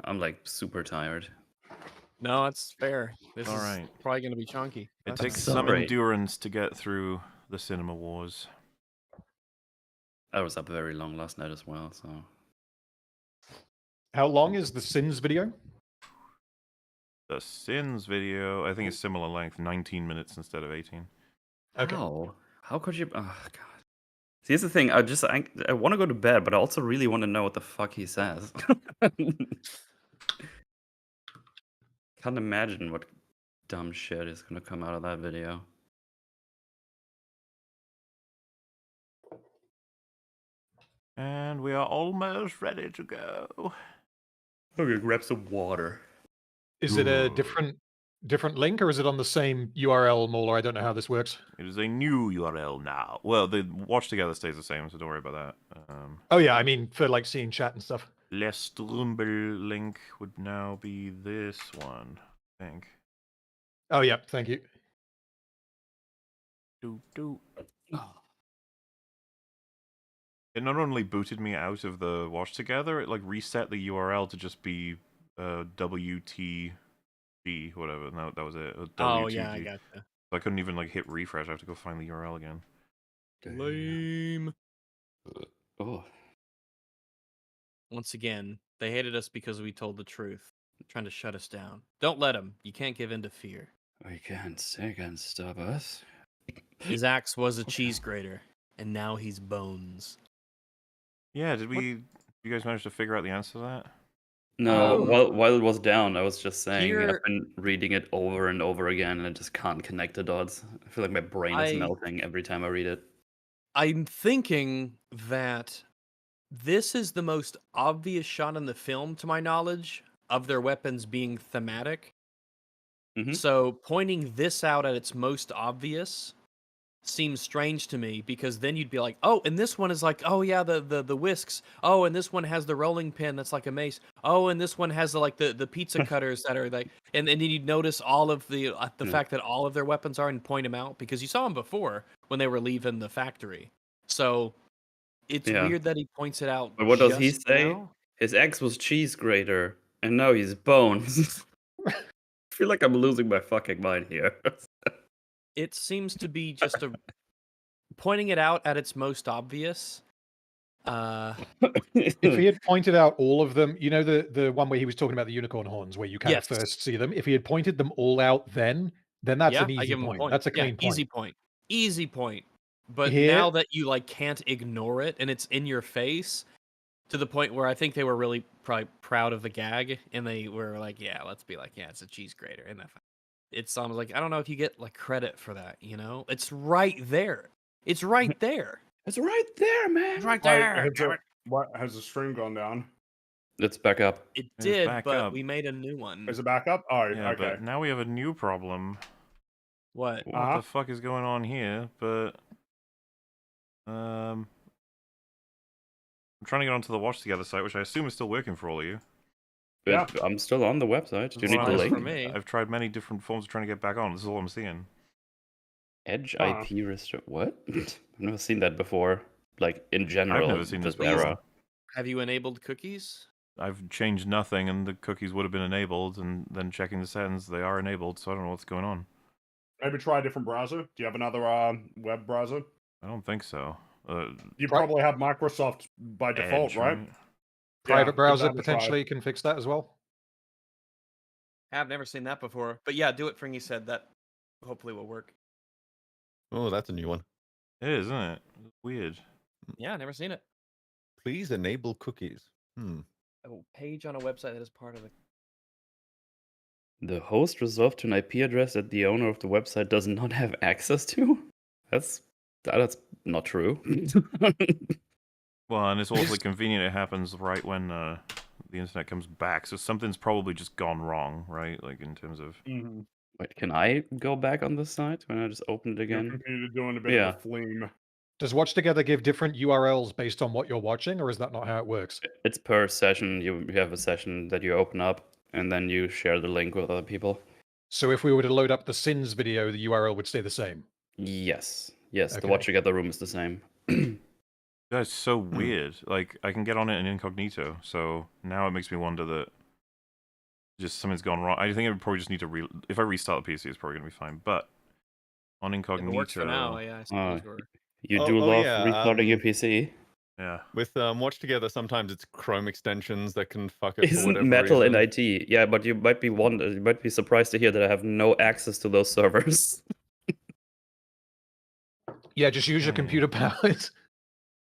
I'm like super tired. No, that's fair. This All is right. probably going to be chunky. It That's takes fine. some Sorry. endurance to get through the cinema wars. I was up very long last night as well, so How long is the Sins video? The Sins video, I think it's similar length, 19 minutes instead of 18. Okay. how could you? Oh god. See, here's the thing. I want to go to bed, but I also really want to know what the fuck he says. Can't imagine what dumb shit is gonna come out of that video. And we are almost ready to go. Okay, grab some water. Is it a Ooh. different link, or is it on the same URL, Mauler? I don't know how this works. It is a new URL now. Well, the watch together stays the same, so don't worry about that. Oh yeah, I mean for like seeing chat and stuff. Les Strumbel link would now be this one, I think. Oh yeah, thank you. It not only booted me out of the watch together, it like reset the URL to just be WTG, whatever. And that was it. Oh, WTG. yeah, I gotcha. So I couldn't even like hit refresh. I have to go find the URL again. Lame. Oh, Once again, they hated us because we told the truth. They're trying to shut us down. Don't let them. You can't give in to fear. they can't stop us. His axe was a cheese grater, and now he's bones. Yeah, you guys manage to figure out the answer to that? No, Um, while it was down, I was just saying I've here- been reading it over and over again, and I just can't connect the dots. I feel like my brain is I- melting every time I read it. I'm thinking that this is the most obvious shot in the film, to my knowledge, of their weapons being thematic. Mhm. So pointing this out at its most obvious seems strange to me, because then you'd be like, oh, and this one is like, oh yeah, the whisks. Oh, and this one has the rolling pin that's like a mace. Oh, and this one has the pizza cutters that are like, and then you'd notice all of the Yeah. fact that all of their weapons are, and point them out, because you saw them before when they were leaving the factory. So it's Yeah. weird that he points it out. But what does he just say? now. His ex was cheese grater, and now he's bones. I feel like I'm losing my fucking mind here. It seems to be just a pointing it out at its most obvious. If he had pointed out all of them, you know the one where he was talking about the unicorn horns, where you kind Yes. of first see them. If he had pointed them all out, then that's Yeah, an I easy give him a point. point. That's a Yeah, clean point. easy point. But Here- now that you like can't ignore it and it's in your face, to the point where I think they were really probably proud of the gag, and they were like, yeah, let's be like, yeah, it's a cheese grater, and that it's almost like, I don't know if you get like credit for that, you know? It's right there. It's right there. It's right there, man. It's right Wait, there. what has the stream gone down? Let's back up. It It's did, back but up. we made a new one. Is it back up? Oh, Yeah, okay. but now we have a new problem. What? What the fuck is going on here? But I'm trying to get onto the Watch Together site, which I assume is still working for all of you. But I'm still on the website. Do you need Well, the Nice link? for me. I've tried many different forms of trying to get back on. This is all I'm seeing. Edge Huh. IP restrict. What? I've never seen that before. Like in general. never seen this just before. era. Have you enabled cookies? I've changed nothing, and the cookies would have been enabled, and then checking the settings, they are enabled, so I don't know what's going on. Maybe try a different browser. Do you have another web browser? I don't think so. You Pri- probably have Microsoft by default, Edge, right? Private Yeah, give browser that a try. potentially can fix that as well. I've never seen that before. But yeah, do it, Fringy said. That hopefully will work. Oh, that's a new one. It is, isn't it? It's weird. Yeah, never seen it. Please enable cookies. A page on a website that is part of the... The host resolved to an IP address that the owner of the website does not have access to? That's not true. Well, and it's awfully convenient it happens right when the internet comes back, so something's probably just gone wrong, right? Like, in terms of... Mm-hmm. Wait, can I go back on this site when I just open it Your again? computer doing a bit Yeah. of a flame. Does Watch Together give different URLs based on what you're watching, or is that not how it works? It's per session. You have a session that you open up, and then you share the link with other people. So if we were to load up the Sins video, the URL would stay the same. Yes. Yes, the Okay. Watch Together room is the same. That's so weird. Like, I can get on it in incognito, so now it makes me wonder that just something's gone wrong. I think I would probably just need to if I restart the PC, it's probably gonna be fine. But on If incognito, it works for now, yeah, I suppose we're... You Oh- do oh, love yeah, restarting your PC. yeah. With Watch Together, sometimes it's Chrome extensions that can fuck it for Isn't whatever metal in reason. IT? Yeah, but you might be surprised to hear that I have no access to those servers. Yeah, just use your Yeah. computer powers.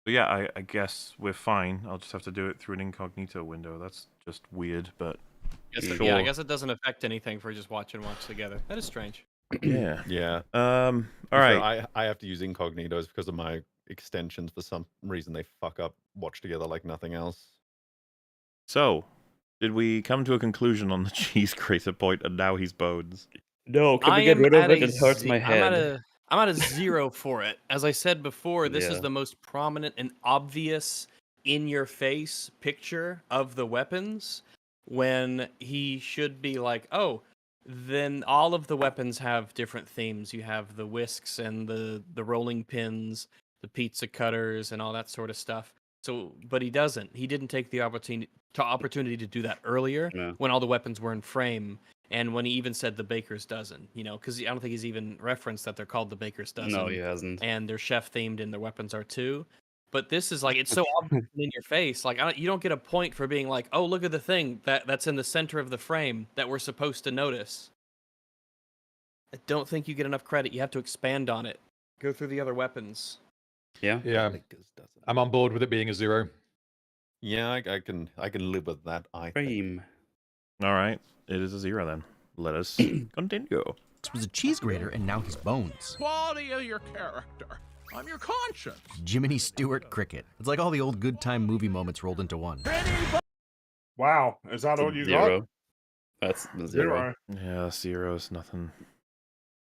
But yeah, I guess we're fine. I'll just have to do it through an incognito window. That's just weird, but Yeah, I guess it doesn't affect anything for just watch together. That is strange. yeah. Yeah. All So right. I have to use incognitos because of my extensions. For some reason, they fuck up Watch Together like nothing else. So, did we come to a conclusion on the cheese grater point, and now he's bones? No, can we get rid of it? It hurts my head. I'm at a 0 for it. As I said before, this is Yeah. the most prominent and obvious in-your-face picture of the weapons when he should be like, oh, then all of the weapons have different themes. You have the whisks and the rolling pins, the pizza cutters, and all that sort of stuff. So, but he doesn't. He didn't take the opportunity to do that earlier Yeah. when all the weapons were in frame. And when he even said the baker's dozen, you know, because I don't think he's even referenced that they're called the baker's dozen. No, he hasn't. And they're chef themed and their weapons are too. But this is like, it's so obvious in your face. Like, you don't get a point for being like, oh, look at the thing that's in the center of the frame that we're supposed to notice. I don't think you get enough credit. You have to expand on it. Go through the other weapons. Yeah. Yeah, I'm on board with it being a 0. Yeah, I can live with that. I think. Frame. All right. It is a 0 then. Let us continue. This was a cheese grater, and now he's bones. Quality of your character. I'm your conscience. Jiminy Stewart Cricket. It's like all the old good time movie moments rolled into one. Wow, is that all you got? 0. That's the 0. Yeah, 0 is nothing.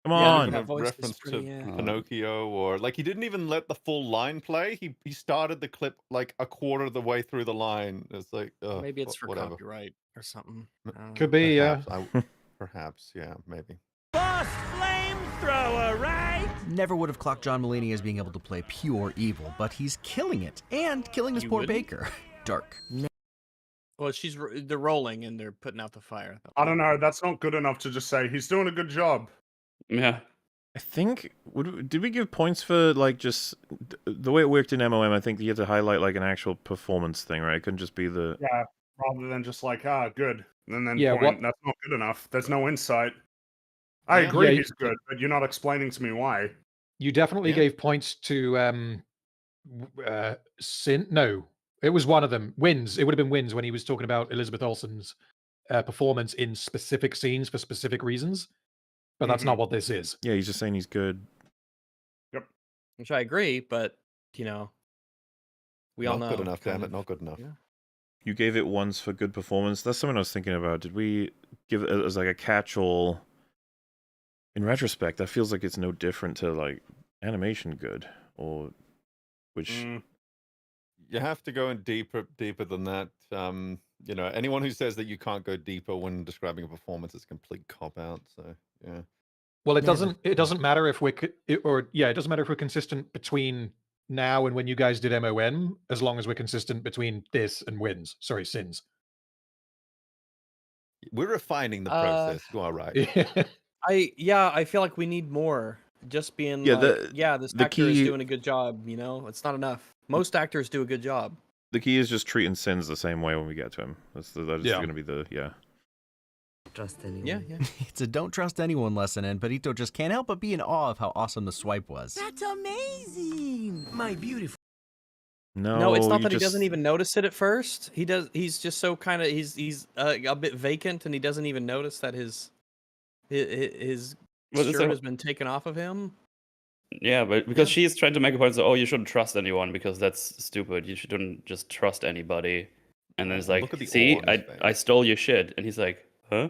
Come Yeah, on. that voice is Reference pretty, to yeah. Pinocchio, or like he didn't even let the full line play. He started the clip like a quarter of the way through the line. It's like Maybe it's for whatever. copyright or something. I don't know. Could be, yeah. Perhaps, perhaps, yeah, maybe. Boss flamethrower, right? Never would have clocked John Mulaney as being able to play pure evil, but he's killing it and killing his You poor wouldn't? baker. Dark. Well, they're rolling and they're putting out the fire. I don't know. That's not good enough to just say he's doing a good job. Yeah. I think did we give points for like just the way it worked in MOM? I think you had to highlight like an actual performance thing, right? It couldn't just be the Yeah, rather than just like, good. And then Yeah, point. That's not good enough. There's no insight. I Yeah. agree Yeah, he's good, but you're not explaining to me why. You definitely Yeah. gave points to Sin. No, it was one of them. Wins. It would have been wins when he was talking about Elizabeth Olsen's performance in specific scenes for specific reasons. But that's not what this is. yeah. He's just saying he's good. Which I agree, but you know, we all know. Not good enough, damn kind it, of- not good enough. yeah. You gave it once for good performance. That's something I was thinking about. Did we give it as like a catch-all? In retrospect, that feels like it's no different to like animation good, or which You have to go in deeper than that. You know, anyone who says that you can't go deeper when describing a performance is a complete cop out. So yeah. Well, it Never. doesn't matter if it doesn't matter if we're consistent between now and when you guys did MOM, as long as we're consistent between this and wins. Sorry, sins. We're refining the process. You are right. I feel like we need more. Just being Yeah, this the actor is key- doing a good job, you know? It's not enough. Most actors do a good job. the key is just treating Sins the same way when we get to him. That's Yeah. going to be the Trust anyone. Yeah, yeah. It's a don't trust anyone lesson, and Benito just can't help but be in awe of how awesome the swipe was. That's amazing. My beautiful. No, it's not you that he just- doesn't even notice it at first. He's just so kind of he's a bit vacant, and he doesn't even notice that his Well, it's shirt a- has been taken off of him. Yeah, but because she's trying to make a point, so you shouldn't trust anyone because that's stupid. You shouldn't just trust anybody. And then it's like, Look at the see, awe on his I stole your shit, and he's like, huh?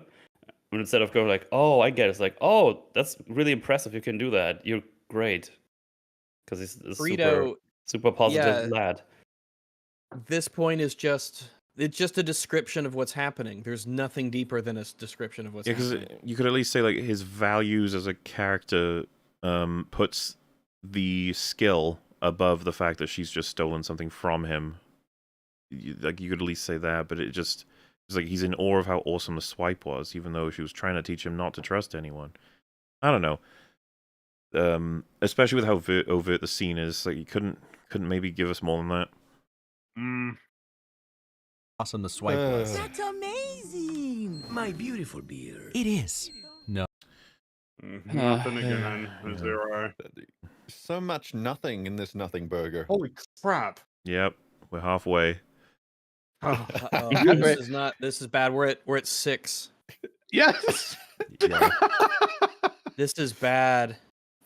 And instead of going like, oh, I get it, it's like, oh, that's really impressive. You can do that. You're great. Because he's a Burrito, super positive yeah. lad. this point is just a description of what's happening. There's nothing deeper than a description of what's Yeah, because happening. you could at least say like his values as a character puts the skill above the fact that she's just stolen something from him. You could at least say that, but it just It's like he's in awe of how awesome the swipe was, even though she was trying to teach him not to trust anyone. I don't know. Especially with how overt the scene is, like you couldn't maybe give us more than that. Awesome the swipe was. That's amazing! My beautiful beer. It is. No. Nothing again. Zero. So much nothing in this nothing burger. Holy crap. Yep, we're halfway. This is bad. We're at 6. Yes. Yeah. This is bad.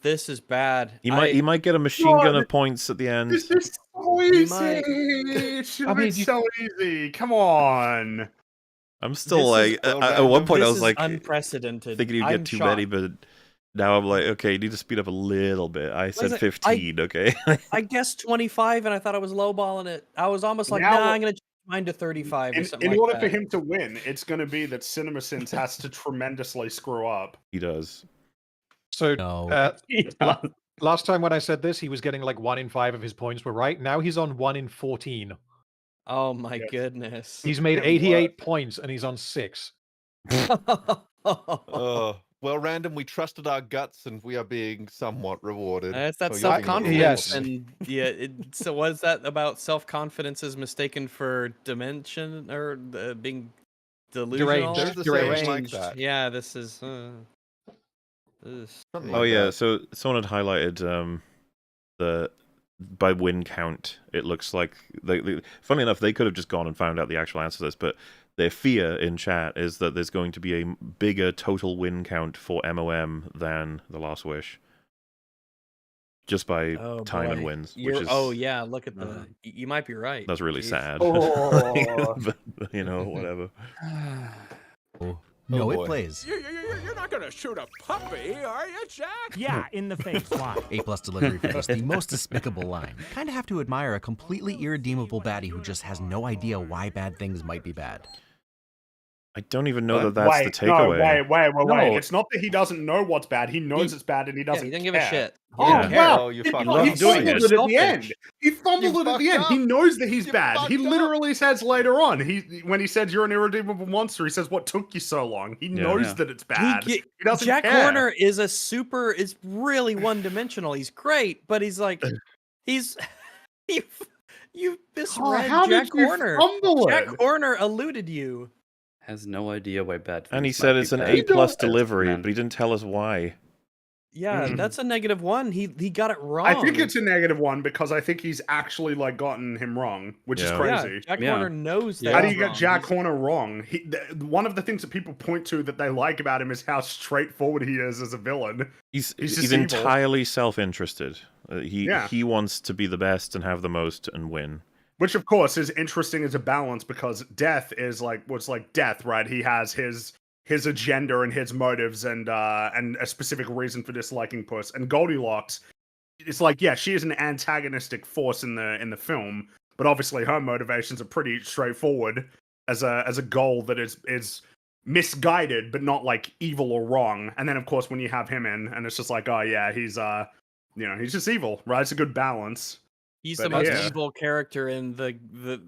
This is bad. He might get a machine gun of points at the end. This is so easy. It should have been so easy. Come on. I'm still like, at one point I was like, unprecedented. Thinking you'd get too many, but now I'm like, okay, you need to speed up a little bit. I said 15, okay? I guessed 25, and I thought I was lowballing it. I was almost like, Now- nah, I'm going to change mine to 35 or something In like order that. for him to win, it's going to be that CinemaSins has to tremendously screw up. He does. So No. last time when I said this, he was getting like 1 in 5 of his points were right. Now he's on 1 in 14. Oh my goodness. He's made 88 points and he's on 6. Well, Random, we trusted our guts and we are being somewhat rewarded. That's that for your self-confidence. Yes. And yeah, so what is that about self-confidence is mistaken for dimension or being delusional? There's a Deranged. saying like that. Yeah, this is... Something Oh like yeah, that. so someone had highlighted the by win count. It looks like funnily enough, they could have just gone and found out the actual answer to this, but their fear in chat is that there's going to be a bigger total win count for MOM than The Last Wish. Just by time and wins. Which is, yeah, look at the... You might be right. that's really Jeez. sad. Oh. But, you know, whatever. No, it boy. plays. You're not gonna shoot a puppy, are you, Jack? Yeah, in the face. Why? A+ delivery for this, the most despicable line. Kind of have to admire a completely irredeemable baddie who just has no idea why bad things might be bad. I don't even know that that's the takeaway. Wait. It's not that he doesn't know what's bad. He knows it's bad and he doesn't he doesn't care. give a shit. Oh, Yeah. wow. Oh, you He fucked fumbled up. doing it it. at the end. He fumbled You it at the fucked end. up. He knows that he's You bad. He fucked up. literally says later on, when he says you're an irredeemable monster, he says, what took you so long? He knows Yeah. that it's bad. He doesn't Jack care. Horner is is really one-dimensional. He's great, but he's like... You misread how Jack did you Horner. fumble Jack it? Horner eluded you. Has no idea why bad. And he things said might it's be an bad. A+ delivery, but he didn't tell us why. Yeah, that's a -1. He got it wrong. I think it's a -1 because I think he's actually gotten him wrong, which is Yeah. crazy. Yeah, Jack Yeah. Horner knows that. How do he's you get wrong. Jack Horner wrong? One of the things that people point to that they like about him is how straightforward he is as a villain. He's He's just evil. entirely self-interested. Yeah. He wants to be the best and have the most and win. Which, of course, is interesting as a balance because Death is Death, right? He has his agenda and his motives and a specific reason for disliking Puss. And Goldilocks, it's like, yeah, she is an antagonistic force in the film, but obviously her motivations are pretty straightforward as a goal that is misguided, but not like evil or wrong. And then, of course, when you have him in, and it's just like, oh yeah, he's he's just evil, right? It's a good balance. He's But the most yeah. evil character in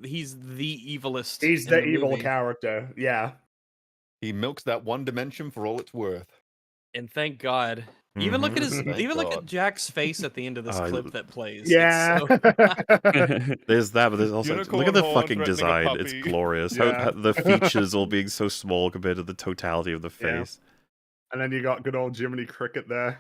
he's the evilest. He's in the evil movie. character, yeah. He milks that one dimension for all it's worth. And thank God. Even look at his Thank look at God. Jack's face at the end of this Oh, clip that plays. It's Yeah. so- There's that, but there's also Unicorn look at the horn fucking threatening a design. It's puppy. glorious. Yeah. How the features all being so small compared to the totality of the Yeah. face. And then you got good old Jiminy Cricket there.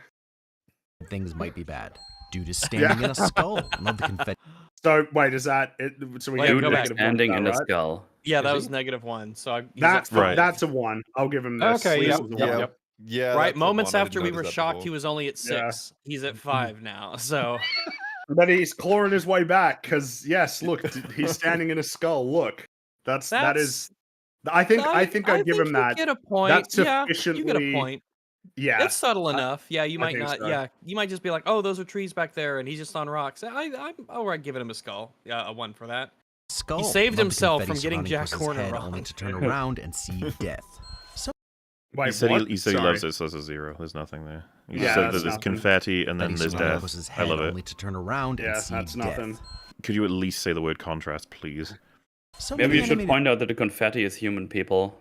Things might be bad. Dude is standing in a skull. Love the confetti. So wait, is that it? So we Wait, get go Dude back. is -1 standing for in that, a right? skull. yeah, that Is was -1. So That's he's at Right. that's a 1. I'll give him this. Okay, This yep, is a yep, 1. yep. Yeah. right. that's a Moments one. I after didn't we notice were that shocked, before. he was only at 6. Yeah. He's at 5 now. So But he's clawing his way back because yes, look, he's standing in a skull. Look, that is. I think I'd give him you that. get a point. That's Yeah, you get sufficiently- a point. Yeah, It's subtle enough. Yeah, you I might think not. so. Yeah, you might just be like, "Oh, those are trees back there," and he's just on rocks. I'm alright giving him a skull. Yeah, a 1 for that. Skull. saved Love the himself confetti from getting surrounding Jack Puss's Horner head, wrong. only to turn around and see death. So Wait, he said what? he Sorry. loves it, so there's a 0. There's nothing there. He Yeah, said that's that there's nothing. confetti and then confetti there's surrounding death. Puss's I head, love it. only to turn around Yeah, and see that's death. nothing. Could you at least say the word contrast, please? So Maybe many you should animated- point out that the confetti is human people.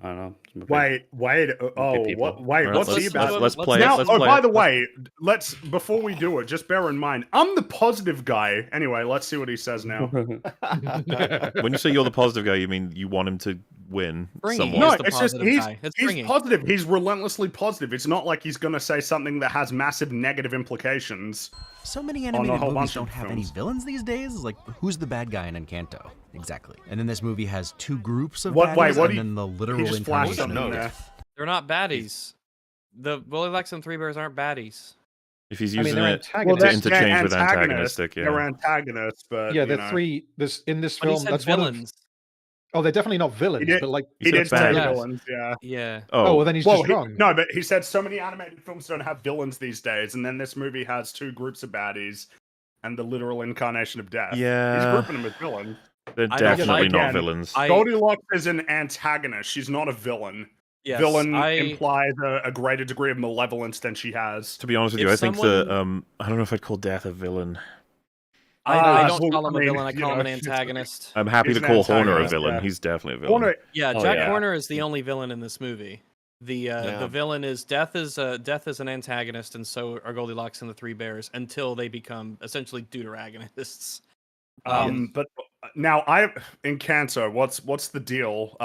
I don't know. Maybe- Wait. Oh, people. what? Wait. Alright, What's let's- he about? let's play it, Now, let's oh, play by it. the way, before we do it, just bear in mind, I'm the positive guy. Anyway, let's see what he says now. When you say you're the positive guy, you mean you want him to win Springy. somewhat? No, He's the it's just positive guy. It's he's Springy. positive. He's relentlessly positive. It's not like he's gonna say something that has massive negative implications. So many a animated whole movies bunch of don't have any films. villains these days. Like, who's the bad guy in Encanto? Exactly. And then this movie has two groups of Wait, baddies, what and he- then the He literal just flashed incarnation something of there. death. They're not baddies. The Goldilocks and Three Bears aren't baddies. If he's I mean, using they're it antagonists. to interchange with antagonists. antagonistic, yeah. They're antagonists, but Yeah, you they're know. three. In this But he film, said that's one of. villains. Oh, they're definitely not villains, did- but like. He He said did say bad. villains, yeah. Yeah. Oh, well, then he's just wrong. No, but he said so many animated films don't have villains these days, and then this movie has two groups of baddies and the literal incarnation of death. He's Yeah. grouping them as villains. They're I don't definitely like not it. villains. Goldilocks is an antagonist. She's not a villain. Yes, Villain implies a greater degree of malevolence than she has. To be honest with If you, I think someone- I don't know if I'd call Death a villain. I well, don't call him I a mean, villain. I you call him know, an it's- antagonist. I'm happy He's to an call Horner a antagonist, villain. yeah. He's definitely a villain. Horner, Yeah, Oh, Jack yeah. Horner is the only villain in this movie. The villain is Death is an antagonist, and so are Goldilocks and the Three Bears until they become essentially deuteragonists. but now in Cancer, what's the deal?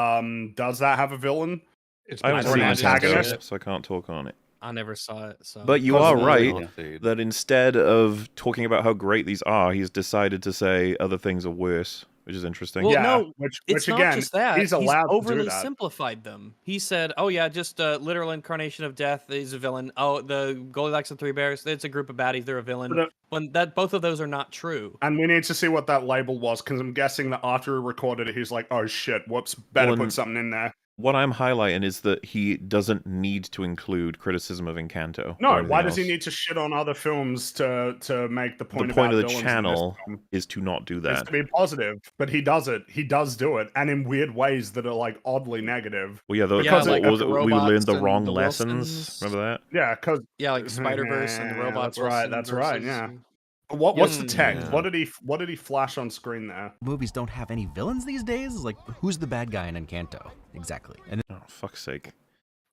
Does that have a villain? It's I haven't Or seen an it, antagonist? so I can't talk on it. I never saw it, so. But you Because are of the right Indeed. that instead of talking about how great these are, he's decided to say other things are worse, which is interesting. Well, Yeah, no, which it's not again, just that. he's allowed to do overly that. simplified them. He said, "Oh yeah, just a literal incarnation of death is a villain. Oh, the Goldilocks and Three Bears, it's a group of baddies. They're a villain." But, When both of those are not true. And we need to see what that label was, because I'm guessing that after he recorded it, he's like, "Oh shit, whoops, better Well, put something in there." What I'm highlighting is that he doesn't need to include criticism of Encanto. No, or why anything does he else. need to shit on other films to make the point? The point of about the villains in this channel film? is to not do Is that. to be positive, but he does it. He does do it, and in weird ways that are like oddly negative. Well, yeah, Because like what was the it? We robots learned the and wrong the lessons. Wilsons. Remember that? Yeah, because Yeah, like Spider Verse and the robot. That's right. That's right. versus- Yeah. What's the Mm, text? yeah. What did he flash on screen there? Movies don't have any villains these days. Like, who's the bad guy in Encanto? Exactly. And Oh, fuck's sake.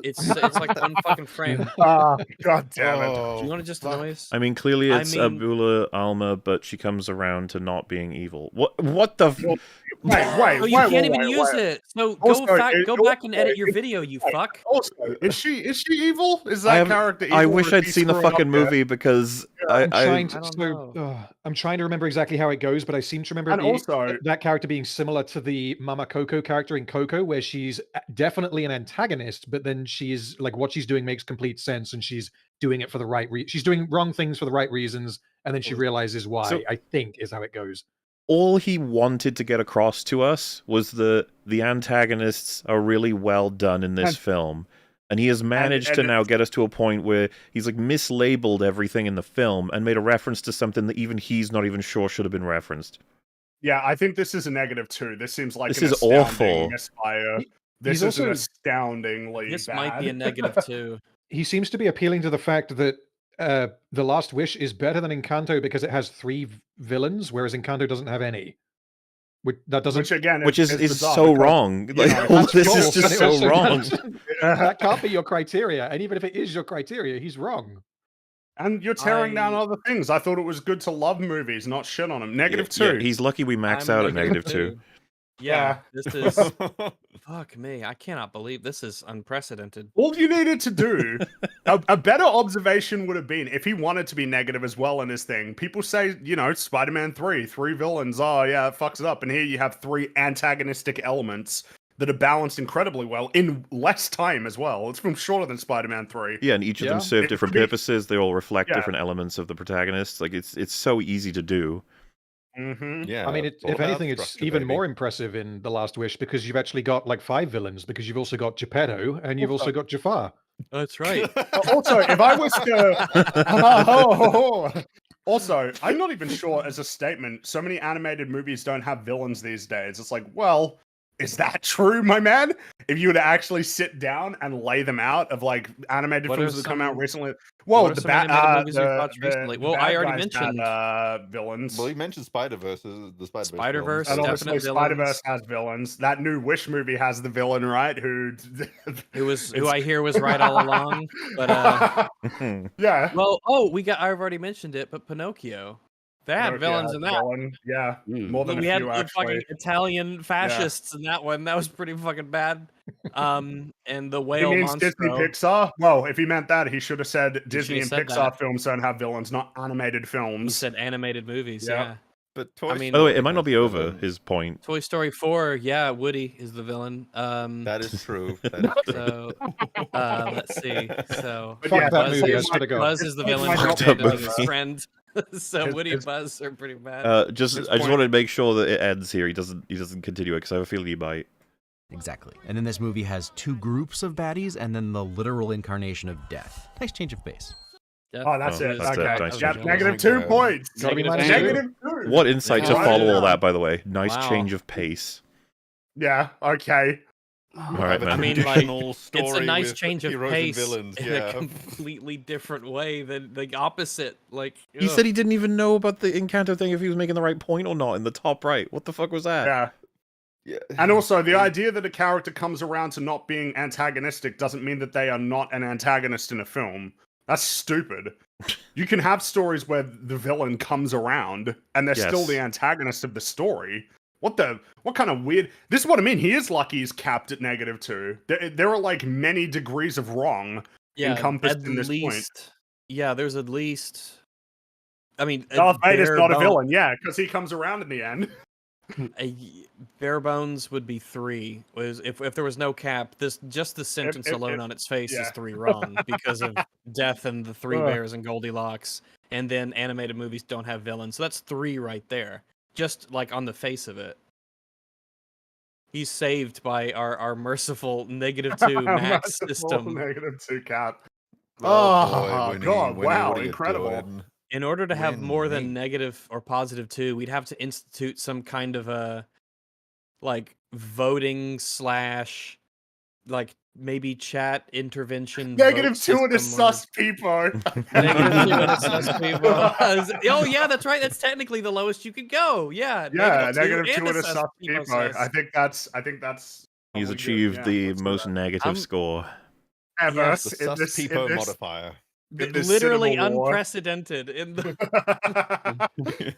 It's like one fucking frame. Ah, god damn it! Oh, Do you want to just fuck. noise? I mean, clearly I it's mean- Abula Alma, but she comes around to not being evil. What the? Well, Wait, Oh, you can't even use it. So Also, go it- back and edit your it- video, you wait, fuck. Also, is she evil? Is I that have- character evil? I or wish is I'd he seen the screwing fucking up there? movie because I'm trying I to. don't know. I'm trying to remember exactly how it goes, but I seem to remember And also- that character being similar to the Mama Coco character in Coco, where she's definitely an antagonist, but then she's like what she's doing makes complete sense, and she's doing it for the right she's doing wrong things for the right reasons, and then she realizes why. So- I think is how it goes. all he wanted to get across to us was that the antagonists are really well done in this And- film. And he has managed to and now get us to a point where he's like mislabeled everything in the film and made a reference to something that even he's not even sure should have been referenced. Yeah, I think this is a negative too. This seems like This an is astounding awful. misfire. He- This he's is an also- astoundingly This bad. might be a negative too. He seems to be appealing to the fact that The Last Wish is better than Encanto because it has three villains, whereas Encanto doesn't have any. That doesn't. Which again, Which is bizarre so because, wrong. you Like, know, all that's this false, is and just it so also wrong. doesn't- that can't be your criteria, and even if it is your criteria, he's wrong. And you're tearing down I- other things. I thought it was good to love movies, not shit on them. Negative Yeah, two. he's lucky we max I'm out at negative two. two. Yeah, this is fuck me. I cannot believe this is unprecedented. All you needed to do, a better observation would have been if he wanted to be negative as well in his thing. People say, Spider-Man 3 villains. Oh, yeah, it fucks it up. And here you have three antagonistic elements that are balanced incredibly well in less time as well. It's from shorter than Spider-Man 3. Yeah, and each of them Yeah. serve It different could be- purposes. They all reflect Yeah. different elements of the protagonists. Like it's so easy to do. Mm-hmm. Yeah. I mean, it's all if about anything, it's structure, even baby. more impressive in The Last Wish because you've actually got like 5 villains because you've also got Geppetto and you've also got Jafar. That's right. Also, if I was to... Also, I'm not even sure as a statement, so many animated movies don't have villains these days. It's like, well, Is that true, my man? If you were to actually sit down and lay them out of like animated What films are that come out some- recently, what well, are the some animated movies we've the, watched recently? the Well, I bad already guys had, mentioned villains. Well, you mentioned Spider-Verse, the Spider-Verse. Spider-Verse, And films, obviously, definite Spider-Verse villains. has villains. That new Wish movie has the villain, right? Who I hear was right all along. But yeah. well, I've already mentioned it, but Pinocchio. They had Pinocchio villains has in a that. villain. Yeah, more than We a had few the fucking actually. Italian fascists in that one. That was pretty fucking bad. And the He whale means Disney monster. Pixar. Well, if he meant that, he should have said Disney and said Pixar that. films don't have villains, not animated He films. said animated movies. Yep. Yeah. But Toy I mean- By the way, Story it might not has be over villains. his point. Toy Story 4. Yeah, Woody is the villain. That is true. That is true. So let's see. So But Fuck yeah, that Buzz movie, I is, swear to God. Buzz is the His villain point for might not be abandoning his over. friend. So His- Woody his- and Buzz are pretty bad. I His just point- wanted to make sure that it ends here. He doesn't continue it because I have a feeling he might. Exactly. And then this movie has two groups of baddies and then the literal incarnation of death. Nice change of pace. Oh, that's Oh, it. that's it. Okay. Nice Yep, change. negative Oh 2 my God. points. Gotta be Negative minus two. Negative 2. What insight to Yeah. follow all Yeah. that, by the way. Nice Wow. change of pace. Yeah. Okay. All right, Have a man. I mean, like, traditional It's story a nice with change of heroes pace and villains. in Yeah. a completely different way than the opposite. Like He said he didn't even know about the Encanto thing if he was making the right point or not in the top right. What the fuck was that? Yeah. Yeah. And also, the idea that a character comes around to not being antagonistic doesn't mean that they are not an antagonist in a film. That's stupid. You can have stories where the villain comes around and they're still Yes. the antagonist of the story. What kind of weird... This is what I mean. He is lucky he's capped at negative 2. There are like many degrees of wrong encompassed at in this point. least, yeah, there's at least. I mean, Darth Vader's bare not a bone- villain, yeah, because he comes around in the end. Bare bones would be 3. Was if there was no cap, just the sentence alone on its face is yeah. 3 wrong because of death and the 3 Ugh. bears and Goldilocks, and then animated movies don't have villains, so that's 3 right there. Just like on the face of it. He's saved by our merciful negative 2 max Merciful system. negative 2 cap. Oh, boy, God, Winnie, wow, what are you incredible. doing? In order to have more Winnie. than negative or positive 2, we'd have to institute some kind of a like voting / like maybe chat intervention. Negative vote 2 and a system or- sus people. Negative 2 and a sus people. Oh yeah, that's right. That's technically the lowest you could go. Yeah. Yeah, negative 2 and a sus sus people. sus. I think that's He's probably achieved good. the Yeah, let's do most that. negative score. Ever Yes. The in sus this, in peepo this, modifier. in this Literally cinema war. unprecedented in the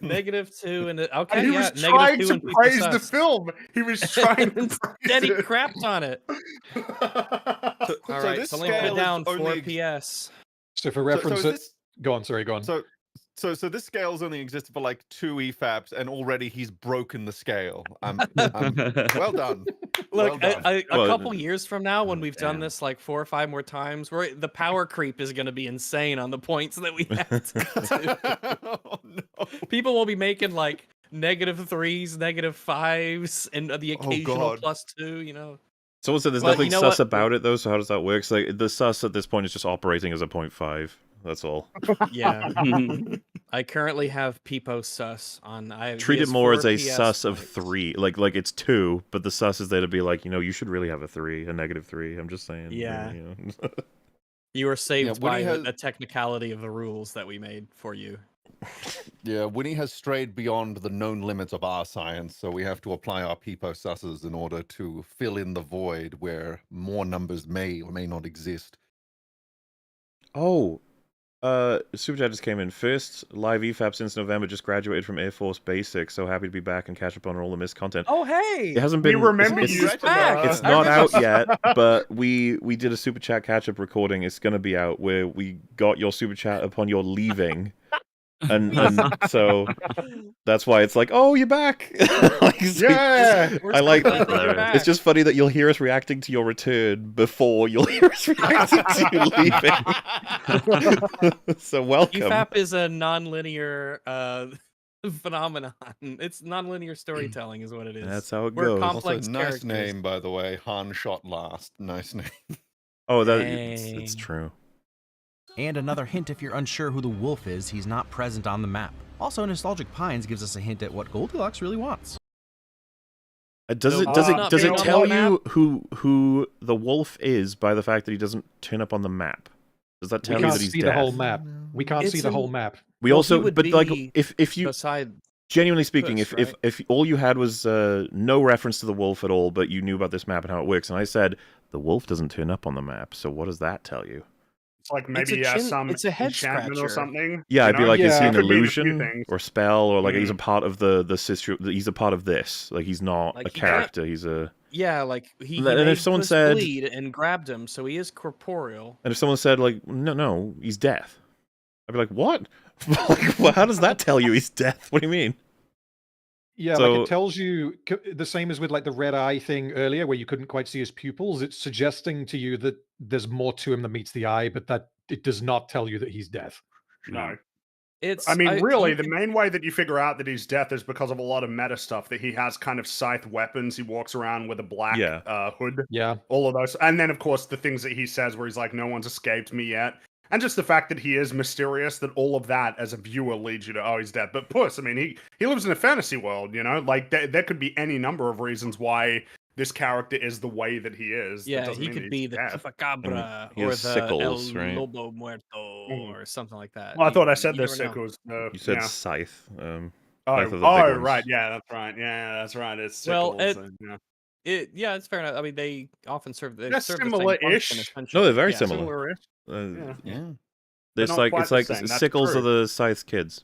negative 2 and okay, And he yeah, was trying negative 2 to and people praise the sus. film. He was trying to Instead, he praise it. crapped on it. All right, this so let me put scale it is down. 4 only PS. So for So reference, is this- go on. Sorry, go on. So this scale's only existed for like 2 EFAPs, and already he's broken the scale. Well done. Look, Well done. a Well, couple years from now, when we've done damn. this like 4 or 5 more times, the power creep is going to be insane on the points that we have to do. Oh, no. People will be making like negative 3s, negative 5s, and the occasional God. +2. You know. So also, there's Well, nothing you know sus what? about it though. So how does that work? So like, the sus at this point is just operating as a 0.5. That's all. Yeah. I currently have Peepo sus on. Treat he it has more 4 as a PS sus of points. 3. Like it's 2, but the sus is there to be like, you should really have a 3, a negative 3. I'm just saying. Yeah. You know. You were saved Winnie by has- a technicality of the rules that we made for you. Yeah, Winnie has strayed beyond the known limits of our science, so we have to apply our peepo susses in order to fill in the void where more numbers may or may not exist. Oh, Super Chat just came in. First live EFAP since November. Just graduated from Air Force Basic. So happy to be back and catch up on all the missed content. Oh hey! It hasn't We been. remember it's, you. it's, back. it's I not out remember- yet, but we did a Super Chat catch up recording. It's gonna be out where we got your Super Chat upon your leaving. And so that's why it's like, oh, you're back. Like, so Yeah. We're I so like glad that you're Hilarious. back. it's just funny that you'll hear us reacting to your return before you'll hear us reacting to you leaving. So welcome. EFAP is a non-linear phenomenon. It's non-linear storytelling, is what it is. That's how it We're goes. complex Also, nice characters. name, by the way. Han shot last. Nice name. Oh, it's Dang. true. And another hint if you're unsure who the wolf is, he's not present on the map. Also, Nostalgic Pines gives us a hint at what Goldilocks really wants. Does it not does being it on tell the map? you who the wolf is by the fact that he doesn't turn up on the map? Does that We tell you can't that he's see deaf? the whole map. We can't see It's the whole in- map. We Well, he also, would but like, be if you beside genuinely speaking, Puss, if all you had was no reference to the wolf at all, but you knew about this map and how it works, and I said the wolf doesn't turn up on the map, so what does that tell you? It's like maybe some it's a head enchantment or scratcher. something. Yeah, you I'd be know? like, is he Yeah. an Could mean a few illusion things. or spell, or like he's a Mm. part of the sister? He's a part of this. Like he's not Like, a he can't- character. He's a. Yeah, like he And made if someone Puss said- bleed and grabbed him, so he is corporeal. And if someone said like, no, he's death, I'd be like, what? Like, well, how does that tell you he's death? What do you mean? Yeah, like So- it tells you the same as with like the red eye thing earlier, where you couldn't quite see his pupils. It's suggesting to you that there's more to him than meets the eye, but that it does not tell you that he's deaf. No. It's I mean, really, you the could- main way that you figure out that he's deaf is because of a lot of meta stuff. That he has kind of scythe weapons. He walks around with a black Yeah. hood. Yeah. All of those, and then of course the things that he says, where he's like, "No one's escaped me yet," and just the fact that he is mysterious. That all of that, as a viewer, leads you to, oh, he's dead. But Puss, I mean, he lives in a fantasy world, you know. Like there could be any number of reasons why this character is the way that he is. That Yeah, doesn't he mean could he's be the deaf. chupacabra he or has the sickles, El right? Lobo Muerto or something like that. Well, I thought I said you the never know. sickles. You said yeah. scythe. Oh, Scythe are the big ones. right, yeah, that's right. Yeah, that's right. It's Well, sickles. Yeah. Yeah, it's fair enough. I mean, they often serve. They They're serve the same similar-ish. function, No, essentially. they're very Yeah. similar. Similar-ish. Uh, Yeah. It's not like quite it's the like same, that's sickles true. are the scythe's kids.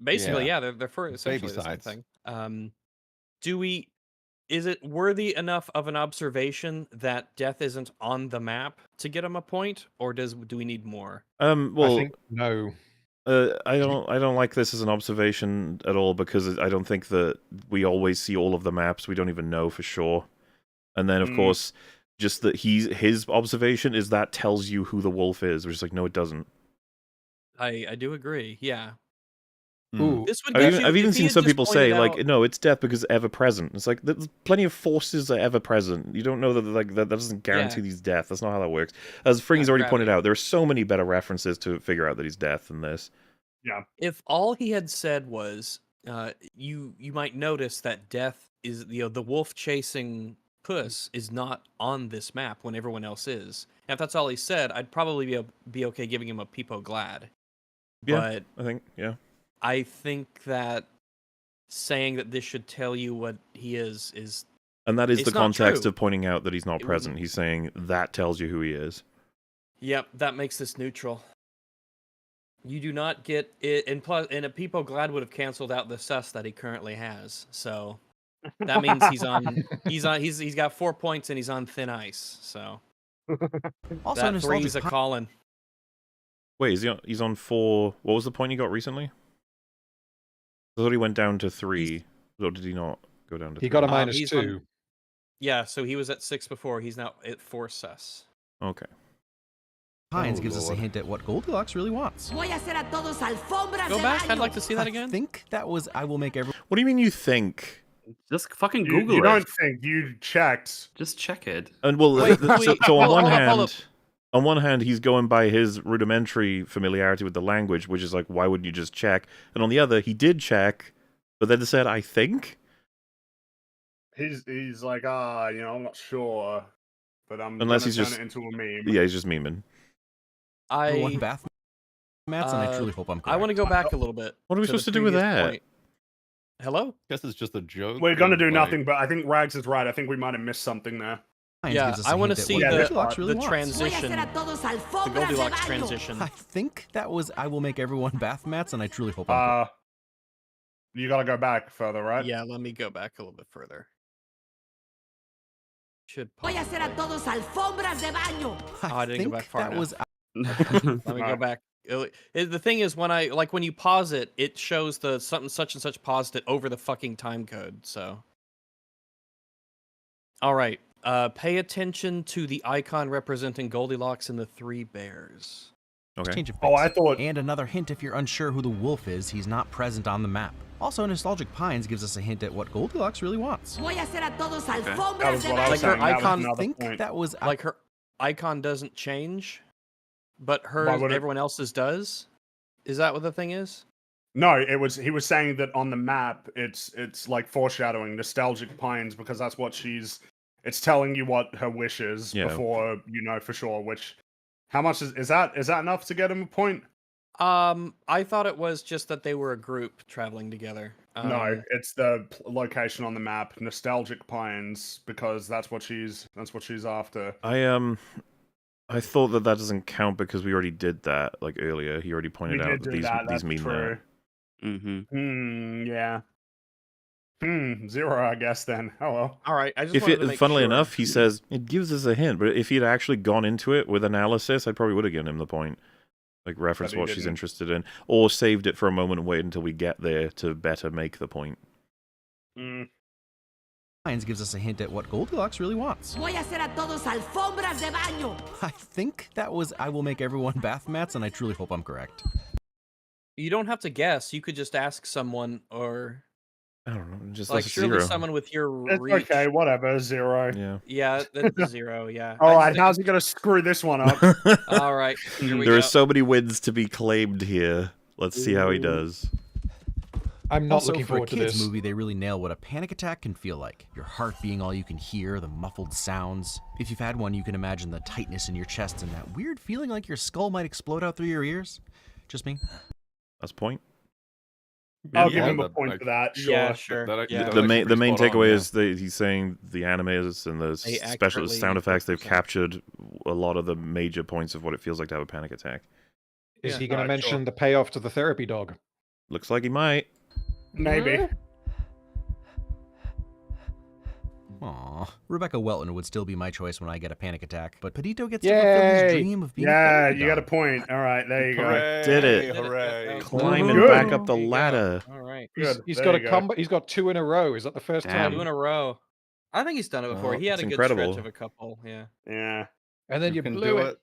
Basically, Yeah. yeah, they're for essentially the same scythes. thing. Is it worthy enough of an observation that death isn't on the map to get him a point, or do we need more? Well, I think no. I don't like this as an observation at all, because I don't think that we always see all of the maps. We don't even know for sure. And then of course, just that his observation is that tells you who the wolf is, which is like, no, it doesn't. I do agree. Yeah, Ooh, this would. I've get even, I've you, even if he seen had some just people say pointed like, out- no, it's death because ever present. It's like there's plenty of forces that are ever present. You don't know that like that doesn't guarantee he's death. That's not how that works. As Fringy's already pointed out, there are so many better references to figure out that he's death than this. Yeah. If all he had said was, you might notice that death is the wolf chasing Puss is not on this map when everyone else is. And if that's all he said, I'd probably be okay giving him a Peepo Glad. Yeah, But I think I think that saying that this should tell you what he is and that is it's the not context true. of pointing out that he's not It present. wouldn't- He's saying that tells you who he is. Yep, that makes this neutral. You do not get it, and plus, and a Peepo Glad would have canceled out the sus that he currently has. So that means he's got 4 points and he's on thin ice. So Also, that nostalgic three's a Colin. Wait, he's on 4? What was the point he got recently? I thought he went down to 3. Or did he not go down to 3? He got a he's -2. on- Yeah, so he was at 6 before. He's now at 4 sus. Okay. Hines Oh, gives us a Lord. hint at what Goldilocks really wants. Voy a hacer a todos alfombras Go de back. I'd baño. like to see that I again. think that was I will make every. What do you mean you think? Just fucking You, Google you it. don't think you checked? Just check it. And well, Wait, so, wait, so on hold one up, hold hand, up. on one hand, he's going by his rudimentary familiarity with the language, which is like, why wouldn't you just check? And on the other, he did check, but then said, I think. He's like, I'm not sure, but I'm Unless gonna he's turn just- it into a meme. Yeah, he's just memeing. One I bath mats, and I truly hope I'm correct. I want to go back a little bit. What are we to the supposed to do with previous that? point. Hello? Guess it's just a joke. We're gonna of, do like- nothing, but I think Rags is right. I think we might have missed something there. Hines Yeah, gives us I a want to hint at see what Yeah, the, Goldilocks really the wants. Voy a transition, hacer a todos the alfombras de Goldilocks baño. transition. I think that was I will make everyone bath mats, and I truly hope I'm correct. You gotta go back further, right? Yeah, let me go back a little bit further. Should Voy a hacer a possibly- todos alfombras de baño. Oh, I didn't go think back far that enough. was Let me go Alright. back. The thing is, when you pause it, it shows the something such and such paused it over the fucking time code. So, all right. Pay attention to the icon representing Goldilocks and the 3 bears. Okay. change of Oh, I pace. thought. And another hint if you're unsure who the wolf is, he's not present on the map. Also, Nostalgic Pines gives us a hint at what Goldilocks really wants. Voy a hacer a todos That alfombras was de what I was Like her saying. That was icon- another I think point. that was Like her icon doesn't change, but Why hers, would it? everyone else's does. Is that what the thing is? No, he was saying that on the map it's like foreshadowing nostalgic pines because that's what it's telling you what her wish is before you know for sure which how much is that enough to get him a point? I thought it was just that they were a group traveling together. No, it's the location on the map, nostalgic pines, because that's what she's after. I thought that doesn't count because we already did that like earlier. He already pointed out that these mean true. that. Mm-hmm. Yeah. 0, I guess then. Oh well. All right. I just wanted to make funnily sure. enough, he says it gives us a hint, but if he'd actually gone into it with analysis, I probably would have given him the point. Like reference what she's interested in, or saved it for a moment and waited until we get there to better make the point. Pines gives us a hint at what Goldilocks really wants. Voy a hacer a todos alfombras de baño. I think that was I will make everyone bath mats, and I truly hope I'm correct. You don't have to guess. You could just ask someone, or I don't know, just like surely 0. someone with your it's reach. Okay, whatever, 0. Yeah. Yeah, that's 0. Yeah. All right, how's he gonna screw this one up? All right, here we there go. are so many wins to be claimed here. Let's see how he does. I'm not Also, looking for a forward to kids this. movie, they really nail what a panic attack can feel like. Your heart being all you can hear, the muffled sounds. If you've had one, you can imagine the tightness in your chest and that weird feeling like your skull might explode out through your ears. Just me. That's point. I'll give him a point for that. Sure. Yeah, sure. The main takeaway is that he's saying the animators and the They special accurately sound effects, they've represent. captured a lot of the major points of what it feels like to have a panic attack. Is Yeah. he going to Alright, mention the payoff to the therapy dog? Looks like he might. Maybe. Aw, Rebecca Welton would still be my choice when I get a panic attack, but Pedito gets to fulfill his Yay! dream of being a Yeah, therapy you got a dog. point. All right, there you go. Hooray! Did it. Hooray! Climbing Good. back up the There you go. ladder. All right, Good. He's there got a you go. comeback. He's got 2 in a row. Is that the first Damn. time? 2 in a row. I think he's done it before. Well, He had it's a good incredible. stretch of a couple. Yeah. Yeah. And then you can blew do it.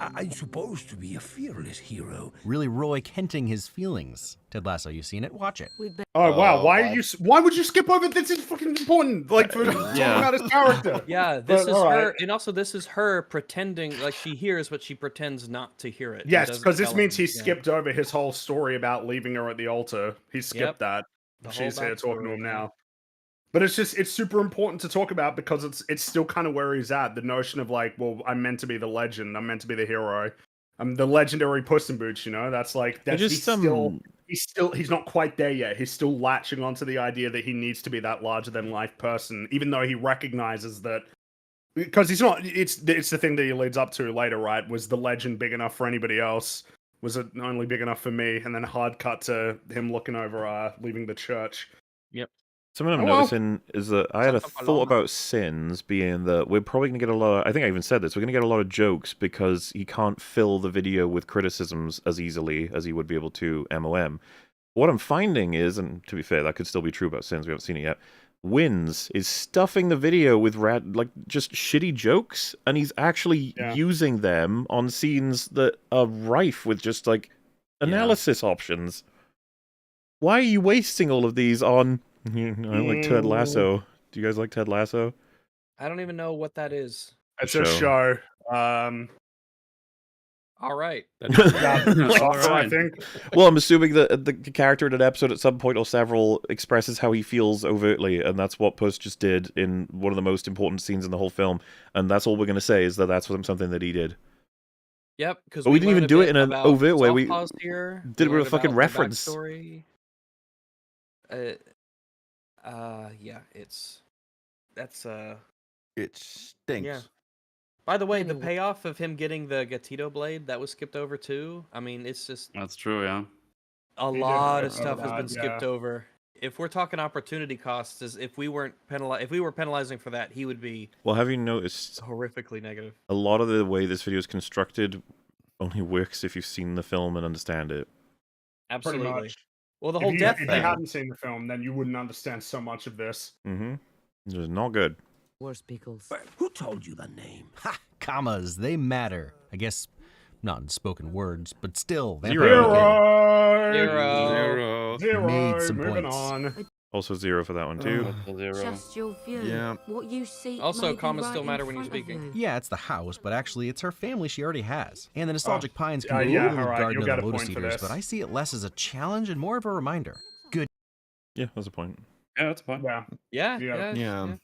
I'm supposed to be a fearless hero. Really Roy Kenting his feelings. Ted Lasso, you seen it? Watch it. Oh wow! Oh, Why would you skip over this? Is fucking important. Like for talking about his character. Yeah, this But, is all her, right. and also this is her pretending like she hears, but she pretends not to hear it. and Yes, doesn't because this tell means him. he Yeah. skipped over his whole story about leaving her at the altar. He skipped Yep. that. The whole She's here talking to backstory, him yeah. now. But it's super important to talk about because it's still kind of where he's at. The notion of like, well, I'm meant to be the legend. I'm meant to be the hero. I'm the legendary Puss in Boots. You know, that's like that's Just he's not quite there yet. He's still latching onto the idea that he needs to be that larger than life person, even though he recognizes that because he's not. It's the thing that he leads up to later, right? Was the legend big enough for anybody else? Was it only big enough for me? And then hard cut to him looking over, leaving the church. Something I'm Oh, well. noticing is that I had a Santa thought Paloma. about Sins being that we're probably going to get a lot of, I think I even said this, we're going to get a lot of jokes because he can't fill the video with criticisms as easily as he would be able to MOM. What I'm finding is, and to be fair, that could still be true about Sins, we haven't seen it yet, Wins is stuffing the video with just shitty jokes, and he's actually using them on scenes that are rife with just like analysis options. Why are you wasting all of these on... I like Ted Lasso. Do you guys like Ted Lasso? I don't even know what that is. It's a show. All right. I think. Well, I'm assuming that the character in an episode at some point or several expresses how he feels overtly, and that's what Puss just did in one of the most important scenes in the whole film. And that's all we're going to say is that that's something that he did. Yep. Because But we didn't even do it in an overt way. We did it with a fucking reference. Yeah, it stinks. Yeah. By the way, the payoff of him getting the Gatito blade, that was skipped over too. I mean, it's just That's true, yeah. a He did lot of skip stuff over has been that, skipped yeah. over. If we're talking opportunity costs, if we were penalizing for that, he would be Well, have you noticed horrifically negative. a lot of the way this video is constructed only works if you've seen the film and understand it? Absolutely. much. Well, the whole If death you thing. hadn't seen the film, then you wouldn't understand so much of this. Mm-hmm. It was not good. Worst pickles. Who told you the name? Ha! Commas, they matter. I guess not in spoken words, but still. Zero. Vampire Weekend Zero. made some Moving points. on. Also 0 for that one too. Also 0. Just your view. Yeah. What you see. Also, may be commas right still in matter when you're front of speaking. you. Yeah, it's the house, but actually it's her family she already has. And the nostalgic pines can yeah, rule the alright, garden you'll of get the a lotus point for eaters, this. but I see it less as a challenge and more of a reminder. Good. Yeah, that's a point. Yeah, that's fine. Yeah. Yeah, Yeah. Yeah.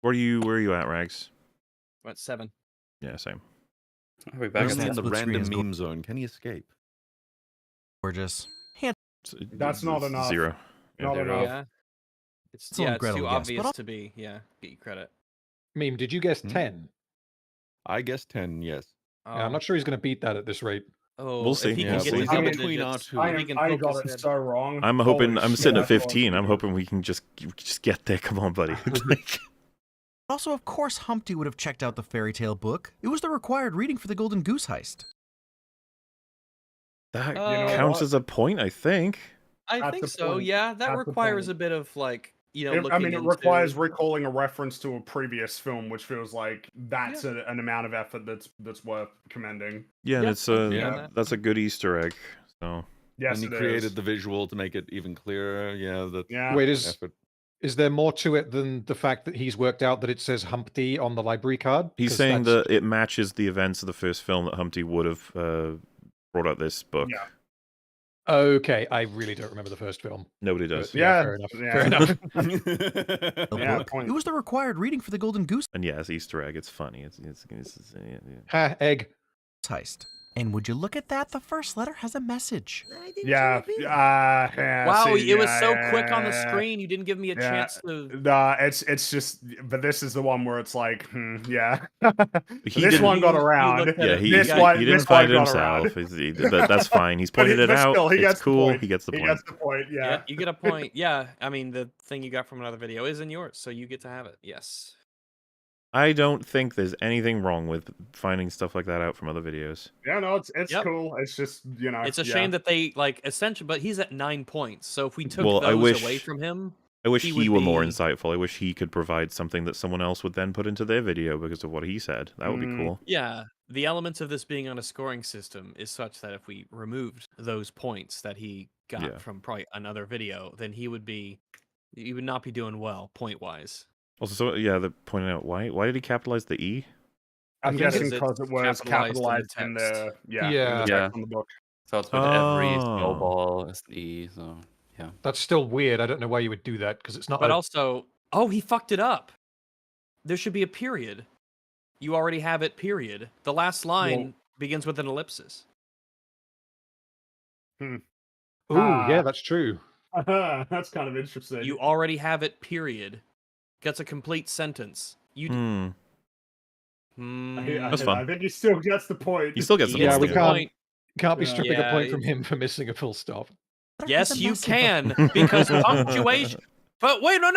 Where are you at, Rags? What, 7? Yeah, same. Are we back Where's at Only in that the split screen random is meme zone. Can he escape? Gorgeous. That's not enough. 0. Not Zero. enough. Yeah. It's Still it's incredible too guess, but obvious I'll- to be. Yeah, get you credit. Meme, did you guess 10? I guess 10, yes. Yeah, I'm not sure he's going to beat that at this rate. Oh, We'll if see. he Yeah, can get we'll to see. double Between our digits, two. if he can I focus got it it. so wrong. I'm hoping. Holy I'm shit, sitting I at thought 15. I'm you- hoping we can just get there. Come on, buddy. Like, Also, of course, Humpty would have checked out the fairy tale book. It was the required reading for the Golden Goose Heist. that know counts what? as a point, I think. I That's think the so. point. Yeah, that That's the requires point. a bit of like I mean, it requires into- recalling a reference to a previous film, which feels like that's an amount of effort that's worth commending. Yeah, and Yeah, it's yeah. that's a good Easter egg. So Yes, and he it created is. the visual to make it even clearer. Yeah, that Yeah. Wait, is effort. there more to it than the fact that he's worked out that it says Humpty on the library card? he's 'Cause saying that's- that it matches the events of the first film that Humpty would have brought out this book. Yeah. Okay, I really don't remember the first film. Nobody But does. Yeah, fair enough. yeah. Fair enough. The Yeah, book. point. It was the required reading for the Golden Goose And yeah, it's Easter egg. It's funny. It's yeah. Ha, egg. Heist. And would you look at that? The first letter has a message. Yeah. Wow, see, it was yeah, so yeah, quick on the yeah, yeah. screen. You didn't give me a Yeah. chance to. It's just, but this is the one where it's like, yeah. He This didn't- one got you around. looked at Yeah, it. he, This he, one- he didn't this one find it got around. himself. That's fine. He's But pointed it but out. still, he It's gets the cool. point. He gets the He point. gets the point. Yeah, Yeah. you get a point. Yeah, I mean the thing you got from another video isn't yours, so you get to have it. Yes. I don't think there's anything wrong with finding stuff like that out from other videos. Yeah, no, it's Yep. cool. It's just, you know. It's a yeah. shame that they like essentially, but he's at 9 points. So if we took Well, I those wish- away from him, I wish He he would were more be- insightful. I wish he could provide something that someone else would then put into their video because of what he said. That would be cool. yeah, the elements of this being on a scoring system is such that if we removed those points that he got Yeah. from probably another video, then he would not be doing well point wise. Also, so yeah, they're pointing out why did he capitalize the E? I'm Because guessing it's because it was capitalized capitalized in in the the, Yeah. in the Yeah. text on the book. So it's with every Oh. snowball is an E. So yeah. That's still weird. I don't know why you would do that because it's not. But a- also, oh, he fucked it up. There should be a period. You already have it. Period. The last line begins with an ellipsis. Ooh, yeah, that's true. That's kind of interesting. You already have it. Period. Gets a complete sentence. You. That's fun. I think he still gets the point. He still gets the Yeah, point. we yeah. can't be Yeah. stripping Yeah, a point from it's- him for missing a full stop. Yes, you can, because punctuation. But wait, no,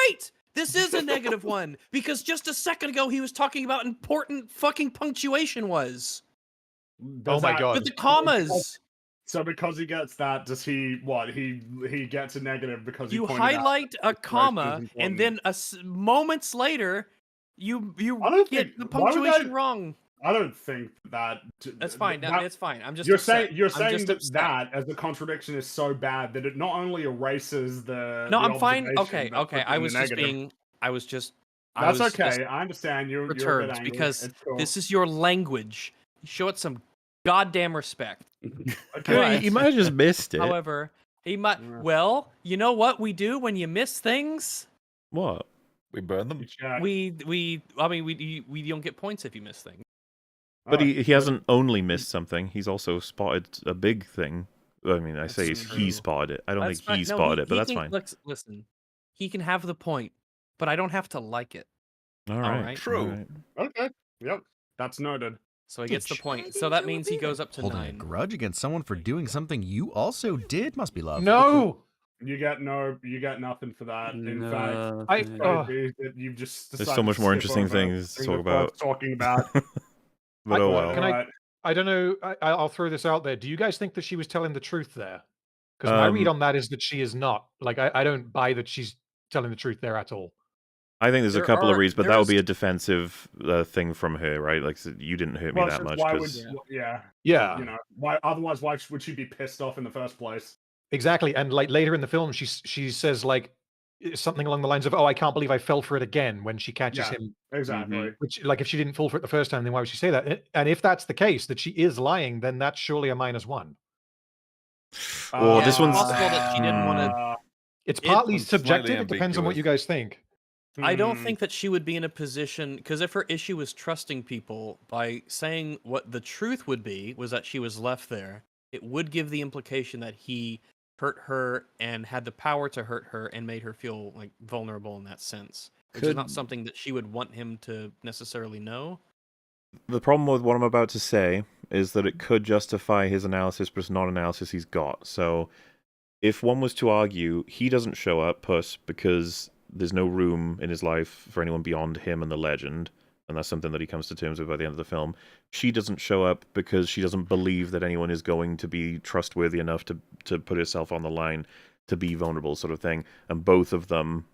wait! This is a negative one, because just a second ago he was talking about important fucking punctuation was. Does Oh my that- God. With the commas. So because he gets that, does he what? He gets a negative because he You pointed out highlight a that comma, punctuation is and important. then moments later, you I don't get think- the why would punctuation I- won. I don't think that. That's fine. that- It's fine. I'm just. You're upset. saying you're I'm saying just that upset. that as a contradiction is so bad that it not only erases the. No, the I'm fine. observation, Okay, but okay. puts it I in the was just negative. being. I was just. I That's was okay. just I understand. You're a bit perturbed angry. because It's cool. this is your language. Show it some goddamn respect. Yeah, you might have just missed it. However, he might. Yeah. Well, you know what we do when you miss things? What? We burn them. You check. We don't get points if you miss things. But Oh, he hasn't only missed something. He's also spotted a big thing. I mean, I say That's he true. spotted it. I don't That's think fine. he No, spotted it, but he that's can- fine. Listen, he can have the point, but I don't have to like it. All right. right. True. all right. Okay. Yep. That's noted. So he gets the Ditch. point. So that means he goes up to Holding a 9. grudge against someone for doing something you also did must be love. No, You get nothing for that. In fact, I. it Oh, could be that you've just There's so decided much to more skip interesting over things to things talk worth about. Talking about. But oh well. Can I- Alright. I don't know. I'll throw this out there. Do you guys think that she was telling the truth there? Because my read on that is that she is not. Like, I don't buy that she's telling the truth there at all. I think there's a There couple of are- reasons, but that would there's- be a defensive thing from her, right? Like, so you didn't hurt me Well, that since much why because would, yeah, Yeah. you know, why? Otherwise, why would she be pissed off in the first place? Exactly, and like later in the film, she says like something along the lines of, "Oh, I can't believe I fell for it again." When she catches Yeah, him, exactly. which like if she didn't fall for it the first time, then why would she say that? And if that's the case, that she is lying, then that's surely a -1. Or this it's one's possible that she didn't want to. It's It- partly One's slightly subjective. It depends on what you ambiguous. guys think. I don't think that she would be in a position because if her issue was trusting people by saying what the truth would be was that she was left there, it would give the implication that he hurt her and had the power to hurt her and made her feel like vulnerable in that sense, which is not Could- something that she would want him to necessarily know. The problem with what I'm about to say is that it could justify his analysis, but it's not analysis he's got. So, if one was to argue, he doesn't show up, Puss, because there's no room in his life for anyone beyond him and the legend, and that's something that he comes to terms with by the end of the film. She doesn't show up because she doesn't believe that anyone is going to be trustworthy enough to put herself on the line to be vulnerable, sort of thing. And both of them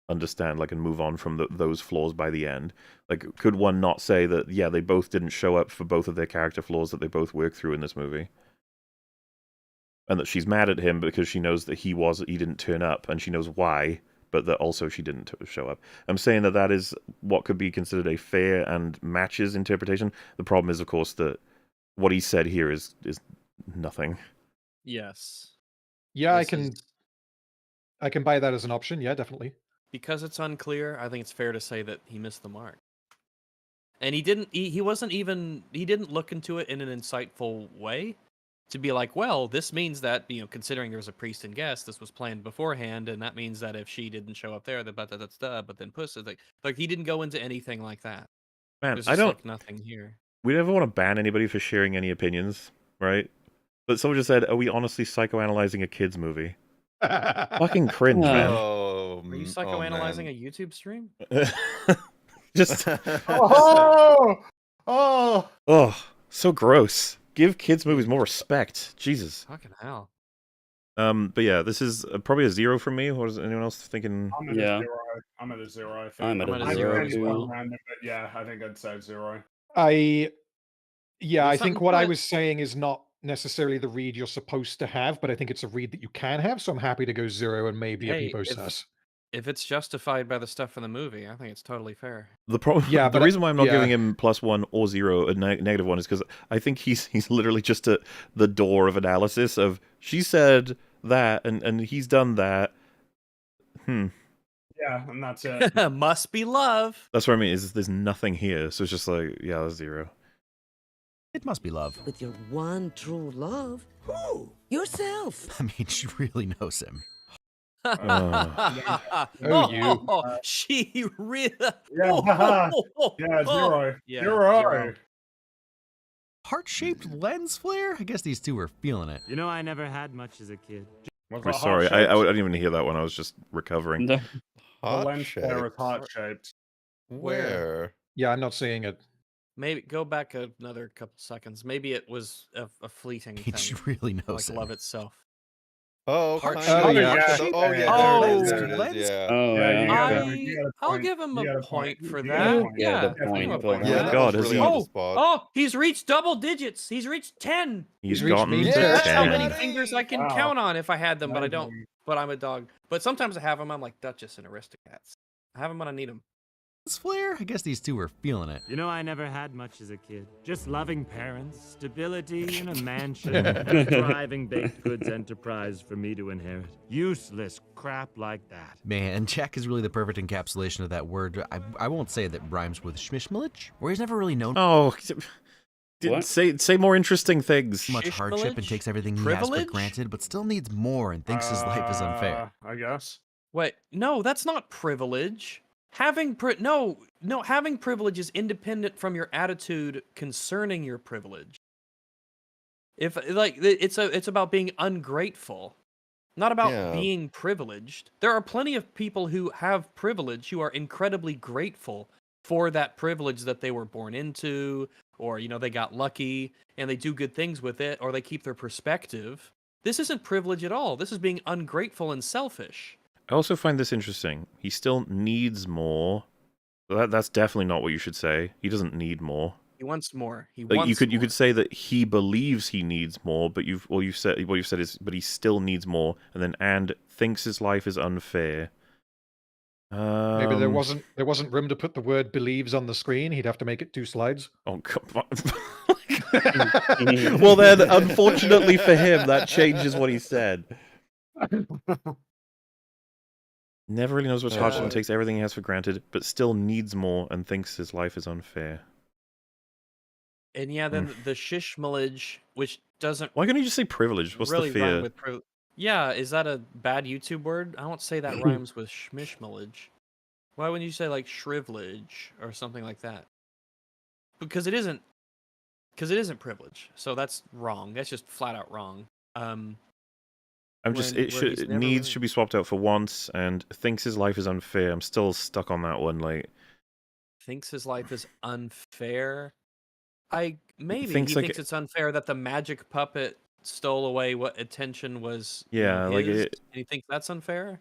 understand, like, and move on from those flaws by the end. Like, could one not say that, yeah, they both didn't show up for both of their character flaws that they both work through in this movie? And that she's mad at him because she knows that he didn't turn up, and she knows why, but that also she didn't show up. I'm saying that that is what could be considered a fair and matches interpretation. The problem is, of course, that what he said here is nothing. Yes. Yeah, This is- I can buy that as an option. Yeah, definitely. Because it's unclear, I think it's fair to say that he missed the mark. And he didn't look into it in an insightful way to be like, well, this means that, considering there was a priest and guest, this was planned beforehand, and that means that if she didn't show up there, but then Puss is like he didn't go into anything like that. Man, There's I just don't. like nothing here. We never want to ban anybody for sharing any opinions, right? But someone just said, "Are we honestly psychoanalyzing a kids' movie?" Fucking cringe, man. Oh, Are you psychoanalyzing a YouTube stream? Just oh, so gross. Give kids movies more respect. Jesus. Fucking hell. But yeah, this is probably a 0 from me. What is anyone else thinking? I'm at Yeah. a 0. I'm at a 0. I think. I'm at a I 0 think it's too. quite random, but yeah, I think I'd say 0. I There's think something what to I it. was saying is not necessarily the read you're supposed to have, but I think it's a read that you can have. So I'm happy to go 0 and maybe Hey, a Peepo sus. If it's justified by the stuff in the movie, I think it's totally fair. The problem, Yeah, the but reason why I'm not yeah. giving him +1 or 0, a -1, is because I think he's literally just at the door of analysis of she said that and he's done that. Yeah, and that's it. Must be love. That's what I mean. Is there's nothing here, so it's just like, yeah, that's 0. It must be love. With your one true love. Who? Yourself. I mean, she really knows him. Oh, you. She really. Yeah, yeah, 0. Yeah, 0. Heart-shaped lens flare? I guess these two were feeling it. You know, I never had much as a kid. Was I'm that sorry, I heart-shaped? didn't even hear that one. I was just recovering. No. The lens flare is heart-shaped. Where? Yeah, I'm not seeing it. Maybe go back another couple seconds. Maybe it was a fleeting I mean, she thing, really knows like him. love itself. Oh, Heart kind shape. of. Yeah. Oh, yeah. Oh, There it is. There it lens- is. Yeah. Oh, Yeah, yeah. you got Okay. it. You got a I'll point. give him You got a a point point. for You that. got a point. Yeah, the I'll give point, him a but- point. Yeah, Oh that God, was has really he- on the spot. Oh, he's reached double digits. He's reached 10. He's reached gotten me to too. That's how 10. many fingers I can Wow. count on if I had them, but I don't. Amazing. But I'm a dog. But sometimes I have them. I'm like Duchess and Aristocats. I have them when I need them. Lens flare? I guess these two were feeling it. You know, I never had much as a kid. Just loving parents, stability in a mansion, a thriving baked goods enterprise for me to inherit. Useless crap like that. Man, Jack is really the perfect encapsulation of that word. I won't say that rhymes with schmishmlich, where he's never really known Oh, What? say more interesting things. much hardship and Shishmillage? takes everything he has Privilege? for granted, but still needs more and thinks his life is unfair. I guess. Wait, no, that's not privilege. Having having privilege is independent from your attitude concerning your privilege. If like it's about being ungrateful, not about Yeah. being privileged. There are plenty of people who have privilege who are incredibly grateful for that privilege that they were born into, or they got lucky and they do good things with it, or they keep their perspective. This isn't privilege at all. This is being ungrateful and selfish. I also find this interesting. He still needs more. That's definitely not what you should say. He doesn't need more. He wants more. He Like wants you more. could say that he believes he needs more, but what you've said is, but he still needs more, and then and thinks his life is unfair. Maybe there wasn't room to put the word believes on the screen. He'd have to make it 2 slides. Oh, come on. Well, then, unfortunately for him, that changes what he said. Never really knows what's hard and takes everything he has for granted, but still needs more and thinks his life is unfair. And yeah, then the shishmalage, which doesn't. Why can't you just say privilege? What's really the fear? rhyme with yeah, is that a bad YouTube word? I don't say that rhymes with schmishmalage. Why wouldn't you say like shrivelage or something like that? Because it isn't. Because it isn't privilege, so that's wrong. That's just flat out wrong. Needs should be swapped out for wants, and thinks his life is unfair. I'm still stuck on that one. Like, thinks his life is unfair. He thinks thinks it's unfair that the magic puppet stole away what attention was. Yeah, his, like and he thinks that's unfair.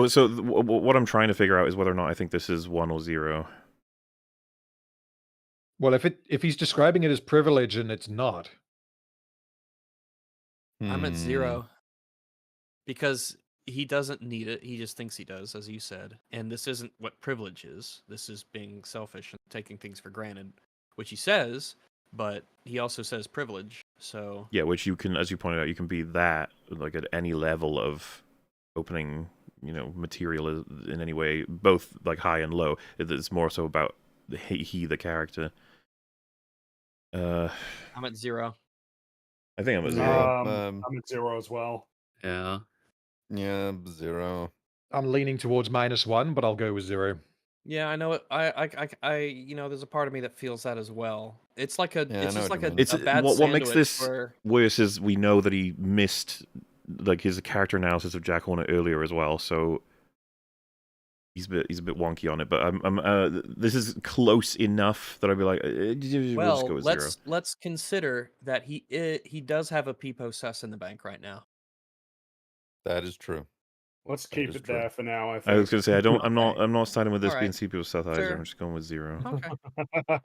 So what I'm trying to figure out is whether or not I think this is 1 or 0. Well, if he's describing it as privilege and it's not. I'm at 0. Because he doesn't need it. He just thinks he does, as you said. And this isn't what privilege is. This is being selfish and taking things for granted, which he says, but he also says privilege. So yeah, which you can, as you pointed out, you can be that like at any level of opening, material in any way, both like high and low. It's more so about the character. I'm at 0. I think I'm at 0. I'm at 0 as well. Yeah. Yeah, 0. I'm leaning towards -1, but I'll go with 0. Yeah, I know it. There's a part of me that feels that as well. It's like a bad what makes this where... worse is we know that he missed like his character analysis of Jack Horner earlier as well, so he's a bit wonky on it. But this is close enough that I'd be like, we'll just go with 0. Let's consider that he does have a Peepo sus in the bank right now. That is true. Let's keep it there for now. I think. I was going to say I'm not siding with this being CPO South either. Sure. I'm just going with 0. Okay.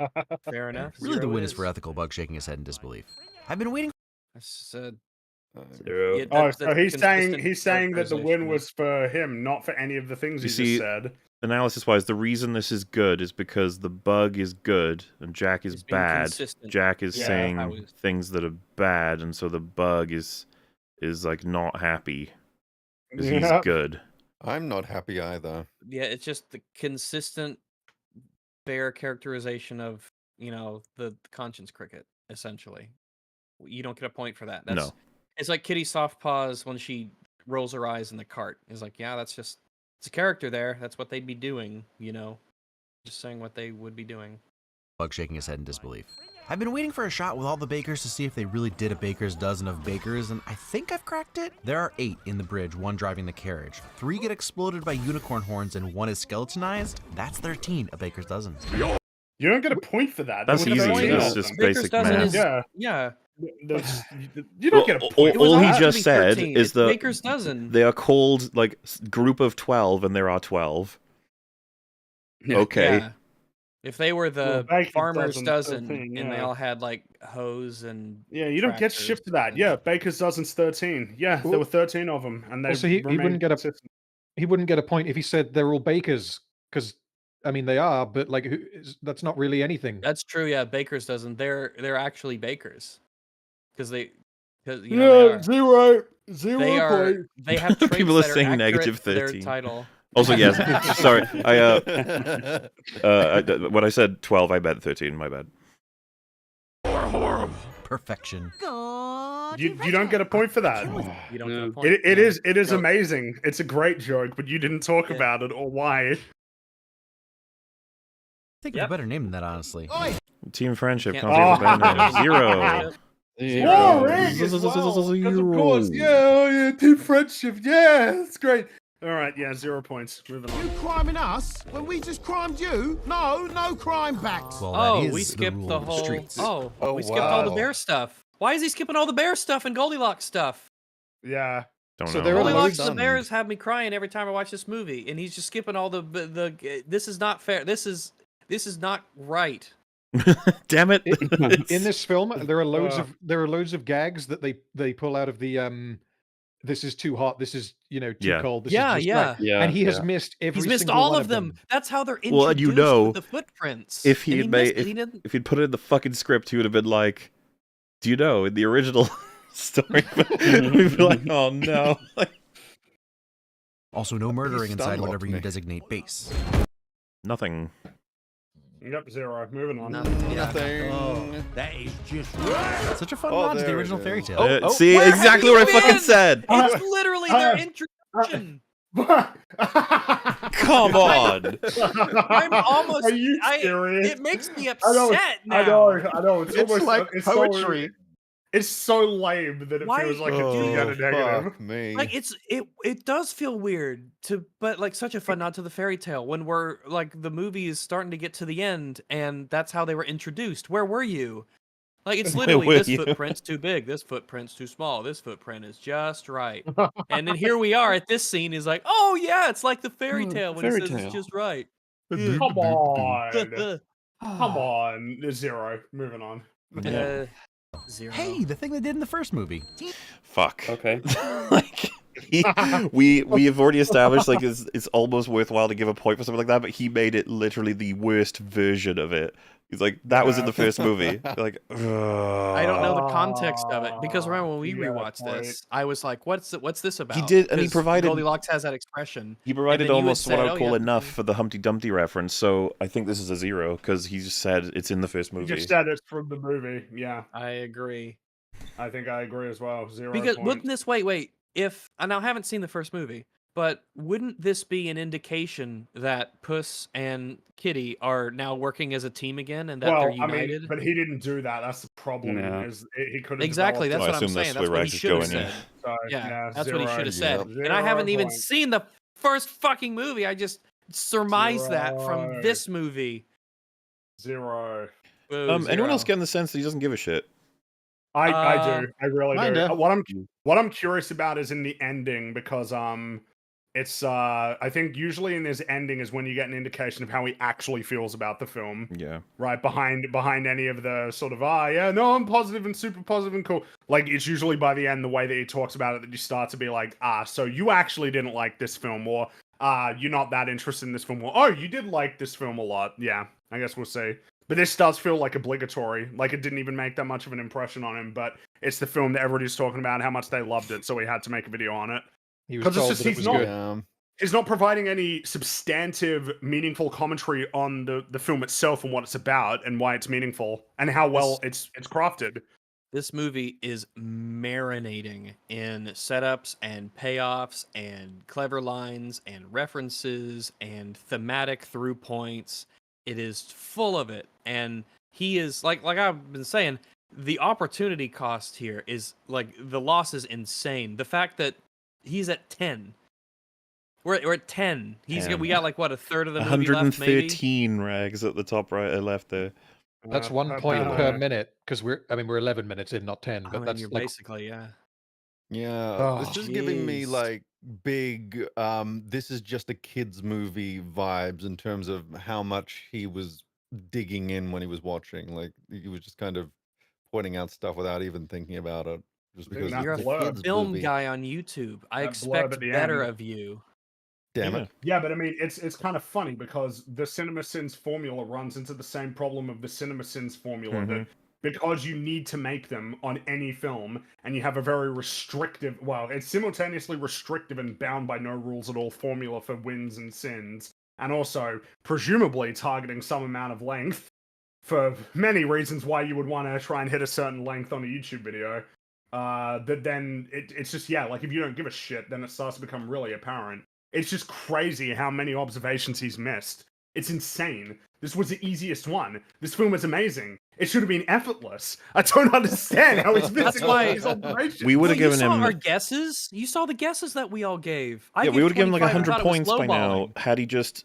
Fair enough. Really, the win is for ethical bug shaking his head in disbelief. I've been waiting. I said 0. So he's saying that the win was for him, not for any of the things he just said. Analysis-wise, the reason this is good is because the bug is good and Jack is bad. Consistent. Jack is saying things that are bad, and so the bug is like not happy because he's good. I'm not happy either. Yeah, it's just the consistent, fair characterization of the conscience cricket. Essentially, you don't get a point for that. No, it's like Kitty Softpaws when she rolls her eyes in the cart. It's like, yeah, it's a character there. That's what they'd be doing. Just saying what they would be doing. Bug shaking his head in disbelief. I've been waiting for a shot with all the bakers to see if they really did a baker's dozen of bakers, and I think I've cracked it. There are 8 in the bridge, 1 driving the carriage. 3 get exploded by unicorn horns, and 1 is skeletonized. That's 13, a baker's dozen. You don't get a point for that. That's easy. That's just basic math. Yeah. You don't get a point. All he just said 13. is it's that baker's dozen. They are called like group of 12, and there are 12. Okay. Yeah. If they were the farmer's dozen 13, and they all had like hoes and you don't get shift to that. Yeah, baker's dozen's 13. Yeah, there were 13 of them, and they he wouldn't get a point if he said they're all bakers, because I mean they are, but like that's not really anything. That's true. Yeah, baker's dozen. They're actually bakers because they are. 0 They point. have traits People are that saying accurate -13. to their title. Also, yes. Sorry, when I said 12, I meant 13. My bad. Perfection. You don't get a point for that. You don't get a point. It is amazing. It's a great joke, but you didn't talk about it or why. I think it's a better name than that, honestly. Team friendship. Can't- Can't be a better name. 0. Of course, yeah, team friendship, yeah, that's great. All right, 0 points. Moving on. You criming us when we just crimed you? No crime backs. Well, we skipped the whole. streets. We skipped all the bear stuff. Why is he skipping all the bear stuff and Goldilocks stuff? Yeah. Don't So know. there are Goldilocks loads- and the bears have me crying every time I watch this movie, and he's just skipping all the. This is not fair. This is not right. Damn it! In this film, there are loads of gags that they pull out of the this is too hot, this is too Yeah. cold, this Yeah, is just yeah. right. Yeah, And he has yeah. missed every He's missed single all one of them. That's how they're introduced Well, and you know, with the footprints. if he And had missed made it. He didn't. if he'd put it in the fucking script, he would have been like, "Do you know in the original story?" We'd be like, "Oh no!" Also, no murdering inside stunlocked whatever you me. designate base. Nothing. Yep, 0. Moving on. Nothing. That is just Such a fun Oh, nod to the there it original is. fairy tale. See, Where exactly have what I you fucking been? said. It's literally their introduction. Come on. I'm almost. Are you serious? It makes me I know, upset now. I know. It's almost like it's poetry. So, it's so lame that it Why feels like it's Oh, yet a negative. fuck me. Like it does feel weird but like such a fun nod to the fairy tale when we're like the movie is starting to get to the end and that's how they were introduced. Where were you? Like it's Where literally were this you? footprint's too big, this footprint's too small, this footprint is just right. And then here we are at this scene is like, oh yeah, it's like the fairy tale when fairy he says tale. it's just right. Come on. Come on. 0. Moving on. Yeah. 0. Hey, the thing they did in the first movie. Fuck. Okay. Like we have already established like it's almost worthwhile to give a point for something like that, but he made it literally the worst version of it. He's like, that was in the first movie. Like, I don't know the context of it because remember when we you got a rewatched point. this, I was like, "What's this about?" He did, and he 'Cause provided- Goldilocks has that expression. He provided then you had almost what said, I would "Oh, call yeah." enough for the Humpty Dumpty reference, so I think this is a 0 because he just said it's in the first You movie. just said it's from the movie. Yeah, I agree. I think I agree as well. 0 Because point. wouldn't this wait? If I now haven't seen the first movie, but wouldn't this be an indication that Puss and Kitty are now working as a team again and that they're Well, I united? mean, but he didn't do that. That's the problem. No. Is he could have Exactly, that's I what I'm assume that's saying. where That's what he Rags is should have going, said. yeah. So, Yeah, that's what he 0. should have said. Yep. And I haven't even point. seen the first fucking movie. I just surmised that from 0. this movie. 0. Boo, Anyone else 0. getting the sense that he doesn't give a shit? I do. I really kinda. do. What I'm curious about is in the ending because it's I think usually in this ending is when you get an indication of how he actually feels about the film. Yeah. Right behind any of the sort of yeah, no, I'm positive and super positive and cool. Like it's usually by the end the way that he talks about it that you start to be like, so you actually didn't like this film, or you're not that interested in this film, or oh, you did like this film a lot. Yeah, I guess we'll see. But this does feel like obligatory. Like it didn't even make that much of an impression on him, but it's the film that everybody's talking about how much they loved it, so he had to make a video on it. He was 'Cause it's told just- that it he's was not- good. Yeah. He's not providing any substantive, meaningful commentary on the film itself and what it's about and why it's meaningful and how well it's crafted. This movie is marinating in setups and payoffs and clever lines and references and thematic through points. It is full of it. And he is like I've been saying, the opportunity cost here is like the loss is insane. The fact that he's at 10. We're at 10. We got like what, a third of the movie left maybe? 113 Rags at the top right left there. That's 1 point per minute because we're 11 minutes in, not 10. I But mean, that's you're like basically, yeah. Yeah, Oh, it's just giving me jeez. like big this is just a kids movie vibes in terms of how much he was digging in when he was watching. Like he was just kind of pointing out stuff without even thinking about it. Just because that You're it's a a blurb. kids film movie. guy on YouTube. I That blurb expect at the better end. of you. Damn it. Yeah, but I mean, it's kind of funny because the CinemaSins formula runs into the same problem of the CinemaSins formula that because you need to make them on any film and you have a very restrictive, well, it's simultaneously restrictive and bound by no rules at all formula for wins and sins, and also presumably targeting some amount of length for many reasons why you would want to try and hit a certain length on a YouTube video. That then it's just, yeah, like if you don't give a shit, then it starts to become really apparent. It's just crazy how many observations he's missed. It's insane. This was the easiest one. This film is amazing. It should have been effortless. I don't understand how he's missing all why- these observations. We would have you given saw him. our guesses. You saw the guesses that we all gave. I Yeah, we gave would have given like 25 and 100 thought it was points by now lowballing. had he just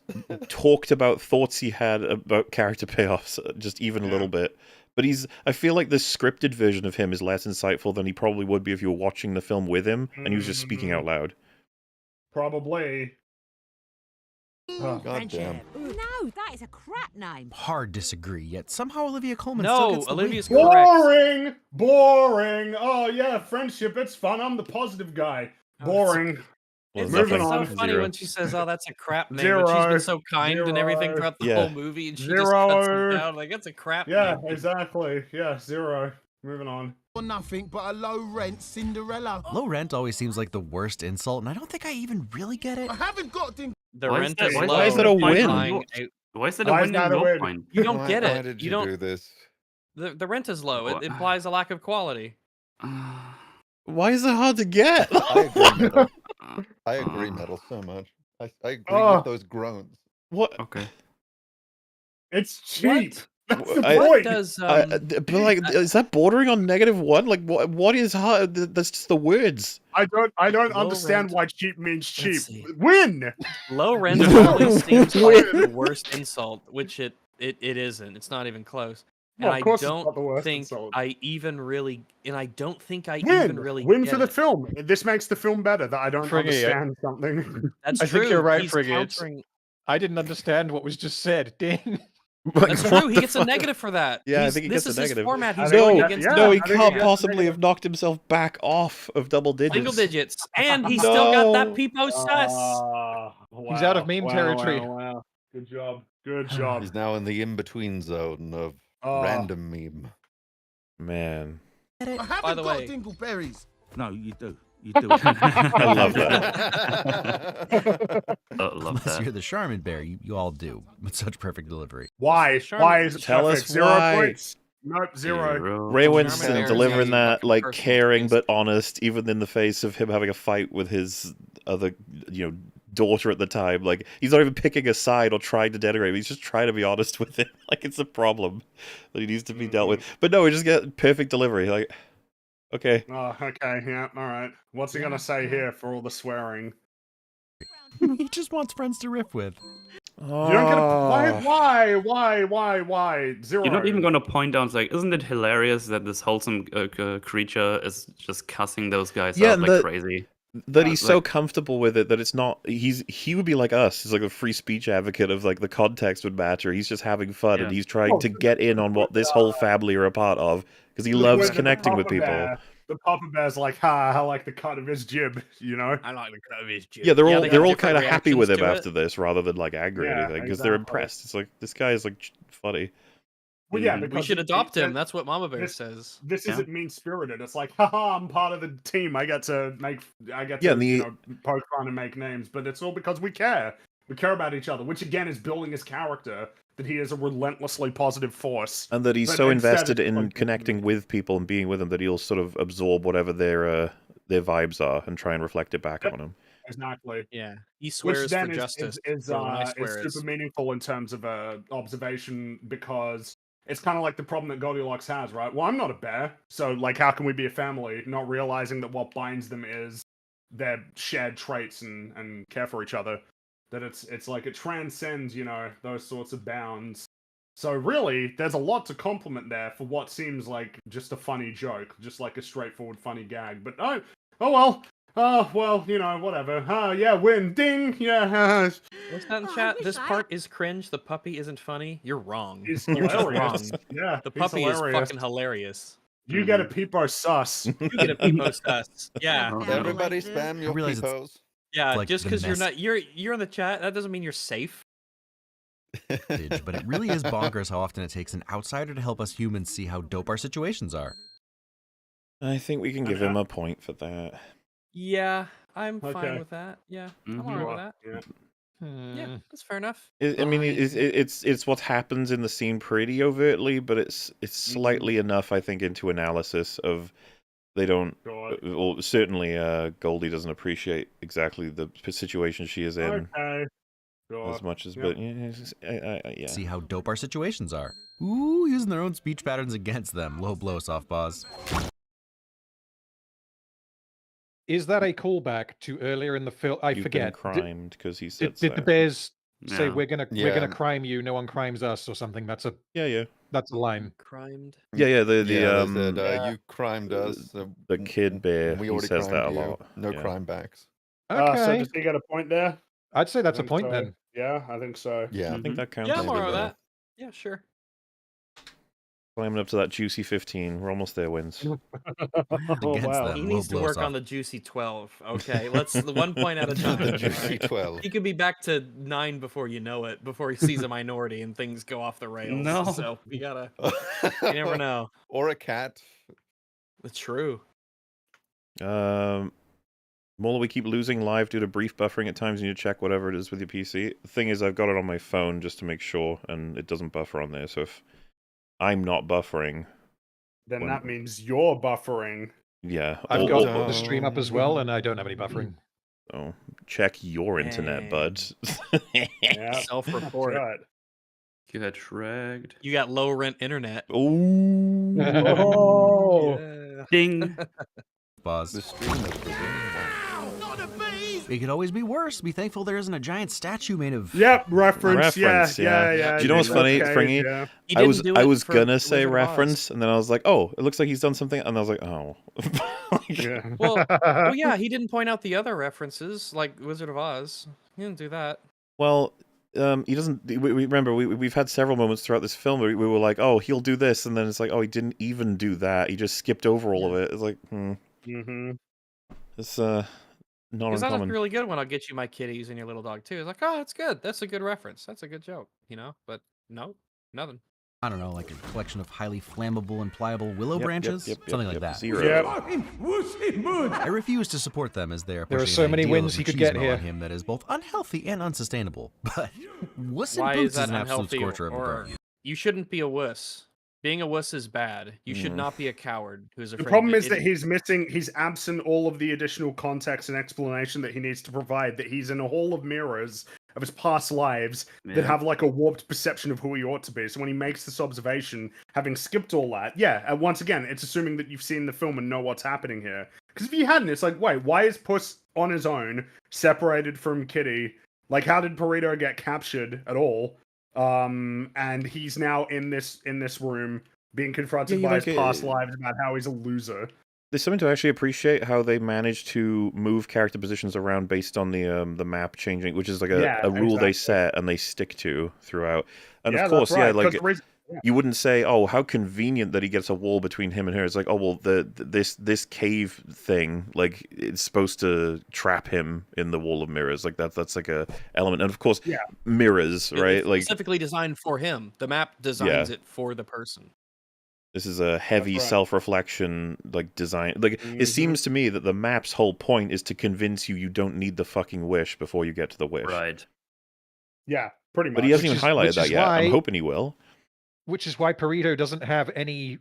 talked about thoughts he had about character payoffs, just even a little bit. But I feel like the scripted version of him is less insightful than he probably would be if you were watching the film with him and he was just speaking out loud. Probably. God damn. No, that is a crap name. Hard disagree, yet somehow Olivia Colman still No, gets the Olivia's win. correct. Boring! Boring! Oh, yeah, friendship, it's fun. I'm the positive guy. Boring. It's Moving so on. funny when she says, "Oh, that's a crap name," Zero. when she's been so kind and everything Zero. throughout the Yeah. whole movie, and she just cuts it down like that's a crap Yeah, name. exactly. Yeah, 0. Moving on. For nothing but a low-rent Cinderella. Low rent always seems like the worst insult, and I don't think I even really get it. I haven't got the... The Why is rent that- is why is low. why is that a win? implying Why is that a Why is win that and a no win? point? You don't get Why it. did You you don't. do this? The rent is low. It What? implies a lack of quality. Why is it hard to get? I agree, Metal. I agree, Metal, so much. I agree Oh. with those groans. What? Okay. It's cheap. That's the I- What point. does But like, is that bordering on -1? Like, what is hard? That's just the words. I don't Low understand rent. why cheap means cheap. Let's see. Win. low rent No. always seems like the worst insult, which it isn't. It's not even close. And Well, of course I it's not the don't worst think insult. I even really, and I don't think I Win. even really Win get for the it. film. This makes the film better. That I don't Friggy, understand something. That's I true. think you're right, He's Friggy. It's- countering- I didn't understand what was just said. Ding. That's true. He gets a negative for that. Yeah, I He's- think he this gets a is his negative. format. I He's think going he- against yeah, No, he I think can't he- possibly have knocked himself back off of double digits. single digits, and he's still got that No. peepo sus. He's out of meme territory. Wow. Good job. Good job. He's now in the in-between zone of Oh. random meme. Man, I haven't By the got way- dingleberries. No, you do. You do. I love that. I love Unless that. you're the Charmin Bear, you all do. With such perfect delivery. Why? Charmin- Why is it Tell perfect? us 0 why. points. Nope, 0. Ray Charmin Winston Bear is delivering a that, fucking like, personal caring taste. but honest, even in the face of him having a fight with his other, daughter at the time. Like, he's not even picking a side or trying to denigrate him. He's just trying to be honest with him. Like, it's a problem that he needs to be dealt with. But no, we just get perfect delivery. Like, okay. Oh, okay, yeah, all right. What's he gonna say here for all the swearing? He just wants friends to riff with. You don't get a Oh. why? 0. You're not even going to point out, like, isn't it hilarious that this wholesome creature is just cussing those guys Yeah, out and like the- crazy? That he's so like- comfortable with it that it's not. He would be like us. He's like a free speech advocate of, like, the context would matter. He's just having fun and Yeah. he's trying to get in on what this whole family are a part of because he loves connecting with people. The Papa Bear's like, I like the cut of his jib, I like the cut of his jib. Yeah, they're all they they're have all kind of different happy with him reactions to after this, rather than like angry or Yeah, anything, because they're exactly. impressed. It's like this guy is like funny. Well, yeah, it. We because should adopt him. That, That's what Mama Bear this- says. this Yeah. isn't mean spirited. It's like, haha, I'm part of the team. I get to Yeah, and the- poke fun and make names, but it's all because we care. We care about each other, which again is building his character. That he is a relentlessly positive force. And that he's But so instead invested it's in like- connecting with people and being with them that he'll sort of absorb whatever their vibes are and try and reflect it back Yep. on him. Exactly. Yeah, he Which swears then for is, justice. is for when I swear super it's- meaningful in terms of observation because it's kind of like the problem that Goldilocks has, right? Well, I'm not a bear, so like, how can we be a family? Not realizing that what binds them is their shared traits and care for each other. That it's like it transcends, those sorts of bounds. So really, there's a lot to compliment there for what seems like just a funny joke, just like a straightforward funny gag. But oh well. Oh, well, whatever. Yeah, win. Ding. Yeah. What's that in Oh, I chat? wish This I- part is cringe. The puppy isn't funny. You're wrong. He's You're just hilarious. wrong. Yeah. The he's puppy is hilarious. fucking hilarious. You get a peepo sus. You get a peepo sus. Yeah. Oh, Everybody like this. spam your realize it's- peepos. Yeah, like just the because you're mess- not you're in the chat, that doesn't mean you're safe. But it really is bonkers how often it takes an outsider to help us humans see how dope our situations are. I think we can give him a point for that. Yeah, I'm Okay. fine with that. Yeah, I'm Mhm. alright with that. Yeah. Yeah, that's fair enough. I mean, it's what happens in the scene pretty overtly, but it's slightly enough, I think, into analysis of they don't. God. Well, certainly, Goldie doesn't appreciate exactly the situation she is in Okay. Sure. as much as, Yep. but yeah. See how dope our situations are. Ooh, using their own speech patterns against them. Low blow, soft pause. Is that a callback to earlier in the film? I You've forget. been crimed because he said Did so. the bears say Yeah. we're gonna Yeah. crime you? No one crimes us or something. That's a Yeah. line. Crimed. Yeah. The Yeah, they said, you crimed us. the kid bear. We He already says that a crimed you. lot. No Yeah. crime backs. Okay, So does he get a point there? I'd say that's a And point so- then. Yeah, I think so. Yeah. I think that counts. Yeah, I'm Maybe alright with better. that. Yeah, sure. Climbing up to that juicy 15. We're almost there, Wins. Oh, Against wow. them. He Low needs to blow work off. on the juicy 12. Okay, let's the 1 point at a time. The all juicy right? 12. He could be back to 9 before you know it, before he sees a minority and things go off the rails. No. So we gotta. You never know. Or a cat. It's true. Mola, we keep losing live due to brief buffering at times. You need to check whatever it is with your PC. The thing is, I've got it on my phone just to make sure, and it doesn't buffer on there. So if I'm not buffering, Then When- that means you're buffering. yeah. I've or- got the stream up as well, and I don't have any buffering. Oh, check your internet, bud. Yeah, Self-report. right. Get shregged. You got low rent internet. Ooh. Oh, Yeah. Ding. Buzz. The stream is busy. It could always be worse. Be thankful there isn't a giant statue made of. Yep, reference. Reference, Yeah. yeah. Do you know what's funny, Okay, Fringy? yeah. He I didn't was do I it was for gonna say Wizard of Oz. reference, and then I was like, oh, it looks like he's done something, and I was like, oh. Yeah. Well, yeah, he didn't point out the other references, like Wizard of Oz. He didn't do that. Well, he doesn't. We remember we've had several moments throughout this film where we were like, oh, he'll do this, and then it's like, oh, he didn't even do that. He just skipped over all of it. It's like, Mm-hmm. it's not Because that's uncommon. a really good one. I'll get you my kitties and your little dog too. It's like, oh, that's good. That's a good reference. That's a good joke, you know. But no, nothing. I don't know, like a collection of highly flammable and pliable willow branches? Something like that. Zero. Yep. I refuse to support them as they are There are pushing so an many ideal wins of he could get machismo here. on him that is both unhealthy and unsustainable. But wuss in Why boots is that an absolute unhealthy? scorcher of a Or burn. you shouldn't be a wuss. Being a wuss is bad. You should not be a coward who's The afraid. problem is that he's absent all of the additional context and explanation that he needs to provide. That he's in a hall of mirrors of his past lives that Yeah. have like a warped perception of who he ought to be. So when he makes this observation, having skipped all that, once again, it's assuming that you've seen the film and know what's happening here. Because if you hadn't, it's like, wait, why is Puss on his own, separated from Kitty? Like, how did Burrito get captured at all? And he's now in this room being confronted by his past lives about how he's a loser. There's something to actually appreciate how they managed to move character positions around based on the map changing, which is like a rule they set and they stick to throughout. And of course, like you wouldn't say, "Oh, how convenient that he gets a wall between him and her." It's like, "Oh, well, this cave thing, like it's supposed to trap him in the wall of mirrors." Like that's like a element, and of course, mirrors, right? It's Like specifically designed for him. The map designs it for the person. this is a heavy self-reflection like design. Like it seems to me that the map's whole point is to convince you don't need the fucking wish before you get to the wish. Right. Yeah, pretty much. But he hasn't even highlighted that yet. I'm hoping he will. Which is why Burrito doesn't have any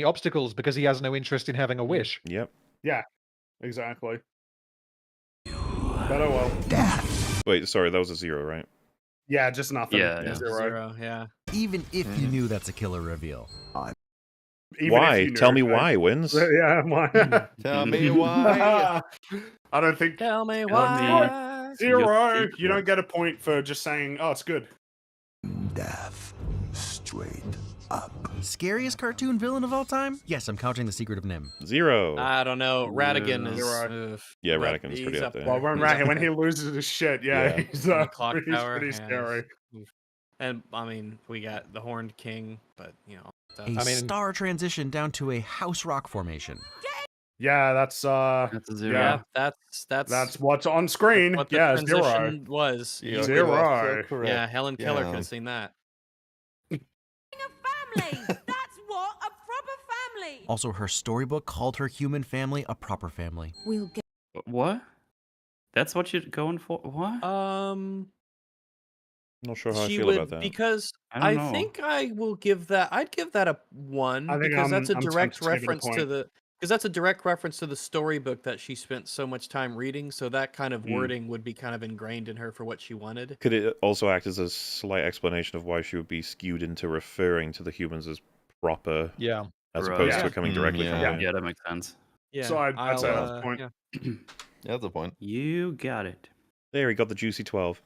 obstacles, because he has no interest in having a wish. Yep. Yeah, exactly. But oh well. Wait, sorry, that was a 0, right? Yeah, just nothing. Yeah. Zero, yeah. Even if you knew that's a killer reveal. Even Why? if you knew, Tell me right? why, Wins. Yeah, why? Tell me why. I don't think Tell me why. Zero. You don't get a point for just saying, "Oh, it's good." Death. Straight up. Scariest cartoon villain of all time? Yes, I'm counting The Secret of Nim. 0. I don't know. Radigan is. Zero. Yeah, but Radigan's he's pretty up there. Well, when he loses his shit, Yeah. he's The clock pretty tower, yeah. scary. And I mean, we got the Horned King, but you know. A star transition down to a house rock formation. Yeah, that's That's a 0. Yeah. That's what's on screen. what the Yeah, transition 0. was. Yeah, Zero. you are so correct. Yeah, Helen Keller Yeah. could have seen that. Family. That's what a proper family. Also, her storybook called her human family a proper family. We'll get. What? That's what you're going for? What? Not sure how I She feel would about that. because I I don't know. think I will give that. I'd give that a 1 I think because that's a I'm direct tempted to give it a reference to point. the because that's a direct reference to the storybook that she spent so much time reading. So that kind of Mm. wording would be kind of ingrained in her for what she wanted. Could it also act as a slight explanation of why she would be skewed into referring to the humans as proper, Yeah. as Right. opposed Yeah. to it coming directly from Yeah. him? Yeah, that makes sense. Yeah, So I'd say that's the point. yeah. Yeah, that's the point. You got it. There, he got the juicy 12.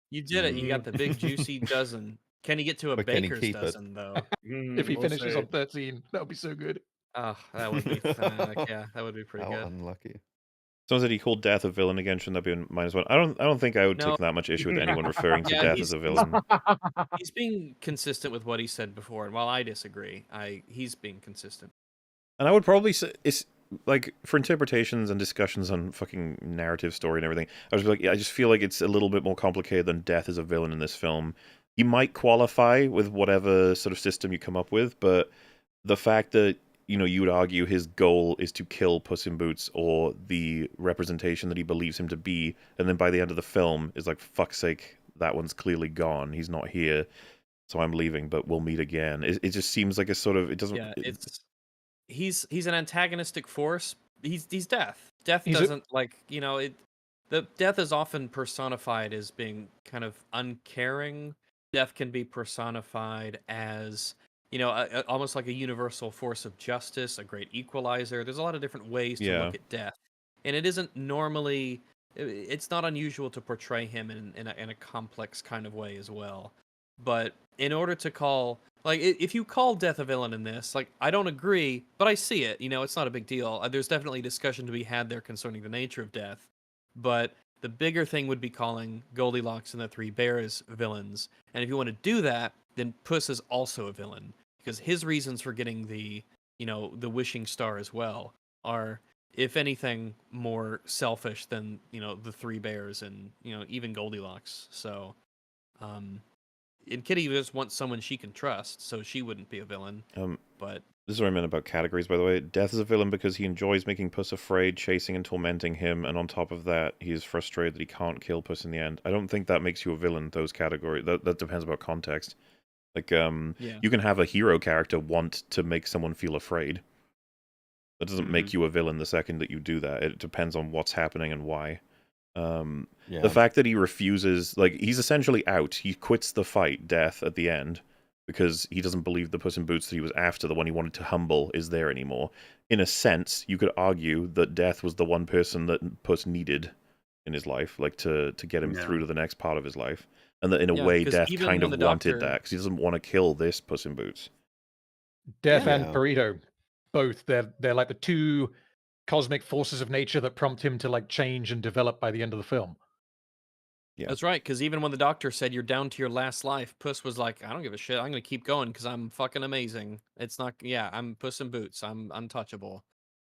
You did it. You got the big juicy dozen. Can he get to a But can he baker's keep it? dozen though? If he We'll finishes see. on 13, that would be so good. Oh, that would be yeah, that would be pretty How good. unlucky. Someone said he called Death a villain again. Shouldn't that be a -1? I don't think I would No. take that much issue with anyone referring to Yeah, Death as a villain. He's being consistent with what he said before, and while I disagree, he's being consistent. And I would probably say it's like for interpretations and discussions on fucking narrative story and everything. I was like, yeah, I just feel like it's a little bit more complicated than Death as a villain in this film. You might qualify with whatever sort of system you come up with, but the fact that you would argue his goal is to kill Puss in Boots, or the representation that he believes him to be, and then by the end of the film is like, fuck's sake, that one's clearly gone. He's not here, so I'm leaving, but we'll meet again. It just seems like a sort of, it doesn't. Yeah, he's an antagonistic force. He's Death. Death doesn't the Death is often personified as being kind of uncaring. Death can be personified as almost like a universal force of justice, a great equalizer. There's a lot of different ways to look at Death, and it isn't normally. It's not unusual to portray him in a complex kind of way as well. But in order to call, like, if you call Death a villain in this, like, I don't agree, but I see it. It's not a big deal. There's definitely discussion to be had there concerning the nature of Death. But the bigger thing would be calling Goldilocks and the Three Bears villains. And if you want to do that, then Puss is also a villain, because his reasons for getting the wishing star as well are, if anything, more selfish than the Three Bears and even Goldilocks. So, and Kitty just wants someone she can trust, so she wouldn't be a villain. But this is what I meant about categories, by the way. Death is a villain because he enjoys making Puss afraid, chasing and tormenting him, and on top of that, he is frustrated that he can't kill Puss in the end. I don't think that makes you a villain, those categories. That depends about context. Like, you can have a hero character want to make someone feel afraid. That doesn't make you a villain the second that you do that. It depends on what's happening and why. The fact that he refuses, like, he's essentially out. He quits the fight, Death, at the end, because he doesn't believe the Puss in Boots that he was after, the one he wanted to humble, is there anymore. In a sense, you could argue that Death was the one person that Puss needed in his life, like, to get him through to the next part of his life. And that in a way, Death kind of wanted that, because he doesn't want to kill this Puss in Boots. Death and Burrito, both, they're like the two cosmic forces of nature that prompt him to, like, change and develop by the end of the film. Yeah, that's right, because even when the doctor said you're down to your last life, Puss was like, I don't give a shit, I'm going to keep going because I'm fucking amazing. It's not, I'm Puss in Boots, I'm untouchable.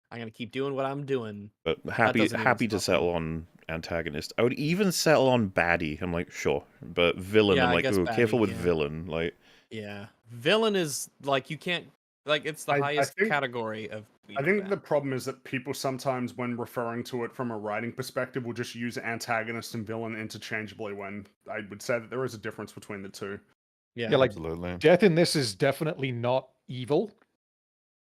I'm going to keep doing what I'm doing. But happy to settle on antagonist. I would even settle on baddie. I'm like, sure. But villain, I'm like, ooh, careful with villain. Like, yeah. Villain is, like, you can't, like, it's the highest category of... I think the problem is that people sometimes, when referring to it from a writing perspective, will just use antagonist and villain interchangeably, when I would say that there is a difference between the two. Yeah, like, absolutely. Death in this is definitely not evil.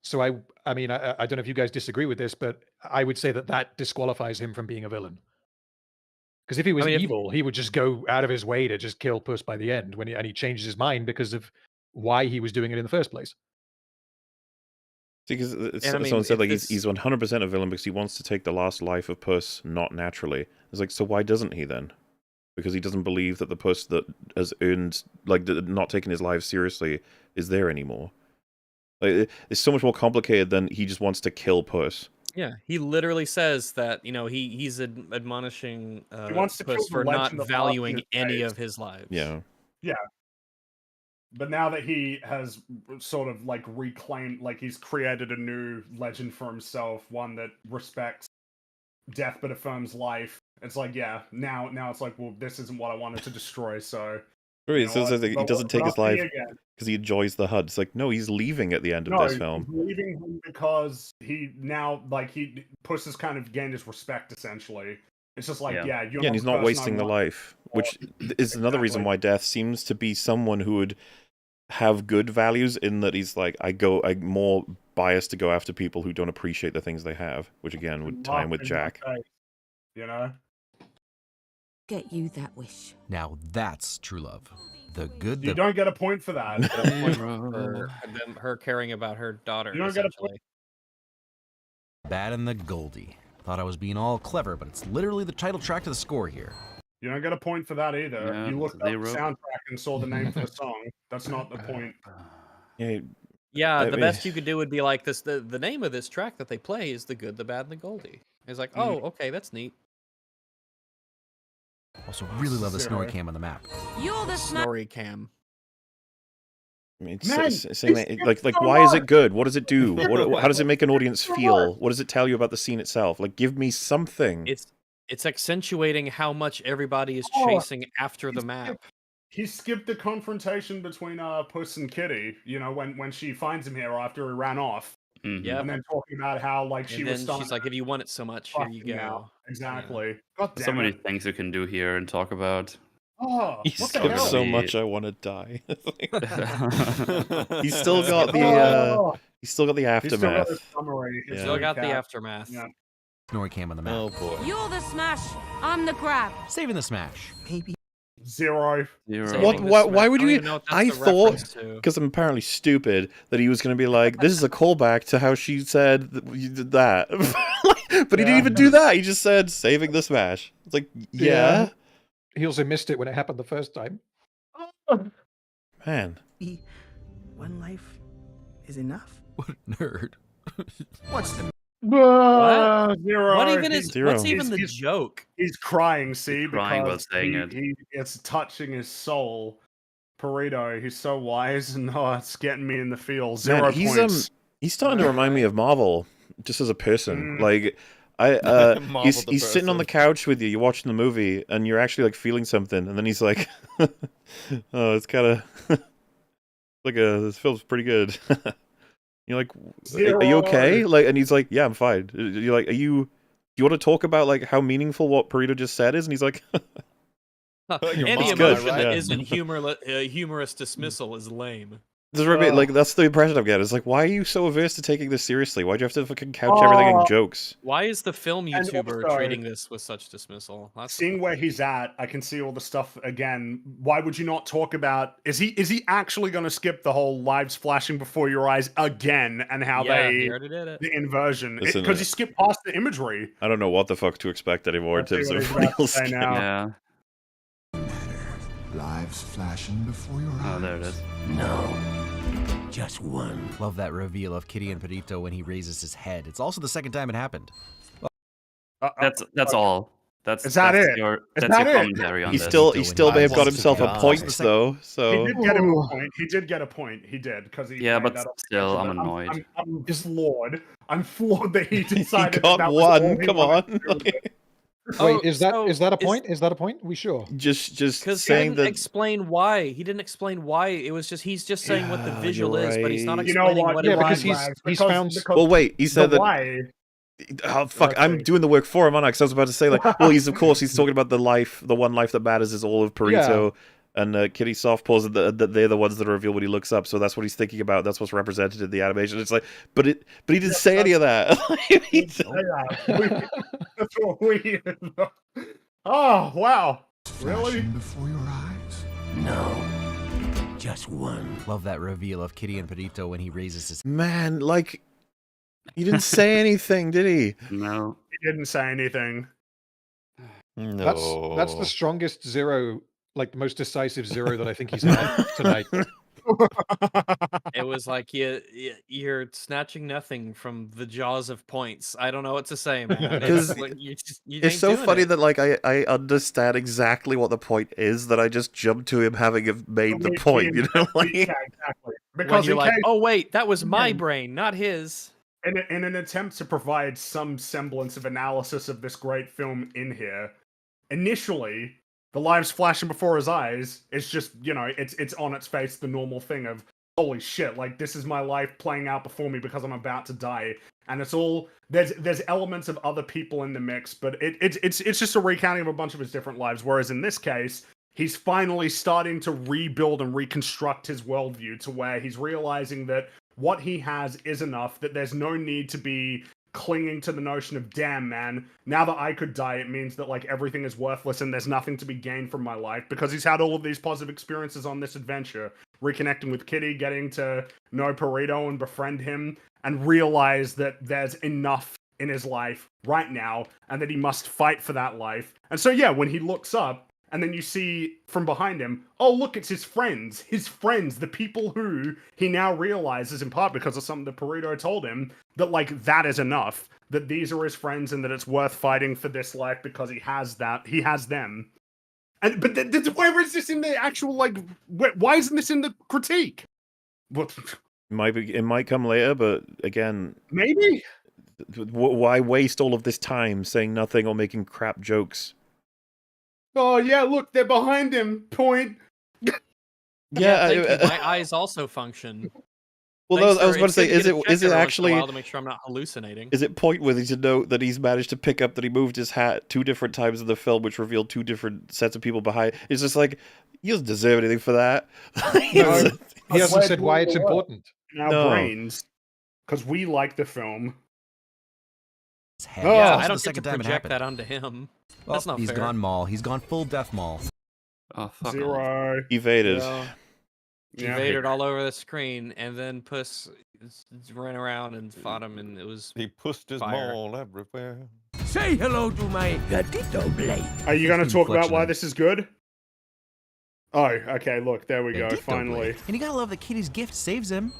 So I mean, I don't know if you guys disagree with this, but I would say that disqualifies him from being a villain. Because if he was evil, he would just go out of his way to just kill Puss by the end, and he changes his mind because of why he was doing it in the first place. Because someone said, like, he's 100% a villain because he wants to take the last life of Puss, not naturally. It's like, so why doesn't he then? Because he doesn't believe that the Puss that has earned, like, not taking his life seriously is there anymore. Like, it's so much more complicated than he just wants to kill Puss. Yeah, he literally says that, he's admonishing he wants to Puss for not valuing any of his lives. Yeah. Yeah. But now that he has sort of, like, reclaimed, like, he's created a new legend for himself, one that respects death but affirms life, it's like, yeah, now it's like, well, this isn't what I wanted to destroy, so... Right, so he doesn't take his life because he enjoys the HUD. It's like, no, he's leaving at the end of this film. He's leaving him because he now, like, Puss has kind of gained his respect, essentially. It's just like, you're and he's not wasting the life, which is another reason why Death seems to be someone who would have good values, in that he's like, I'm more biased to go after people who don't appreciate the things they have, which again would tie in with Jack. You know? Get you that wish. Now that's true love. The good. You don't get a point for that. her caring about her daughter. You don't get a point. Bad and the Goldie. Thought I was being all clever, but it's literally the title track to the score here. You don't get a point for that either. Yeah, you looked up the soundtrack and saw the name for the song. That's not the point. Yeah, the best you could do would be like this. The name of this track that they play is The Good, the Bad, and the Goldie. He's like, oh, okay, that's neat. Also, really love the snorri cam on the map. You're the Snorri cam. I mean, Man, saying that, it's like, so why is it much. good? What does it do? How does it make an audience feel? What does it tell you about the scene itself? Like, give me something. It's accentuating how much everybody is Oh, chasing after the map. He skipped the confrontation between Puss and Kitty, you know, when she finds him here after he ran off. Yep. And then talking about how, like, she And was then starting she's like, if you want it so much, here you fucking go. out. Exactly. Yeah. God So damn many it. things you can do here and talk about. Oh, He what the skipped hell? so The- much. I want to die. He's still got the Oh, he's still got the he's still got aftermath. his summary. His Still got the recap. aftermath. Yeah. Snorri cam on the map. Oh boy. You're the smash. I'm the grab. Saving the smash. Zero. Zero. What? Why would I don't you? even know what that's I a thought reference to. because I'm apparently stupid that he was going to be like, "This is a callback to how she said that you did that," but he didn't even do that. He just said, "Saving the smash." It's like, yeah. He also missed it when it happened the first time. Man. One life is enough. What a nerd. What's the What? Zero. What even is? Zero. What's even the He's- joke? He's crying, see, crying while because saying it. it's touching his soul. Burrito, he's so wise, and it's getting me in the feels. 0 Man, points. he's starting to remind me of Marvel, just as a person. Mm. like, Marvel he's the sitting on the person. couch with you, you're watching the movie, and you're actually like feeling something, and then he's like, "Oh, it's kind of this film's pretty good." You're like, "Are you okay?" Like, and he's like, "Yeah, I'm fine." You're like, "Do you want to talk about like how meaningful what Burrito just said is?" And he's like, Your Any mom, emotion right? that Yeah. isn't humorous dismissal is lame. "This is right, like that's the impression I'm getting." It's like, why are you so averse to taking this seriously? Why'd you have to fucking couch everything in jokes? Why is the film And YouTuber also- treating this with such dismissal? That's the Seeing where he's at, I can see all the stuff again. Why would you not talk about? Is he actually going to skip the whole lives flashing before your eyes again and how yeah, he they already did it. the inversion Listen, because he skipped past the imagery. I don't know what the fuck to expect anymore in Let's see terms what of he's about real to say skill. now. Yeah. Lives flashing before your eyes. Oh, there it is. No. Just one. Love that reveal of Kitty and Perito when he raises his head. It's also the second time it happened. That's all. That's Is that that's it? Your, Is that's that your it? commentary on He this. still when may he have got wants to himself a die. point Also the though. He So did get him a point. He did get a point. He did because he. Yeah, made but that still, I'm observation, but annoyed. I'm floored. I'm floored that he he decided got that was all one. he Come wanted on. to do with it. Wait, is that a is- point? Is that a point? We sure? just Because he saying didn't that. explain why. He didn't explain why. It was just he's just saying what the Yeah, visual you're is, but he's not right. You know explaining what? what Yeah, it because was. he's found- Well, wait. He said that. Why? Oh fuck! Let's I'm see. doing the work for him, aren't I? 'Cause I was about to say like, well, he's talking about the one life that matters is all of Perito and Kitty Softpaws, and they're the ones that reveal when he looks up. So that's what he's thinking about. That's what's represented in the animation. It's like, but he didn't say any of that. That's what we. Oh wow! Really? Flashing before your eyes. No. Just one. Love that reveal of Kitty and Perito when he raises his Man, like, he didn't say anything, did he? No. He didn't say anything. No. That's the strongest zero, like the most decisive zero that I think he's had tonight. It was like you're snatching nothing from the jaws of points. I don't know what to say, man. Because It's like, you It's ain't so doing funny it. that like I understand exactly what the point is, that I just jumped to him having made the point. You know, like Yeah, exactly. When Because you're in like, case, oh wait, that was my Yeah. brain, not his. in an attempt to provide some semblance of analysis of this great film in here, initially the lives flashing before his eyes is just, you know, it's on its face the normal thing of holy shit, like this is my life playing out before me because I'm about to die, and it's all there's elements of other people in the mix, but it's just a recounting of a bunch of his different lives. Whereas in this case, he's finally starting to rebuild and reconstruct his worldview to where he's realizing that what he has is enough, that there's no need to be clinging to the notion of, damn man, now that I could die, it means that like everything is worthless and there's nothing to be gained from my life, because he's had all of these positive experiences on this adventure, reconnecting with Kitty, getting to know Perito and befriend him, and realize that there's enough in his life right now and that he must fight for that life. And so yeah, when he looks up, And then you see from behind him, oh, look, it's his friends, the people who he now realizes, in part because of something that Perito told him, that, like, that is enough, that these are his friends and that it's worth fighting for this life because he has them. And but where is this in the actual, like, why isn't this in the critique? What? It might come later, but again, Maybe. Why waste all of this time saying nothing or making crap jokes? Oh yeah, look, they're behind him. Point. Yeah, thank you. My eyes also function. Well, Thanks, I was sir. about to It's say, good to get a is check it every once in a actually while to make sure I'm not hallucinating? Is it point-worthy to note that he's managed to pick up that he moved his hat 2 different times in the film, which revealed 2 different sets of people behind? It's just like, he doesn't deserve anything for that. No, he hasn't said why it's important. In our brains, because we like the film. Yeah, I don't get to project that onto him. Well, That's not he's fair. gone Maul. He's gone full Death Maul. Oh, fuck. Zero. Evaded. Evaded all over the screen, and then Puss ran around and fought him, and it was He pushed his fire. Maul everywhere. Say hello to my gatito blade. Are you going to talk about why this is good? Oh, okay, look, there we go, finally. And you gotta love that Kitty's gift saves him.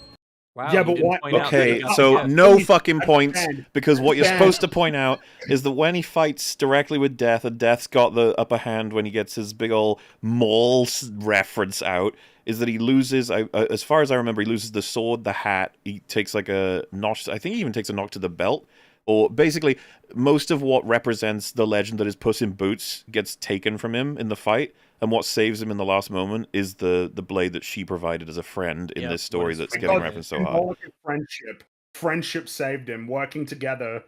Wow, Yeah, but what? Okay, so no fucking points, because what you're supposed to point out is that when he fights directly with Death, and Death's got the upper hand when he gets his big ol' Maul reference out, is that he loses, as far as I remember, he loses the sword, the hat, he takes like a notch, I think he even takes a knock to the belt, or basically, most of what represents the legend that is Puss in Boots gets taken from him in the fight, and what saves him in the last moment is the blade that she provided as a friend in this story that's getting referenced so hard. Friendship saved him, working together,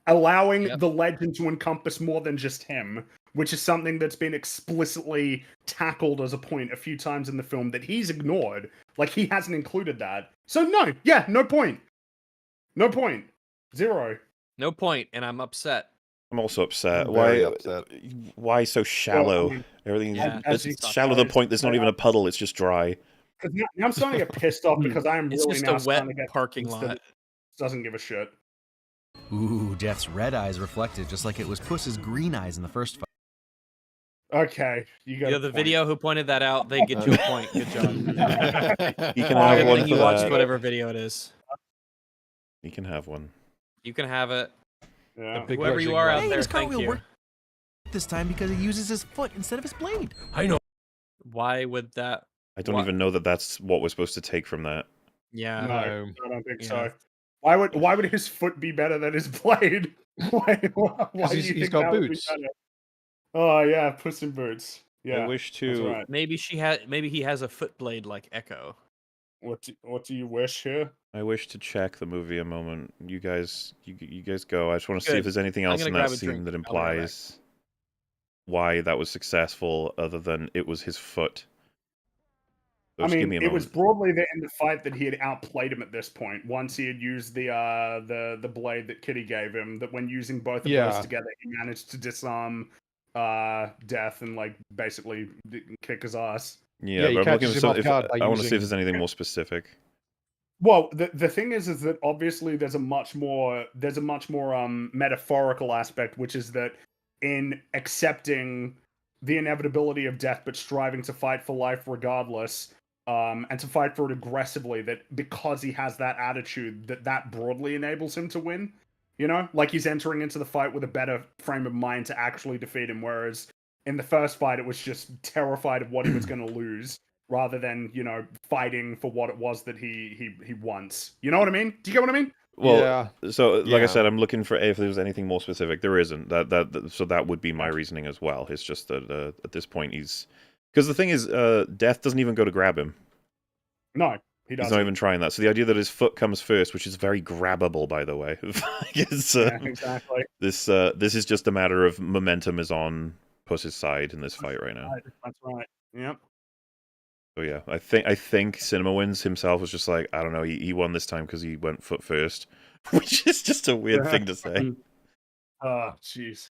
allowing the legend to encompass more than just him, which is something that's been explicitly tackled as a point a few times in the film that he's ignored. Like, he hasn't included that. So no, yeah, no point. No point. Zero. No point, and I'm upset. I'm also upset. I'm very upset. Why so shallow? Well, I mean, Everything yeah, it's shallow to the point there's not even a puddle, it's just dry. Now I'm starting to get pissed off because I am It's really just now a wet starting to get parking convinced lot. that it doesn't give a shit. Ooh, Death's red eyes reflected, just like it was Puss's green eyes in the first fight. Okay, you got the video who pointed that out, they get you a point. Good job. You can have one You for watched that. whatever video it is. You can have one. You can have it. Yeah. Whoever you are out Hey, there, his thank cartwheel you. worked this time because he uses his foot instead of his blade. I know. Why would that? I don't even know that that's what we're supposed to take from that. Yeah. No, I don't think Yeah. so. Why would his foot be better than his blade? Why do you he's think got that would be boots. better? Oh yeah, Puss in Boots. Yeah, I wish that's to. right. Maybe he has a foot blade like Echo. What do you wish here? I wish to check the movie a moment. You guys go. I just want to see Good. if there's anything I'm else gonna in that grab a scene drink. that I'll be right back. implies why that was successful, other than it was his foot. So I just give mean, me a it was moment. broadly there in the fight that he had outplayed him at this point. Once he had used the blade that Kitty gave him, that when using both of those together, he managed to disarm Death and like basically kick his ass. Yeah, he but I'm looking catches for him off some, guard by I want to see if using- there's anything more specific. Well, the thing is that obviously there's a much more metaphorical aspect, which is that in accepting the inevitability of death, but striving to fight for life regardless, and to fight for it aggressively, that because he has that attitude, that broadly enables him to win. You know, like he's entering into the fight with a better frame of mind to actually defeat him, whereas in the first fight it was just terrified of what he was going to lose, rather than, you know, fighting for what it was that he wants. You know what I mean? Do you get what I mean? Well, so like I Yeah. said, I'm looking for if there's anything more specific. There isn't. So that would be my reasoning as well. It's just that at this point because the thing is, Death doesn't even go to grab him. No, he doesn't. He's not even trying that. So the idea that his foot comes first, which is very grabbable, by the way, is, Yeah, exactly. This is just a matter of momentum is on Puss's side in this fight right now. That's right. Yep. So yeah, I think Cinema Wins himself was just like, I don't know, he won this time because he went foot first, which is just a weird thing to say. Oh, jeez.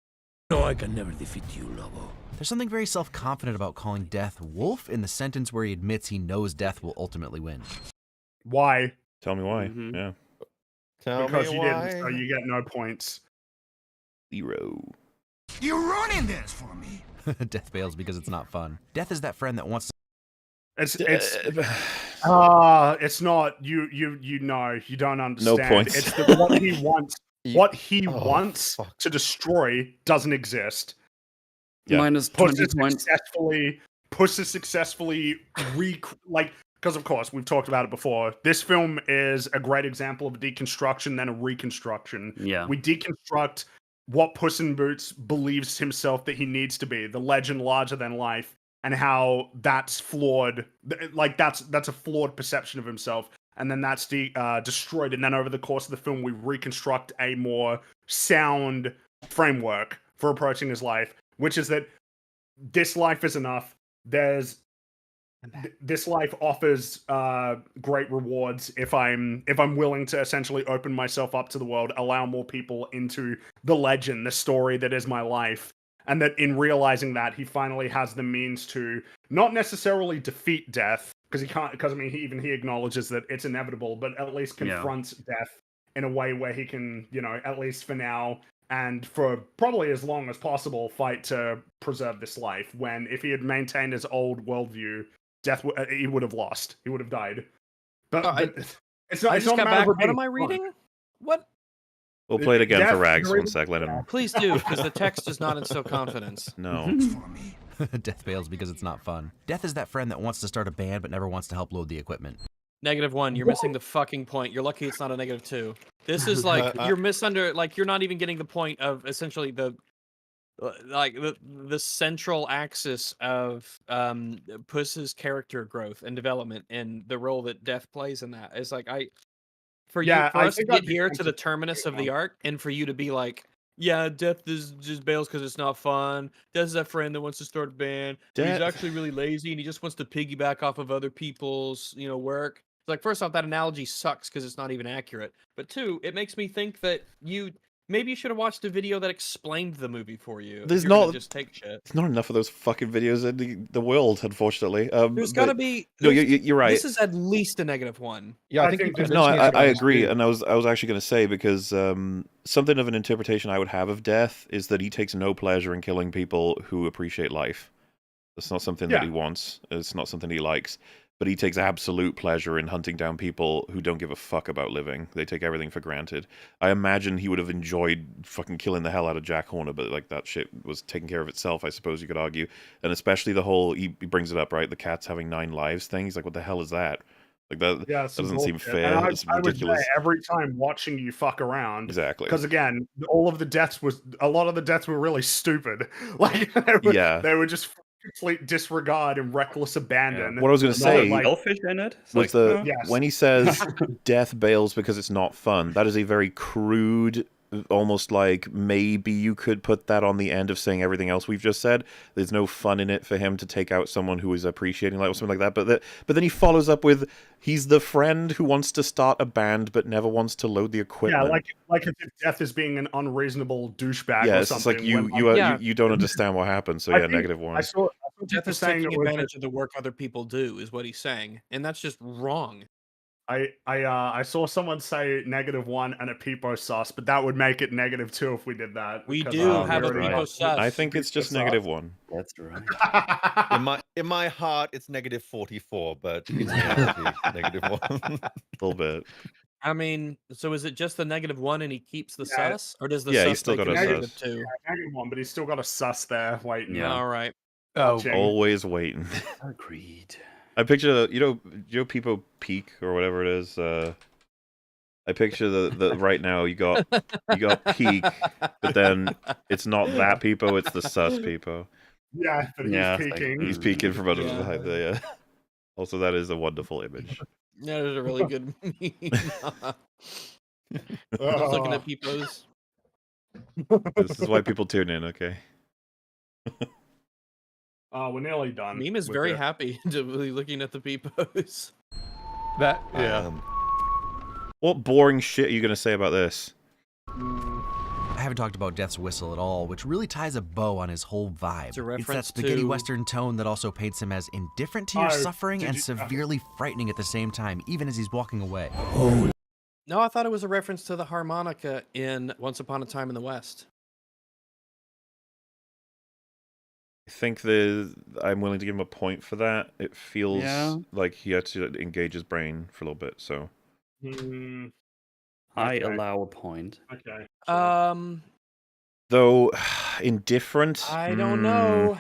No, I can never defeat you, Lobo. There's something very self-confident about calling Death Wolf in the sentence where he admits he knows Death will ultimately win. Why? Tell me why. Mhm. Yeah. Tell Because me you why. didn't, so you get no points. 0. You're ruining this for me. Death bails because it's not fun. Death is that friend that wants to... It's not you know, you don't understand. No points. It's what he wants. What he wants to destroy doesn't exist. Yeah. Minus 20 points. Puss is successfully because of course we've talked about it before. This film is a great example of a deconstruction, then a reconstruction. Yeah. We deconstruct what Puss in Boots believes himself that he needs to be, the legend larger than life, and how that's flawed. Like that's a flawed perception of himself, and then that's destroyed. And then over the course of the film, we reconstruct a more sound framework for approaching his life, which is that this life is enough. This life offers great rewards if I'm willing to essentially open myself up to the world, allow more people into the legend, the story that is my life. And that in realizing that, he finally has the means to not necessarily defeat death, because he can't. Because I mean, he acknowledges that it's inevitable, but at least confronts death in a way where he can, at least for now and for probably as long as possible, fight to preserve this life. When if he had maintained his old worldview, death he would have lost. He would have died. But it's not. I It's just not a got matter back. of What being am I reading? What? We'll play it again for Death Rags. very- One sec. Let him. Please do, because the text does not instill confidence. No. Death bails because it's not fun. Death is that friend that wants to start a band but never wants to help load the equipment. -1. You're missing the fucking point. You're lucky it's not a -2. This is like you're not even getting the point of essentially the central axis of Puss's character growth and development and the role that Death plays in that. It's like for us to get here to the terminus of the arc and for you to be like, yeah, Death is just bails because it's not fun. Death is that friend that wants to start a band. But he's actually really lazy and he just wants to piggyback off of other people's, work. It's like, first off, that analogy sucks because it's not even accurate. But two, it makes me think that maybe you should have watched a video that explained the movie for you. There's You're gonna not just take shit. There's not enough of those fucking videos in the world, unfortunately. There's got to be. No, you're right. This is at least a -1. Yeah, I think no, I agree, and I was actually going to say because something of an interpretation I would have of Death is that he takes no pleasure in killing people who appreciate life. It's not something that he wants. It's not something he likes. But he takes absolute pleasure in hunting down people who don't give a fuck about living. They take everything for granted. I imagine he would have enjoyed fucking killing the hell out of Jack Horner, but like that shit was taking care of itself, I suppose you could argue. And especially the whole, he brings it up, right? The cat's having 9 lives thing. He's like, what the hell is that? Like that doesn't seem fair. It's ridiculous. I would say every time watching you fuck around. Exactly. Because again, a lot of the deaths were really stupid. Like they were just complete disregard and reckless abandon. What I was going to say selfish in it. Was when he says Death bails because it's not fun. That is a very crude, almost like maybe you could put that on the end of saying everything else we've just said. There's no fun in it for him to take out someone who is appreciating life or something like that. But then he follows up with he's the friend who wants to start a band but never wants to load the equipment. Yeah, like if Death is being an unreasonable douchebag yeah, or it's something. like you don't understand what happened. So -1. I saw Death people is saying taking it was advantage of the work other people do, is what he's saying, and that's just wrong. I saw someone say -1 and a Peepo sus, but that would make it -2 if we did that. We because, do have a Peepo sus. I think it's just -1. That's right. In my heart, it's -44, but it's -1. A little bit. I mean, so is it just the -1 and he keeps the sus, or does the Yeah, sus he's still make got it a sus. -2? Yeah, -1, but he's still got a sus there waiting. Yeah. All right. Always waiting. Agreed. I picture you know Peepo Peak or whatever it is. I picture the right now you got Peak, but then it's not that Peepo, it's the sus Peepo. Yeah, but he's peeking. He's peeking from under behind there. Yeah. Also, that is a wonderful image. That is a really good meme. I was looking at Peepos. This is why people tune in, okay? We're nearly done. Meme is very happy to be looking at the Peepos. What boring shit are you going to say about this? I haven't talked about Death's whistle at all, which really ties a bow on his whole vibe. It's a that reference spaghetti to- western tone that also paints him as indifferent to your suffering and severely frightening at the same time, even as he's walking away. No, I thought it was a reference to the harmonica in Once Upon a Time in the West. I think I'm willing to give him a point for that. It feels like he had to engage his brain for a little bit, so. I allow a point. Okay. Though, indifferent? I don't know.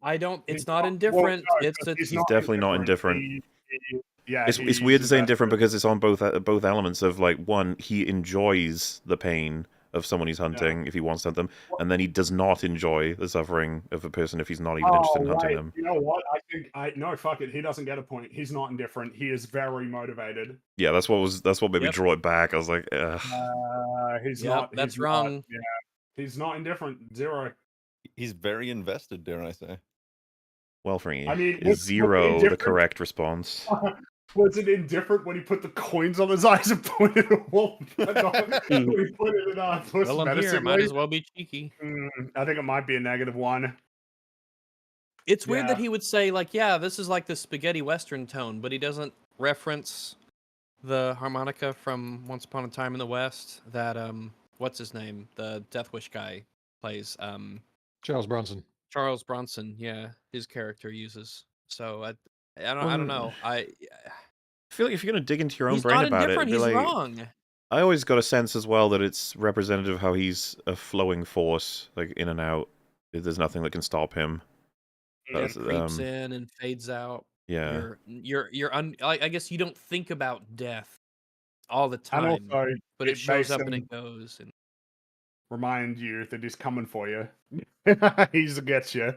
I don't. It's not indifferent. He's He's definitely not indifferent. Yeah, it's weird to say indifferent because it's on both elements of, like, one, he enjoys the pain of someone he's hunting if he wants to hunt them, and then he does not enjoy the suffering of a person if he's not even interested in hunting them. You know what? No, fuck it. He doesn't get a point. He's not indifferent. He is very motivated. Yeah, that's what made me draw it back. I was like, ugh. He's not. That's wrong. Yeah, he's not indifferent. 0. He's very invested, dare I say. Well, for me, I mean, is 0 the correct response? Was it indifferent when he put the coins on his eyes and pointed at Wolf? When he put it in Puss Well, I'm here. Might as well be cheeky. I think it might be a -1. It's weird that he would say, like, yeah, this is like the spaghetti western tone, but he doesn't reference the harmonica from Once Upon a Time in the West that, what's his name? The Death Wish guy plays. Charles Bronson. Charles Bronson, yeah, his character uses. So I don't know. I feel like if you're gonna dig into your own he's brain not about indifferent, it, he's like, wrong. I always got a sense as well that it's representative of how he's a flowing force, like in and out. There's nothing that can stop him. It creeps in and fades out. Yeah. I guess you don't think about death all the time, And also, but it shows up and it goes. And remind you that he's coming for you. He's gets you.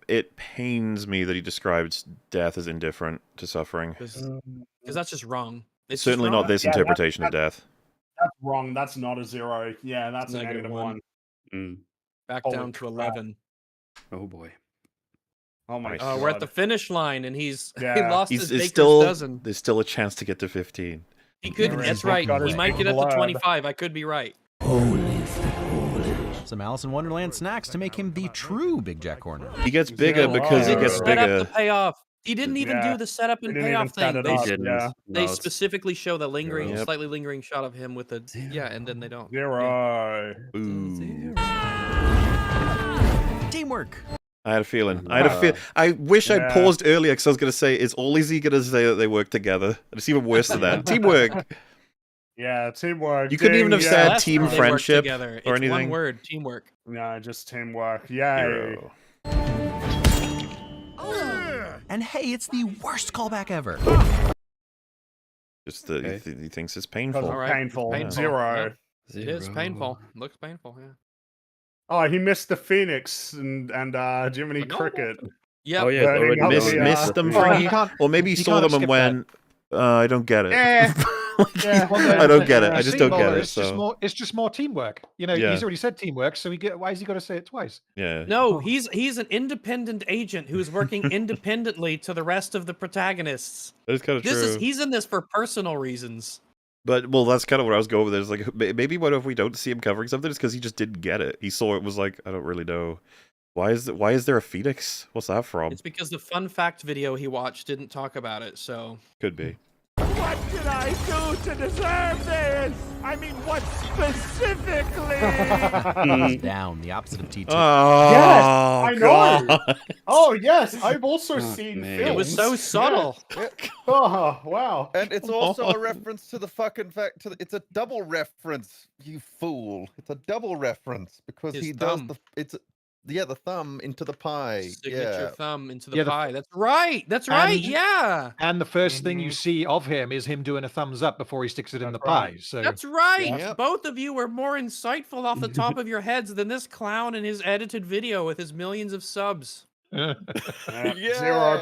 It pains me that he described death as indifferent to suffering. Because that's just wrong. It's certainly not this interpretation of death. That's wrong. That's not a 0. Yeah, that's a -1. Back down to 11. Oh boy. Oh my god. We're at the finish line, and he Yeah. lost his baker's still, dozen. There's still a chance to get to 15. He could. That's right. He might get up to 25. I could be right. Some Alice in Wonderland snacks to make him the true Big Jack Horner. He gets bigger because he gets Set up bigger. the payoff. He didn't even do the setup and payoff thing. They specifically show the lingering, slightly lingering shot of him with the and then they don't. 0. Ooh. Teamwork. I had a feeling. I wish I'd paused earlier because I was going to say, is all Izzy going to say that they work together? It's even worse than that. Teamwork. Yeah, teamwork. You couldn't even have said team friendship or anything. One word, teamwork. No, just teamwork. Yay. And hey, it's the worst callback ever. Just that he thinks it's painful. Painful. Painful. 0. It is painful. Looks painful, yeah. Oh, he missed the Phoenix and Jiminy Cricket. Yeah. Oh yeah, missed them for or maybe he saw them and went, I don't get it. I don't get it. I just don't get it. It's just more teamwork. You know, he's already said teamwork, so why has he got to say it twice? Yeah. No, he's an independent agent who's working independently to the rest of the protagonists. That's kind of true. He's in this for personal reasons. But that's kind of what I was going with. It's like, maybe what if we don't see him covering something? It's because he just didn't get it. He saw it, was like, I don't really know. Why is there a Phoenix? What's that from? It's because the fun fact video he watched didn't talk about it, so could be. What did I do to deserve this? I mean, what specifically? Down, the opposite of T2. Oh, yes, I know. God. Oh, yes, I've also seen films. It was so subtle. Oh, wow. And it's also a reference to the fucking fact. It's a double reference, you fool. It's a double reference because His he thumb. does the thumb into the pie. Signature thumb into the pie. That's right. That's right. Yeah. And the first thing you see of him is him doing a thumbs up before he sticks it in the pie. So that's right. Both of you were more insightful off the top of your heads than this clown in his edited video with his millions of subs. 0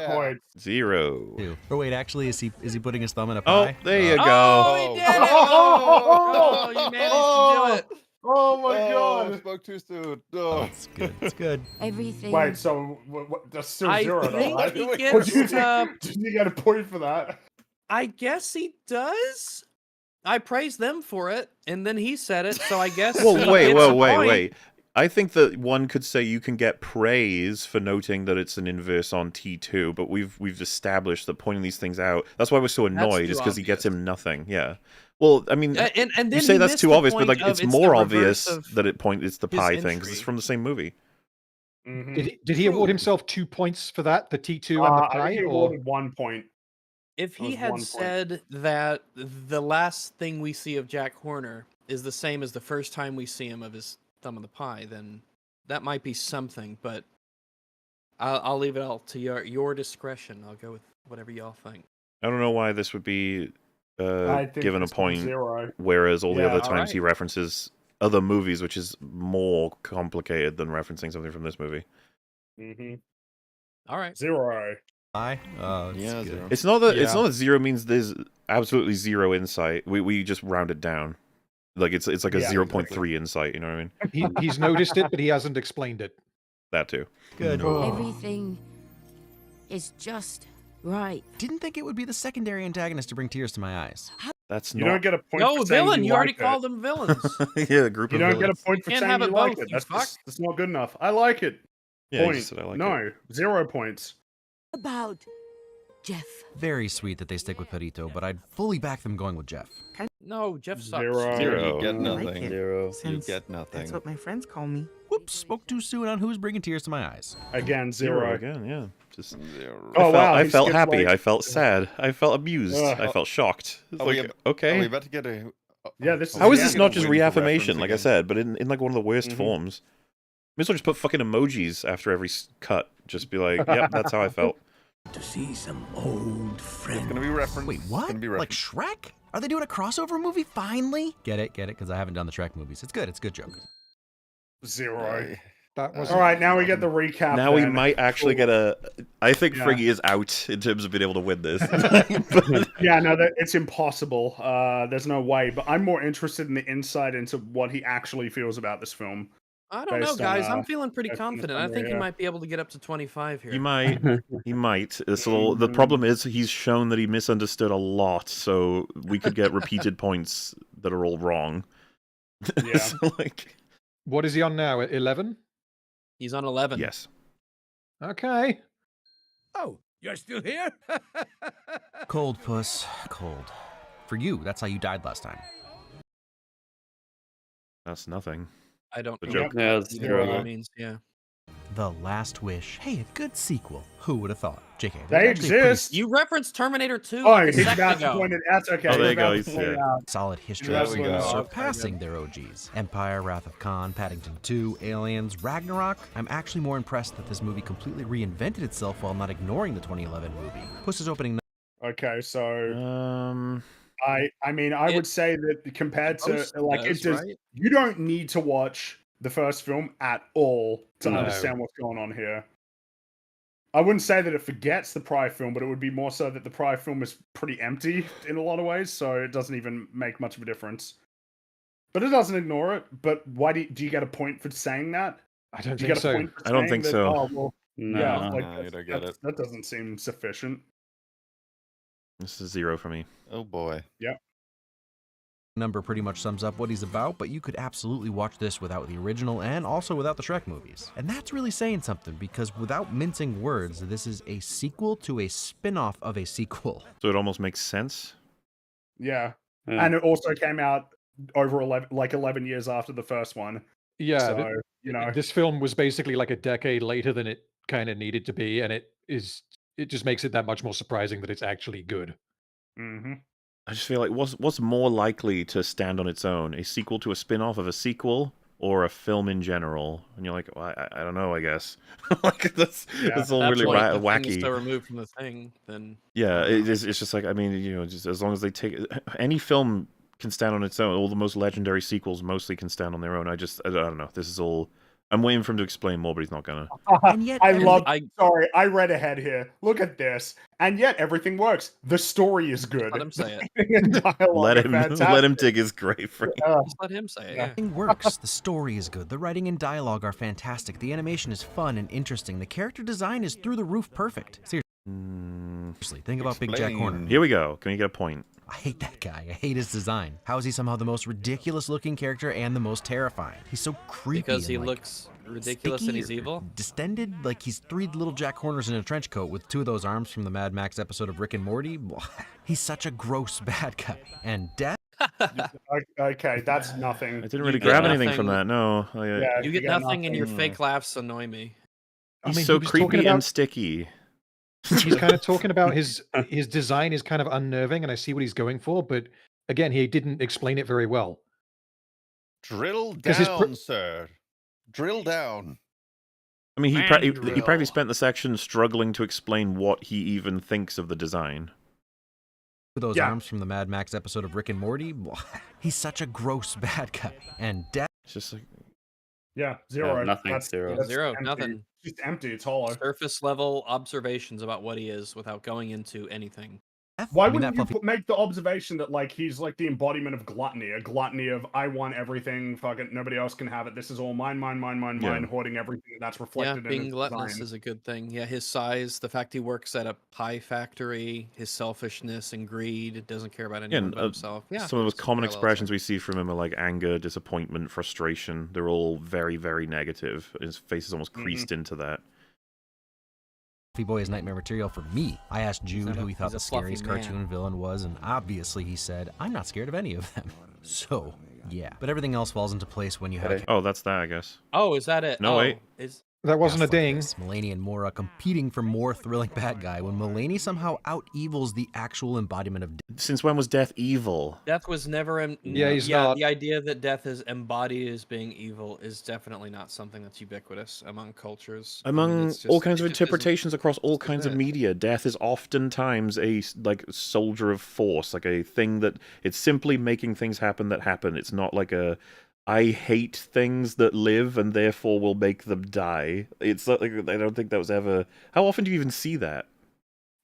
points. 0. Or wait, actually, is he putting his thumb in a Oh, pie? there you go. Oh, he did it! Oh, you managed to do it. Oh my god! I spoke too soon. Oh, it's good. It's good. Everything. Wait, so that's still 0 though, think right? he What gets, do you think? Did you get a point for that? I guess he does. I praised them for it, and then he said it, so I guess. Well, he wait. gets a point. I think that one could say you can get praise for noting that it's an inverse on T2, but we've established that pointing these things out. That's why we're so annoyed, is because he gets him nothing. Yeah. Well, I mean, and then you say that's too obvious, but like it's more obvious of that it's the pie thing because entry. it's from the same movie. Mhm. Did he award himself 2 points for that? The T2 and the I pie, think he or awarded 1 point. If It he was had 1 point. said that the last thing we see of Jack Horner is the same as the first time we see him of his thumb in the pie, then that might be something. But I'll leave it all to your discretion. I'll go with whatever y'all think. I don't know why this would be I think given a this was point, 0. whereas all the Yeah. other times Alright. he references other movies, which is more complicated than referencing something from this movie. Mhm. All right. 0. I Yeah, good. 0. It's not that Yeah. 0 means there's absolutely 0 insight. We just round it down. Like it's like a Yeah, 0.3 insight, you know what I mean? he's noticed it, but he hasn't explained it. That too. Good. Everything is just right. Didn't think it would be the secondary antagonist to bring tears to my eyes. That's You not don't get a point No, for saying villain. You already like it. called them villains. yeah, a group You of don't get a villains. point for can't saying have you it like both, it. you That's not good enough. I like it. Yeah, he Point. just said I like it. No, 0 points. About Jeff. Very sweet that they stick with Perito, but I'd fully back them going with Jeff. No, Jeff sucks. 0. Zero. You get I nothing. like it. 0. You Since get nothing. That's what my friends call me. Whoops, spoke too soon on who's bringing tears to my eyes. Again, 0 0. again, yeah. Just Zero. Oh, wow, I he felt skipped, happy. like- I felt sad. I felt abused. Ugh. I felt shocked. It's Are we like, ab- Are okay. we about to get a... Yeah, this is How is the this end not of just win for reaffirmation, reference like I again. said, but in like one of the worst Mhm. forms? May as well just put fucking emojis after every cut. Just be like, yep, that's how I felt. To see some old It's friends. gonna be referenced. Wait, It's what? gonna be Like referenced. Shrek? Are they doing a crossover movie finally? Get it, because I haven't done the Shrek movies. It's good, it's a good joke. 0. That was All right, now we get the recap. Now we then. might actually get a. I think Yeah. Friggy is out in terms of being able to win this. But- Yeah, no, it's impossible. There's no way. But I'm more interested in the insight into what he actually feels about this film. I don't know, Based on, guys. I'm feeling pretty based on the confident. I think he summary, might be able to get up to 25 here. He might. He might. So the problem is he's shown that he misunderstood a lot, so we could get repeated points that are all wrong. Yeah. So, like, What is he on now? At 11? He's on 11. yes. Okay. Oh, you're still here? Cold, Puss, cold. For you, that's how you died last time. That's nothing. I don't The know joke. what Yeah, it's either 0. of that means. Yeah. The Last Wish. Hey, a good sequel. Who would have thought? JK. They there's actually a pretty exist. You referenced Terminator 2 Oh, like a he's second about to ago. point it. That's okay. Oh, there he's you go, about to he's point it there. out. solid history There of we movies go. surpassing their OGs. Empire, Wrath of Khan, Paddington 2, Aliens, Ragnarok. I'm actually more impressed that this movie completely reinvented itself while not ignoring the 2011 movie. Puss's opening Okay, so I mean, I It- would say that compared to Most like does, it does, right? you don't need to watch the first film at all to No. understand what's going on here. I wouldn't say that it forgets the prior film, but it would be more so that the prior film is pretty empty in a lot of ways, so it doesn't even make much of a difference. But it doesn't ignore it. But why do you get a point for saying that? I don't Do you think get a so. point for I don't saying think that, so. Oh, well, No. yeah, No, like you don't get it. that doesn't seem sufficient. This is 0 for me. Oh boy. number pretty much sums up what he's about, but you could absolutely watch this without the original and also without the Shrek movies. And that's really saying something, because without mincing words, this is a sequel to a spin-off of a sequel. So it almost makes sense. Yeah. Yeah. And it also came out over 11 years after the first one. Yeah, So, you know, this film was basically like a decade later than it kind of needed to be, and it just makes it that much more surprising that it's actually good. hmm I just feel like what's more likely to stand on its own, a sequel to a spin-off of a sequel, or a film in general? And you're like, well, I don't know, I guess. Like that's all That's really why the thing is wacky. so removed from the thing, then Yeah, it's just like, I mean, you know, just as long as they take any film can stand on its own. All the most legendary sequels mostly can stand on their own. I don't know. This is all. I'm waiting for him to explain more, but he's not gonna. And yet, Sorry, I read ahead here. Look at this, and yet everything works. The story is good. let him say it. The dialogue Let is him fantastic. dig his grave for Just let him say it. Yeah. Everything works. The story is good. The writing and dialogue are fantastic. The animation is fun and interesting. The character design is through the roof perfect. Seriously, think about Big Jack Horner. Here we go. Can we get a point? I hate that guy. I hate his design. How is he somehow the most ridiculous looking character and the most terrifying? He's so creepy. Because he and, like, looks ridiculous and sticky he's or evil. Distended, like he's three little Jack Horners in a trench coat with two of those arms from the Mad Max episode of Rick and Morty. He's such a gross bad guy. And death. Okay, that's nothing. I didn't really get grab anything from nothing. that. No. Yeah, You get got nothing, and your fake laughs annoy me. I He's mean, so he was talking creepy and about sticky. he's kind of talking about his design is kind of unnerving, and I see what he's going for, but again, he didn't explain it very well. Drill 'Cause his down, sir. Drill down. I mean, he Mandrill. probably spent the section struggling to explain what he even thinks of the design. Those Yeah. arms from the Mad Max episode of Rick and Morty. He's such a gross bad guy. And Death. It's just like, Yeah, zero. nothing, That's, zero. that's Zero, empty. nothing. It's just empty. It's hollow. Surface level observations about what he is without going into anything. Why I mean, wouldn't that you fluffy- make the observation that like he's like the embodiment of gluttony, a gluttony of I want everything, fucking nobody else can have it. This is all mine, Yeah. hoarding everything that's Yeah, reflected in being his gluttonous design. is a good thing. Yeah, his size, the fact he works at a pie factory, his selfishness and greed, doesn't care about anyone and but himself. Yeah, some of the most there's common parallels expressions there. we see from him are like anger, disappointment, frustration. They're all very, very negative. His face is almost creased into that. Fluffy Boy is nightmare material for me. I asked Jude not who a- he thought he's a the scariest fluffy man. cartoon villain was, and obviously he said, I'm not scared of any of them. So, yeah. But everything else falls into place when you have a Oh, that's that, I guess. Oh, is that it? No, oh, wait. Is That wasn't a cast like ding. this. Mulaney and Mora competing for more thrilling bad guy when Mulaney somehow out-evils the actual embodiment of Since when was Death evil? Death was never. Yeah, he's not. The idea that death is embodied as being evil is definitely not something that's ubiquitous among cultures. I mean, Among it's all just- kinds of it just isn't. interpretations across all Just kinds of isn't. media, Death is oftentimes a like soldier of force, like a thing that it's simply making things happen that happen. It's not like a I hate things that live and therefore will make them die. It's not like I don't think that was ever. How often do you even see that?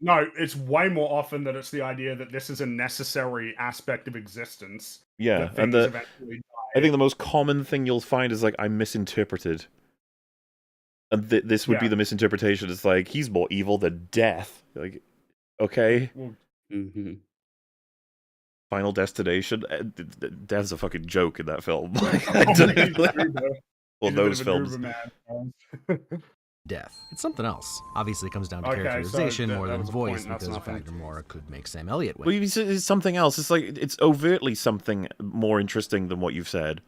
No, it's way more often that it's the idea that this is a necessary aspect of existence. Yeah, that and things the eventually I think the most common thing you'll find is like I'm misinterpreted, and this would be Yeah. the misinterpretation. It's like he's more evil than Death. Like, okay, Mm-hmm. Final Destination. Death's a fucking joke in that film. Like, die. I don't- He's a goober. well, He's a bit those of a films. goober man. death. It's something else. Obviously, it comes down to Okay, so characterization that more than was a voice, point, that's because of nothing. fact Mora could make Sam Elliott win. Well, it's something else. It's like it's overtly something more interesting than what you've said.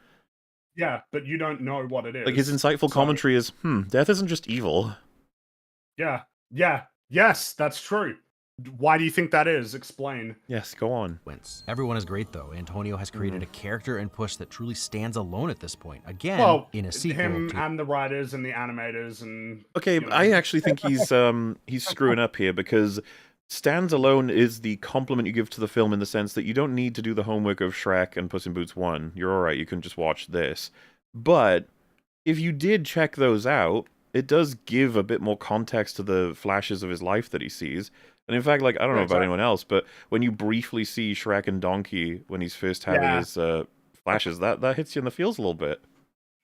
Yeah, but you don't know what it is. Like his insightful so- commentary is, death isn't just evil. Yeah, yes, that's true. Why do you think that is? Explain. Yes, go on. Wins. Everyone is great though. Antonio has created a character and Puss that truly stands alone at this point. Again, Well, in a sequel him to and the writers and the animators and Okay, you know. I actually think he's screwing up here because stands alone is the compliment you give to the film in the sense that you don't need to do the homework of Shrek and Puss in Boots 1. You're alright, you can just watch this. But if you did check those out, it does give a bit more context to the flashes of his life that he sees. And in fact, like, I don't know about anyone else, but when you briefly see Shrek and Donkey when he's first having his flashes, that hits you in the feels a little bit.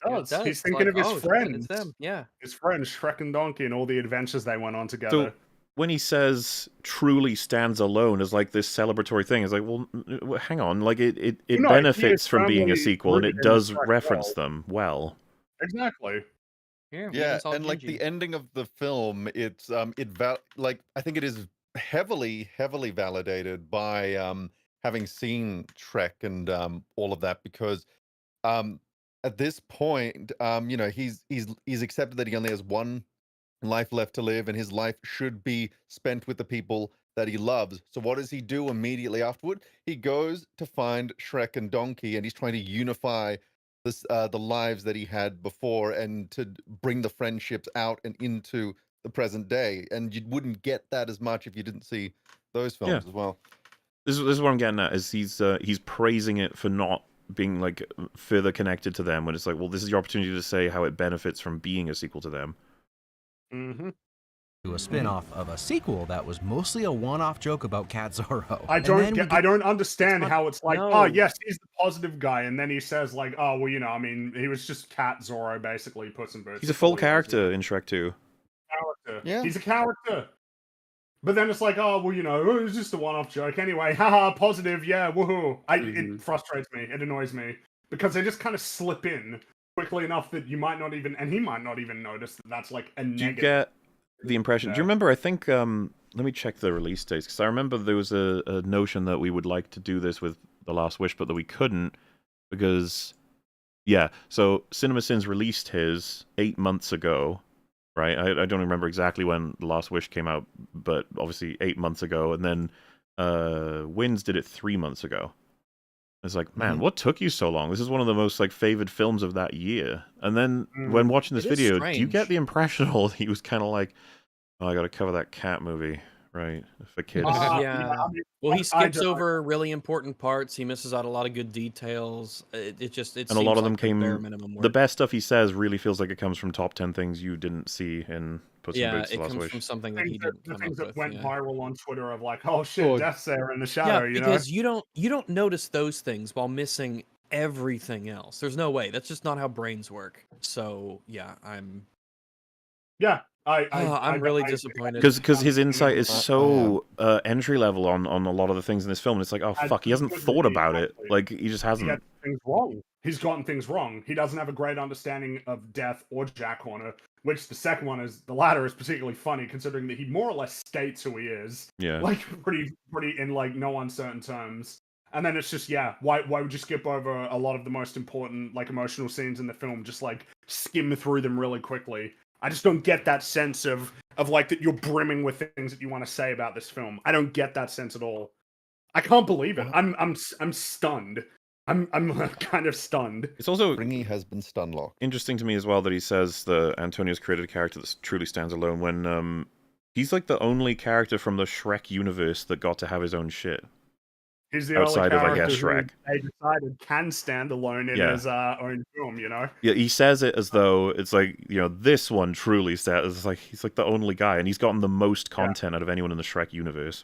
Yeah, it does. does. He's thinking of his shit, friends. It's them. Yeah. His friends, Shrek and Donkey, and all the adventures they went on together. So when he says truly stands alone as like this celebratory thing, it's like, well, hang on, like it No, he benefits is from being a firmly sequel and rooted it in does Shrek reference well. them well. Exactly. Yeah, and like the ending of the film, it's like I think it is heavily validated by having seen Shrek and all of that, because at this point you know, he's accepted that he only has one life left to live and his life should be spent with the people that he loves. So what does he do immediately afterward? He goes to find Shrek and Donkey and he's trying to unify this the lives that he had before and to bring the friendships out and into the present day. And you wouldn't get that as much if you didn't see those films as well. This is what I'm getting at, is he's praising it for not being like further connected to them when it's like, well, this is your opportunity to say how it benefits from being a sequel to them. Mm-hmm. To a spin-off of a sequel that was mostly a one-off joke about Cat Zorro. I And don't then we I don't understand how it's like, no. oh yes, he's the positive guy, and then he says like, oh well, you know, I mean, he was just Cat Zorro, basically, Puss in Boots. He's a full character in Shrek 2. Character. Yeah. He's a character. But then it's like, oh well, you know, it was just a one-off joke anyway. Haha, positive, yeah, woohoo. It frustrates me. It annoys me because they just kind of slip in quickly enough that you might not even, and he might not even notice that that's like a Do you negative. get the impression? Do you remember? I think. Let me check the release dates because I remember there was a notion that we would like to do this with The Last Wish, but that we couldn't because, yeah. So CinemaSins released his 8 months ago, right? I don't remember exactly when The Last Wish came out, but obviously 8 months ago, and then Winds did it 3 months ago. It's like, man, what took you so long? This is one of the most like favored films of that year. And then when watching this It is video, do you get strange. the impression that he was kind of like, oh, I got to cover that cat movie, right, for kids? Yeah. I mean, Well, he I skips don't- over really important parts. He misses out a lot of good details. It And seems a lot of them like the bare came. minimum The work. best stuff he says really feels like it comes from top 10 things you didn't see in Puss in Yeah, Boots: The it Last comes Wish. from something that he the didn't come things up that with. went Yeah. viral on Twitter of like, oh shit, Or- Death's there in the Yeah, shadow, you know? because you don't notice those things while missing everything else. There's no way. That's just not how brains work. So yeah, I'm I'm really disappointed. Because his insight is I am. so entry level on a lot of the things in this film. And it's like, oh fuck, he hasn't thought about it. Like he just He hasn't. gets things wrong. He's gotten things wrong. He doesn't have a great understanding of Death or Jack Horner, which the second one is. The latter is particularly funny considering that he more or less states who he is. Yeah. Like pretty in like no uncertain terms. And then it's just why would you skip over a lot of the most important like emotional scenes in the film? Just like skim through them really quickly. I just don't get that sense of like that you're brimming with things that you want to say about this film. I don't get that sense at all. I can't believe it. I'm stunned. I'm kind of stunned. It's also Fringy has been stunlocked. interesting to me as well that he says that Antonio's created a character that truly stands alone when he's like the only character from the Shrek universe that got to have his own shit. He's the Outside only of, I guess, character who Shrek. they decided can stand alone in his own film, you know? Yeah, he says it as though it's like, you know, this one truly stands. It's like he's like the only guy, and he's gotten the most content out of anyone in the Shrek universe.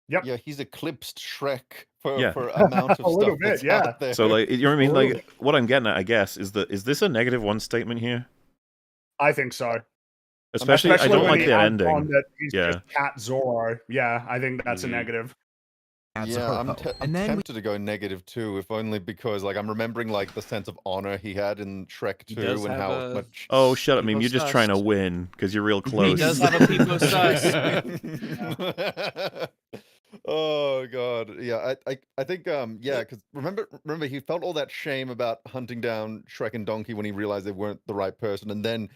Yep. Yeah, he's eclipsed Shrek for Yeah. amount of A little stuff bit, that's yeah. out there. So like, you know what I mean? A little Like, what I'm getting at, I guess, is this a -1 statement here? I think so. Especially I don't when like he the adds ending. on that he's Yeah. just Cat Zorro. Yeah, I think that's a negative. Yeah, I'm And then we- tempted to go negative too, if only because like I'm remembering like the sense of honor he had in Shrek 2 does and have how a- much. Oh, shut up, meme. You're just trying to sus. win because you're real He close. does have a Pipo sus. Oh god, yeah. I think yeah, because remember he felt all that shame about hunting down Shrek and Donkey when he realized they weren't the right person, and then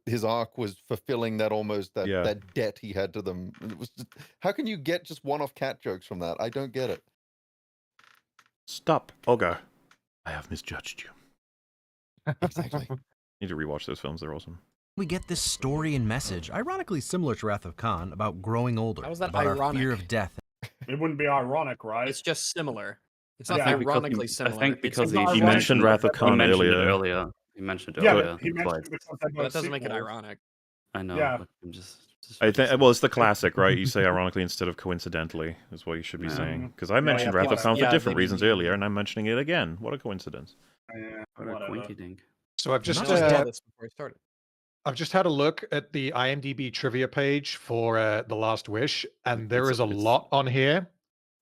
his arc was fulfilling that almost that debt he had to them. And it was just, how can you get just one-off cat jokes from that? I don't get it. Stop, Ogre. I have misjudged you. Exactly. Need to rewatch those films. They're awesome. We get this story and message, ironically similar to Wrath of Khan, about growing older, How is that about our ironic? fear of death. It wouldn't be ironic, right? It's just similar. It's I not think because ironically I similar. think It's because not He ironic. mentioned Wrath of he Khan mentioned it earlier. earlier. He mentioned it Yeah, earlier. but he That's why mentioned it because they're But both that doesn't make it sequels. ironic. I know. Yeah. But I'm just I think, well, it's the classic, right? You say ironically instead of coincidentally is what you should be Yeah. saying. Because I mentioned Wrath of whatever. Khan for Yeah, different they reasons mean- earlier, and I'm mentioning it again. What a coincidence. Yeah, what a whatever. quinky dink. So I've I just saw this before I started. I've just had a look at the IMDb trivia page for The Last Wish, and there is a lot on here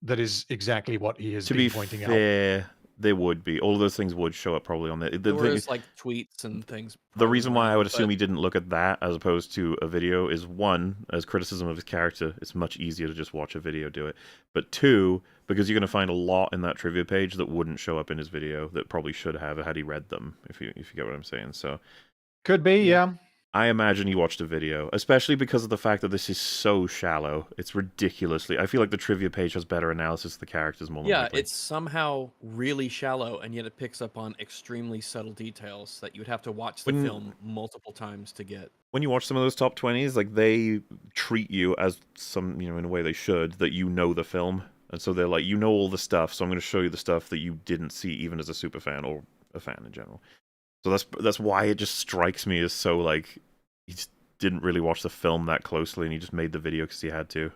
that is exactly what he has To been be pointing out. fair, there would be. All of those things would show up probably on there. There thing was is- like tweets and things. The probably reason why I would around, assume but he didn't look at that as opposed to a video is one, as criticism of his character, it's much easier to just watch a video do it. But two, because you're going to find a lot in that trivia page that wouldn't show up in his video that probably should have had he read them, if you get what I'm saying. So Could be, yeah. I imagine he watched a video, especially because of the fact that this is so shallow. It's ridiculously. I feel like the trivia page has better analysis of the characters more than yeah, likely. it's somehow really shallow, and yet it picks up on extremely subtle details that you would have to watch the When- film multiple times to get. When you watch some of those top 20s, like they treat you as some, you know, in a way they should, that you know the film. And so they're like, you know all the stuff, so I'm going to show you the stuff that you didn't see even as a super fan or a fan in general. So that's why it just strikes me as so like he just didn't really watch the film that closely and he just made the video because he had to.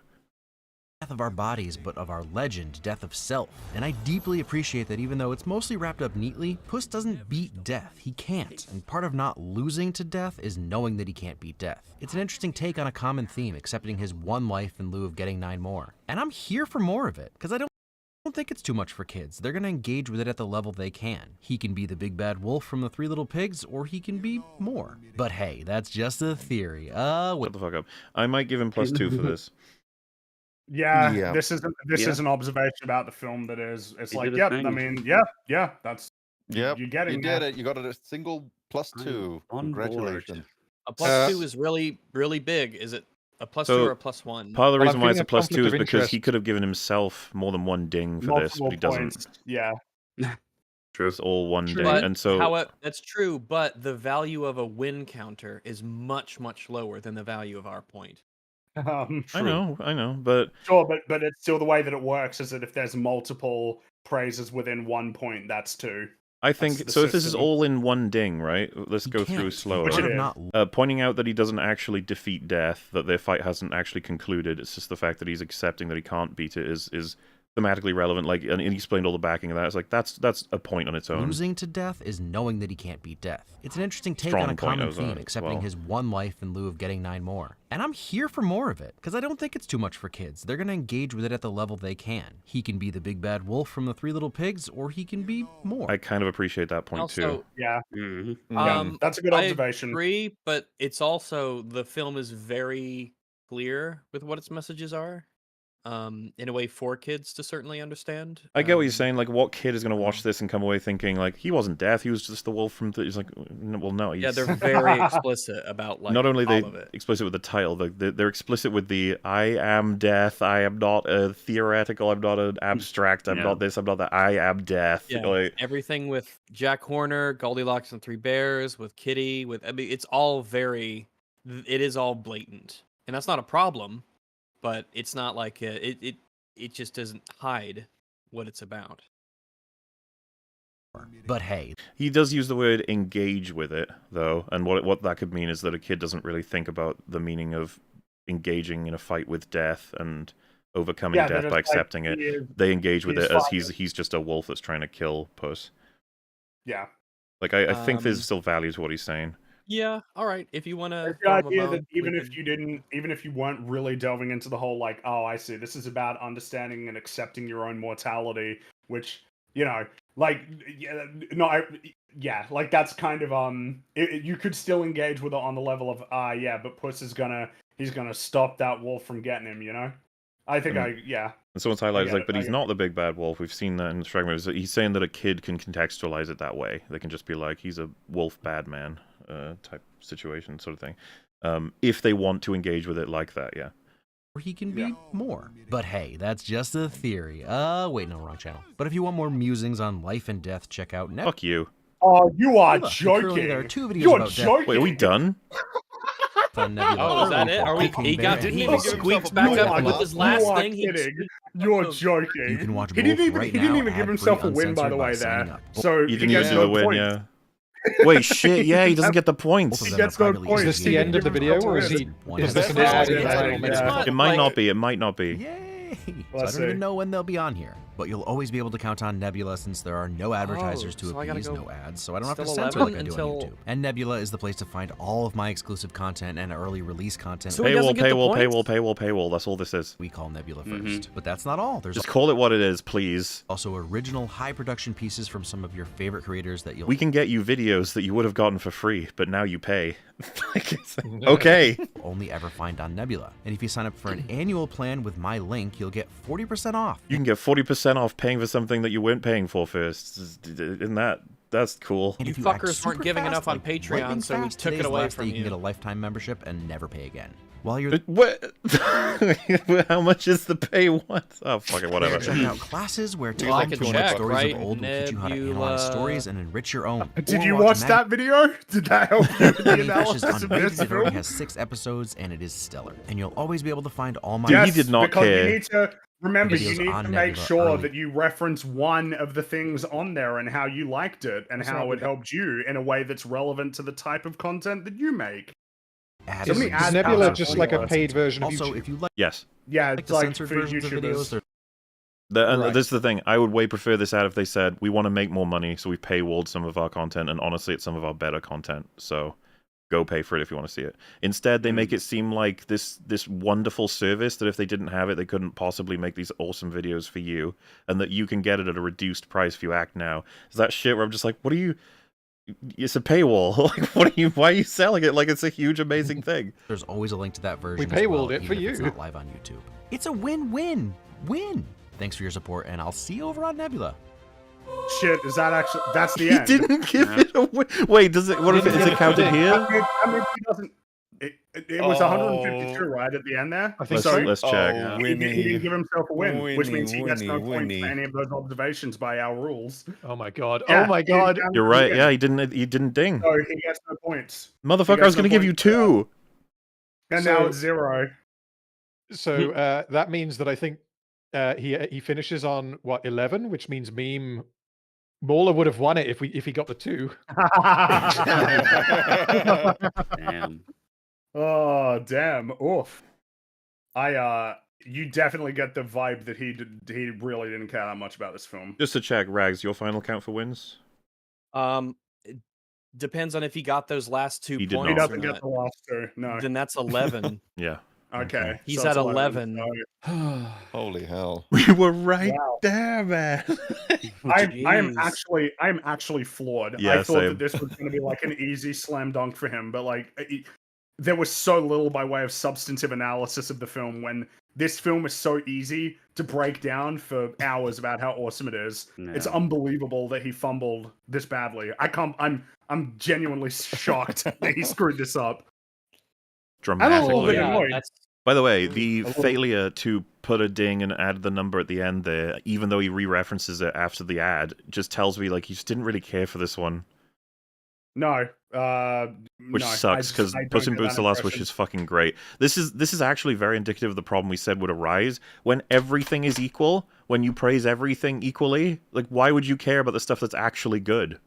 Death of our bodies, but of our legend, death of self. And I deeply appreciate that even though it's mostly wrapped up neatly, Puss doesn't beat death. He can't. And part of not losing to death is knowing that he can't beat death. It's an interesting take on a common theme, accepting his one life in lieu of getting 9 more. And I'm here for more of it, because I don't think it's too much for kids. They're going to engage with it at the level they can. He can be the big bad wolf from the Three Little Pigs, or he can be more. But hey, that's just a theory. Shut the fuck up. I might give him +2 for this. Yeah, this is Yeah. an observation about the film that is. It's He like, did a yep. thing. I mean, yeah. That's Yep, you get it. you did it. You got it a single +2. On board. Congratulations. A +2 is really, really big. Is it a +2 So, or a +1? Part of the Well, reason I'm why it's feeling a a +2 is conflict of because he interest. could have given himself more than one ding for this, Multiple but he doesn't. points. Yeah. True. It's all one True. ding, But and so however, that's true. But the value of a win counter is much, much lower than the value of our point. I True. know, but Sure, but it's still the way that it works is that if there's multiple praises within 1 point, that's 2. I think the so. If this is system. all in one ding, right? Let's He go through can't. slowly. Which Part it of is. not Pointing out that he doesn't actually defeat death, that their fight hasn't actually concluded. It's just the fact that he's accepting that he can't beat it is thematically relevant. Like, and he explained all the backing of that. It's like that's a point on its own. losing to death is knowing that he can't beat death. It's an interesting take Strong on a point common as theme, well. accepting his one life in lieu of getting 9 more. And I'm here for more of it, because I don't think it's too much for kids. They're going to engage with it at the level they can. He can be the big bad wolf from the Three Little Pigs, or he can be more. I kind of appreciate that point too. Also, Yeah. Mhm. That's a good observation. I agree, but it's also the film is very clear with what its messages are. In a way for kids to certainly understand. I get what you're saying. Like, what kid is going to watch this and come away thinking like he wasn't death, he was just the wolf from? He's like, well, no. He's... Yeah, they're very explicit about like Not only all they of it. explicit with the title, they're explicit with the "I am death. I am not a theoretical. I'm not an abstract. I'm Yeah. not this. I'm not that. I am death." Yeah, Like, everything with Jack Horner, Goldilocks and Three Bears, with Kitty, with I mean, it's all very. It is all blatant, and that's not a problem. But it's not like it just doesn't hide what it's about. But hey, he does use the word "engage" with it, though, and what that could mean is that a kid doesn't really think about the meaning of engaging in a fight with death and overcoming Yeah, death that by it's like accepting it. he is- They engage with he's it as fighting. he's just a wolf that's trying to kill Puss. Yeah. Like, I think there's Um, still value to what he's saying. Yeah, all right. If you want to, It's the idea that even if you weren't really delving into the whole like, oh, I see, this is about understanding and accepting your own mortality, which like, like that's kind of you could still engage with it on the level of but Puss is he's gonna stop that wolf from getting him. I think And someone's highlighted get like, it, but I he's get not the big bad wolf. We've seen that in the fragment. He's saying that a kid can contextualize it that way. They can just be like, he's a wolf bad man type situation, sort of thing. If they want to engage with it like that, yeah. or he can be more. But hey, that's just a theory. Wait, no, wrong channel. But if you want more musings on life and death, check out Fuck you. Oh, you are Nebula. joking. Currently, there are 2 videos You're about death. joking. Wait, are we done? on Nebula. Oh, is that it? Are we? He got Didn't he even give himself squeaked a back point. up with his last you are thing. Kidding. You're joking. You can watch he didn't both even right he didn't now, even give ad-free, himself a win, by uncensored the by way. signing There, up. so He he didn't gets use no the win, points. yeah. Wait, shit, yeah, he doesn't get the Both points. of He them gets are no privately points. Is this used the end of the video, or is he? One Is is this an the ad? first in one. the title? It might not be. It might not be. Yay! So I Let's don't even see. know when they'll be on here. But you'll always be able to count on Nebula since there are no advertisers to so I gotta appease, go no ads, so I don't have to still censor like 11 I do until- on YouTube. And Nebula is the place to find all of my exclusive content and early release content. So he doesn't get the points? Paywall. That's all this is. We call Nebula first. But that's not all. There's Just call it what it is, please. also original high production pieces from some of your favorite creators that you'll We can get you videos that you would have gotten for free, but now you pay. Okay. only ever find on Nebula. And if you sign up for an annual plan with my link, you'll get 40% off. You can get 40% off paying for something that you weren't paying for first. Isn't that's cool? And You if you act fuckers weren't super giving fast, enough on like Patreon, lightning so we fast, took it today's away last day from you can you. get a lifetime membership and never pay again. While you're What? How much is the pay once? Oh, fuck it, whatever. check out classes where Well, I talking can to check, stories right? of old will teach you how to analyze Nebula. stories and enrich your own. Did Or you watch Mag- that video? Did that help you with the Maggie Fish's analysis of Unrated. this It already film? has 6 episodes and it is stellar. And you'll always be able to find all my Dude, he did not because care. you need to remember. You Videos need on to make Nebula sure early. that you reference one of the things on there and how you liked it and how it helped you in a way that's relevant to the type of content that you make. ads. So many and ads Is Nebula out just there like a for paid version of Also, YouTube? if you like Yes. Yeah, it's the like censored for versions of videos, YouTubers. they're And Right. this is the thing. I would way prefer this ad if they said, we want to make more money, so we paywalled some of our content, and honestly, it's some of our better content. So go pay for it if you want to see it. Instead, they make it seem like this wonderful service that if they didn't have it, they couldn't possibly make these awesome videos for you, and that you can get it at a reduced price if you act now. Is that shit where I'm just like, what are you... It's a paywall. Like, why are you selling it like it's a huge, amazing thing? There's always a link to that version. We as paywalled well, it for even if it's you. not live on YouTube. It's a win-win. Win. Thanks for your support, and I'll see you over on Nebula. Shit, is that actually? That's the He end. didn't give it away. Wait, does it? What if it is it counted here? That means he doesn't. it was 152, right, at the end there? I think so. Let's check. Oh, He didn't give himself a win, which Winnie, means he gets no Winnie, points for Winnie. any of those observations by our rules. Oh my god. Yeah, Oh my god. You're right. Yeah, he didn't ding. So he gets no points. Motherfucker, I was going to give you 2. And So- now it's 0. So that means that I think he finishes on what 11, which means Meme Mauler would have won it if he got the 2. Damn. Oh, damn. Oof. You definitely get the vibe that he really didn't care that much about this film. Just to check, Rags, your final count for wins? It depends on if he got those last 2 He did points. He not. or doesn't get not. the last 2, no. Then that's 11. Yeah. Okay. He's so at it's 11. so- Holy hell. We were right Wow. there, man. I'm Jeez. actually floored. Yeah, I thought same. that this was going to be like an easy slam dunk for him, but like there was so little by way of substantive analysis of the film when this film is so easy to break down for hours about how awesome it is. Yeah. It's unbelievable that he fumbled this badly. I'm genuinely shocked that he screwed this up. Dramatically. bit annoyed. By the way, the little- failure to put a ding and add the number at the end there, even though he re-references it after the ad, just tells me like he just didn't really care for this one. No, Which no, sucks because I don't Puss in get Boots: that The Last Wish impression. is fucking great. This is actually very indicative of the problem we said would arise when everything is equal. When you praise everything equally, like why would you care about the stuff that's actually good?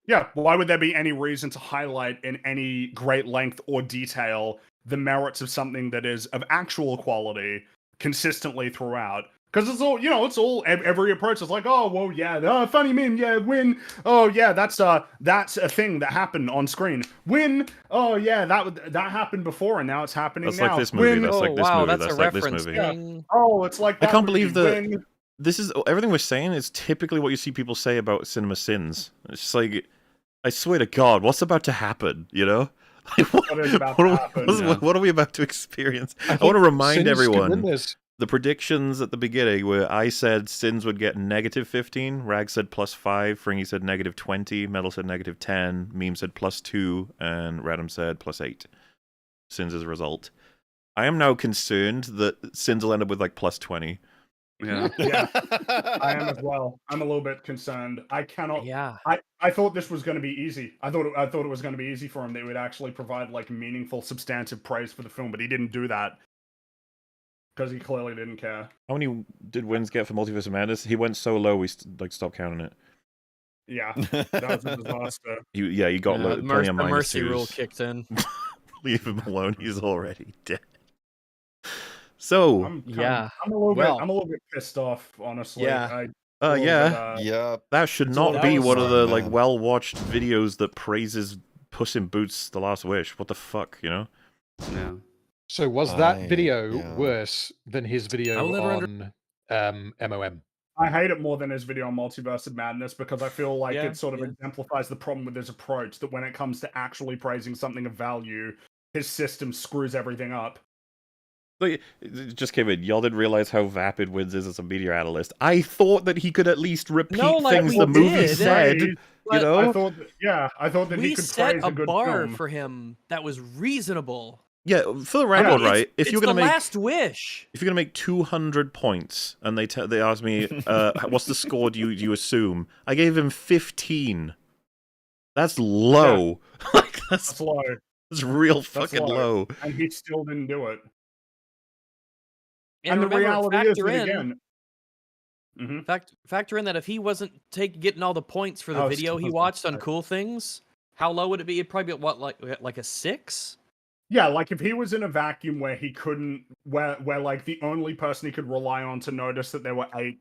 Yeah, why would there be any reason to highlight in any great length or detail the merits of something that is of actual quality consistently throughout? Because it's all, it's all, every approach is like, oh, well, yeah, funny meme, yeah, win, oh, yeah, that's a thing that happened on screen. Win, oh, yeah, that happened before and now it's happening That's now. like this movie. Win, That's like this wow, movie. that's That's a like this reference movie. thing. oh, it's like I that can't movie, believe that win. this is everything we're saying is typically what you see people say about cinema sins. It's just like, I swear to God, what's about to happen? You know, like, What is about to happen? what are we about to experience? I think want to remind Sins could win everyone this. the predictions at the beginning where I said Sins would get -15, Rag said +5, Fringy said -20, Metal said -10, Meme said +2, and Radam said +8. Sins as a result. I am now concerned that Sins will end up with like +20. Yeah. Yeah, I am as well. I'm a little bit concerned. I cannot. Yeah. I thought this was going to be easy. I thought it was going to be easy for him. They would actually provide like meaningful, substantive praise for the film, but he didn't do that because he clearly didn't care. How many did wins get for Multiverse of Madness? He went so low we stopped counting it. Yeah, that was a disaster. You got plenty of the minus mercy rule twos. kicked in. Leave him alone. He's already dead. So I'm Yeah. a little bit pissed off, honestly. Yeah. Yeah. that should It's not all be about one of the design, like man. well-watched videos that praises Puss in Boots: The Last Wish. What the fuck, you know? Yeah. So was that I- video yeah. worse than his video I'll never on MOM? I hate it more than his video on Multiverse of Madness because I feel like Yeah, it sort of yeah. exemplifies the problem with his approach, that when it comes to actually praising something of value, his system screws everything up. Like, it just came in. Y'all didn't realize how vapid Wins is as a media analyst. I thought that he could at least repeat No, like, things we the movie did. said. Right. You But know? I thought that he We could set praise a a good bar film. for him that was reasonable. Yeah, for the record, It's- right? If it's you're gonna the make last wish. if you're gonna make 200 points, and they ask me, what's the score do you assume? I gave him 15. That's low. Like That's low, that's real That's fucking low. low. and he still didn't do it. And, the remember, reality is factor that in, again. factor in that if he wasn't getting all the points for the Oh, video he still- watched on Cool Things, how low would it be? It'd probably be what, like a 6? Yeah, like if he was in a vacuum where he couldn't, where like the only person he could rely on to notice that there were eight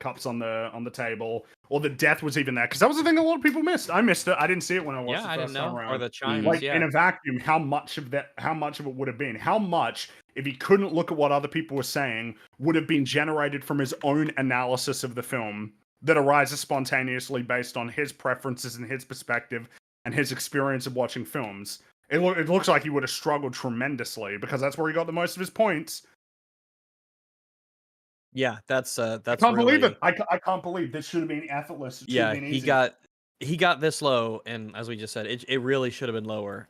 cups on the table, or the death was even there, because that was the thing a lot of people missed. I missed it. I didn't see it when I watched Yeah, it I the didn't first time know. around. Or the chimes, Like yeah. in a vacuum, how much of it would have been? How much, if he couldn't look at what other people were saying, would have been generated from his own analysis of the film that arises spontaneously based on his preferences and his perspective and his experience of watching films? It looks like he would have struggled tremendously, because that's where he got the most of his points. Yeah, that's I can't really, believe it. I can't believe this should have been effortless. It should Yeah, have been he easy. got he got this low, and as we just said, it really should have been lower.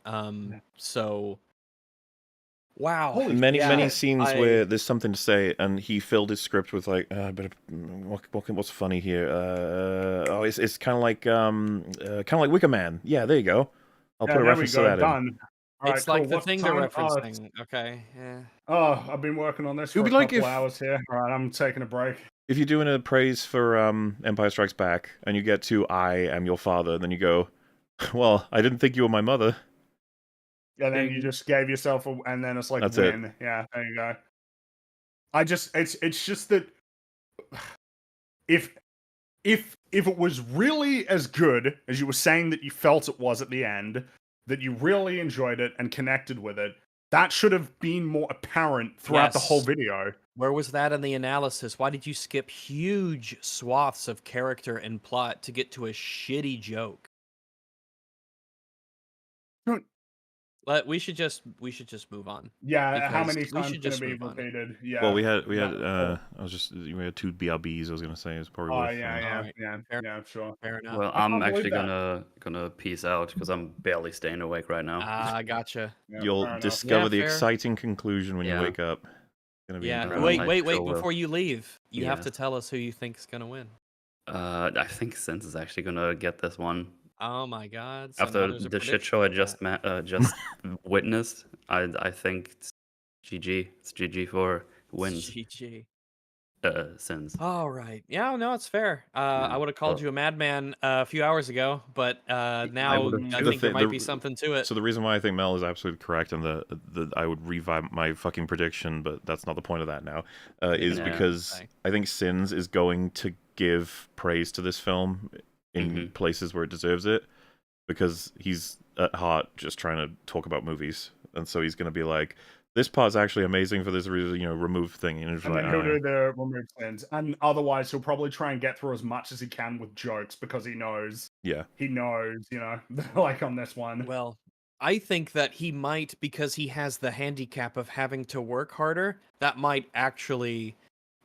So, wow. Many scenes where there's something to say, and he filled his script with like, what's funny here? It's kind of like Wicker Man. Yeah, there you go. I'll put a reference to that in. It's like the thing they're referencing. Okay, yeah. Oh, I've been working on this for a couple hours here. All right, I'm taking a break. If you're doing a praise for Empire Strikes Back, and you get to "I am your father," then you go, "Well, I didn't think you were my mother." Yeah, then you just gave yourself and then it's like That's win. it. Yeah, there you go. It's just that if it was really as good as you were saying that you felt it was at the end, that you really enjoyed it and connected with it, that should have been more apparent throughout the whole video. Where was that in the analysis? Why did you skip huge swaths of character and plot to get to a shitty joke? We should just move on. Yeah, how many we times should can just it be move on. repeated? Yeah. Well, we had we had 2 BRBs. I was gonna say it's probably. Oh worth, yeah, sure. Fair enough. Well, I'm actually gonna peace out because I'm barely staying awake right now. Ah, gotcha. You'll discover the exciting conclusion when you wake up. It's gonna be incredible. Wait! Before you leave, you have to tell us who you think's gonna win. I think Sins is actually gonna get this one. Oh my God! After the shit show I just witnessed, I think it's GG. It's GG for wins. GG. Sins. All right. Yeah, no, it's fair. I would have called you a madman a few hours ago, but now I think there might be something to it. So the reason why I think Mel is absolutely correct, and I would revive my fucking prediction, but that's not the point of that now, is because I think Sins is going to give praise to this film in places where it deserves it, because he's at heart just trying to talk about movies, and so he's going to be like, this part's actually amazing for this remove thing, and then he'll do the remove scenes, and otherwise he'll probably try and get through as much as he can with jokes because he knows. Yeah, he knows, like on this one. Well, I think that he might, because he has the handicap of having to work harder, that might actually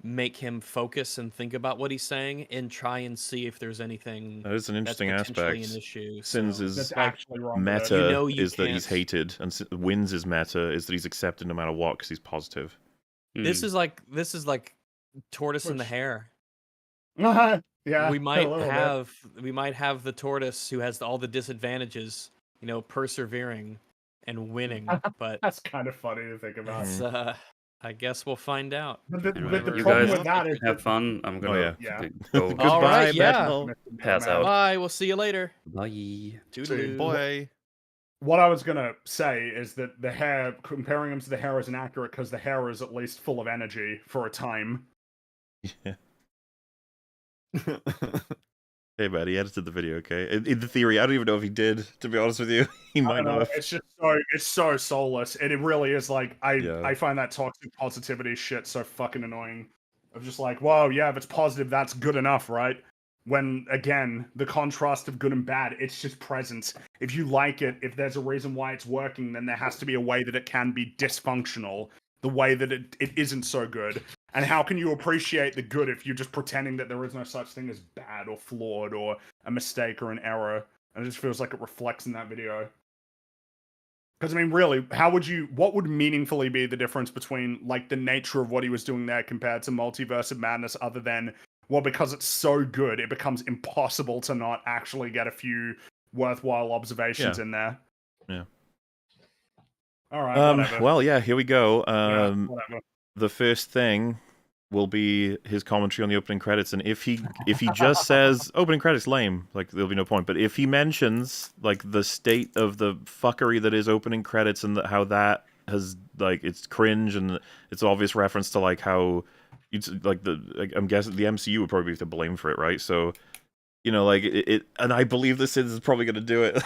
make him focus and think about what he's saying and try and see if there's anything that is an interesting aspect. An issue. Sins is actually wrong meta is that he's hated, and Wins is meta is that he's accepted no matter what because he's positive. This is like tortoise and the hare. Yeah, we might have the tortoise who has all the disadvantages, persevering and winning, but that's kind of funny to think about. I guess we'll find out. But the you problem guys with that is have fun. I'm gonna go. All right, pass out. Bye. We'll see you later. Bye. Boy. What I was gonna say is that the hair, comparing him to the hair, isn't accurate because the hair is at least full of energy for a time. Yeah. Hey, man, he edited the video, okay? In the theory, I don't even know if he did, to be honest with you. He might not have. It's just it's so soulless. And it really is like, I find that toxic positivity shit so fucking annoying. Of just like, whoa, yeah, if it's positive, that's good enough, right? When, again, the contrast of good and bad, it's just presence. If you like it, if there's a reason why it's working, then there has to be a way that it can be dysfunctional. The way that it isn't so good. And how can you appreciate the good if you're just pretending that there is no such thing as bad or flawed or a mistake or an error? And it just feels like it reflects in that video. Because, I mean, really, what would meaningfully be the difference between, like, the nature of what he was doing there compared to Multiverse of Madness other than, well, because it's so good, it becomes impossible to not actually get a few worthwhile observations in there. Yeah. All right, whatever. Well, yeah, here we go. Whatever. The first thing will be his commentary on the opening credits, and if he just says opening credits lame, like there'll be no point. But if he mentions like the state of the fuckery that is opening credits and how that has like it's cringe and it's obvious reference to like how it's like I'm guessing the MCU would probably be to blame for it, right? So like it and I believe the Sins is probably going to do it.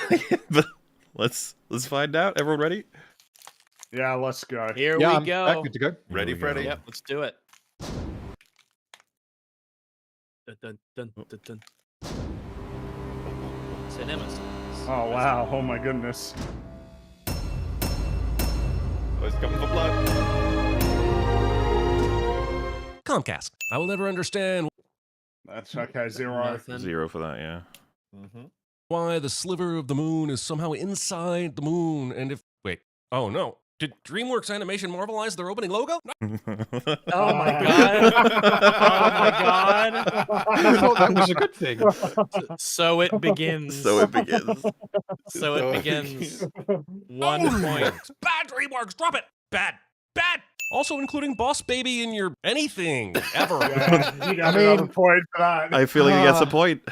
But let's find out. Everyone ready? Yeah, let's go. Here we go. Good to go. Ready, Freddy? Yep, let's do it. Dun, dun, dun, dun, dun. Cinema. Oh wow! Oh my goodness! Oh, it's coming for blood. Comcast. I will never understand. That's okay. Zero. Zero for that. Yeah. why the sliver of the moon is somehow inside the moon, and if... Wait. Oh, no. Did DreamWorks Animation Marvelize their opening logo? Oh my god. Oh my god. I thought that was a good thing. So it begins. So it begins. So it begins. 1 point. Bad DreamWorks, drop it! Bad. Bad! Also including Boss Baby in your anything, ever. Yeah, you got another point for that. I feel like he gets a point.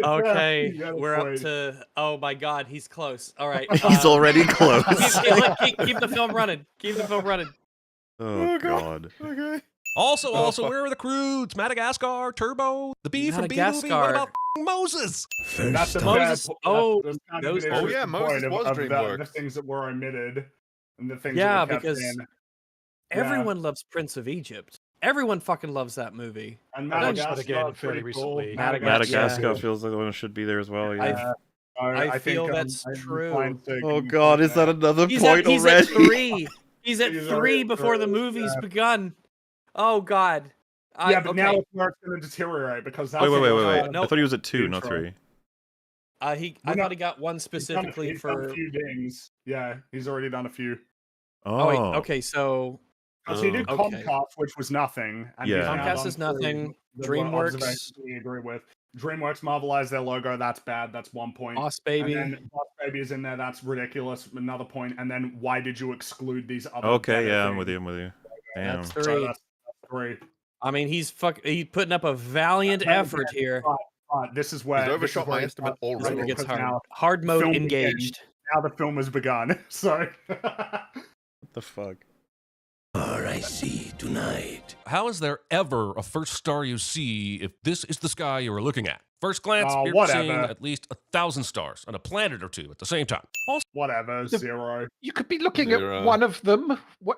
Okay, You got a we're up point. to... Oh my god, he's close. All right. He's already close. Keep the film running. Keep the film running. Oh, God. Okay. Also, where are the Croods? Madagascar, Turbo, the bee from Bee Movie? What about Moses? That's a Moses. bad po- Oh, that's kind of those- an oh, yeah, interesting Moses point was of the DreamWorks. things that were omitted and the things Yeah, that were kept because in. everyone loves Prince of Egypt. Everyone fucking loves that movie. And I watched Madagascar that again is fairly pretty cool. recently. Madagascar Yeah. feels like the one that should be there as well. Yeah. I feel think, that's I'm true. inclined to Oh, concur God. Is that there. another He's point at already? 3. He's at He's 3 already before the through, movie's yeah. begun. Oh god. Yeah, but now okay. it's where it's going to deteriorate because that's Wait. No. I thought he was at 2, not Intro. 3. I thought he got one specifically he's done for. a few dings. Yeah, he's already done a few. Oh wait, okay, so Because he did Okay. Comcast, which was nothing. And Yeah. he's now Comcast done is nothing. the DreamWorks- observations we agree with. DreamWorks Marvelized their logo. That's bad. That's 1 point. Boss Baby. And then Boss Baby is in there. That's ridiculous. Another point. And then why did you exclude these other? Okay, better yeah, I'm things? with you. Damn. That's So 3. that's 3. I mean, he's putting up a valiant effort here. But this is where He's overshot my it estimate starts already. This is where it because gets hard. now Hard mode film engaged. now the film has begun. So What the fuck? I see tonight. How is there ever a first star you see if this is the sky you were looking at? First glance, Oh, you're whatever. seeing at least 1,000 stars on a planet or two at the same time. Also, whatever, 0. You could be looking Zero. at one of them. What?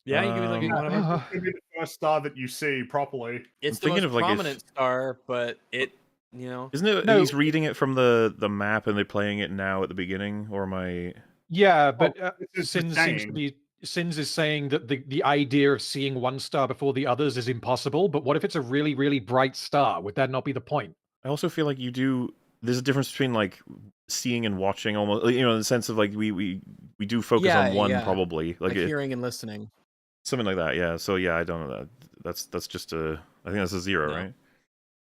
Yeah, you can be looking at one of them. Uh, It's gonna be the first star that you see properly. It's the thinking most of, like, if- prominent star, but it, you know. Isn't it? No. He's reading it from the map and they're playing it now at the beginning, or am I? Yeah, but this is Sins the seems to thing. be Sins is saying that the idea of seeing one star before the others is impossible. But what if it's a really, really bright star? Would that not be the point? I also feel like you do. There's a difference between like seeing and watching, almost. You know, in the sense of like we do focus Yeah, on one yeah. probably, Like it- hearing and listening. something like that. Yeah. So yeah, I don't know that. That's just a. I think that's a 0, No. right?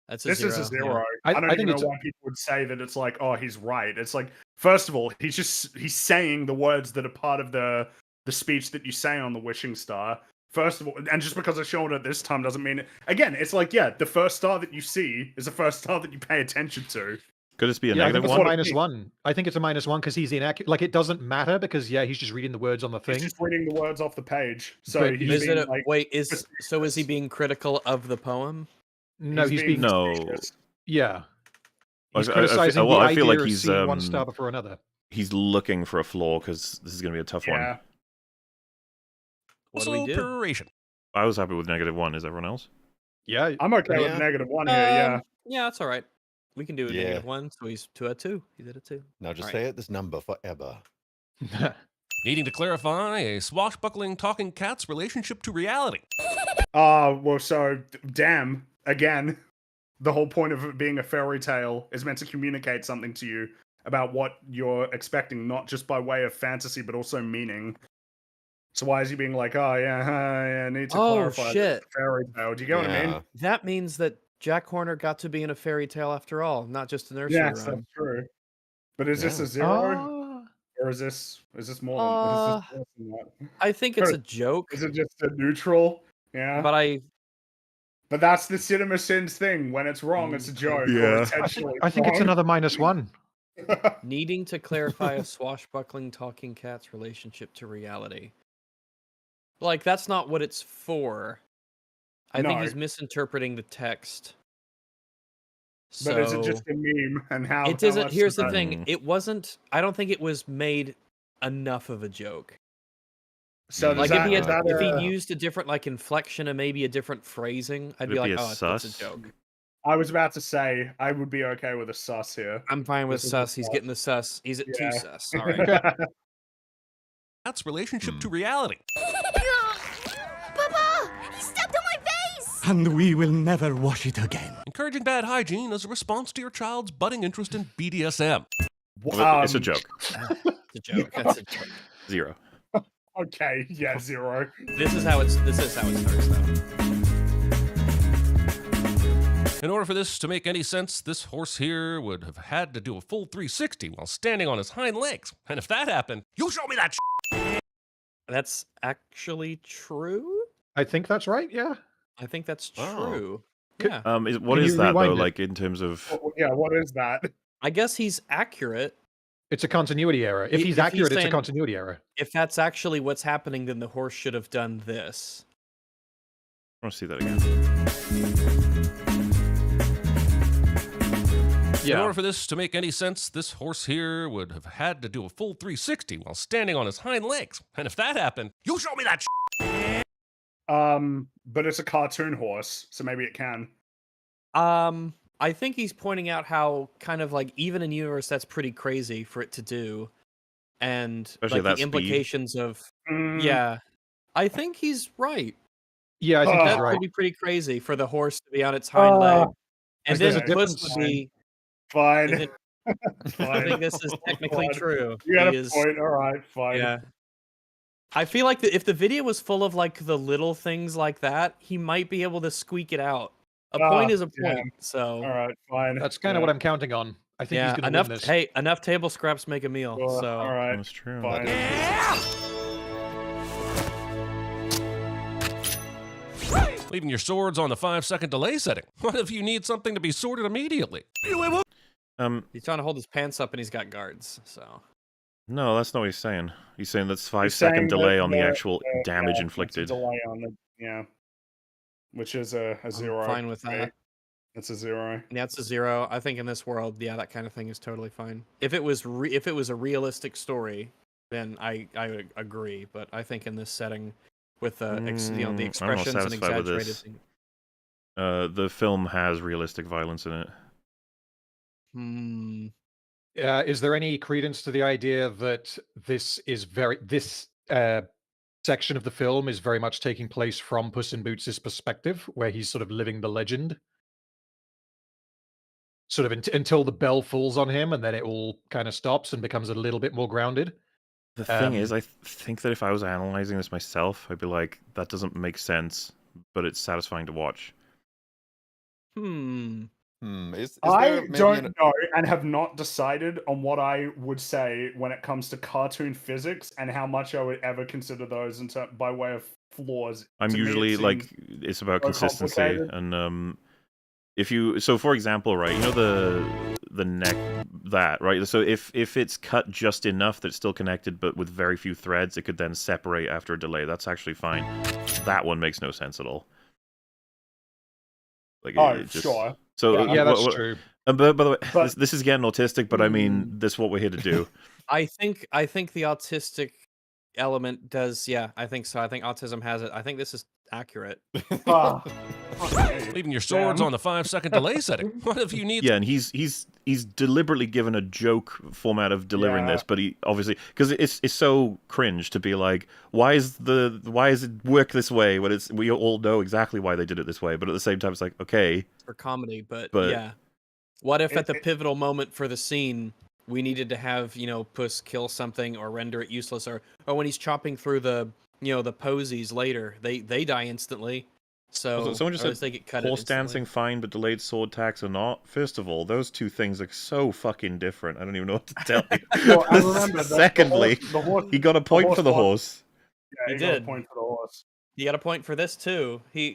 That's a This 0. is a 0. I- I don't I think even know it's a- why people would say that it's like, oh, he's right. It's like, first of all, he's saying the words that are part of the speech that you say on the wishing star. First of all, and just because I showed it this time doesn't mean it. Again, it's like, yeah, the first star that you see is the first star that you pay attention to. Could this be a Yeah, I think negative it's a one? -1. I think it's a -1 because he's inaccurate. Like it doesn't matter because he's just reading the words on the thing. He's just reading the words off the page. So But he's Is being, it like, is he being critical of the poem? No, he's being No. suspicious. yeah. He's I criticizing well, the I feel idea like of he's seeing one star before another. he's looking for a flaw because this is going to be a tough Yeah. one. What do we also do? peroration. I was happy with -1. Is everyone else? Yeah, I'm okay Yeah. with -1 here, yeah. Yeah, that's all right. We can do a Yeah. -1, so he's 2 at 2. He's at a 2. Now just All say it this number forever. Needing to clarify a swashbuckling talking cat's relationship to reality. Well, so, damn, again, the whole point of it being a fairy tale is meant to communicate something to you about what you're expecting, not just by way of fantasy, but also meaning. So why is he being like, oh, yeah, I need to Oh, clarify that shit. it's a fairy tale? Do you get what I mean? That means that Jack Horner got to be in a fairy tale after all, not just a nursery Yes, rhyme. that's true. But is this Yeah. a 0? Or is this more than, is this worse than that? I think it's Sure. a joke, Is it just a neutral? Yeah. but But that's the Cinema Sins thing. When it's wrong, it's a joke. Yeah. Or I intentionally think it's wrong. another -1. needing to clarify a swashbuckling talking cat's relationship to reality. Like, that's not what it's for. I think No. he's misinterpreting the text. But is it So- just a meme? And how? It how isn't. much Here's does the that- thing. It wasn't. I don't think it was made enough of a joke. So Like does if he that- had, is if that, he used a different like inflection and maybe a different phrasing, I'd Would be it like, be a oh, that's sus? a joke. I was about to say I would be okay with a sus here. I'm fine with This is sus. a He's sus. getting the sus. He's at Yeah. 2 sus. All right. Cat's relationship to reality. Papa! He stepped on my face! And we will never wash it again. Encouraging bad hygiene as a response to your child's budding interest in BDSM. It's a joke. It's a joke. That's a joke. 0. Okay, yeah, 0. This is how it starts, though. In order for this to make any sense, this horse here would have had to do a full 360 while standing on his hind legs. And if that happened, you show me that That's actually true? I think that's right. Yeah. I think that's Oh. true. Yeah. What Can is you that though? rewind it? Like in terms of Yeah, what is that? I guess he's accurate. It's a continuity error. If he's accurate, it's a saying- continuity error. If that's actually what's happening, then the horse should have done this. I want to see that again. In order for this to make any sense, this horse here would have had to do a full 360 while standing on his hind legs. And if that happened, you show me that But it's a cartoon horse, so maybe it can. I think he's pointing out how kind of like even in universe that's pretty crazy for it to do, and Especially like that the speed. implications of yeah. I think he's right. Yeah, I think That he's right. would be pretty crazy for the horse to be on its hind leg, and there's then a Puss difference. would be. Fine. and then- I think this is technically Fine. true. You got He a is- point. All right, fine. Yeah. I feel like if the video was full of like the little things like that, he might be able to squeak it out. A point is a point. damn. So All right, fine. That's kind of what I'm counting on. I think he's going to enough. win this. Hey, enough table scraps make a meal. Well, So all right, That's true. fine. leaving your swords on the 5-second delay setting. What if you need something to be sorted immediately? he's trying to hold his pants up and he's got guards. So No, that's not what he's saying. He's saying that's He's 5-second saying delay that on the actual damage it's a inflicted. delay on the which is a 0. fine with that. It's a 0. Yeah, it's a 0. I think in this world, yeah, that kind of thing is totally fine. If it was a realistic story, then I would agree. But I think in this setting, with the the I'm not expressions and satisfied with exaggerated this. things. The film has realistic violence in it. Is there any credence to the idea that this section of the film is very much taking place from Puss in Boots' perspective, where he's sort of living the legend? Sort of until the bell falls on him, and then it all kind of stops and becomes a little bit more grounded. The thing is, I think that if I was analyzing this myself, I'd be like, that doesn't make sense, but it's satisfying to watch. Is I there maybe don't know and have not decided on what I would say when it comes to cartoon physics and how much I would ever consider those by way of flaws. I'm To me, it usually like, seems it's about so consistency, complicated. and so for example, right, you know the neck, that, right? So if it's cut just enough that it's still connected, but with very few threads, it could then separate after a delay. That's actually fine. That one makes no sense at all. Like, it just, sure. So Yeah, that's true. By the way, But- this is getting autistic, but I mean, this is what we're here to do. I think the autistic element does. Yeah, I think so. I think autism has it. I think this is accurate. Leaving your swords on the 5-second delay setting. What if you need? Yeah, and he's deliberately given a joke format of delivering Yeah. this, but he obviously, because it's so cringe to be like, why is it work this way when we all know exactly why they did it this way, but at the same time it's like, okay, For comedy, but But- yeah. What if at the It- pivotal moment for the scene we needed to have, Puss kill something or render it useless, or when he's chopping through the the posies later, they die instantly. So someone just or said they get cut horse instantly. dancing fine, but delayed sword attacks are not. First of all, those two things are so fucking different. I don't even know what to tell you. Well, I remember that Secondly, the horse, he got a point for the horse. Yeah, He he got a did. point for the horse. You got a point for this too. The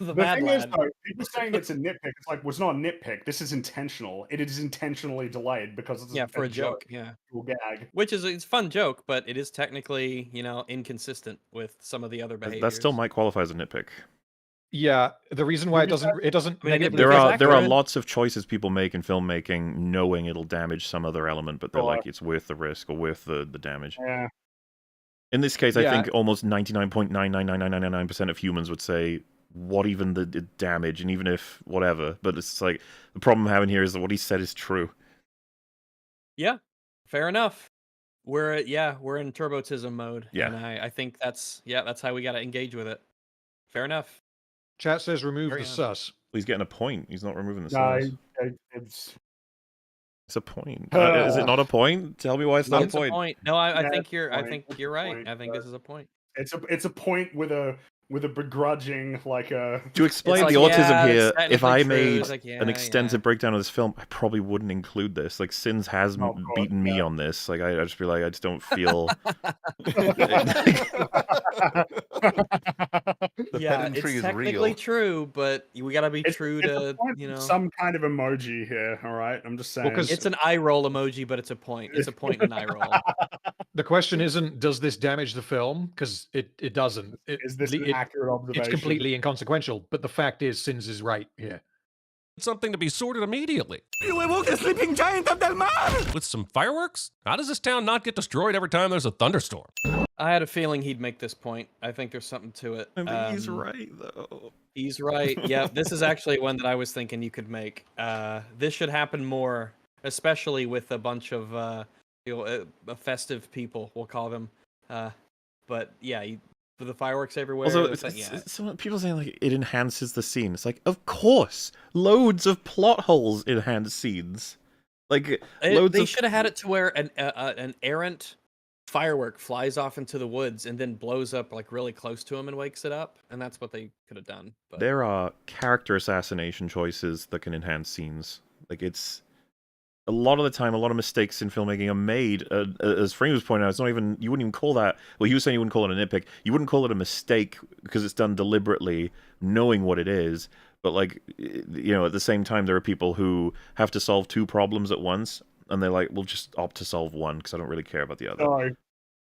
The mad thing is, lad. though, people saying it's a nitpick. It's like, well, it's not a nitpick. This is intentional. It is intentionally delayed because it's For a joke. Yeah. gag. Which is it's a fun joke, but it is technically, inconsistent with some of the other behaviors. That still might qualify as a nitpick. Yeah, the reason why it doesn't I mean, negatively There Because are accurate- lots of choices people make in filmmaking, knowing it'll damage some other element, but they're Sure. like, it's worth the risk or worth the damage. Yeah. In this case, I Yeah. think almost 99.99999% of humans would say, what even the damage, and even if whatever. But it's like, the problem I'm having here is that what he said is true. Yeah, fair enough. We're in turbotism mode. Yeah. And I think that's how we got to engage with it. Fair enough. Chat says remove Carry the on. sus. He's getting a point. He's not removing the No, sus. it's It's a point. Is it not a point? Tell me why it's not a It's a point. point. No, I Yeah, think it's a you're. I point. think It's you're a right. point, I think but this is a point. it's a point with a begrudging like a. To explain like, the autism yeah, here, it's if I technically true. made It's like, an yeah, extensive yeah. breakdown of this film, I probably wouldn't include this. Like, Sins has No, of course, beaten me yeah. on this. Like, I just be like, I just don't feel. The Yeah, pedantry it's is technically real. true, but we gotta be true It's a to, point you with know. some kind of emoji here. All right, I'm just saying. 'cause- It's an eye roll emoji, but it's a point. It's a point and an eye roll. The question isn't, does this damage the film? Because it doesn't. Is this an accurate observation? It's completely inconsequential. But the fact is, Sins is right here. Something to be sorted immediately. You awoke the sleeping giant of Del Mar! With some fireworks? How does this town not get destroyed every time there's a thunderstorm? I had a feeling he'd make this point. I think there's something to it. But he's right, though. He's right. Yeah, this is actually one that I was thinking you could make. This should happen more, especially with a bunch of festive people. We'll call them. But yeah, for the fireworks everywhere. Also, some people saying like it enhances the scene. It's like, of course, loads of plot holes enhance scenes. Like They should have had it to where an errant firework flies off into the woods and then blows up like really close to him and wakes it up, and that's what they could have done. But There are character assassination choices that can enhance scenes. Like, it's a lot of the time, a lot of mistakes in filmmaking are made. As Frame was pointing out, it's not even, you wouldn't even call that, well, he was saying you wouldn't call it a nitpick. You wouldn't call it a mistake because it's done deliberately, knowing what it is. But, like, you know, at the same time, there are people who have to solve two problems at once, and they're like, we'll just opt to solve one because I don't really care about the other. So,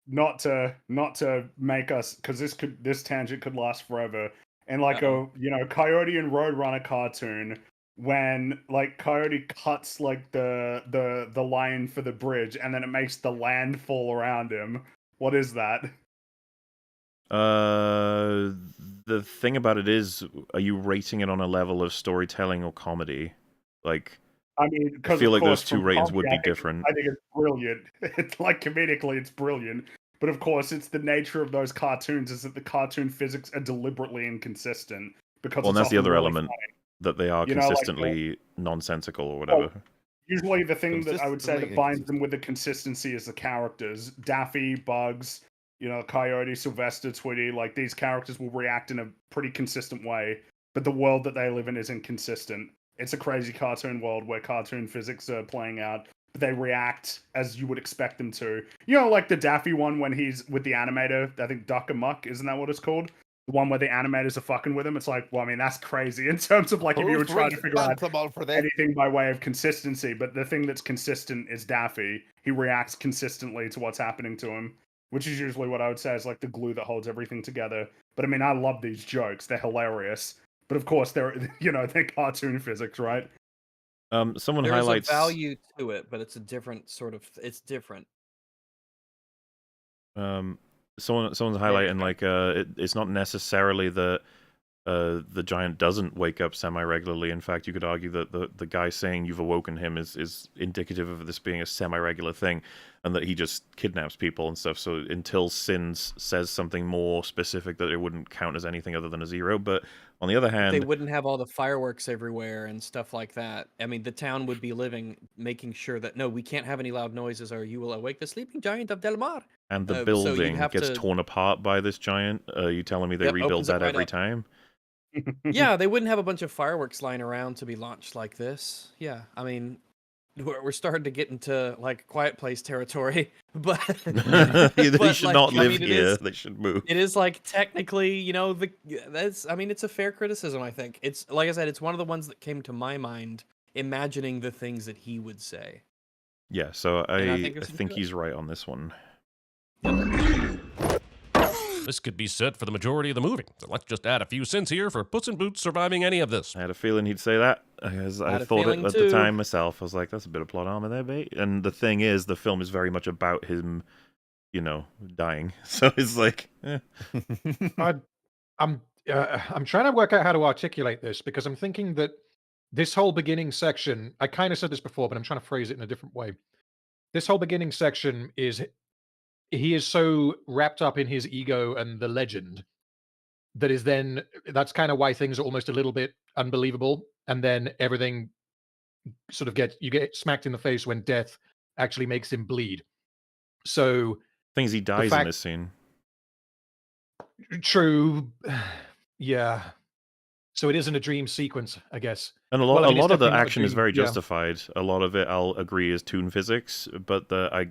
not to make us, because this tangent could last forever. And like a Coyote and Roadrunner cartoon, when like Coyote cuts like the line for the bridge, and then it makes the land fall around him. What is that? The thing about it is, are you rating it on a level of storytelling or comedy? Like, I mean, I because feel of like course, those two from ratings comedy, would I be think different. I think it's brilliant. It's like comedically, it's brilliant. But of course, it's the nature of those cartoons is that the cartoon physics are deliberately inconsistent because. Well, and it's that's the often other really element, funny. that they are You know, like, consistently nonsensical or whatever. Usually, the thing that I would say that Consistently binds them with the consistency is the characters. Daffy, Bugs, Coyote, Sylvester, Tweety, like these characters will react in a pretty consistent way, but the world that they live in is inconsistent. It's a crazy cartoon world where cartoon physics are playing out, but they react as you would expect them to. Like the Daffy one when he's with the animator, I think Duck and Muck, isn't that what it's called? The one where the animators are fucking with him. It's like, well, I mean, that's crazy in terms of like if you were trying to figure out anything by way of consistency. But the thing that's consistent is Daffy. He reacts consistently to what's happening to him, which is usually what I would say is like the glue that holds everything together. But I mean, I love these jokes. They're hilarious. But of course, they're cartoon physics, right? Someone There's highlights a value to it, but it's a different sort of. It's different. Someone's highlighting like it's not necessarily that the giant doesn't wake up semi-regularly. In fact, you could argue that the guy saying you've awoken him is indicative of this being a semi-regular thing, and that he just kidnaps people and stuff. So until Sins says something more specific, that it wouldn't count as anything other than a zero. But on the other hand, They wouldn't have all the fireworks everywhere and stuff like that. I mean, the town would be making sure that no, we can't have any loud noises, or you will awake the sleeping giant of Del Mar. and the So building you'd have gets to- torn apart by this giant. You telling me they Yep, rebuild opens it that right every up. time? Yeah, they wouldn't have a bunch of fireworks lying around to be launched like this. Yeah, I mean, we're starting to get into like Quiet Place territory, but They but, should like, not I live mean, it here. is- They should move. It is like technically, I mean, it's a fair criticism. I think it's like I said, it's one of the ones that came to my mind, imagining the things that he would say. Yeah, so And I I think there's some think to it. he's right on this one. This could be set for the majority of the movie. So let's just add a few cents here for Puss in Boots surviving any of this. I had a feeling he'd say that, because I Had a thought it feeling at too. the time myself. I was like, that's a bit of plot armor there, mate. And the thing is, the film is very much about him, dying. So it's like, I'm trying to work out how to articulate this, because I'm thinking that this whole beginning section, I kind of said this before, but I'm trying to phrase it in a different way. This whole beginning section he is so wrapped up in his ego and the legend that is then, that's kind of why things are almost a little bit unbelievable. And then everything sort of you get smacked in the face when death actually makes him bleed. So Things he dies in this scene. True. Yeah. So it isn't a dream sequence, I guess. And a lot of the action is very justified. A lot of it, I'll agree, is toon physics, but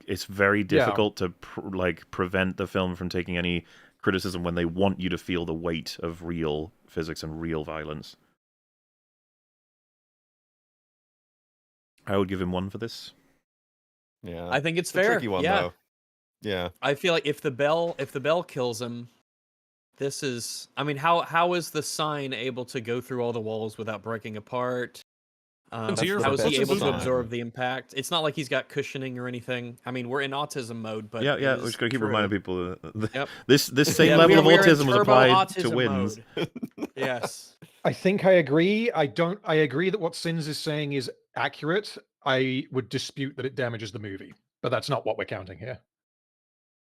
it's very difficult to prevent the film from taking any criticism when they want you to feel the weight of real physics and real violence. I would give him 1 for this. Yeah, I think it's a fair. tricky one, though. Yeah, I feel like if the bell kills him, this is. I mean, how is the sign able to go through all the walls without breaking apart? How is he able to absorb the impact? It's not like he's got cushioning or anything. I mean, we're in autism mode, but yeah, we're just gonna keep reminding people that yep. this same level of autism was applied to Wins. Yes, I think I agree. I agree that what Sins is saying is accurate. I would dispute that it damages the movie, but that's not what we're counting here.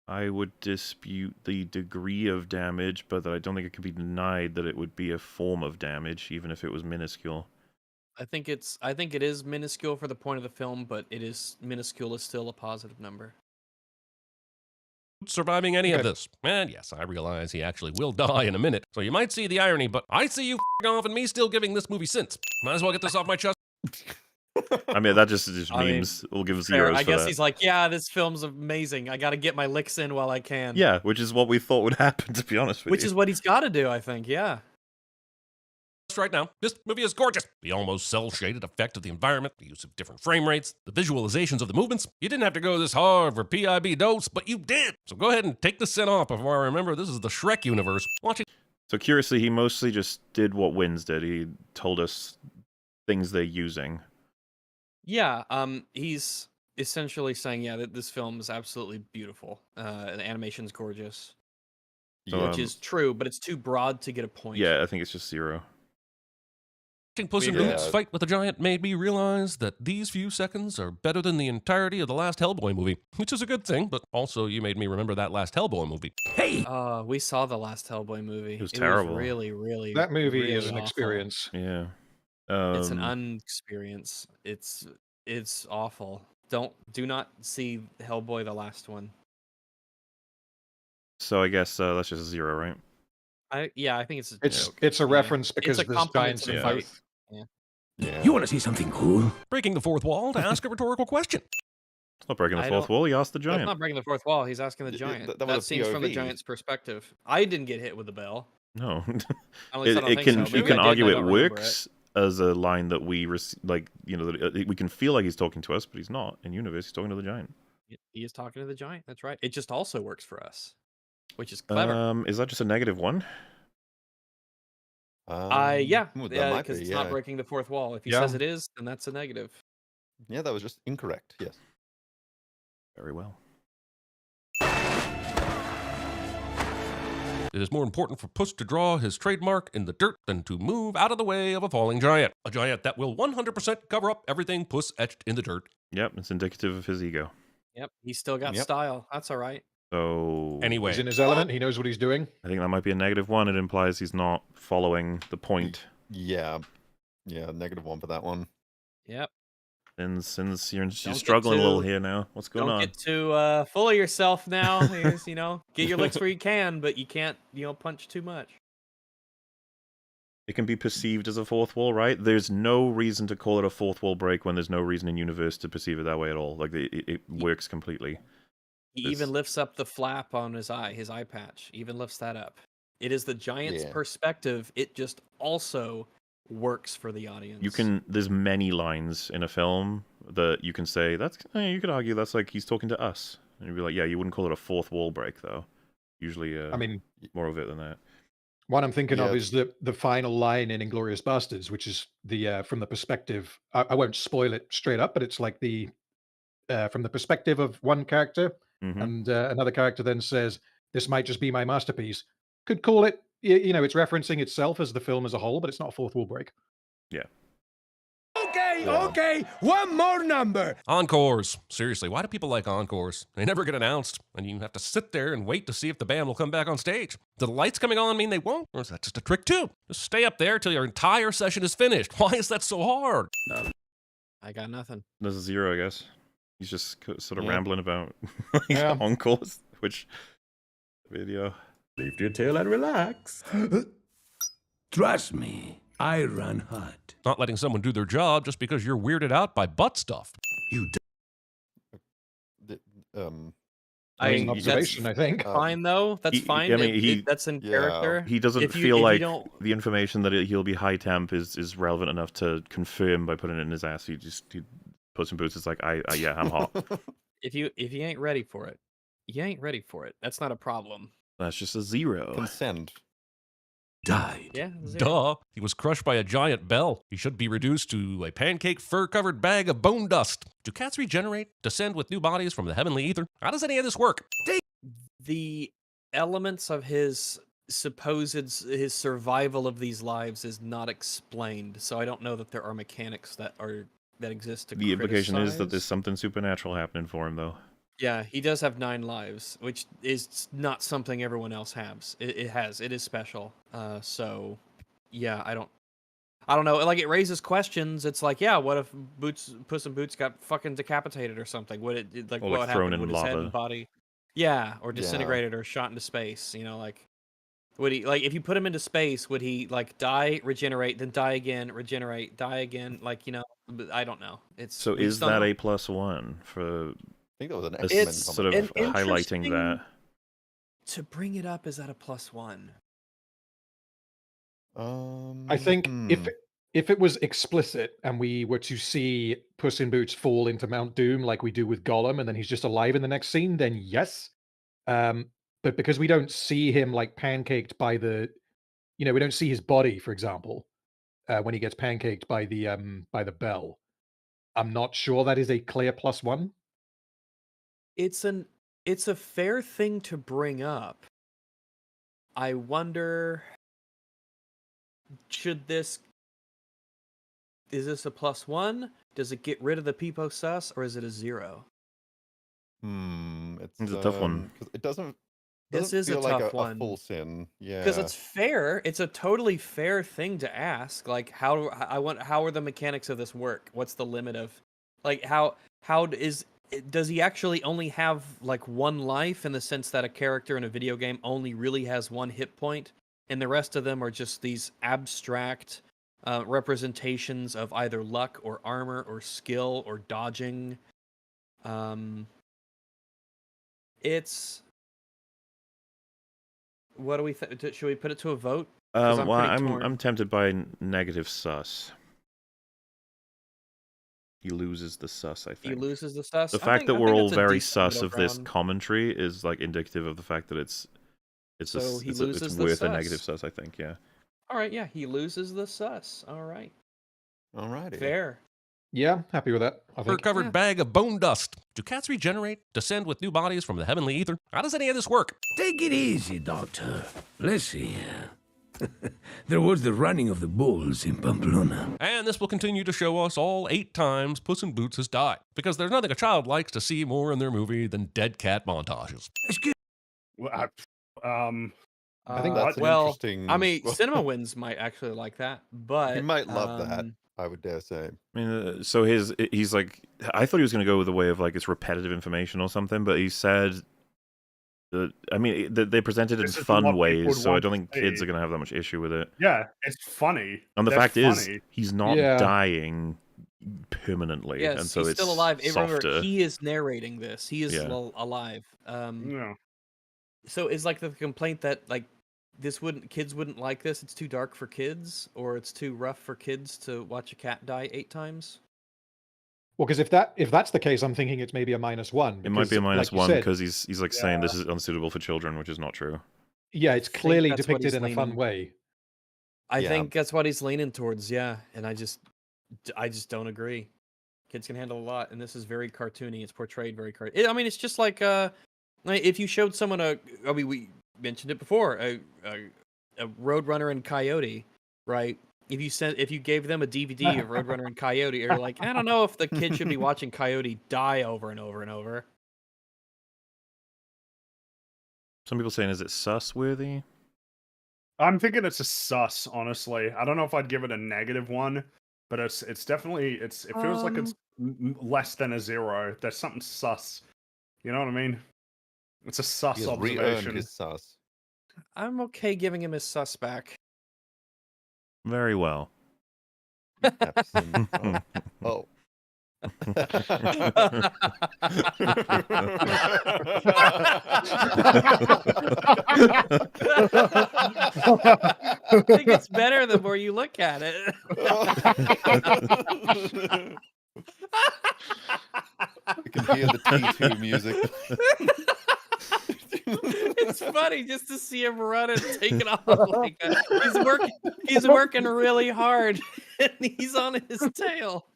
I would dispute the degree of damage, but I don't think it can be denied that it would be a form of damage, even if it was minuscule. I think it is minuscule for the point of the film, but minuscule is still a positive number. Surviving any of this. And yes, I realize he actually will die in a minute, so you might see the irony, but I see you off and me still giving this movie Sins. Might as well get this off my chest. I mean, that just memes. We'll give zeros I guess for that. he's like, yeah, this film's amazing. I got to get my licks in while I can. Yeah, which is what we thought would happen, to be honest with you. Which is what he's got to do, I think, yeah. Right now, this movie is gorgeous. The almost cel-shaded effect of the environment, the use of different frame rates, the visualizations of the movements. You didn't have to go this hard for PIB dose, but you did. So go ahead and take the sin off before I remember this is the Shrek universe. Watch it. So curiously, he mostly just did what Wins did. He told us things they're using. Yeah, he's essentially saying, yeah, that this film is absolutely beautiful. The animation's gorgeous. So, which is true, but it's too broad to get a point. Yeah, I think it's just 0. Watching Puss in Boots fight with a giant made me realize that these few seconds are better than the entirety of the last Hellboy movie, which is a good thing, but also you made me remember that last Hellboy movie. Hey! We saw the last Hellboy movie. It was terrible. Really, really, that movie really is an awful. experience. Yeah. It's an unexperience. It's awful. Do not see Hellboy the last one. So I guess that's just a 0, right? I think it's it's a reference because it's a there's giants in both. Yeah. You want to see something cool? Breaking the fourth wall to ask a rhetorical question. It's not breaking the fourth wall. He asked the giant. That's not breaking the fourth wall. He's asking the giant. That seems from the giant's perspective. I didn't get hit with the bell. No. You can argue it works as a line that we we can feel like he's talking to us, but he's not. In universe, he's talking to the giant. He is talking to the giant. That's right. It just also works for us, which is clever. Is that just a -1? Yeah, because it's not breaking the fourth wall. If he says it is, then that's a negative. Yeah, that was just incorrect. Yes. Very well. It is more important for Puss to draw his trademark in the dirt than to move out of the way of a falling giant. A giant that will 100% cover up everything Puss etched in the dirt. Yep, it's indicative of his ego. Yep, he's still got style. That's all right. So anyway, he's in his element. He knows what he's doing. I think that might be a -1. It implies he's not following the point. Yeah, -1 for that one. Yep. And since you're struggling a little here now, what's going on? Don't get too full of yourself now. Get your licks where you can, but you can't, punch too much. It can be perceived as a fourth wall, right? There's no reason to call it a fourth wall break when there's no reason in universe to perceive it that way at all. Like it works completely. He even lifts up the flap on his eye patch. Even lifts that up. It is the giant's perspective. It just also works for the audience. There's many lines in a film that you can say you could argue that's like he's talking to us, and you'd be like, yeah, you wouldn't call it a fourth wall break though. Usually, I mean, more of it than that. What I'm thinking of is the final line in Inglourious Basterds, which is the from the perspective. I won't spoil it straight up, but it's like the from the perspective of one character, and another character then says, "This might just be my masterpiece." Could call it, it's referencing itself as the film as a whole, but it's not a fourth wall break. Yeah. Okay, Okay, one more number. Encores. Seriously, why do people like encores? They never get announced, and you have to sit there and wait to see if the band will come back on stage. Do the lights coming on mean they won't? Or is that just a trick too? Just stay up there till your entire session is finished. Why is that so hard? I got nothing. There's a 0, I guess. He's just sort of Yeah. rambling about like encores, which video. Lift your tail and relax. Trust me, I run hot. Not letting someone do their job just because you're weirded out by butt stuff. You I mean, that's observation, I think. fine though. That's fine. I mean, that's in character. He doesn't If you- feel if you like don't- the information that he'll be high temp is relevant enough to confirm by putting it in his ass. He Puss in Boots is like, yeah, I'm hot. If you ain't ready for it, you ain't ready for it. That's not a problem. That's just a 0. Consent. died. Yeah. Duh. He was crushed by a giant bell. He should be reduced to a pancake fur-covered bag of bone dust. Do cats regenerate? Descend with new bodies from the heavenly ether? How does any of this work? The elements of his his survival of these lives is not explained, so I don't know that there are mechanics that exist to The implication is that criticize. there's something supernatural happening for him, though. Yeah, he does have 9 lives, which is not something everyone else has. It is special. So yeah, I don't know. Like, it raises questions. It's like, yeah, what if Puss in Boots got fucking decapitated or something? Would it like Or, what like, thrown happened? in Would his head lava. and body? Yeah, or Yeah. disintegrated or shot into space. You know, like, would he, like, if you put him into space, would he like die, regenerate, then die again, regenerate, die again? Like, you know, I don't know. It's So we is just don't that know. a +1 for I think that was an us X-Men sort of comment. an highlighting interesting- that? To bring it up, is that a +1? I think hmm. if it was explicit and we were to see Puss in Boots fall into Mount Doom like we do with Gollum, and then he's just alive in the next scene, then yes. But because we don't see him like pancaked by we don't see his body, for example, when he gets pancaked by the bell. I'm not sure that is a clear +1. It's a fair thing to bring up. I wonder, is this a +1? Does it get rid of the Peepo sus, or is it a 0? It's a tough one. 'Cause it doesn't. This doesn't is a feel like tough a one. full sin. Yeah. Because it's fair. It's a totally fair thing to ask. Like, how are the mechanics of this work? What's the limit of, like, does he actually only have like 1 life, in the sense that a character in a video game only really has 1 hit point, and the rest of them are just these abstract representations of either luck or armor or skill or dodging? It's, what do we think? Should we put it to a vote? 'Cause Well, pretty torn. I'm tempted by negative sus. He loses the sus, I He think. loses the sus. The I fact think- that I we're think all it's a very decent sus middle of this ground. commentary is like indicative of the fact that it's So he it's loses the worth a sus. negative sus, I think. Yeah. All right, yeah, he loses the sus. All right, Alrighty. fair. Yeah, happy with that. I think. Fur-covered Yeah. bag of bone dust. Do cats regenerate? Descend with new bodies from the heavenly ether? How does any of this work? Take it easy, Doctor. Let's see. There was the running of the bulls in Pamplona. And this will continue to show us all 8 times Puss in Boots has died. Because there's nothing a child likes to see more in their movie than dead cat montages. Well, I think that's an well, interesting. I mean, Cinema Wins might actually like that, but He might love that. I would dare say. I mean, so he's like, I thought he was going to go with the way of like it's repetitive information or something, but he said that, I mean, they presented it in This is fun what people ways, would so I want don't to think kids see. are going to have that much issue with it. Yeah, it's funny. And the That's fact is, funny. he's not Yeah. dying permanently, yes, and so he's it's still alive. Remember, softer. he is narrating this. He is Yeah. alive. Yeah. So is like the complaint that like kids wouldn't like this? It's too dark for kids, or it's too rough for kids to watch a cat die 8 times? Well, because if that's the case, I'm thinking it's maybe a -1. It might be a because, -1 like you said, because he's like saying this is unsuitable for children, which is not true. yeah, it's I think clearly that's what depicted he's in a fun leaning- way. I Yeah. think that's what he's leaning towards. Yeah, and I just don't agree. Kids can handle a lot, and this is very cartoony. It's portrayed very I mean, it's just like if you showed someone I mean, we mentioned it before, a Roadrunner and Coyote, right? if you gave them a DVD of Roadrunner and Coyote, you're like, I don't know if the kid should be watching Coyote die over and over and over. Some people saying, is it sus-worthy? I'm thinking it's a sus, honestly. I don't know if I'd give it a -1, but it's definitely it feels like it's less than a 0. There's something sus. You know what I mean? It's a sus He has re-earned observation. his sus. I'm okay giving him his sus back. Very well. Oh. I think it's better the more you look at it. You can hear the T2 music. It's funny just to see him run and take it off. Like he's working really hard, and he's on his tail.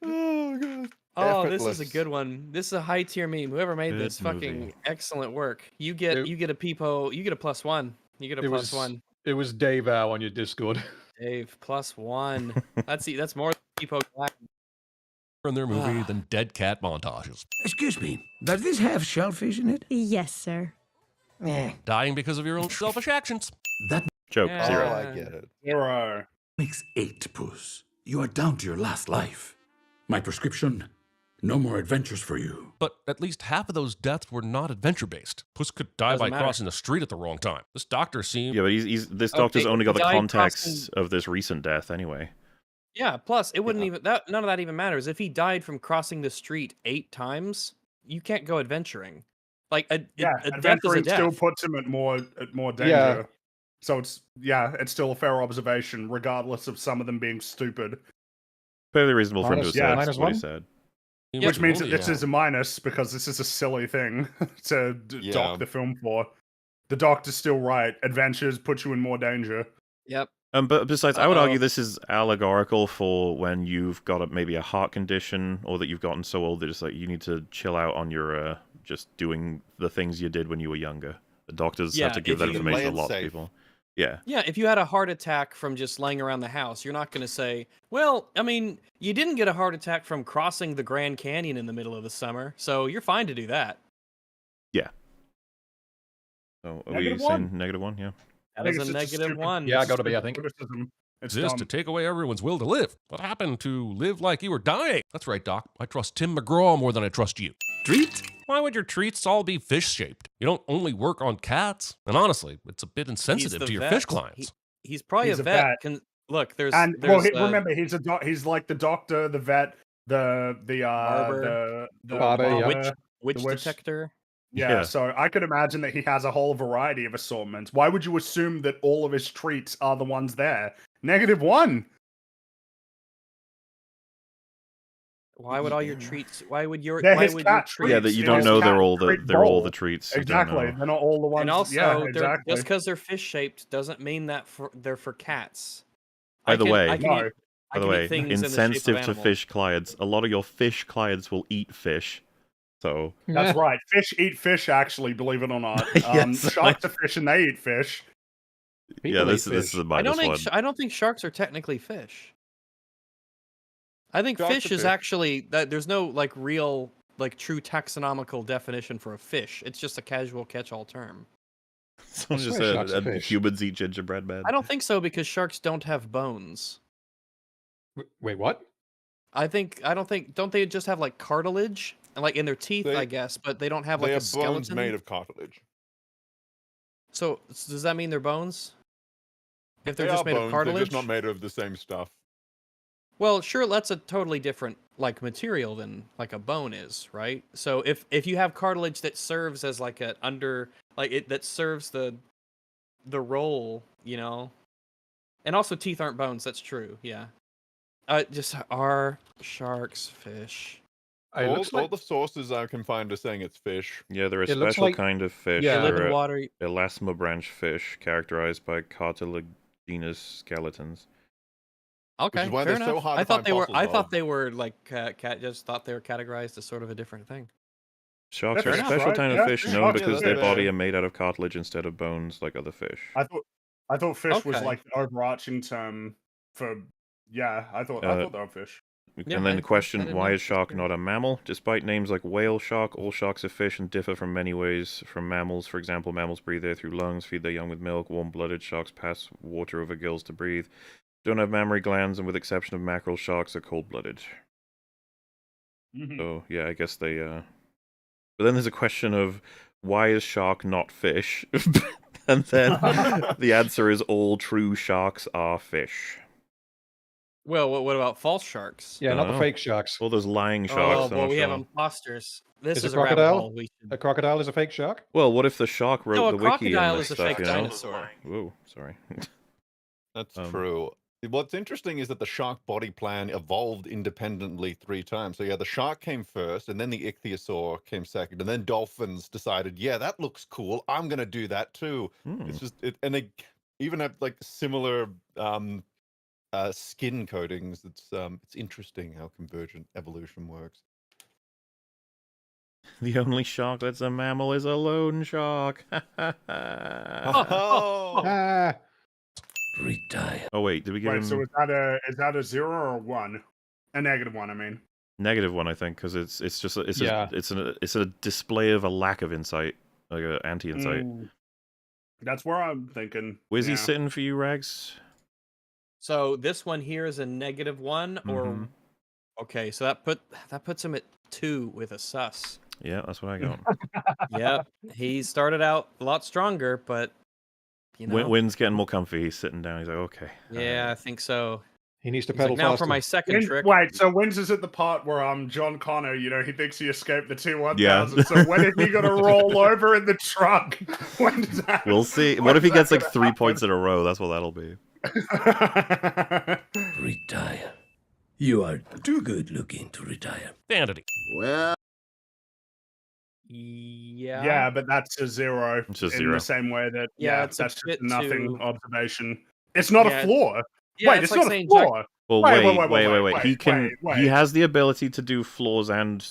Oh god. Oh, this is a good one. This is a high tier meme. Whoever made Good this, fucking movie. excellent work. You get a peepo. You get a +1. You get a +1. It was Dave Howe on your Discord. Dave +1. That's more than peepo. In their movie than dead cat montages. Excuse me, does this have shellfish in it? Yes, sir. Dying because of your own selfish actions. That Joke, Yeah. 0. Oh, I get it. 0. makes 8, Puss. You are down to your last life. My prescription? No more adventures for you. But at least half of those deaths were not adventure-based. Puss could die Doesn't by matter. crossing the street at the wrong time. This doctor seemed... Yeah, but this doctor's only got the died context crossing- of this recent death anyway. Yeah, plus it wouldn't even none of that even matters. If he died from crossing the street 8 times, you can't go adventuring. Like a death is a adventuring still death. puts him at more danger. Yeah. So it's still a fair observation, regardless of some of them being stupid. Fairly reasonable for him to have said minus what he one? said. Which means that Only- this is a minus because this is a silly thing to Yeah. dock the film for. The doctor's still right. Adventures put you in more danger. Yep. But besides, I would argue Uh-oh. this is allegorical for when you've got maybe a heart condition, or that you've gotten so old that it's like you need to chill out on your just doing the things you did when you were younger. The doctors Yeah, have to give if that you- information Play to it a lot of safe. people. Yeah. Yeah, if you had a heart attack from just laying around the house, you're not going to say, well, I mean, you didn't get a heart attack from crossing the Grand Canyon in the middle of the summer, so you're fine to do that. So are we -1. saying -1? Yeah. That think is it's a just negative stupid- 1. Yeah, I gotta be, I stupid think. criticism. It's This dumb. to take away everyone's will to live. What happened to live like you were dying? That's right, Doc. I trust Tim McGraw more than I trust you. Treat? Why would your treats all be fish-shaped? You don't only work on cats. And honestly, it's a bit He's insensitive the to your vet. fish clients. He's probably He's a a vet. vet. Look, there's remember he's like the doctor, the vet, the Barber. Barber, yeah. barber, witch the witch. detector. Yeah, so I could imagine that he has a whole variety of assortments. Why would you assume that all of his treats are the ones there? -1. Why would all your treats? Why would your They're why his would cat your treats. Yeah, that you It don't is know cat they're all the treat all bowl. the treats. You don't Exactly. know. They're not all the ones. And also, yeah, they're, exactly. just because they're fish shaped doesn't mean that they're for cats. By the way, I can No. eat, I By the can eat way, things in the shape of insensitive to animals. fish clients. A lot of your fish clients will eat fish. So That's right. Fish eat fish, actually, believe it or not. Yes. Sharks are fish and they eat fish. yeah, this is a I minus don't think one. I don't think sharks are technically fish. I think Sharks fish are is fish. actually that there's no like real like true taxonomical definition for a fish. It's just a casual catch-all term. Someone I just swear said sharks are fish. humans eat gingerbread man. I don't think so because sharks don't have bones. Wait, what? I don't think don't they just have like cartilage and like in their teeth, They- I guess, but they don't have like They a have skeleton. bones made of cartilage. So does that mean they're bones? If they're They just are made bones, of cartilage? they're just not made of the same stuff. Well, sure, that's a totally different like material than like a bone is, right? So if you have cartilage that serves as like a that serves the role, you know. And also teeth aren't bones, that's true. Yeah. Just are sharks fish? It All, looks all like the sources I can find are saying it's fish. Yeah, they're a It looks special like- kind of fish. Yeah. They live They're in a water. elasmobranch fish characterized by cartilaginous skeletons. Okay, is why fair they're so enough. hard I to thought find they were. fossils I of. thought they were like just thought they were categorized as sort of a different thing. Sharks Fair are a enough, special right? kind Yeah, of fish yeah, known sharks because are their fish. body are made out of cartilage instead of bones like other fish. I thought fish was Okay. like the overarching term Yeah, I thought they were fish. And then the question, why is shark not a mammal? Despite names like whale shark, all sharks are fish and differ from many ways from mammals. For example, mammals breathe air through lungs, feed their young with milk. Warm-blooded sharks pass water over gills to breathe. Don't have mammary glands, and with exception of mackerel, sharks are cold-blooded. So, yeah, I guess they... But then there's a question of, why is shark not fish? And then the answer is all true sharks are fish. Well, what about false sharks? Yeah, not the fake sharks. All those lying Oh, sharks. well, we have imposters. This is a a rabbit crocodile? hole. A crocodile is a fake shark? Well, what if the shark wrote No, the a wiki and crocodile this is a stuff, fake you know? dinosaur. Whoa, sorry. That's true. What's interesting is that the shark body plan evolved independently 3 times. So yeah, the shark came first, and then the ichthyosaur came second, and then dolphins decided, yeah, that looks cool. I'm gonna do that too. It's just, and they even have like similar skin coatings. It's interesting how convergent evolution works. The only shark that's a mammal is a lone shark. Oh. Retire. Oh wait, did we give Wait, him so is that a 0 or a 1? A -1, I mean. -1? I think because it's just it's a display of a lack of insight, like an anti-insight. That's where I'm thinking. Where's he sitting for you, Rags? So this one here is a -1, or Mhm. okay, so that puts him at 2 with a sus. Yeah, that's what I got. Yep, he started out a lot stronger, but you know, Wynn's getting more comfy. He's sitting down. He's like, okay. yeah, I think so. He needs to He's pedal like, now faster. for my second trick. Wait, so when's is at the part where John Connor, he thinks he escaped the T-1000? Yeah. So when is he gonna roll over in the truck? When does that? We'll see. What if he gets like 3 points in a row? That's what that'll be. Retire. You are too good looking to retire. Vanity. Well. Yeah. Yeah, but that's a 0. It's a in 0. the same way that it's that's a just bit a nothing too- observation. It's not a flaw. Yeah, Wait, it's like not a saying flaw. Well, Wait. wait. He can. He has the ability to do flaws and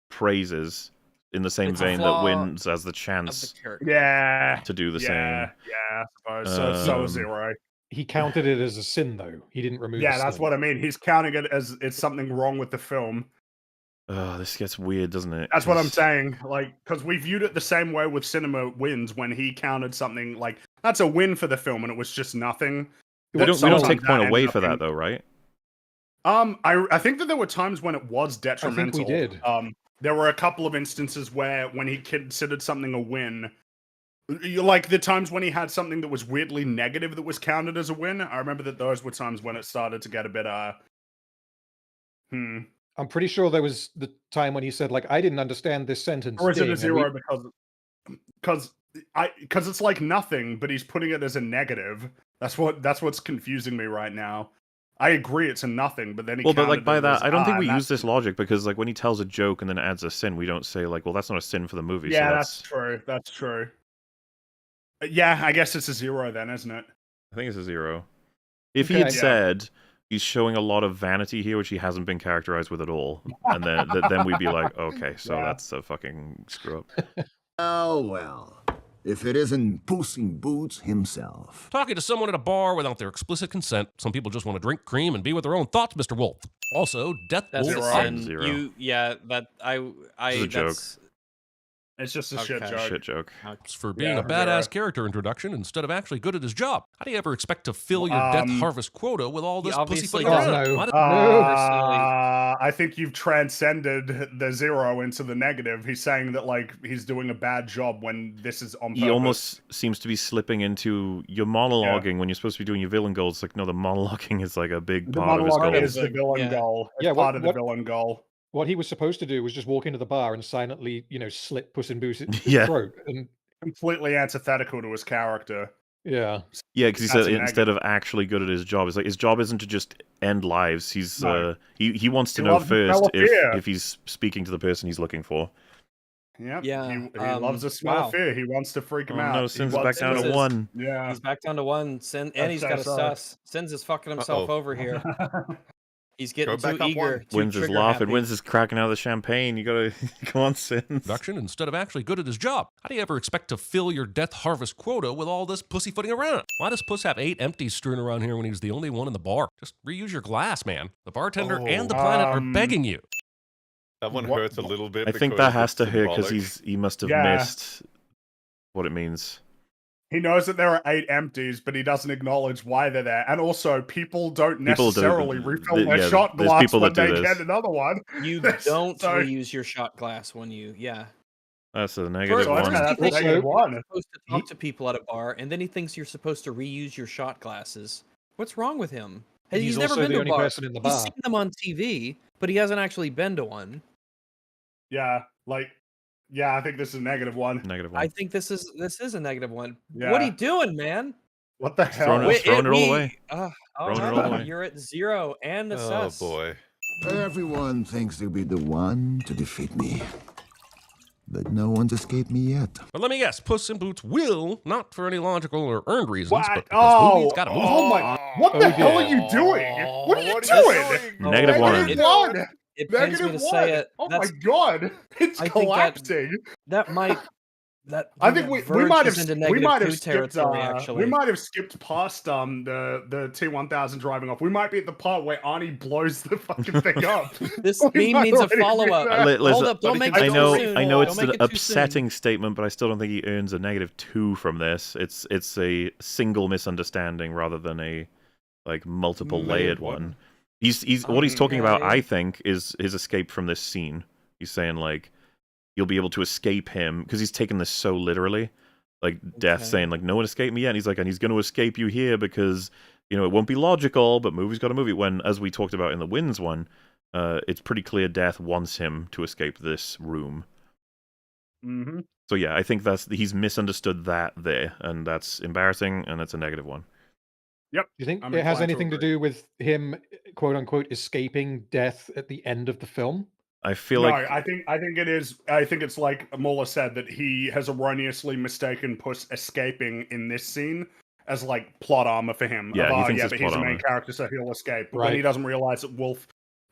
praises in the same It's a vein that flaw Wins has the of the chance character. Yeah. to do the same. Yeah, I suppose. So a 0. He counted it as a sin, though. He didn't remove Yeah, the that's sin. what I mean. He's counting it as it's something wrong with the film. This gets weird, doesn't it? That's what I'm saying. Like, because we viewed it the same way with Cinema Wins when he counted something like that's a win for the film, and it was just nothing. We don't take Sometimes point that away ended for up that, in- though, right? I think that there were times when it was detrimental. we did. There were a couple of instances where when he considered something a win, like the times when he had something that was weirdly negative that was counted as a win. I remember that those were times when it started to get a bit I'm pretty sure there was the time when he said, like, I didn't understand this sentence. Or is it ding," a and 0 because it's like nothing, but he's putting it as a negative. That's what's confusing me right now. I agree it's a nothing, but then he Well, but like counted by it that, as, I don't think we and use this logic because like when he tells a joke and then adds a sin, we don't say like, well, that's not a sin for the movie. Yeah, so that's true. That's true. Yeah, I guess it's a 0 then, isn't it? I think it's a 0. If he Okay. had Yeah. said he's showing a lot of vanity here, which he hasn't been characterized with at all, and then we'd be like, okay, so Yeah. that's a fucking screw up. Oh, well. If it isn't Puss in Boots himself. Talking to someone at a bar without their explicit consent. Some people just want to drink cream and be with their own thoughts, Mr. Wolf. Also, Death That's Wolf. a Zero. sin. 0. That I This is a joke. that's It's just a shit Okay. joke. Shit joke. For being Yeah, a badass 0. character introduction instead of actually good at his job. How do you ever expect to fill your Death Harvest quota with all he this obviously pussyfooting doesn't. around? No. Why did- I think you've transcended the 0 into the negative. He's saying that like he's doing a bad job when this is on purpose. He almost seems to be slipping into your monologuing when you're supposed to be doing your villain goals. Like, no, the monologuing is like a big the part of his monologue goal. is the villain Yeah. goal. It's Yeah, part of the villain goal. What he was supposed to do was just walk into the bar and silently, slit Puss in Boots' Yeah. throat. And Completely antithetical to his character. yeah. Yeah, because he That's said a instead of actually good at his job, it's like his job isn't to just end lives. He's No. he wants to He know loves the first smell of fear. if he's speaking to the person he's looking for. Yep. Yeah, He loves the smell wow. of fear. He wants to freak him Oh out. no, He Sin's wants back down Sins to is- 1. Yeah. he's back down to 1. Sin, and That's he's got a so sus. Sins is fucking himself Uh-oh. over here. He's getting back too up eager. one. Too Wins is trigger laughing. happy. Wins is cracking out the champagne. You gotta come on, Sins. Production instead of actually good at his job. How do you ever expect to fill your death harvest quota with all this pussyfooting around? Why does Puss have 8 empties strewn around here when he's the only one in the bar? Just reuse your glass, man. The bartender and the planet are begging you. That one hurts a little bit. I think because that has it's to hurt because symbolic. he must have Yeah. missed what it means. He knows that there are 8 empties, but he doesn't acknowledge why they're there. And also, people don't People do- necessarily refill th- their yeah, shot there's glass people when that do they this. get another one. You So- don't reuse your shot glass when you, yeah. That's a First, negative that's one. kinda- he thinks negative you're one. supposed to talk to people at a bar, and then he thinks you're supposed to reuse your shot glasses. What's wrong with him? He's never also been the to a only bar. person in the He's bar. seen them on TV, but he hasn't actually been to one. Yeah, I think this is a negative one. Negative I one. think this is a negative one. Yeah. What are you doing, man? What the hell? Throwing it- Wait, throwing it all away. All Throwing it all right, away. you're at 0 and Oh assess. boy. Everyone thinks they'll be the one to defeat me. But no one's escaped me yet. But let me guess, Puss in Boots will, not for any logical or earned reasons, What? but because movie's Oh, got a movie. oh my! What the hell are you doing? What are you doing? Negative one. Negative one. It pains me to say it. Oh my That's, god! It's I think collapsing. that might. I think we might have into we might negative 2 have skipped territory. Actually, we might have skipped past the T1000 driving off. We might be at the part where Arnie blows the fucking thing up. This We meme might needs a already be follow-up. there. Listen, Hold up! Don't make it I too know, soon. I know it's Don't an make it too soon. upsetting statement, but I still don't think he earns a -2 from this. It's a single misunderstanding rather than a multiple layered one. He's what he's talking about. I think is his escape from this scene. He's saying you'll be able to escape him because he's taken this so literally. Death saying no one escaped me yet. And he's and he's going to escape you here because it won't be logical, but movie's got a movie. When, as we talked about in the Winds one, it's pretty clear Death wants him to escape this room. Mm-hmm. So yeah, I think he's misunderstood that there, and that's embarrassing, and it's a negative one. Yep. Do you think I'm it has inclined to anything to agree. do with him, quote unquote, escaping death at the end of the film? I feel No, like I think it is. I think it's like Muller said that he has erroneously mistaken Puss escaping in this scene as plot armor for him. Yeah, he thinks it's but plot he's the main armor. character, so he'll escape. But when he Right. doesn't realize that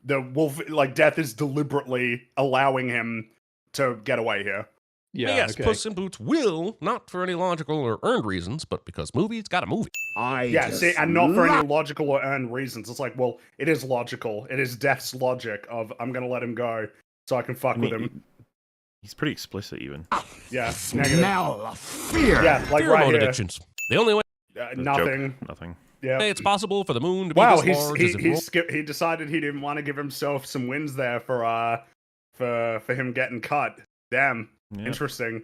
the wolf, Death is deliberately allowing him to get away here. But yes, Puss in Boots will, not for any logical or earned reasons, but because movie's got a movie. And not for any logical or earned reasons. It's it is logical. It is Death's logic of I'm gonna let him go so I can fuck with him. He's pretty explicit, even. Yeah, negative. Smell of fear. Yeah, right Pheromone here. addictions. The only way Nothing. Nothing. Yeah. it's possible for the moon to be Wow, this large as it he decided he didn't want to give himself some wins there for him getting cut. Damn, Yeah. interesting.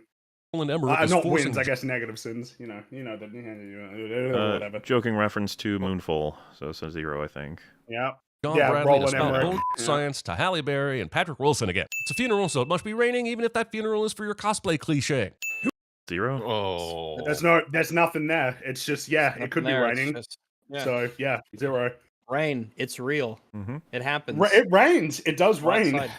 Roland Emmerich is Not forcing wins, I guess negative sins. Whatever. Joking reference to Moonfall, so it's a 0, I think. Yeah. John Yeah, Bradley to Roland spout Emmerich. bold Yeah. science to Halle Berry and Patrick Wilson again. It's a funeral, so it must be raining, even if that funeral is for your cosplay cliche. 0. Oh. There's nothing there. It's just it could be raining. So 0. Rain. It's real. Mm-hmm. It happens. It rains. It does Go rain. outside.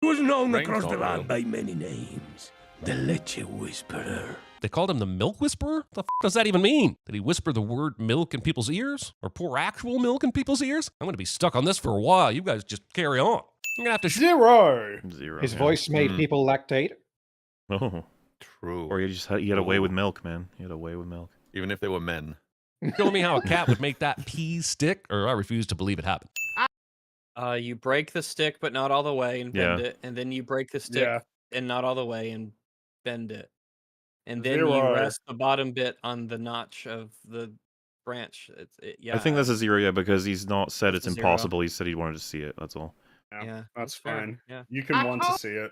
He was known Rain's across not the land real. by many names. The Leche Whisperer. They called him the Milk Whisperer? The f does that even mean? Did he whisper the word milk in people's ears? Or pour actual milk in people's ears? I'm going to be stuck on this for a while. You guys just carry on. I'm going to have to... 0. 0. His yeah. voice made Mm. people lactate. Oh. True. Or he had a way with milk, man. He had a way with milk. Even if they were men. Show me how a cat would make that pea stick, or I refuse to believe it happened. You break the stick, but not all the way, and bend Yeah. it, and then you break the stick Yeah. and not all the way, and bend it, and then 0. you rest the bottom bit on the notch of the branch. I think that's a 0, yeah, because he's not said That's it's a 0. impossible. He said he wanted to see it. That's all. Yeah, That's fair. fine. Yeah. You can want to see it.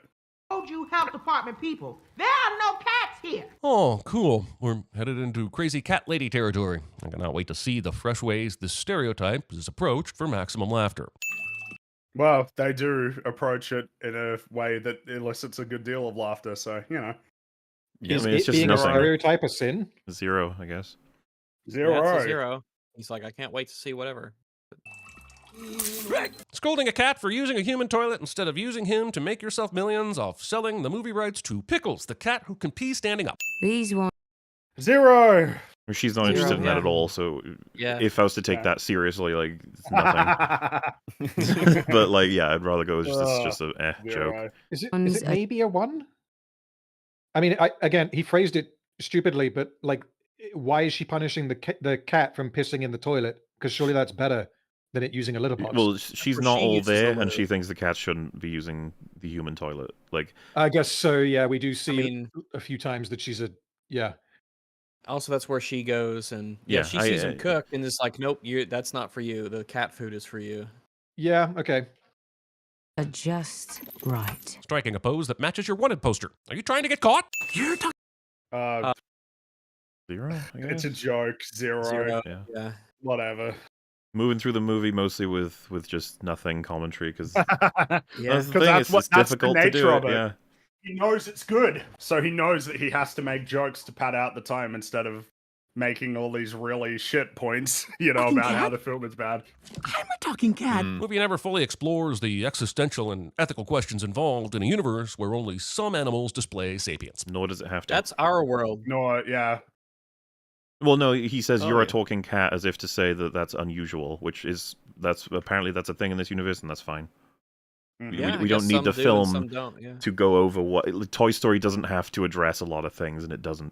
Told you health department people. There are no cats here. Oh, cool. We're headed into crazy cat lady territory. I cannot wait to see the fresh ways this stereotype is approached for maximum laughter. Well, they do approach it in a way that elicits a good deal of laughter. So Yeah, Is I mean, it's it just being a nothing. stereotype a sin? 0, I guess. 0. Yeah, it's a 0. He's like, I can't wait to see whatever. Scolding a cat for using a human toilet instead of using him to make yourself millions off selling the movie rights to Pickles, the cat who can pee standing up. These ones. 0. She's not 0, interested in that yeah. at all. So Yeah. if I was to take Yeah. that seriously, like it's nothing. But like, yeah, I'd rather go with just a joke. 0. Is it maybe a 1? I mean, again, he phrased it stupidly, but like, why is she punishing the cat from pissing in the toilet? Because surely that's better than it using a litter box. Well, she's where not she all uses the there, and litter. she thinks the cat shouldn't be using the human toilet. Like, I guess so. Yeah, we do see mean- a few times that she's Also, that's where she goes, and yeah, Yeah, she sees him cook, and it's like, nope, that's not for you. The cat food is for you. Yeah, okay. Just right. Striking a pose that matches your wanted poster. Are you trying to get caught? You're talking. 0, I It's a guess. joke. 0. 0. Yeah. Yeah. Whatever. Moving through the movie mostly with just nothing commentary because Yeah. that's the thing. It's difficult to do it. Yeah. He knows it's good, so he knows that he has to make jokes to pad out the time instead of making all these really shit points, Talking about how cat? the film is bad. I'm a talking cat. Movie never fully explores the existential and ethical questions involved in a universe where only some animals display sapience. Nor does it have to. That's our world. No, yeah. Well, no, he says Oh, you're a yeah. talking cat as if to say that that's unusual, which is apparently that's a thing in this universe, and that's fine. Yeah, We I don't guess need some the do and film some don't, yeah. to go over what Toy Story doesn't have to address a lot of things, and it doesn't.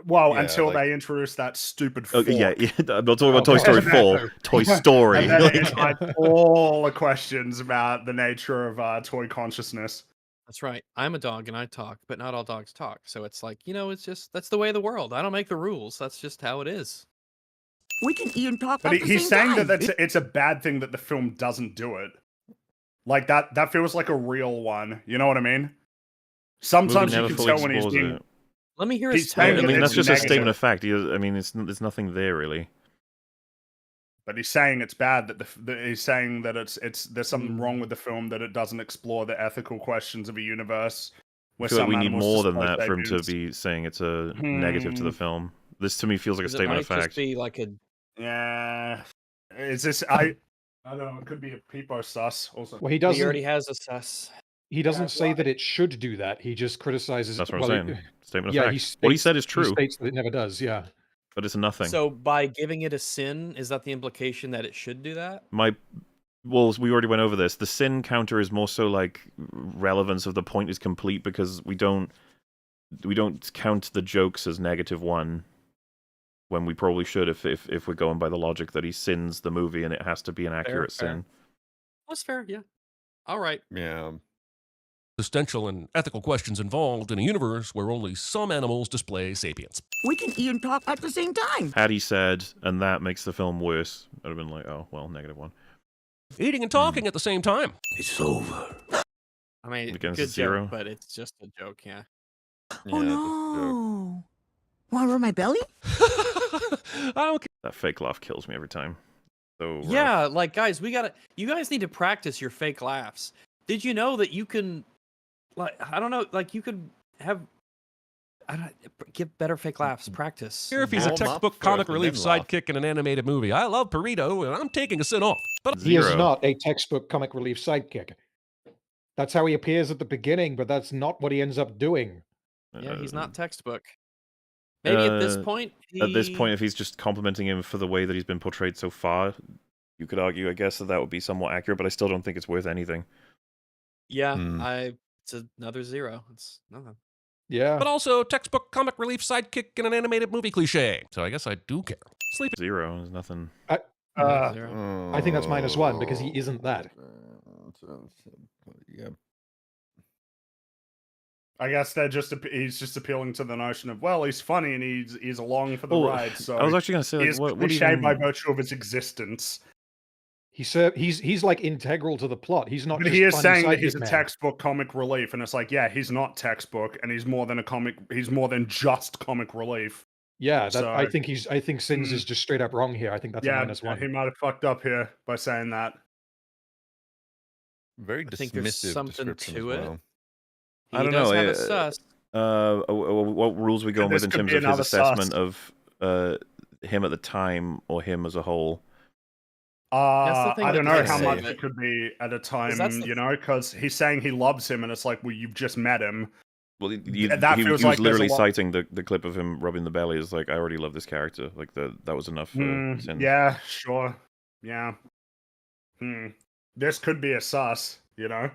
Well, Yeah, until like- they introduce that stupid Oh, fork. yeah, I'm not talking about Toy Story And then- 4, Toy Story. And then like- it invites all the questions about the nature of toy consciousness. That's right. I'm a dog and I talk, but not all dogs talk. So it's like, it's just, that's the way of the world. I don't make the rules. That's just how it is. We can even talk But at the he's same saying time. that it's a bad thing that the film doesn't do it. Like that feels like a real one. You know what I mean? Sometimes you never can fully tell when he's explores being. it. Let me hear He's his saying tone. I that mean, it's that's just a negative. statement of fact. There's nothing there really. But he's saying it's bad that he's saying that there's something wrong with the film that it doesn't explore the ethical questions of a universe. I Where feel like some we need animals more than display that for him to sapience. be saying it's a negative to the film. This to me feels like a 'Cause it statement of might fact. just be like a, Yeah, is this I don't know. It could be a peepo sus also. Well, he he doesn't. already has a sus. He doesn't say that it should do that. He just criticizes. That's what well, I'm saying. Statement of yeah, fact. What he said is He true, states that it never does. Yeah. but it's a nothing. So by giving it a sin, is that the implication that it should do that? Well, we already went over this. The sin counter is more so like relevance of the point is complete because we don't count the jokes as -1 when we probably should if we're going by the logic that he sins the movie and it has to be an accurate fair. sin. That's fair. Yeah. All right. Yeah. Existential and ethical questions involved in a universe where only some animals display sapience. We can even talk at the same time. Had he said, and that makes the film worse, I'd have been like, oh well, -1. Eating and talking at the same time. It's over. I mean, Again, it's good a 0. joke, but it's just a joke. Yeah. Oh no. Want to rub my belly? I don't care. That fake laugh kills me every time. So rough. Yeah, like guys, you guys need to practice your fake laughs. Did you know that you can, you could have, get better fake laughs, practice. Here if he's a Warm up textbook first comic and relief then laugh. sidekick in an animated movie. I love Perito, and I'm taking a sin off. But He is 0. not a textbook comic relief sidekick. That's how he appears at the beginning, but that's not what he ends up doing. Yeah, he's not textbook. Maybe at this point, At this point, if he's just complimenting him for the way that he's been portrayed so far, you could argue, I guess, that would be somewhat accurate, but I still don't think it's worth anything. yeah, it's another 0. It's nothing. Yeah. But also textbook comic relief sidekick in an animated movie cliche. So I guess I do care. Sleep. 0. There's nothing. I think that's -1 because he isn't that. Yeah. I guess he's just appealing to the notion of, well, he's funny and he's along for the Well, ride. So I was actually going to say, like, he's what cliche even... by virtue of his existence. He's like integral to the plot. He's not. But just he is funny saying that sidekick he's a man. textbook comic relief, and it's like, yeah, he's not textbook, and he's more than a comic. He's more than just comic relief. Yeah, that, So- I think Sins is just straight up wrong here. I think that's Yeah, a -1. he might have fucked up here by saying that. Very I think there's dismissive something description to as it. well. He I don't does know. have a sus. What rules we going with this in could terms be of his another assessment sus. of him at the time or him as a whole? That's the thing I that don't know makes how it- much it could be at a time, that's the- because he's saying he loves him, and it's like, well, you've just met him. Well, that he feels was like there's a literally lot. citing the clip of him rubbing the belly as like, I already love this character. Like that was enough for sins. Yeah, sure. Yeah. This could be a sus, you know?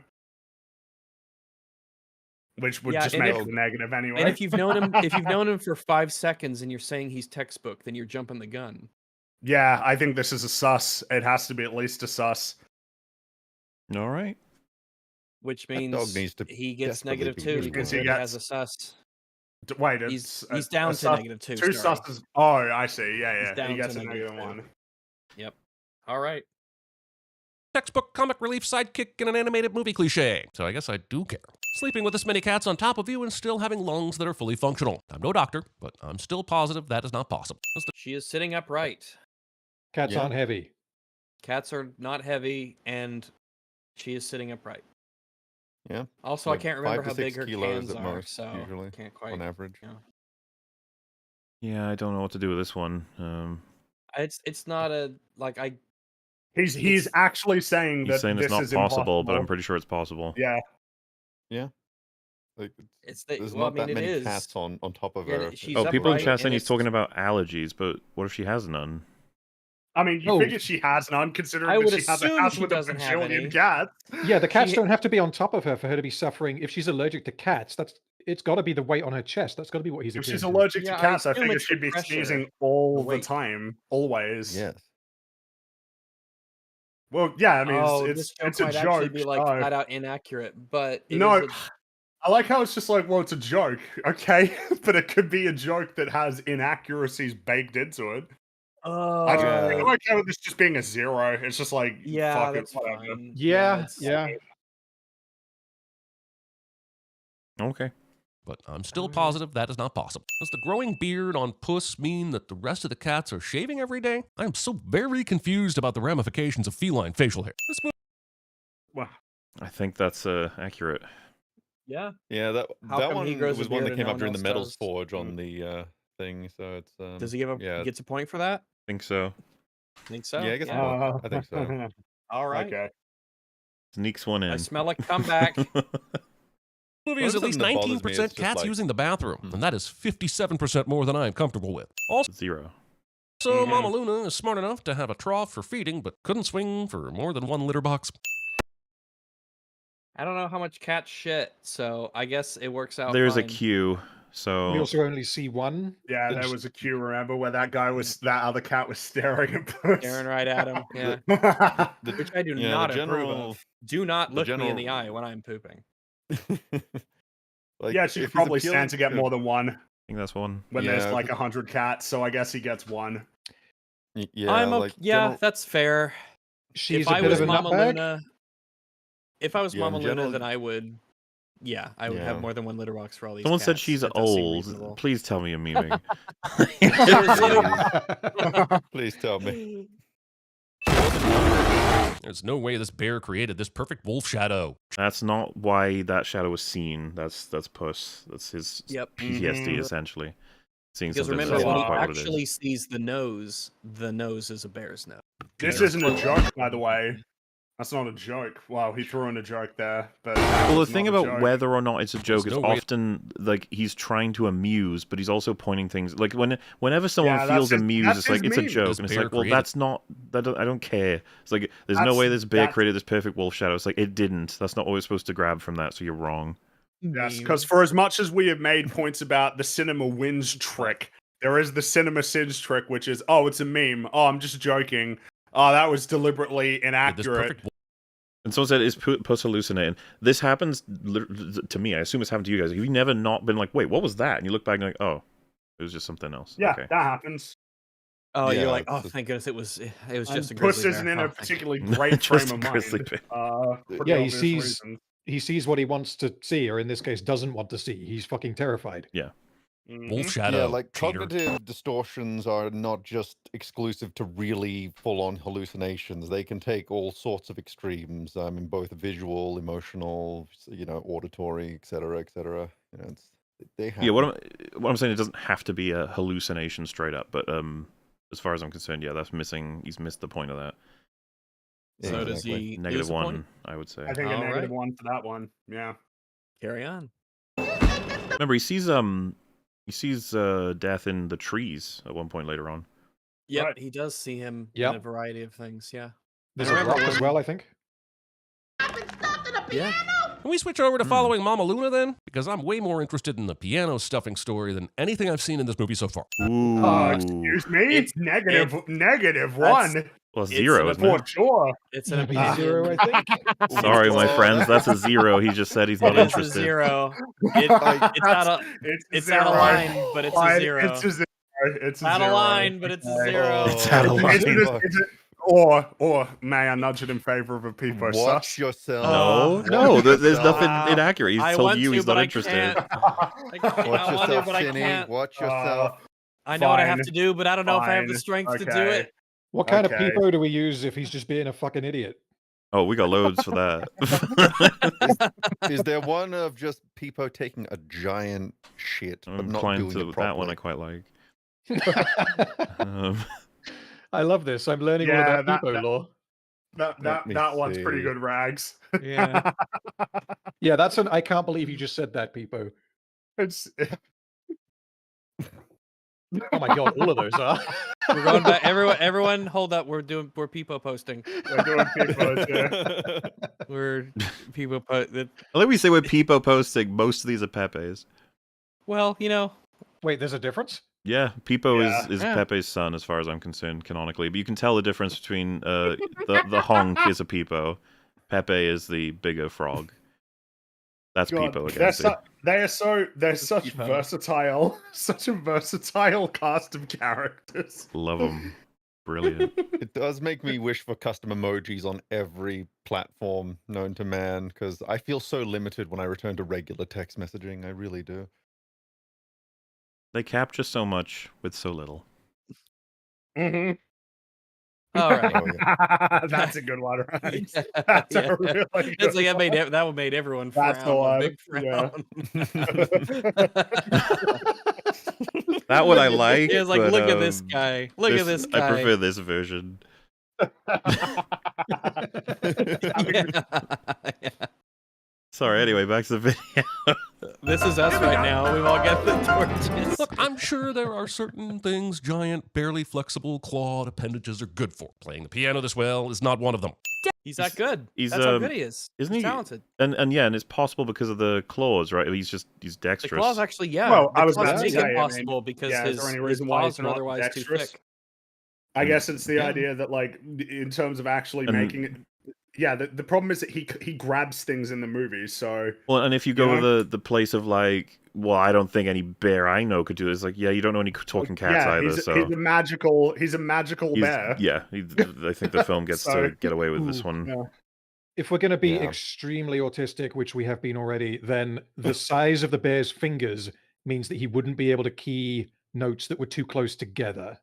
Which would just make it a negative anyway. And if you've known him for 5 seconds and you're saying he's textbook, then you're jumping the gun. Yeah, I think this is a sus. It has to be at least a sus. All right. Which means he gets -2 because he has a sus. Wait, he's down to -2. Two susses. Oh, I see. Yeah. He's down He gets to a -1. Yep. All right. Textbook comic relief sidekick in an animated movie cliche. So I guess I do care. Sleeping with this many cats on top of you and still having lungs that are fully functional. I'm no doctor, but I'm still positive that is not possible. She is sitting upright. Cats aren't heavy. Cats are not heavy, and she is sitting upright. Yeah. Also, I can't remember how big her kilos cans at are, most, so usually, can't quite. on average. Yeah, I don't know what to do with this one. It's not a He's actually saying that He's saying this it's not is possible, impossible. but I'm pretty sure it's possible. Yeah. Yeah. Like, there's not that many cats on top of her. Oh, people in chat saying he's talking about allergies, but what if she has none? I mean, you figure she has none, considering that she has a house with a bajillion cats. Yeah, the cats don't have to be on top of her for her to be suffering. If she's allergic to cats, it's got to be the weight on her chest. That's got to be what he's. If she's appealing to. allergic to cats, I figure she'd be sneezing all the time, always. Yes. Well, yeah, I mean, this it's joke a might actually joke. be like flat out inaccurate, but No, I like how it's just like, well, it's a joke, okay, but it could be a joke that has inaccuracies baked into it. I'm okay with this just being a 0. It's just like, fuck that's it, whatever. fine. Yeah. Okay. But I'm still positive that is not possible. Does the growing beard on Puss mean that the rest of the cats are shaving every day? I am so very confused about the ramifications of feline facial hair. I think that's accurate. Yeah. Yeah, that one was one that came up during the Metals Forge on the thing, so it's Does he gets a point for that? Think so. Think so? Yeah, I guess I think so. All right. Okay. Sneaks one in. I smell a comeback. Movie is at least 19% cats using the bathroom, and that is 57% more than I am comfortable with. Also, 0. So Mama Luna is smart enough to have a trough for feeding, but couldn't swing for more than 1 litter box. I don't know how much cats shit, so I guess it works out. There's fine. a queue, so We also only see one. Yeah, there was a queue, remember, where that other cat was staring at Puss. Staring right at him, yeah. Which I do not approve of. Do not look me in the eye when I'm pooping. Yeah, she could probably stand to get more than 1. I think that's 1. When there's like 100 cats, so I guess he gets 1. Yeah, that's fair. She's if a I bit was of a Mama nutbag. Luna, if I was Mama Luna, general- then I would. Yeah, I would have more than 1 litter box for all these. Someone said cats. she's That does seem old. reasonable. Please tell me I'm memeing. Please tell me. There's no way this bear created this perfect wolf shadow. That's not why that shadow was seen. That's Puss. That's his PTSD essentially. Seeing Because something remember, that's when not he quite what it is. actually sees the nose is a bear's nose. This isn't a joke, by the way. That's not a joke. Wow, he threw in a joke there. But Well, the thing about whether or not it's a joke is no way- often like he's trying to amuse, but he's also pointing things like whenever someone Yeah, feels that's his- amused, that's it's like his it's a meme. joke, This and it's bear like, well, created- that's not that. I don't care. It's like there's no way this bear that's- created this perfect wolf shadow. It's like it didn't. That's not what we're supposed to grab from that. So you're wrong. Yes, because for as much as we have made points about the cinema wins trick, there is the cinema sins trick, which is, oh, it's a meme. Oh, I'm just joking. Oh, that was deliberately This inaccurate. perfect And someone said, "Is Puss hallucinating?" This happens to me. I assume it's happened to you guys. Have you never not been like, "Wait, what was that?" And you look back and you're like, "Oh, it was just something else." Yeah, Okay. that happens. Oh, Yeah, you're like, oh, it's- thank goodness it was just a Puss grizzly isn't bear. in Oh, a thank particularly Just great frame a of grizzly mind. bear. For Yeah, he obvious sees reasons. he sees what he wants to see, or in this case, doesn't want to see. He's fucking terrified. Yeah. wolf shadow. Yeah, like Peter. cognitive distortions are not just exclusive to really full-on hallucinations. They can take all sorts of extremes. I mean, both visual, emotional, auditory, etc., etc. They have. Yeah, what I'm saying, it doesn't have to be a hallucination straight up, but as far as I'm concerned, yeah, that's missing. He's missed the point of that. So does he Negative lose a 1, point? I would say. I think a All negative right. 1 for that one. Yeah. Carry on. Remember, he sees Death in the trees at one point later on. Yep, Right. he does see him Yep. in a variety of things. Yeah. There's I a remember rock as when- well, I think. Yeah. Can we switch over to following Mama Luna then? Because I'm way more interested in the piano stuffing story than anything I've seen in this movie so far. Ooh. Excuse me? It's- negative that's- one. Well, It's zero, an isn't For it? sure. It's an Maybe zero, I opinion. think. Sorry, my Oh, friends, that- that's a zero. He just said he's not It is a interested. zero. It's It's out of line, but it's a Fine, zero. It's a zero. It's a Out zero. of line, but it's a Okay. zero. It's out of line. Or may I nudge it in favor of a peepo Watch sus? yourself. No, there's yourself. nothing inaccurate. He's I told want you to, he's but not I interested. can't. I Watch want to, yourself, but I Chinny. can't. Watch yourself. I know what I have Fine. to do, but I don't know if I have the Fine. strength to do Okay. it. What kind of Okay. peepo do we use if he's just being a fucking idiot? Oh, we got loads for that. Is there one of just Peepo taking a giant shit but I'm not inclined doing to it that one. I properly? quite like. I love this. I'm learning all Yeah, about that- peepo lore. Let me That one's pretty see. good, Rags. Yeah. Yeah, that's an. I can't believe you just said that, peepo. It's Oh my god, all of those are. We're going back. Everyone, hold up. We're peepo posting. we're doing peepos here. We're peepo post. I like we say we're Peepo posting. Most of these are Pepe's. Well, you know. Wait, there's a difference? Yeah, Peepo is Yeah. Pepe's son, as far as I'm concerned, canonically. But you can tell the difference between the honk is a Peepo, Pepe is the bigger frog. That's God, Peepo again. they're such Peepo. versatile, such a versatile cast of characters. Love them. Brilliant. It does make me wish for custom emojis on every platform known to man, because I feel so limited when I return to regular text messaging. I really do. They capture so much with so little. Mm-hmm. All right. Oh, yeah. That's a good one, right? Yeah, That's yeah. a really good It's like one. that one made everyone frown. That's the a one, big yeah. frown. That one I like. He was like, but, look at this guy. Look at this guy. I prefer this version. Yeah. Sorry, anyway, back to the video. This is us right now. We've all got the torches. Look, I'm sure there are certain things giant, barely flexible, clawed appendages are good for. Playing the piano this well is not one of them. He's that good. He's, That's how good he is. Isn't He's he talented. And yeah, and it's possible because of the claws, right? He's The dexterous. claws actually, yeah. Well, the I was claws about to make say, it I mean, possible because yeah, is his, there any his reason why claws he's are not otherwise too dexterous? thick. I guess it's the Yeah. idea that, like, in terms of actually And- making it. Yeah, the problem is that he grabs things in the movies. So Well, and if you go to the place of like, well, I don't think any bear I know could do this. Like, yeah, you don't know any talking cats yeah, either. he's So a magical bear. yeah, I think the film gets So- to get away with this Ooh, one. Yeah. If we're going to be Yeah. extremely autistic, which we have been already, then the size of the bear's fingers means that he wouldn't be able to key notes that were too close together.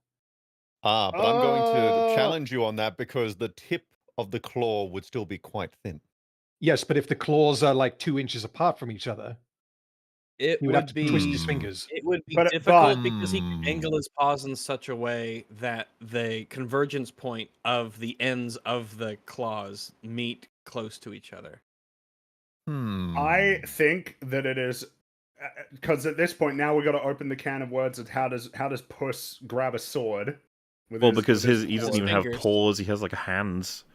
But I'm going Oh. to challenge you on that because the tip of the claw would still be quite thin. Yes, but if the claws are like 2 inches apart from each other, It he would have would to twist his be. fingers. It would be But- difficult because he can angle his paws in such a way that the convergence point of the ends of the claws meet close to each other. I think that it is because at this point now we've got to open the can of words of how does Puss grab a sword? With Well, his- because with he doesn't even fingers. have paws; he has like hands.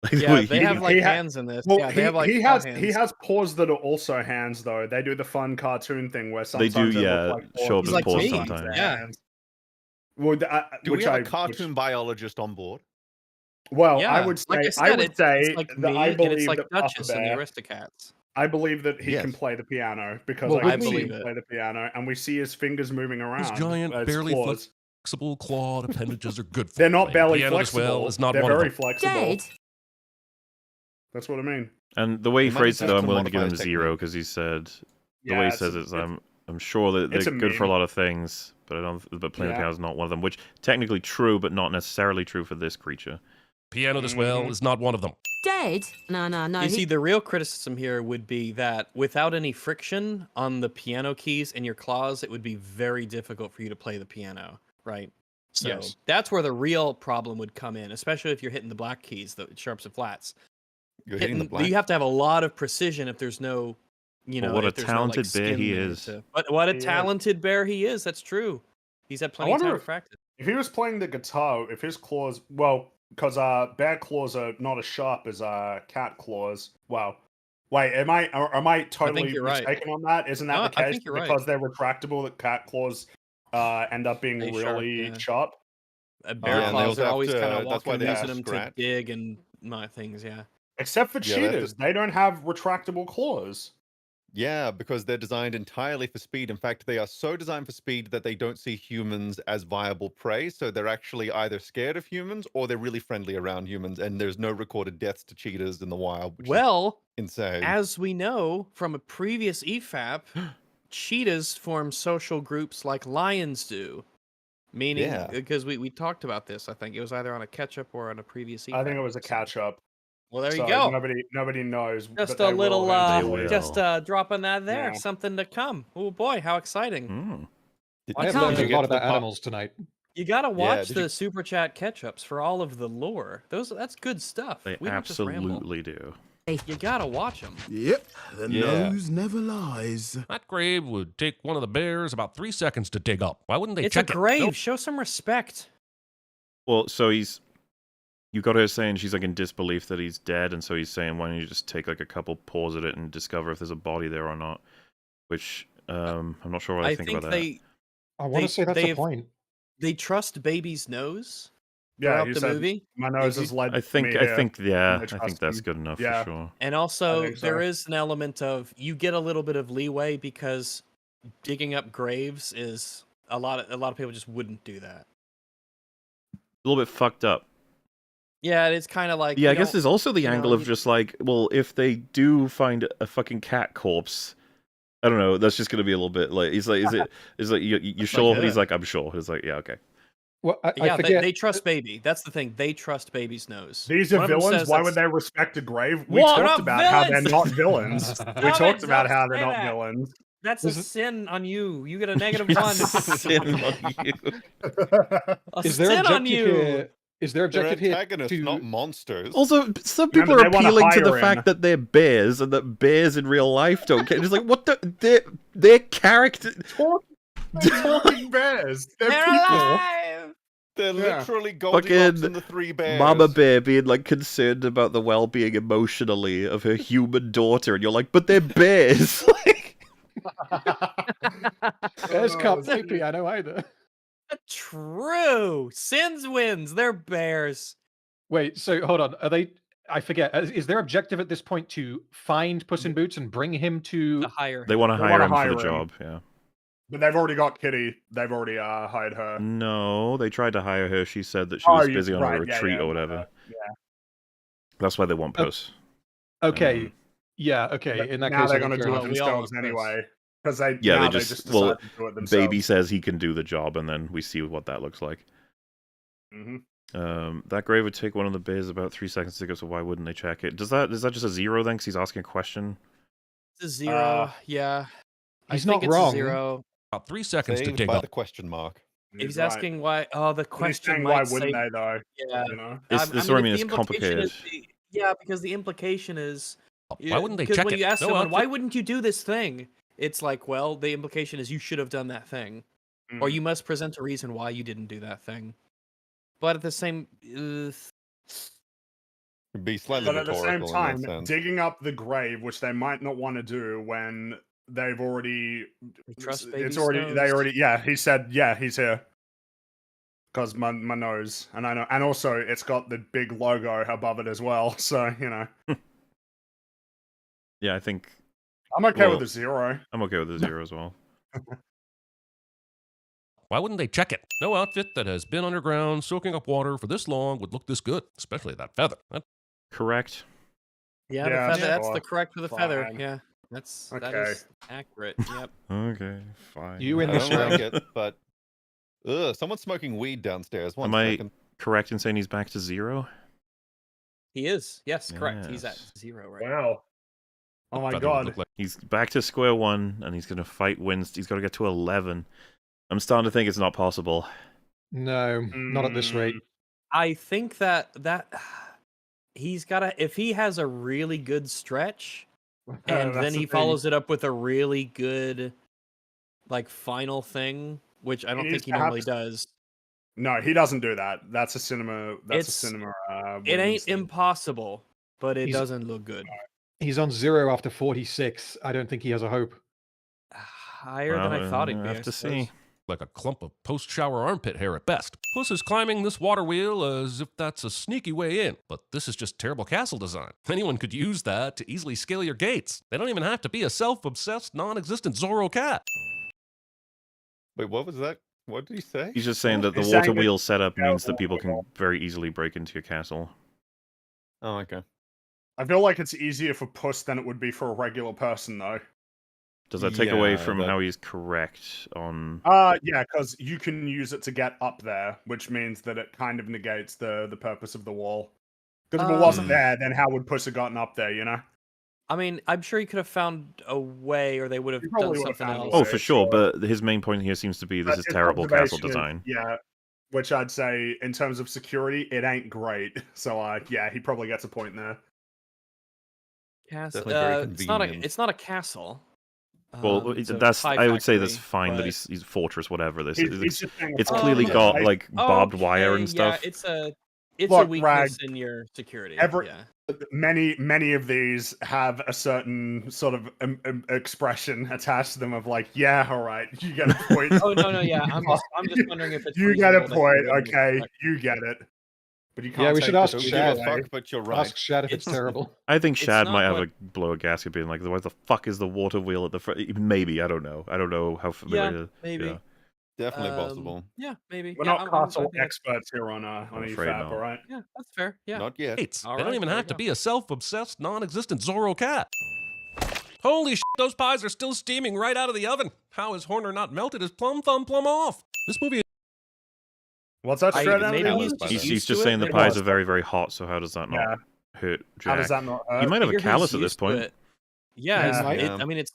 Like, Yeah, he- they have like he ha- hands in this. Well, Yeah, they have like he claw has hands. paws that are also hands though. They do the fun cartoon thing where They sometimes do, look yeah, like show up paws, as like paws me, sometimes. they're yeah. hands. Well, Do we have a cartoon biologist on board? Well, Yeah, I would say like I said, would say it's like that me, I and believe it's like that Papa Duchess and the Bear- Aristocats. I believe that he can Yes. play the piano because Well, I I can see believe him it. play the piano, and we see his fingers moving around. These giant, his barely claws. flexible, clawed appendages are good for. They're not Playing barely piano this flexible. well is not They're one of very them. flexible. Jade, That's what I mean. And the way he It might be phrased it, though, I'm custom willing to give him modified 0 because he said the Yeah, way he it's says a- it is, I'm sure that it's they're a good for a meme. lot of things, but but playing the Yeah. piano is not one of them. Which technically true, but not necessarily true for this creature. Piano this well Mhm. is not one of them. Jade. No. You see, the real criticism here would be that without any friction on the piano keys and your claws, it would be very difficult for you to play the piano, right? So Yes. that's where the real problem would come in, especially if you're hitting the black keys, the sharps and flats. You're hitting the black. You have to have a lot of precision if there's no you Well, know, what a if there's no, like, talented bear skin he there is. But what a He is. talented bear he is. That's true. He's had I plenty of time wonder to practice. if he was playing the guitar, if his claws, well, because bear claws are not as sharp as cat claws. Wow. Wait, am I totally you're right. mistaken on that? Isn't that No, the I case? think you're right. Because they're retractable, that cat claws end up being Stay sharp, really yeah. sharp. Bear and they claws also are have always to- kind of that's why walking, they have using to them to scratch. dig and things. Yeah. Except for Yeah, they have to- cheetahs, they don't have retractable claws. Yeah, because they're designed entirely for speed. In fact, they are so designed for speed that they don't see humans as viable prey. So they're actually either scared of humans or they're really friendly around humans. And there's no recorded deaths to cheetahs in the wild, which is Well, insane. as we know from a previous EFAP, cheetahs form social groups like lions do. Meaning, Yeah. because we talked about this, I think it was either on a catch-up or on a previous EFAP. I think it was a catch-up. Well, there So you go. Nobody knows. Just but a they little, will eventually. just dropping that there. Yeah. Something to come. Oh boy, how exciting! I have Tell learned me. a lot about animals tonight. You gotta Yeah, watch did the you- super chat catch-ups for all of the lore. That's good stuff. They We don't just ramble. absolutely do. You gotta watch them. Yep, the Yeah. nose never lies. That grave would take one of the bears about 3 seconds to dig up. Why wouldn't they It's a check grave. it? Nope. Show some respect. Well, so you got her saying she's like in disbelief that he's dead, and so he's saying, why don't you just take like a couple paws at it and discover if there's a body there or not? Which I'm not sure what I think about that. I want to say that's the they've- point. They trust baby's nose Yeah, throughout he the said, movie. my nose If has you- led I think me here. yeah, and they I think trust that's him. good enough Yeah. for sure. And also, think so. there is an element of you get a little bit of leeway because digging up graves is a lot of people just wouldn't do that. A little bit fucked up. Yeah, it's kind of like Yeah, you I guess don't- there's also the you know, angle of you- just like, well, if they do find a fucking cat corpse, I don't know, that's just gonna be a little bit like, he's like, is like, you sure? like, He's like, I'm sure. He's like, yeah, okay. Well, I yeah, forget. they trust baby. That's the thing. They trust baby's nose. These are One of them villains. says Why that's- would they respect a grave? We What? talked They're about not how they're villains. not villains. We Stop talked it, about don't how say they're not that. villains. That's a sin on you. You get a -1. Sin on you. A Is there sin on objective you. here? Is there They're objective here antagonists, to not monsters. Also, some people Remember, are they wanna appealing to the hire fact him. that they're bears and that bears in real life don't care. It's like, what the their character. They're talking bears. They're They're people. alive. They're Yeah. literally Goldilocks and the three bears. Mama bear being like concerned about the well-being emotionally of her human daughter, and you're like, but they're bears. Bears Oh, can't play piano either. True. Sins wins. They're bears. Wait, so hold on. Are they? I forget. Is their objective at this point to find Puss in Boots and bring him to? To hire. They want to They hire wanna him for hire the him. job. Yeah. But they've already got Kitty. They've already hired her. No, they tried to hire her. She said that she Oh, was you- busy on a right, yeah, retreat yeah, or whatever. Yeah. That's why they want Puss. Okay. Yeah. Okay. But In that now case, they're I going to think do fair it enough. We all themselves want Puss. anyway. Because they Yeah, now they they just just well, decide to do it themselves. Baby says he can do the job, and then we see what that looks like. Mm-hmm. That grave would take one of the bears about 3 seconds to go. So why wouldn't they check it? Is that just a zero then? Because he's asking a question. It's a 0. Yeah. He's I think not it's wrong. A 0. About 3 seconds to Saved dig by up. the question mark. If he's asking why, oh, the He's question saying might why say, wouldn't they though? yeah. You know? This is what I mean. if It's the implication is complicated. yeah, because the implication is Why wouldn't they because check when it? you ask No someone, why outfit. wouldn't you do this thing? It's like, well, the implication is you should have done that thing, or Mm. you must present a reason why you didn't do that thing. But at the same, It'd be slightly But at the same rhetorical in time, that sense. digging up the grave, which they might not want to do when they've already trust it's baby's already they nose. already yeah, he said yeah, he's here. Because my nose. And I know and also it's got the big logo above it as well, so you know. Yeah, I think I'm okay well, with a 0. I'm okay with the 0 as well. Why wouldn't they check it? No outfit that has been underground soaking up water for this long would look this good, especially that feather. Correct. yeah, Yeah, the feather, that's sure. the correct for the feather. Fine. Yeah, that Okay. is accurate. Yep. Okay, fine. You in I the don't show. like it, but someone's smoking weed downstairs. One Am I second. correct in saying he's back to 0? He is. Yes, correct. He's at Yes. 0 right. Wow. Oh my Feather would god. look like- He's back to square one, and he's going to fight Winston. He's got to get to 11. I'm starting to think it's not possible. No, not at this rate. I think that he's got to, if he has a really good stretch, And That's then the he thing. follows it up with a really good, like, final thing, which I don't needs think he to have normally s- does. No, he doesn't do that. That's a cinema. That's a It's cinema. It women's ain't thing. impossible, but it He's- doesn't look good. He's on 0 after 46. I don't think he has a hope. Higher than I thought he'd be. have I to suppose. see. Like a clump of post-shower armpit hair at best. Puss is climbing this water wheel as if that's a sneaky way in, but this is just terrible castle design. Anyone could use that to easily scale your gates. They don't even have to be a self-obsessed, non-existent Zorro cat. Wait, what was that? What did he say? He's just saying that the He's water saying that- wheel setup Yeah, means the that people water can wheel. very easily break into your castle. Oh, okay. I feel like it's easier for Puss than it would be for a regular person, though. Does that take away Yeah, from that- how he's correct on... Yeah, because you can use it to get up there, which means that it kind of negates the purpose of the wall. Because if it wasn't there, then how would Puss have gotten up there, you know? I mean, I'm sure he could have found a way, or they would have He done probably would have something found a else. Oh, way, for sure, sure. but his main point here seems to be this But is his terrible castle observation is- design. Yeah, which I'd say, in terms of security, it ain't great. So, yeah, he probably gets a point there. Castle. Definitely very It's convenient. not a castle. Well, It's a that's pie I would say that's factory, fine that but- he's fortress, whatever this He's is. just saying It's a clearly fortress, got right? like barbed wire and Okay, stuff. Yeah, it's Look, a weakness Rag, in your security. Yeah. Many of these have a certain sort of expression attached to them of like, yeah, all right, you get a point. Oh no, yeah. I'm just wondering if it's you get a reasonable that he point, wouldn't okay, expect- you get it. But you can't. Yeah, we take should the ask Don't cookie give a Shad. away. fuck, but you're right. Ask Shad if it's terrible. I think It's Shad not might have what- a blow a gasket being like, "What the fuck is the water wheel at the front?" Maybe, I don't know. I don't know how familiar. Yeah, maybe. Yeah. Definitely possible. Yeah, maybe. We're yeah, not castle I think- experts here on afraid EFAP, not. all right? Yeah, that's fair. Yeah. Not yet. Gates. All They don't right, even there have you to go. be a self-obsessed, non-existent Zorro cat. Holy shit, those pies are still steaming right out of the oven. How is Horner not melted his plum off? This movie What's that I- straight out of maybe the he's oven? just He's used just to saying it, the maybe. pies are very, very hot. So how does that not Yeah. hurt Jack? How does that not hurt? He might have a Figure he's callus at this used to point. it. Yeah, Yeah. it's- I mean it's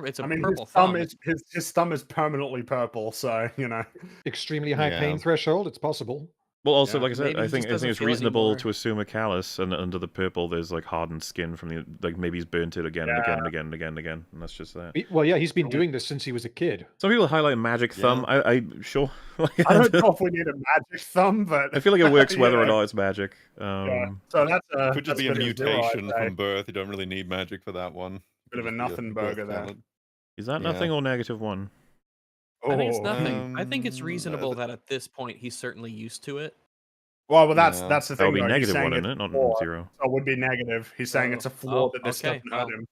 it's a I mean, purple his thumb thumb. is his thumb is permanently purple, so you know. Extremely high Yeah. pain threshold. It's possible. Well, also, Yeah. like I said, Maybe I he think just doesn't it's feel it reasonable anymore. to assume a callus, and under the purple, there's like hardened skin from the like maybe he's burnt it again and again and again and again and again, and that's just that. Well, yeah, he's been doing this since he was a kid. Some people highlight magic thumb. I sure. Like, I don't know if we need a magic thumb, but I feel like it works whether or yeah. not it's magic. Yeah. So that's Could just be a bit of zero, I'd mutation say. from birth. You don't really need magic for that one. Bit of a Just be nothing birth burger there. talent. Is that Yeah. nothing or -1? I think it's Oh. nothing. I think it's Um, reasonable that at this point he's certainly used to it. Well, that's Yeah. that's the That would thing. be though. He's -1, saying isn't it's it? Not flaw, 0. So it would be negative. He's saying it's a flaw that this okay, doesn't hurt well. him.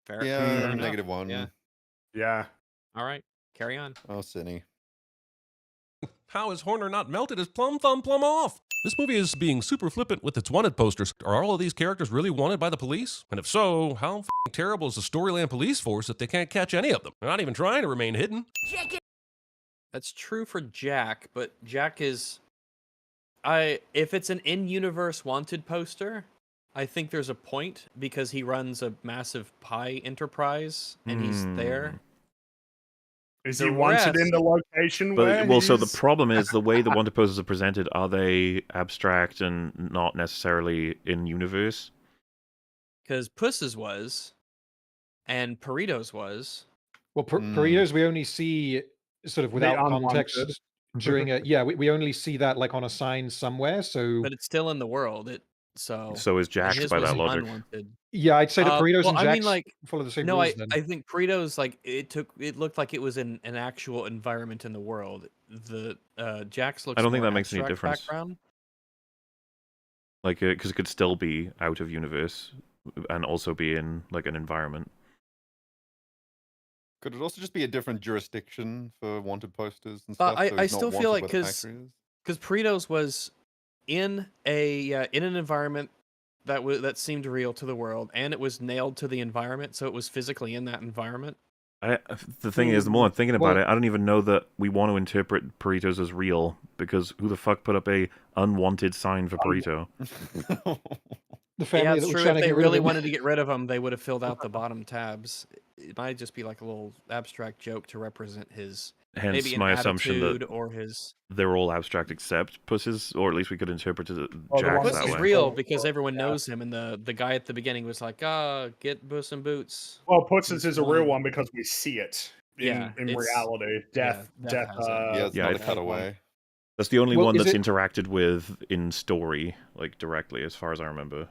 Fair. Yeah, fair enough. -1. Yeah. Yeah. All right. Carry on. Oh, Cinny. How is Horner not melted his plum off? This movie is being super flippant with its wanted posters. Are all of these characters really wanted by the police? And if so, how f***ing terrible is the Storyland police force if they can't catch any of them? They're not even trying to remain hidden. That's true for Jack, but Jack is if it's an in-universe wanted poster, I think there's a point because he runs a massive pie enterprise and he's there. Is The he wanted in rest- the location But where well, so the he's- problem is the way the wanted posters are presented. Are they abstract and not necessarily in universe? Because Puss's was, and Burritos was. Well, burritos we only see sort of without context unwanted. during a we only see that like on a sign somewhere. So But it's still in the world. So is Jack's his by was that logic. unwanted. yeah, I'd say the burritos well, and I Jack's mean, like, follow the same no, rules. Then I think Burritos like it looked like it was in an actual environment in the world. The Jack's looks. I don't think more that makes any abstract difference. Background. Like, because it could still be out of universe and also be in like an environment. Could it also just be a different jurisdiction for wanted posters and But stuff? so I he's not still feel wanted like where the factory is? because Burritos was in in an environment that seemed real to the world, and it was nailed to the environment, so it was physically in that environment. The thing is, the more I'm thinking about Well- it, I don't even know that we want to interpret burritos as real because who the fuck put up a unwanted sign for burrito? The family yeah, that it's was true. trying If to they get rid of really him. wanted to get rid of him, they would have filled out the bottom tabs. It might just be like a little abstract joke to represent his Hence maybe an my assumption attitude that or his. they're all abstract except Puss's, or at least we could interpret the Jack's one Puss that is way. real because everyone knows him, and the guy at the beginning was like, get Puss in Boots. Well, Puss He's is the a real one because we see it Yeah, in it's reality. Death, Death has it. Yeah, it's Yeah, not I a think- cutaway. That's the only Well, one is that's it- interacted with in story, like directly, as far as I remember.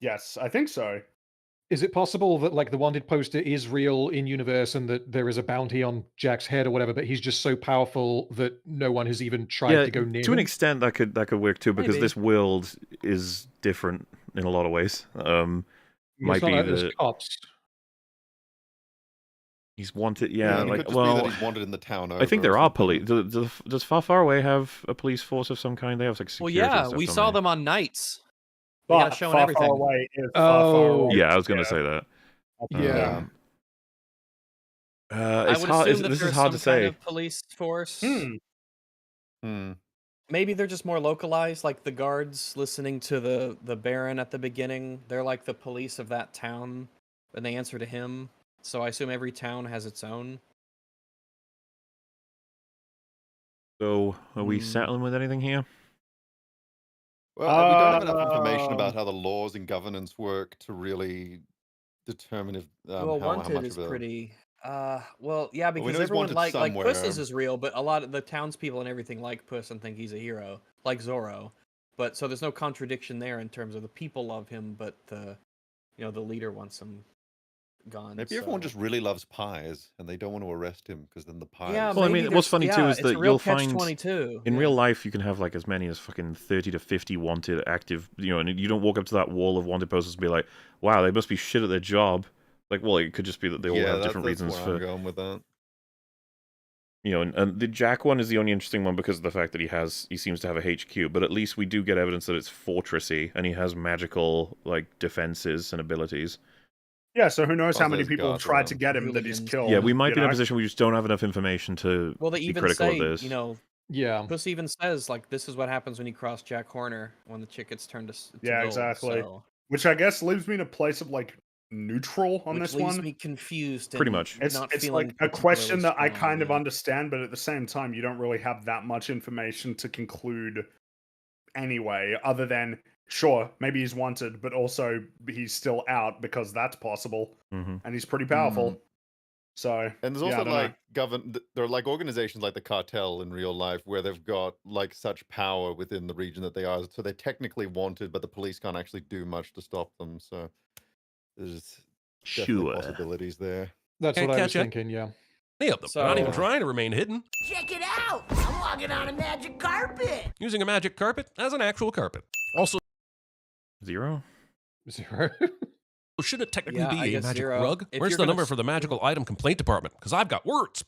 Yes, I think so. Is it possible that like the wanted poster is real in universe and that there is a bounty on Jack's head or whatever, but he's just so powerful that no one has even tried Yeah, to go near to an him? extent that could work too, because Maybe. this world is different in a lot of ways. Might It's not be like there's the cops. he's wanted. Yeah, Yeah, and it like could just be that well, he's wanted in the town. I think over or there are something. police. Does Far Far Away have a police force of some kind? They have like Well, security. and yeah, stuff, we don't saw they? them on nights. They got But shown far, everything. far away is far, far away. Yeah, I was gonna say that. Yeah. I It's would hard. assume that This is there's hard some to kind say. of police force. Hmm. Maybe they're just more localized, like the guards listening to the Baron at the beginning. They're like the police of that town, and they answer to him. So I assume every town has its own. So, are we settling with anything here? Well, we don't have enough information about how the laws and governance work to really determine if Well, how Wanted much is of a pretty. Well, yeah, Well, we because know he's everyone wanted like Puss somewhere. is real, but a lot of the townspeople and everything like Puss and think he's a hero, like Zorro. But so there's no contradiction there in terms of the people love him, but the the leader wants him gone. Maybe everyone just really loves pies and they don't want to arrest him because then the pies. Yeah, Well, I maybe mean, what's funny too is it's a that real you'll find catch-22. in Yeah. real life you can have like as many as fucking 30 to 50 wanted active, and you don't walk up to that wall of wanted posters and be like, "Wow, they must be shit at their job." Like, well, it could just be that they all have different that's reasons where for I'm going with that. And the Jack one is the only interesting one because of the fact that he seems to have a HQ, but at least we do get evidence that it's fortressy and he has magical like defenses and abilities. Yeah, so who knows how Also many has people have guards tried to around. get him that he's killed. Yeah, we might be in a know? position we just don't have enough information to Well, they be even critical say, of this. Yeah. Puss even says like this is what happens when you cross Jack Horner when the chick gets turned to Yeah, gold, exactly. so- Which I guess leaves me in a place of like neutral on which this leaves one. me confused. Pretty and much. It's not it's feeling like a question that I particularly kind of strong, understand, but at the same time, you don't really have that much information to conclude anyway, other than sure, maybe he's wanted, but also he's still out because that's possible, Mhm. and he's pretty powerful. So And there's yeah, I also don't know. like there are like organizations like the cartel in real life where they've got like such power within the region that they are. So they're technically wanted, but the police can't actually do much to stop them. So there's definitely Sure. possibilities there. That's Can't what I catch was ya. thinking, yeah. Any of them. They're not even So- trying to remain hidden. Check it out! I'm walking on a magic carpet! Using a magic carpet as an actual carpet. Also, 0? 0. should it technically Yeah, I be a guess magic 0. rug? If Where's you're the gonna number for the magical item complaint department? Because I've got words.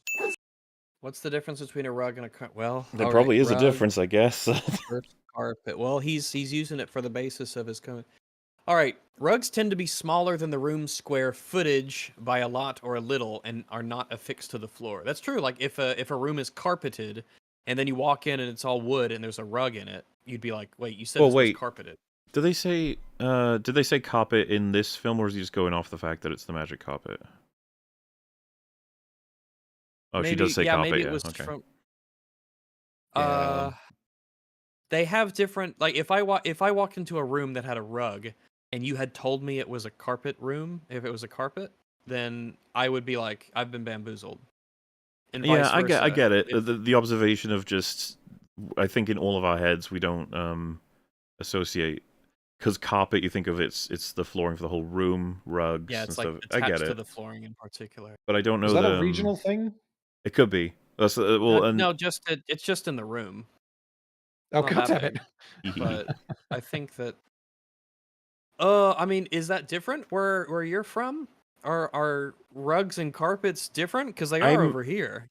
What's the difference between a rug and a well? There all probably right, is a rug difference, I guess. versus carpet. Well, he's using it for the basis of his comment. All right, rugs tend to be smaller than the room's square footage by a lot or a little, and are not affixed to the floor. That's true. Like if a room is carpeted, and then you walk in and it's all wood and there's a rug in it, you'd be like, wait, you said Well, this wait. was carpeted. Did they say carpet in this film, or is he just going off the fact that it's the magic carpet? Oh, she does say carpet, maybe yeah. it was Okay. from. Yeah. They have different. Like if I walked into a room that had a rug, and you had told me it was a carpet room, if it was a carpet, then I would be like, I've been bamboozled. And Yeah, vice I versa. get it. If- The observation of just, I think in all of our heads we don't associate, because carpet you think of it's the flooring for the whole room, rugs yeah, and it's like stuff. attached I get to it, the flooring in particular. but I don't know Is that the, a regional thing? It could be. That's well, and No, it's just in the room. Oh, Not God that damn big, it. But I think that. I mean, is that different where you're from? Are rugs and carpets different? Because they are I'm- over here.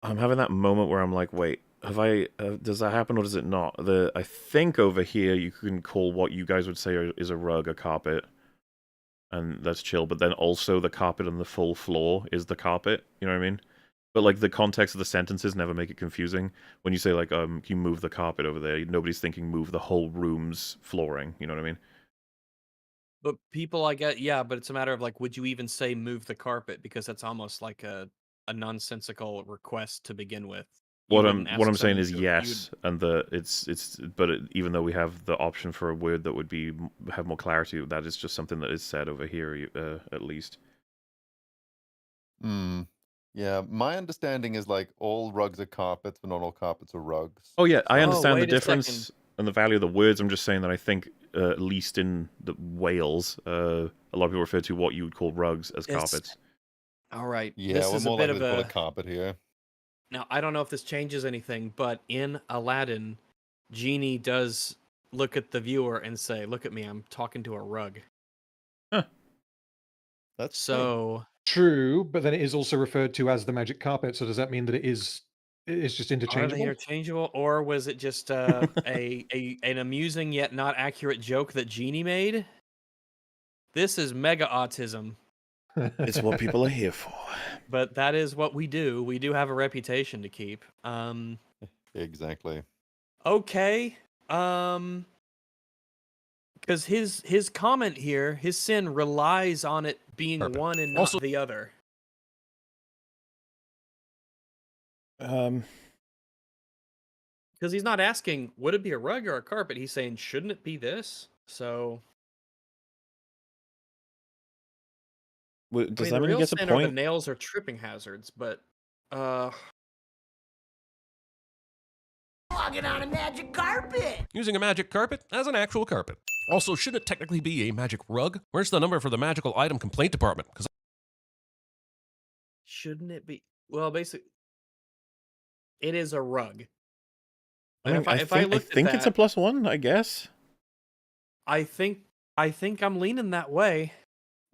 I'm having that moment where I'm like, wait, have I? Does that happen or does it not? I think over here you can call what you guys would say is a rug a carpet, and that's chill. But then also the carpet on the full floor is the carpet. You know what I mean? But like the context of the sentences never make it confusing. When you say like, you move the carpet over there, nobody's thinking move the whole room's flooring. You know what I mean? But people, I get, yeah, but it's a matter of like, would you even say move the carpet? Because that's almost like a nonsensical request to begin with. You What wouldn't I'm ask saying someone is to- you would- yes, and even though we have the option for a word that would have more clarity, that is just something that is said over here, at least. Yeah, my understanding is like all rugs are carpets, but not all carpets are rugs. Oh yeah, I Oh, understand the wait a difference second. and the value of the words. I'm just saying that I think, at least in the Wales, a lot of people refer to what you would call rugs as It's- carpets. All right. Yeah, this we're is a more bit likely of to call a it carpet here. Now, I don't know if this changes anything, but in Aladdin, Genie does look at the viewer and say, "Look at me, I'm talking to a rug." That's so True, but then it is also referred to as the magic carpet. So does that mean that it's just Are interchangeable? they interchangeable, or was it just an amusing yet not accurate joke that Genie made? This is mega autism. It's what people are here for. But that is what we do. We do have a reputation to keep. Exactly. Okay. Because his comment here, his sin relies on it being Carpet. one and not the other. Um, Because he's not asking, would it be a rug or a carpet? He's saying, shouldn't it be this? So, does I that the mean he real gets a sin are the point? nails are tripping hazards, but Walking on a magic carpet. Using a magic carpet as an actual carpet. Also, shouldn't it technically be a magic rug? Where's the number for the magical item complaint department? Because shouldn't it be? Well, basically, it is a rug. I And mean, I if I think looked at it's a that, +1, I guess. I think I'm leaning that way.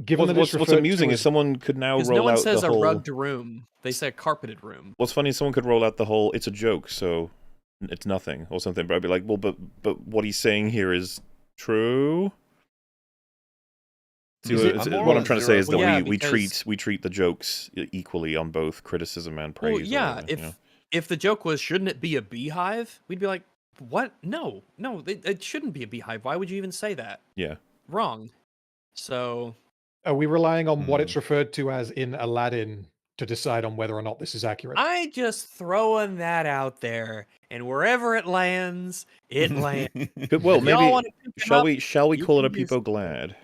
Given that it's What's referred amusing to is as someone could now Because roll no one out says the a whole. rugged room; they say a carpeted room. What's funny is someone could roll out the whole "it's a joke," so it's nothing or something. But I'd be like, well, but what he's saying here is true. See, what I'm trying to say is that Well, yeah, we because- treat the jokes equally on both criticism and praise. Well, or yeah. whatever, If you know? if the joke was, shouldn't it be a beehive? We'd be like, what? No, it shouldn't be a beehive. Why would you even say that? Yeah. Wrong. So Are we relying on what it's referred to as in Aladdin to decide on whether or not this is accurate? I just throwing that out there, and wherever it lands, it lands. Well, If y'all maybe wanna pick it shall we up, call it you a can use Peepo Glad?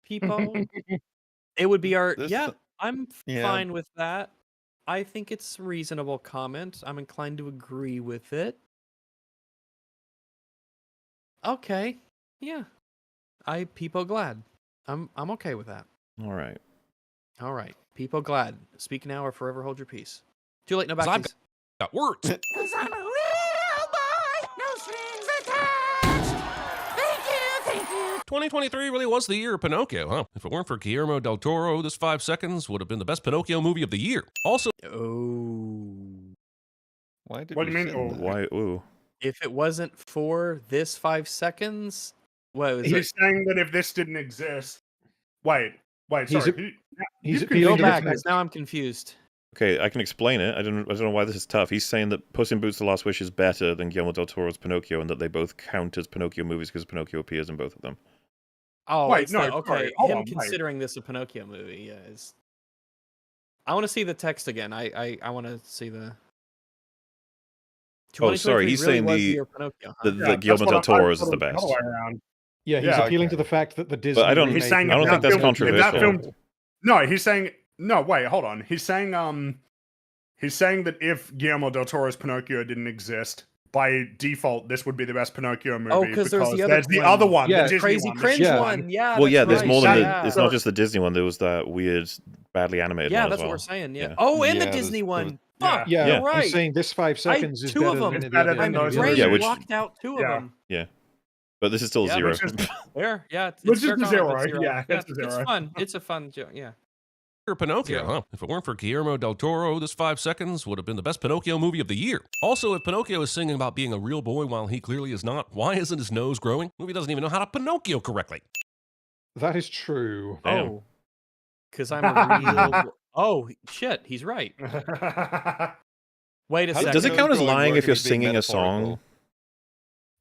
people. It would be our This- yeah. I'm yeah. fine with that. I think it's a reasonable comment. I'm inclined to agree with it. Okay, yeah. People glad. I'm okay with that. All right. All right, people glad. Speak now or forever hold your peace. Too late, no 'Cause I've backsies. got words. Cause I'm a real boy, no strings attached. Thank you. 2023 really was the year of Pinocchio, huh? If it weren't for Guillermo del Toro, this 5 seconds would have been the best Pinocchio movie of the year. Also, Why did What do you mean? say Oh, that? Why? Ooh. If it wasn't for this 5 seconds, what was He's it? saying that if this didn't exist, wait, He's sorry. he's you appealing Go to the back, fact- because now I'm confused. Okay, I can explain it. I don't know why this is tough. He's saying that Puss in Boots: The Last Wish is better than Guillermo del Toro's Pinocchio, and that they both count as Pinocchio movies because Pinocchio appears in both of them. Oh, Wait, it's no, the, okay. sorry, hold Him on, wait. considering this a Pinocchio movie, yeah, is. I want to see the text again. I want to see the. Oh, sorry, 2023 he's really saying was the year of Pinocchio, huh? the Guillermo del Toro's is the best. Other way around. Yeah, he's Yeah, appealing okay. to the fact that the Disney. But I don't. remake He's saying I don't if think that that's film- if that controversial. film- No, he's saying no. Wait, hold on. He's saying that if Guillermo del Toro's Pinocchio didn't exist, by default, this would be the best Pinocchio movie. Oh, 'cause there's the other there's the one. other one, Yeah, the Disney Crazy one, the cringe shit one. Yeah. Well, yeah, that's there's right. more than Yeah. it's not just the Disney one. There was that weird, badly animated Yeah, one that's as well. what we're saying. Yeah. Yeah. Oh, and Yeah, the there's- Disney there was- one. Fuck. Yeah, You're I'm right. saying this 5 seconds is two better of than them. any It's of better the than other. those Brain others. Yeah, which- blocked out 2 of Yeah. them. Yeah, but this is still Yeah, zero. which is- There. Yeah. It's Which is fair the comment, but zero, yeah, it's a It's zero. fun. It's a fun joke. Yeah. Pinocchio, Zero. huh? If it weren't for Guillermo del Toro, this 5 seconds would have been the best Pinocchio movie of the year. Also, if Pinocchio is singing about being a real boy while he clearly is not, why isn't his nose growing? Movie doesn't even know how to Pinocchio correctly. That is true. Damn. Oh. Because I'm a real. Oh shit! He's right. Wait a How second. Does it count as Nose growing lying work if if you're he's being singing a song? metaphorical?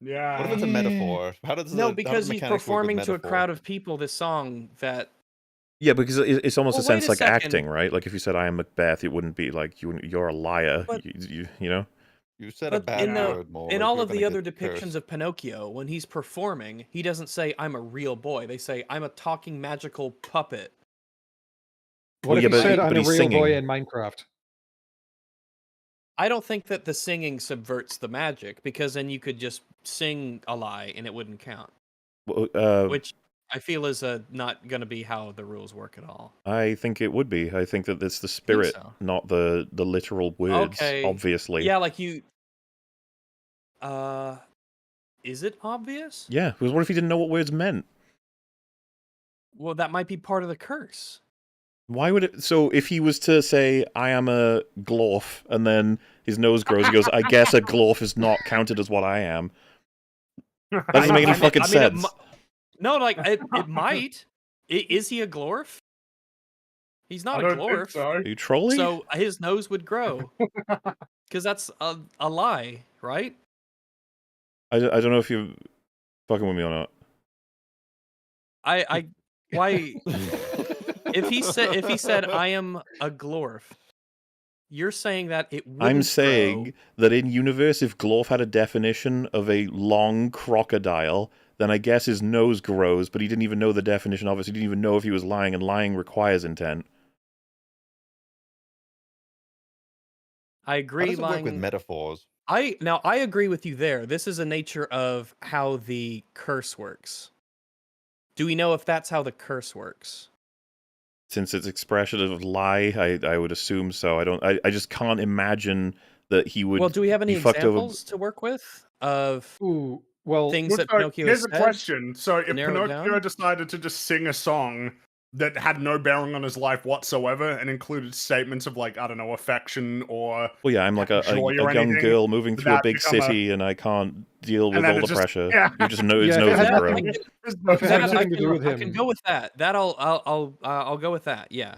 Yeah. What if it's a metaphor? How does No, how because does he's mechanics work with performing to a metaphor? crowd of people this song that. Yeah, because it's almost Well, a wait sense a like second. acting, right? Like if you said I am Macbeth, it wouldn't be like you're a liar. But- You know? You said a But bad in word more. in like, all you're of the gonna other get depictions cursed. of Pinocchio, when he's performing, he doesn't say "I'm a real boy." They say "I'm a talking magical puppet." What Well, if yeah, he but said, "I'm a he's real boy singing. in Minecraft"? I don't think that the singing subverts the magic, because then you could just sing a lie and it wouldn't count. Well, Which I feel is not going to be how the rules work at all. I think it would be. I think that it's the spirit, so. not the literal words. Okay. Obviously. Yeah, like you. Is it obvious? Yeah. Because what if he didn't know what words meant? Well, that might be part of the curse. Why would it? So if he was to say, I am a glorf, and then his nose grows, he goes, I guess a glorf is not counted as what I am. That doesn't make any fucking sense. No, like, it might. Is he a glorf? He's not a glorf. So. Are you trolling? So his nose would grow. Because that's a lie, right? I don't know if you're fucking with me or not. Why? If he said I am a glorf, you're saying that it wouldn't I'm saying grow. that in universe, if glorf had a definition of a long crocodile, then I guess his nose grows, but he didn't even know the definition of it, so he didn't even know if he was lying, and lying requires intent. I How agree. does it work with metaphors? I agree with you there. This is a nature of how the curse works. Do we know if that's how the curse works? Since it's expression of lie, I would assume so. I just can't imagine that he would. Well, do we have any be fucked over. examples to work with of things Well, that so Pinocchio here's has a said? question. So if narrow it Pinocchio down? decided to just sing a song that had no bearing on his life whatsoever and included statements of, like, I don't know, affection or Well, yeah, I'm like a joy or young anything, girl moving would through a that big become city, and I can't deal And with then all it the just- pressure. yeah. You just know his Yeah, if it nose had would grow. nothing- If it had nothing to do with I him. can go with that. I'll go with that. Yeah.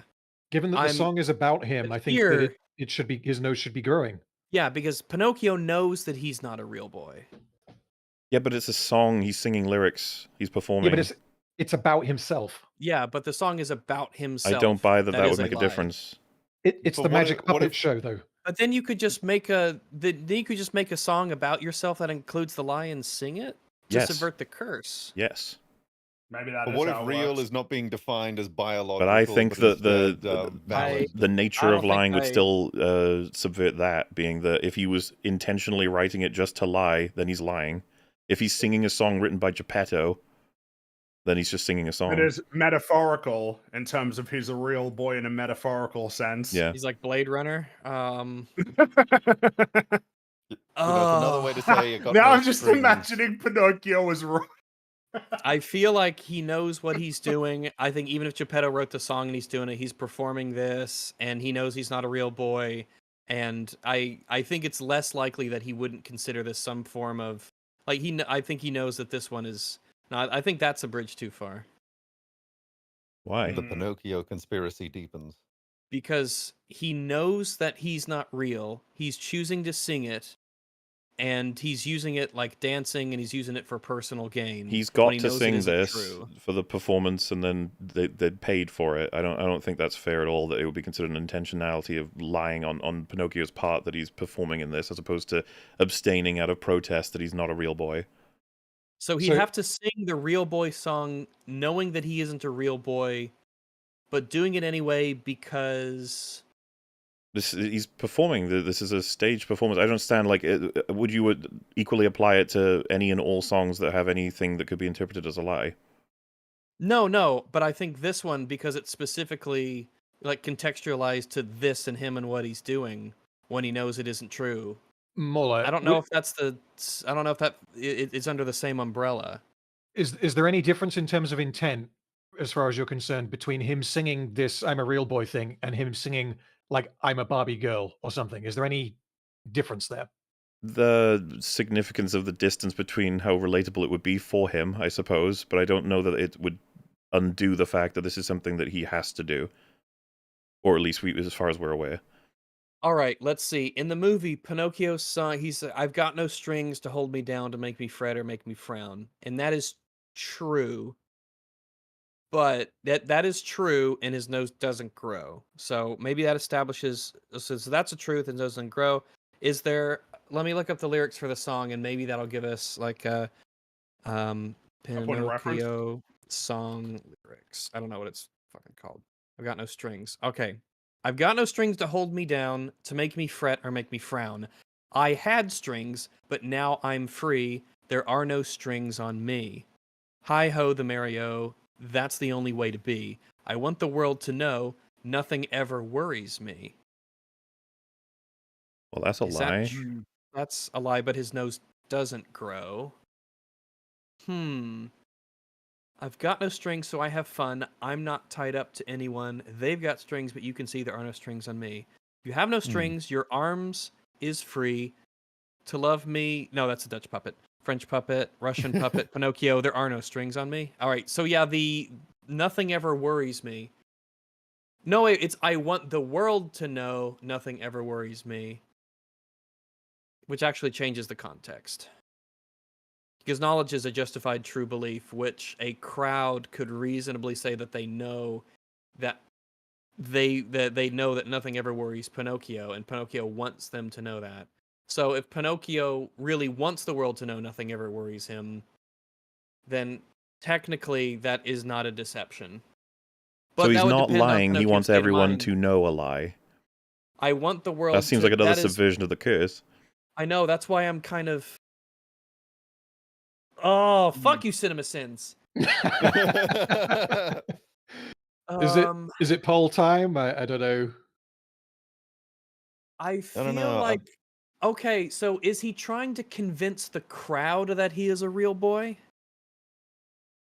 Given that the I'm- song is about him, I think that here- it should be his nose should be growing. Yeah, because Pinocchio knows that he's not a real boy. Yeah, but it's a song. He's singing lyrics. He's performing. Yeah, but it's about himself. Yeah, but the song is about himself. I don't buy that is would make a lie. difference. It's But the what magic if- what puppet if- show, though. But then you could just make a song about yourself that includes the lie and sing it to Yes. subvert the curse. Yes. Maybe that But is what how if it real works. is not being defined as biological? But I think that instead, the valid? nature I of don't think lying would I- still subvert that, being that if he was intentionally writing it just to lie, then he's lying. If he's singing a song written by Geppetto, then he's just singing a song. It is metaphorical in terms of he's a real boy in a metaphorical sense. Yeah. He's like Blade Runner. It's another way to say it got Now no I'm just strings. imagining Pinocchio as wrong. I feel like he knows what he's doing. I think even if Geppetto wrote the song and he's doing it, he's performing this, and he knows he's not a real boy. And I think it's less likely that he wouldn't consider this some form of like I think he knows that this one is. No, I think that's a bridge too far. Why? The Pinocchio conspiracy deepens. Because he knows that he's not real. He's choosing to sing it, and he's using it like dancing, and he's using it for personal gain. He's when got he to knows it sing isn't this true. for the performance, and then they paid for it. I don't think that's fair at all. That it would be considered an intentionality of lying on Pinocchio's part that he's performing in this, as opposed to abstaining out of protest that he's not a real boy. So he'd have to sing the real boy song, knowing that he isn't a real boy, but doing it anyway because He's performing. This is a stage performance. I don't understand. Like, would you equally apply it to any and all songs that have anything that could be interpreted as a lie? No, but I think this one, because it's specifically like contextualized to this and him and what he's doing when he knows it isn't true. Muller, I don't know if that's I don't know if that it's under the same umbrella. Is there any difference in terms of intent, as far as you're concerned, between him singing this "I'm a real boy" thing and him singing like "I'm a Barbie girl" or something? Is there any difference there? The significance of the distance between how relatable it would be for him, I suppose, but I don't know that it would undo the fact that this is something that he has to do, or at least as far as we're aware. All right, let's see. In the movie, Pinocchio's song, he's I've got no strings to hold me down to make me fret or make me frown. And that is true. But that is true, and his nose doesn't grow. So maybe that establishes so that's a truth and doesn't grow. Is there let me look up the lyrics for the song and maybe that'll give us like a point of reference? Pinocchio song lyrics. I don't know what it's fucking called. I've got no strings. Okay. I've got no strings to hold me down, to make me fret or make me frown. I had strings, but now I'm free. There are no strings on me. Hi ho, the Mario. That's the only way to be. I want the world to know nothing ever worries me. Well, that's a Is lie. That's a lie, but his nose doesn't grow. I've got no strings, so I have fun. I'm not tied up to anyone. They've got strings, but you can see there are no strings on me. You have no strings. Your arms is free. To love me. No, that's a Dutch puppet. French puppet, Russian puppet, Pinocchio. There are no strings on me. All right. So yeah, the nothing ever worries me. No, it's I want the world to know nothing ever worries me. Which actually changes the context. Because knowledge is a justified true belief, which a crowd could reasonably say that they know that they know that nothing ever worries Pinocchio, and Pinocchio wants them to know that. So if Pinocchio really wants the world to know nothing ever worries him, then technically that is not a deception. But So he's that would not depend on lying. He Pinocchio's wants state of everyone mind. to know a lie. I want the world That seems to, like another that is- subversion of the curse. I know, that's why I'm kind of... Oh, fuck you, Cinema Sins. Is it poll time? I don't know. I feel don't know. like... Okay, so is he trying to convince the crowd that he is a real boy?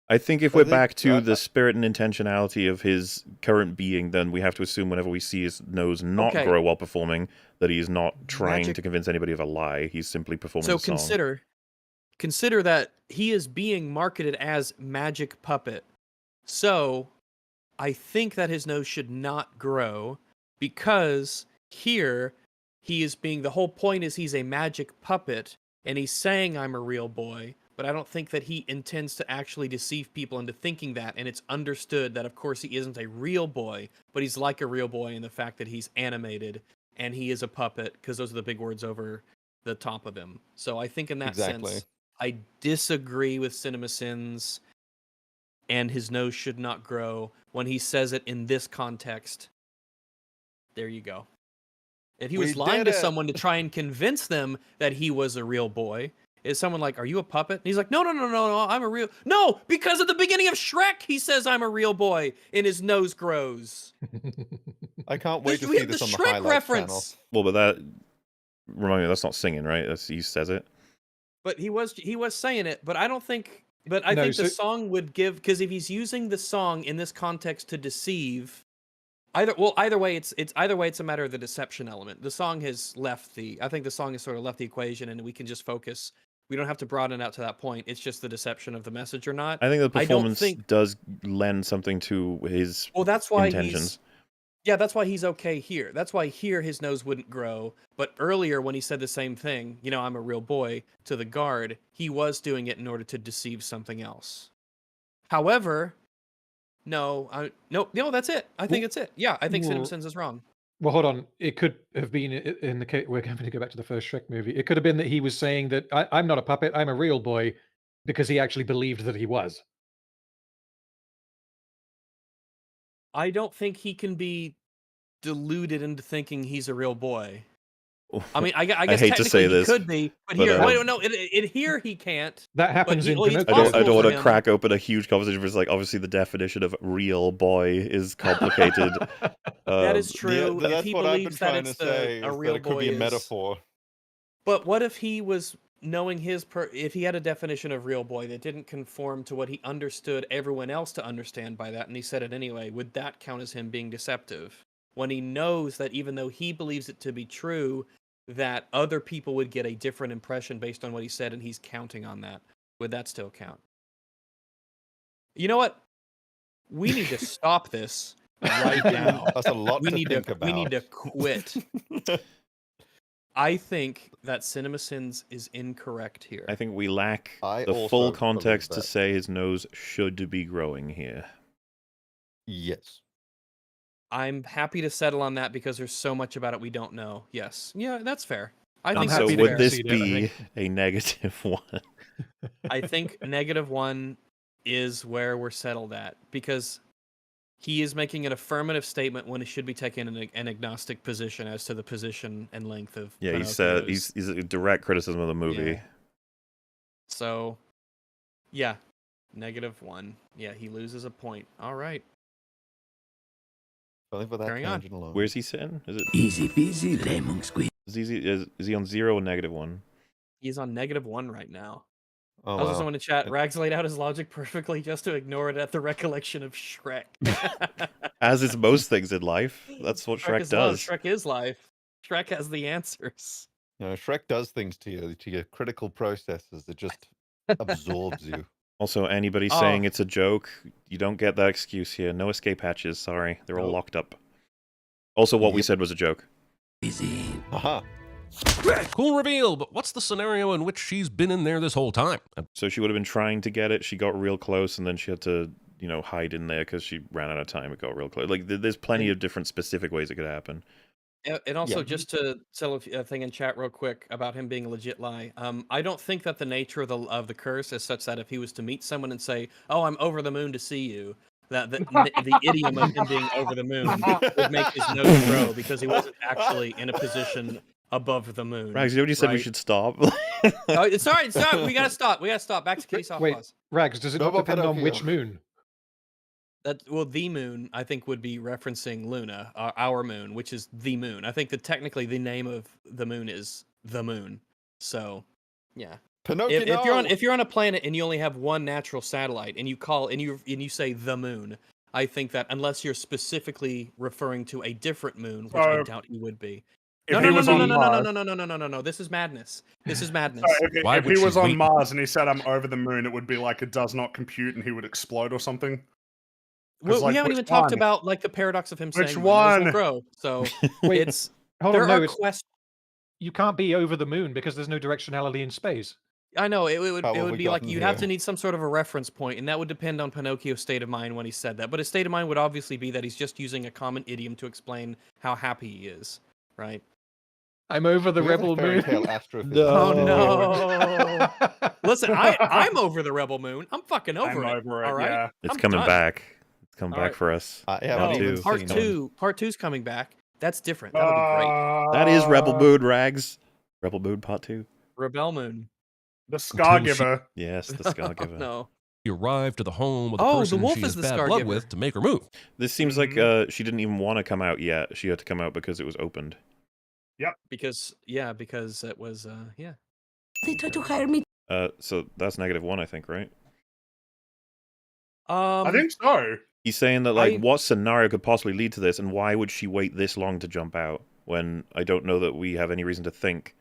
I think if I we're think- back to the spirit and intentionality of his current being, then we have to assume whenever we see his nose not Okay. grow while performing, that he is not trying Magic- to convince anybody of a lie. He's simply performing So the song. consider that he is being marketed as Magic Puppet. So I think that his nose should not grow because here he is being, the whole point is he's a magic puppet and he's saying I'm a real boy, but I don't think that he intends to actually deceive people into thinking that, and it's understood that of course he isn't a real boy, but he's like a real boy in the fact that he's animated and he is a puppet, because those are the big words over the top of him. So I think in that Exactly. sense, I disagree with CinemaSins, and his nose should not grow when he says it in this context. There you go. If he was We lying did to it. someone to try and convince them that he was a real boy, is someone like, "Are you a puppet?" And he's like, "No, I'm a real..." No, because at the beginning of Shrek, he says, "I'm a real boy," and his nose grows. I can't wait to We see have this the on the Shrek highlights reference. channel. Well, but that... Remind me, that's not singing, right? He says it. But he was saying it, but I don't think... But I No, think the so- song would give... Because if he's using the song in this context to deceive... Either way, it's a matter of the deception element. The song has left the... I think the song has sort of left the equation, and we can just focus... We don't have to broaden it out to that point. It's just the deception of the message or not. I think the I don't performance think... does lend something to his Well, that's why intentions. Yeah, that's why he's okay here. That's why here his nose wouldn't grow. But earlier when he said the same thing, you know, I'm a real boy, to the guard, he was doing it in order to deceive something else. However, no, that's it. I think it's it. Yeah, I think Well- CinemaSins is wrong. Well, hold on. It could have been in the case. We're going to go back to the first Shrek movie. It could have been that he was saying that I'm not a puppet, I'm a real boy, because he actually believed that he was. I don't think he can be deluded into thinking he's a real boy. I mean, I guess hate to technically say he this, could be, but but, here, wait, no, here he can't. That happens in well, it's Pinocchio. I possible don't want for to him. crack open a huge conversation because, like, obviously the definition of real boy is complicated. That is true. Yeah, if that's he what I've been believes that trying it's to say, a is real that it could boy be a is... metaphor. But what if he was knowing if he had a definition of real boy that didn't conform to what he understood everyone else to understand by that, and he said it anyway, would that count as him being deceptive? When he knows that even though he believes it to be true, that other people would get a different impression based on what he said, and he's counting on that. Would that still count? You know what? We need to stop this right now. That's a lot We to need think to about. we need to quit. I think that CinemaSins is incorrect here. I think we lack I the also full believe context to that. say his nose should be growing here. Yes. I'm happy to settle on that because there's so much about it we don't know. Yes. Yeah, that's fair. I think So that's would fair. this be a -1? I think -1 is where we're settled at because he is making an affirmative statement when he should be taking an agnostic position as to the position and length of Yeah, Pinocchio's. he's a direct criticism of the movie. Yeah. So, yeah, -1. Yeah, he loses a point. All right. Only for that Carrying on. tangent alone. Where's he sitting? Is it Easy peasy lemon squeeze. is he on 0 or -1? He's on -1 right now. Oh, I was wow. someone in chat. Rags laid out his logic perfectly just to ignore it at the recollection of Shrek. As is most things in life. That's what Shrek is love. does. Shrek is life. Shrek has the answers. You know, Shrek does things to your critical processes. It just absorbs you. Also, anybody saying it's a joke, you don't get that excuse here. No escape hatches, sorry. They're all locked up. Also, what we said was a joke. Easy. Aha. Cool reveal, but what's the scenario in which she's been in there this whole time? So she would have been trying to get it, she got real close, and then she had to, you know, hide in there because she ran out of time. It got real close. Like, there's plenty of different specific ways it could happen. And also, just to settle a thing in chat real quick about him being a legit lie. I don't think that the nature of the curse is such that if he was to meet someone and say, "Oh, I'm over the moon to see you," that the idiom of him being over the moon would make his nose grow because he wasn't actually in a position above the moon. Rags, you already said we right? should stop. Oh, it's all right. We gotta stop. We gotta stop. Back to Kitty Soft Wait, Paws. Rags, does it not depend on which moon? Well, the moon, I think, would be referencing Luna, our moon, which is the moon. I think that technically the name of the moon is the moon. So, yeah. Pinocchio. If you're on a planet and you only have one natural satellite and you call and you say the moon, I think that unless you're specifically referring to a different moon, which I doubt you would be. No. This is madness. This is madness. If he was on Mars and he said, "I'm over the moon," it would be like it does not compute and he would explode or something. Well, we haven't even talked about like the paradox of him Which saying one? will grow. So Wait, it's hold there on, no, are it's, questions. you can't be over the moon because there's no directionality in space. I know it would How have we be like gotten you'd have here? to need some sort of a reference point, and that would depend on Pinocchio's state of mind when he said that. But his state of mind would obviously be that he's just using a common idiom to explain how happy he is, right? I'm over the We have a rebel fairy moon. tale astrophysics. Oh no! Listen, I'm over the rebel moon. I'm fucking over I'm it. over it, All right, yeah. It's I'm coming done. back. It's coming All back right. for us. Yeah, Part but two. Part two's coming back. That's different. That'll be great. That is Rebel Moon, Rags. Rebel Moon Part 2. Rebel Moon. The Scar Giver. Yes, the Scar Giver. No. He arrived to the home of the Oh, the person wolf she is has the bad Scar blood Giver. with to make her move. This seems like she didn't even want to come out yet. She had to come out because it was opened. Yep. Because it was yeah. They tried to hire me. So that's -1, I think, right? I think so. He's saying that, like, what scenario could possibly lead to this, and why would she wait this long to jump out when I don't know that we have any reason to think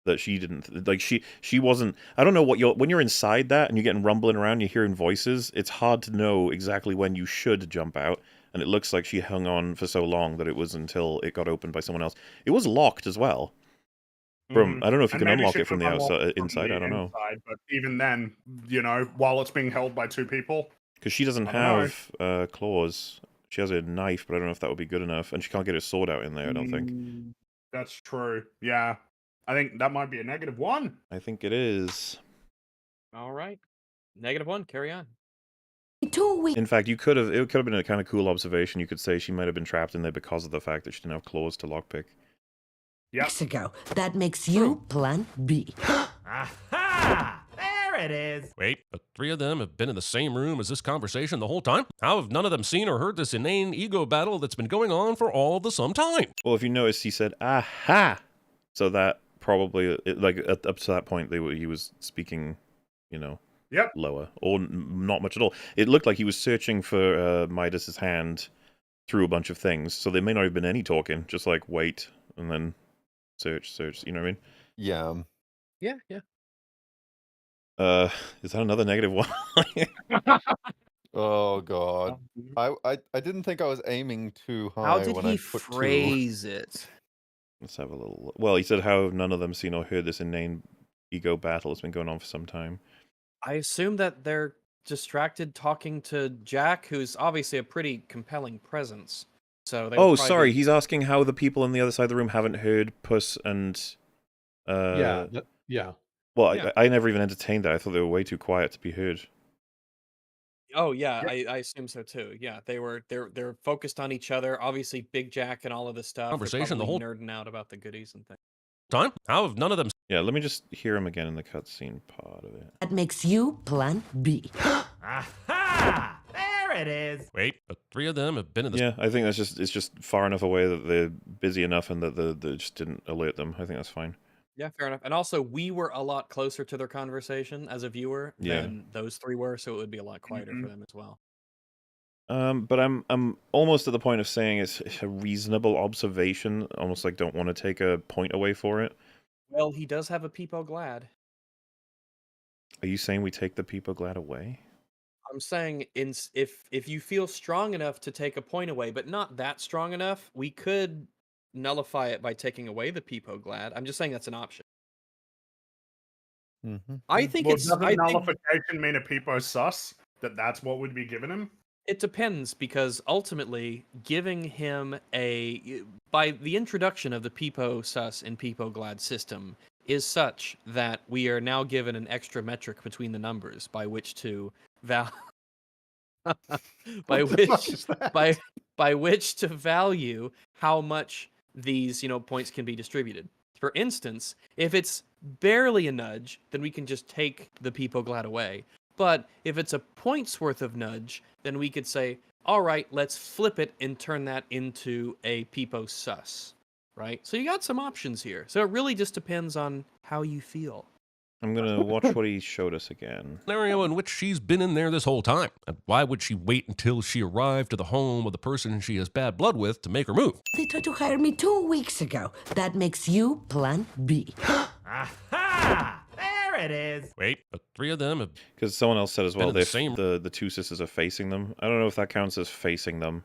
that she didn't, like, she wasn't, I don't know what when you're inside that and you're getting rumbling around, you're hearing voices, it's hard to know exactly when you should jump out, and it looks like she hung on for so long that it was until it got opened by someone else. It was locked as well. From I don't know if you can unlock it from the outside, inside, I don't know. But even then, you know, while it's being held by two people. Because she doesn't have claws. She has a knife, but I don't know if that would be good enough. And she can't get her sword out in there, I don't think. That's true. Yeah. I think that might be a -1. I think it is. All right. -1, carry on. In fact, it could have been a kind of cool observation. You could say she might have been trapped in there because of the fact that she didn't have claws to lockpick. Mexico. That makes you Plan B. Aha! There it is. Wait, but 3 of them have been in the same room as this conversation the whole time? How have none of them seen or heard this inane ego battle that's been going on for all the some time? Well, if you notice, he said, aha! So that probably, like, up to that point, he was speaking, you know, lower. Or not much at all. It looked like he was searching for Midas's hand through a bunch of things, so there may not have been any talking, just like, wait, and then search, you know what I mean? Yeah. Yeah. Is that another -1? Oh god. I didn't think I was aiming too high How did when he I put 2. phrase it? Let's have a little. Well, he said how have none of them seen or heard this inane ego battle has been going on for some time. I assume that they're distracted talking to Jack, who's obviously a pretty compelling presence. So they would Oh, probably sorry. be- He's asking how the people on the other side of the room haven't heard Puss and. Yeah. Yeah. Well, Yeah. I never even entertained that. I thought they were way too quiet to be heard. Oh yeah, I assume so too. Yeah, they're focused on each other. Obviously, Big Jack and all of this stuff. Conversation, They're the probably nerding out about the goodies and things. Time? How have none of them? Yeah, let me just hear him again in the cutscene part of it. That makes you Plan B. Aha! There it is. Wait, but 3 of them have been in this. Yeah, I think it's just far enough away that they're busy enough and that they just didn't alert them. I think that's fine. Yeah, fair enough. And also, we were a lot closer to their conversation as a viewer than those 3 were, so it would be a lot quieter for them as well. But I'm almost at the point of saying it's a reasonable observation. Almost like don't want to take a point away for it. Well, he does have a Peepo Glad. Are you saying we take the Peepo Glad away? I'm saying if you feel strong enough to take a point away, but not that strong enough, we could nullify it by taking away the Peepo Glad. I'm just saying that's an option. I think well, it's. doesn't I think nullification mean a Peepo sus? That's what would be given him? it depends because ultimately, giving him by the introduction of the Peepo Sus and Peepo Glad system is such that we are now given an extra metric between the numbers by which to by which to value how much these points can be distributed. For instance, if it's barely a nudge, then we can just take the Peepo Glad away. But if it's a point's worth of nudge, then we could say, all right, let's flip it and turn that into a Peepo Sus, right? So you got some options here. So it really just depends on how you feel. I'm gonna watch what he showed us again. Scenario in which she's been in there this whole time. And why would she wait until she arrived to the home of the person she has bad blood with to make her move? They tried to hire me 2 weeks ago. That makes you Plan B. Aha! There it is. Wait, but 3 of them have. Because someone else said as well, Been in the the 2 sisters are facing them. I don't know if that counts as facing them.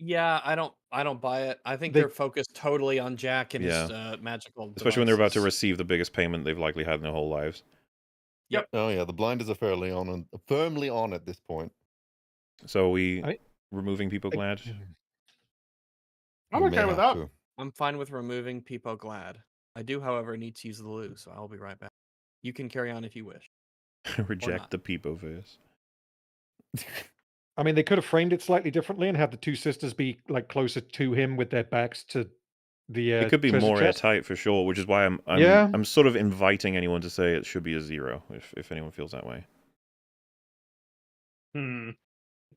Yeah, I don't buy it. I think they're focused totally on Jack and his magical Especially when they're about to devices. receive the biggest payment they've likely had in their whole lives. Yep. Oh yeah, the blinders are firmly on at this point. So are we removing Peepo Glad? I'm okay with that. I'm fine with removing Peepo Glad. I do, however, need to use the loo, so I'll be right back. You can carry on if you wish. Reject the Peepo verse. I mean, they could have framed it slightly differently and had the 2 sisters be like closer to him with their backs to the. It could be treasure more chest. airtight for sure, which is why I'm Yeah. I'm sort of inviting anyone to say it should be a 0 if anyone feels that way. I'm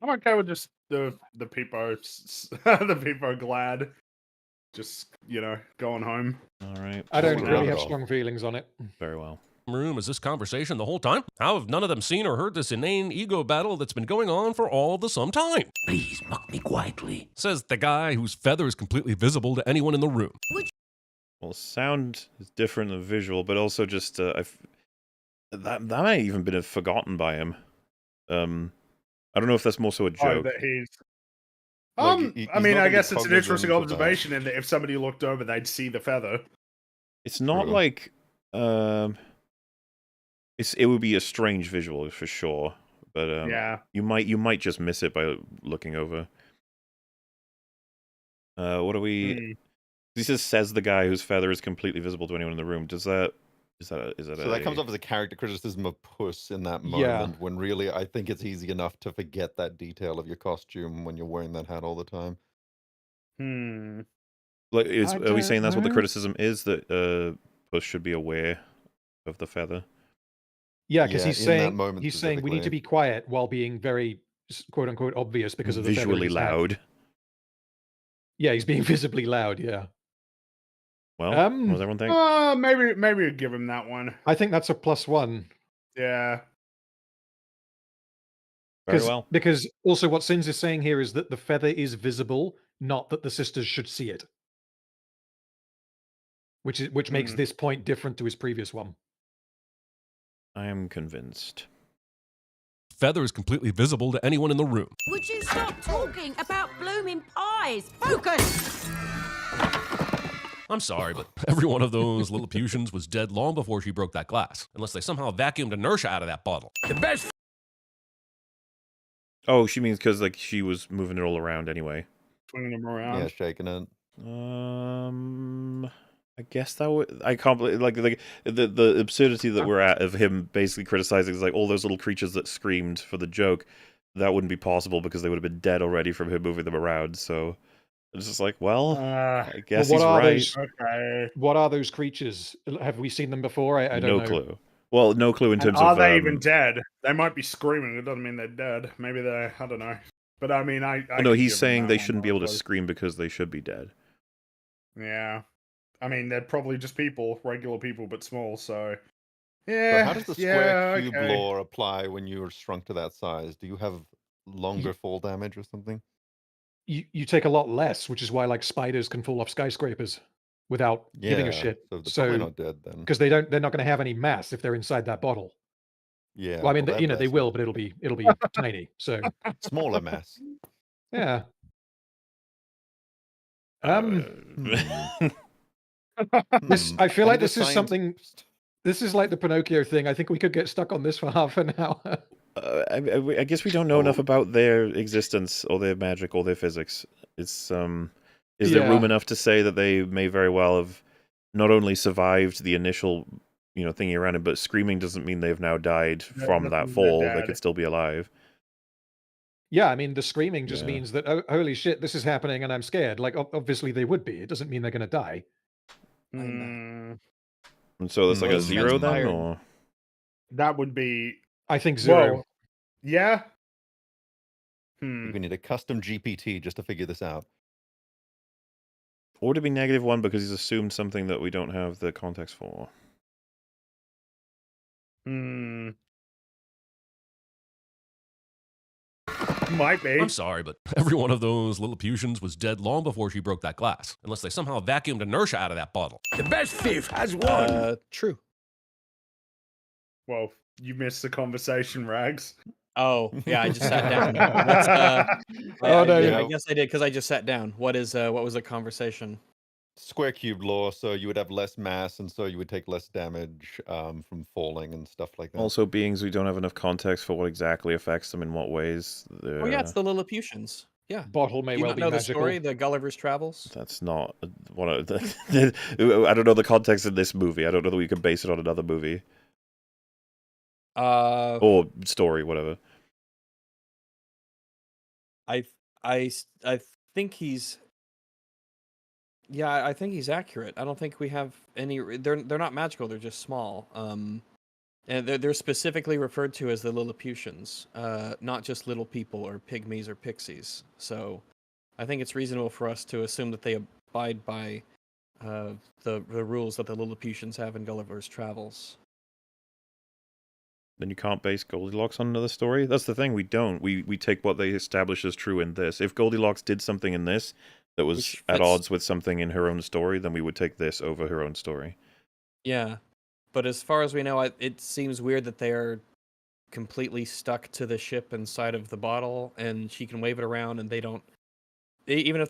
okay with just the Peepo the Peepo Glad. Just going home. All right. I don't Well, really have strong feelings on it. Very well. Room is this conversation the whole time? How have none of them seen or heard this inane ego battle that's been going on for all the some time? Please mock me quietly, says the guy whose feather is completely visible to anyone in the room. Well, sound is different than visual, but also just that might even been forgotten by him. I don't know if that's more so a joke. That he's. He's I mean, not I gonna be guess it's an interesting cognizant of that. observation in that if somebody looked over, they'd see the feather. It's not True. like it would be a strange visual for sure, but Yeah. you might just miss it by looking over. What are we? He says the guy whose feather is completely visible to anyone in the room. Is that So that comes off as a character criticism of Puss in that moment, Yeah. when really I think it's easy enough to forget that detail of your costume when you're wearing that hat all the time. Like, I are we saying don't that's what the know. criticism is, that Puss should be aware of the feather? Yeah, because Yeah, he's in that saying moment we need to be quiet while being very quote unquote obvious because of the feather in Visually his hat. loud. Yeah, he's being visibly loud. Yeah. Well, what does everyone think? Maybe we'd give him that one. I think that's a +1. Yeah. Very well. Because also what Sins is saying here is that the feather is visible, not that the sisters should see it. Which makes this point different to his previous one. I am convinced. feather is completely visible to anyone in the room. Would you stop talking about blooming pies? Focus! I'm sorry, but every one of those Lilliputians was dead long before she broke that glass, unless they somehow vacuumed inertia out of that bottle. The best. Oh, she means because like she was moving it all around anyway. Swinging them around. Yeah, shaking it. I guess that would. I can't believe like the absurdity that we're at of him basically criticizing is like all those little creatures that screamed for the joke. That wouldn't be possible because they would have been dead already from him moving them around. So it's just like, well, I guess he's right. What are those creatures? Have we seen them before? I don't know. No clue. Well, no clue in And terms are of. they even dead? They might be screaming. It doesn't mean they're dead. Maybe they're. I don't know. But I mean, I no, could he's give them saying that they one, shouldn't be able to honestly. scream because they should be dead. Yeah. I mean, they're probably just people, regular people, but small. So. So Yeah. how does the square cube law apply when you're shrunk to that size? Do you have longer fall damage or something? You take a lot less, which is why like spiders can fall off skyscrapers without giving a Yeah, shit. so they're probably not dead then. Because they're not going to have any mass if they're inside that bottle. Yeah. Well, I mean, well, they less will, mass. but it'll be tiny. So Smaller mass. yeah. This, I feel like this is something. This is like the Pinocchio thing. I think we could get stuck on this for half an hour. I guess we don't know enough about their existence or their magic or their physics. It's is there room enough to say that they may very well have not only survived the initial thingy around it, but screaming doesn't mean they've now died from that fall. They could still be alive. Yeah, I mean, the screaming just means that, oh, holy shit, this is happening and I'm scared. Like, obviously they would be. It doesn't mean they're going to die. And so that's like a 0 then, or that would be. I think 0. Well, yeah. We need a custom GPT just to figure this out. or would it be -1 because he's assumed something that we don't have the context for? Might be. I'm sorry, but every one of those Lilliputians was dead long before she broke that glass, unless they somehow vacuumed inertia out of that bottle. The best thief has won. True. Well, you missed the conversation, Rags. Oh, yeah, I just sat down. I guess I did because I just sat down. What was the conversation? Square cube law, so you would have less mass, and so you would take less damage from falling and stuff like that. Also, beings we don't have enough context for what exactly affects them in what ways. Oh yeah, it's the Lilliputians. Yeah, bottle may you well not be know magical. the story, the Gulliver's Travels. That's not what I don't know the context in this movie. I don't know that we can base it on another movie. Or story, whatever. I think he's. Yeah, I think he's accurate. I don't think we have any. They're not magical. They're just small. And they're specifically referred to as the Lilliputians, not just little people or pygmies or pixies. So, I think it's reasonable for us to assume that they abide by the rules that the Lilliputians have in Gulliver's Travels. Then you can't base Goldilocks on another story? That's the thing, we don't. We take what they establish as true in this. If Goldilocks did something in this that was at odds with something in her own story, then we would take this over her own story. Yeah, but as far as we know, it seems weird that they're completely stuck to the ship inside of the bottle, and she can wave it around, and they don't... Even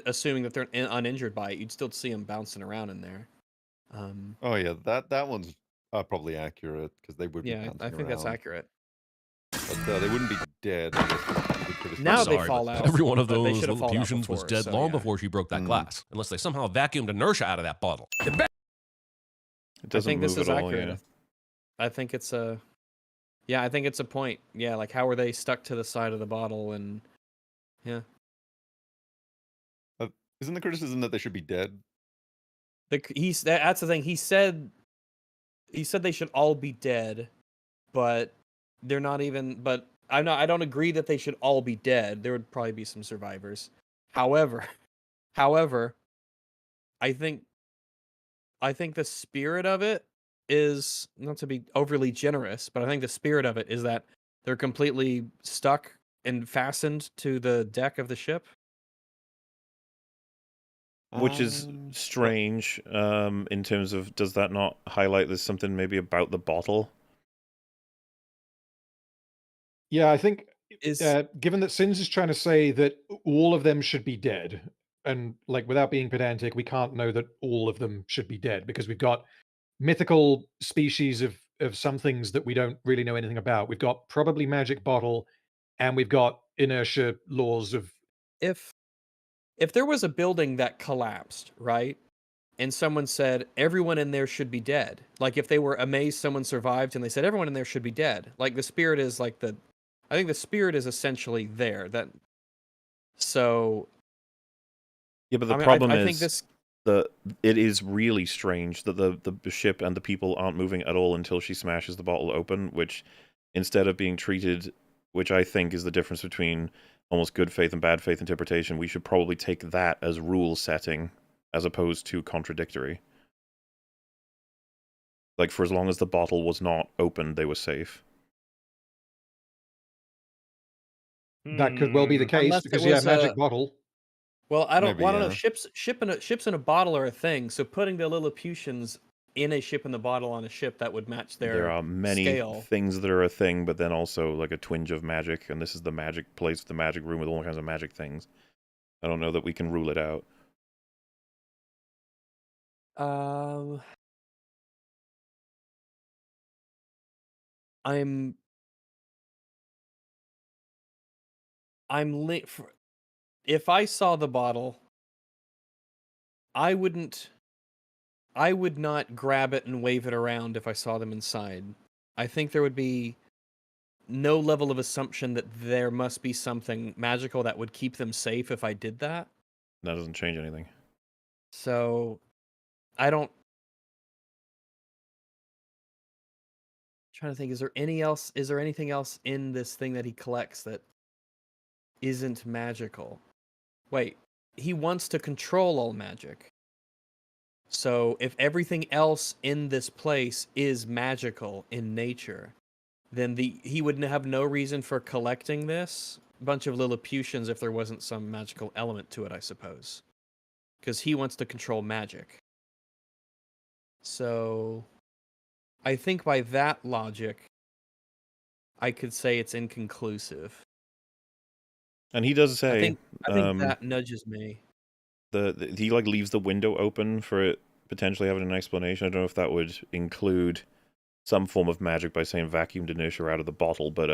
assuming that they're uninjured by it, you'd still see them bouncing around in there. Oh yeah, that one's probably accurate because they would be bouncing I think around. that's accurate. But they wouldn't be dead. I guess Now I'm they sorry, fall but out. every one of but they those should have fallen out Lilliputians was before, dead so, long yeah. before she broke that glass, unless they somehow vacuumed inertia out of that bottle. It doesn't I think move this is at all, accurate. yeah. I think it's a... Yeah, I think it's a point. Yeah, like how were they stuck to the side of the bottle and... Yeah. Isn't the criticism that they should be dead? That's the thing. He said they should all be dead, but they're not even... But I don't agree that they should all be dead. There would probably be some survivors. However, I think the spirit of it is, not to be overly generous, but I think the spirit of it is that they're completely stuck and fastened to the deck of the ship. Which is strange, in terms of, does that not highlight there's something maybe about the bottle? Yeah, I think Is given that Sins is trying to say that all of them should be dead, and like without being pedantic, we can't know that all of them should be dead because we've got mythical species of some things that we don't really know anything about. We've got probably magic bottle, and we've got inertia laws of if there was a building that collapsed, right? And someone said everyone in there should be dead. Like if they were amazed someone survived and they said everyone in there should be dead. Like the spirit is like I think the spirit is essentially there. So Yeah, but the I mean, problem I is think this it is really strange that the ship and the people aren't moving at all until she smashes the bottle open, which instead of being treated, which I think is the difference between almost good faith and bad faith interpretation, we should probably take that as rule setting as opposed to contradictory. Like, for as long as the bottle was not opened, they were safe. that could well be the case Unless it because was magic bottle. well, I don't Maybe, know. yeah. Ships in a bottle are a thing. So putting the Lilliputians in a ship in the bottle on a ship that would match their There are many scale. things that are a thing, but then also like a twinge of magic, and this is the magic place, the magic room with all kinds of magic things. I don't know that we can rule it out. If I saw the bottle, I would not grab it and wave it around if I saw them inside. I think there would be no level of assumption that there must be something magical that would keep them safe if I did that. That doesn't change anything. So, I don't. Trying to think, is there anything else in this thing that he collects that isn't magical? Wait, he wants to control all magic. So if everything else in this place is magical in nature, then he would have no reason for collecting this bunch of Lilliputians if there wasn't some magical element to it, I suppose. Because he wants to control magic. So I think by that logic, I could say it's inconclusive. And he does say, I think that nudges me. He like leaves the window open for it potentially having an explanation. I don't know if that would include some form of magic by saying vacuumed inertia out of the bottle, but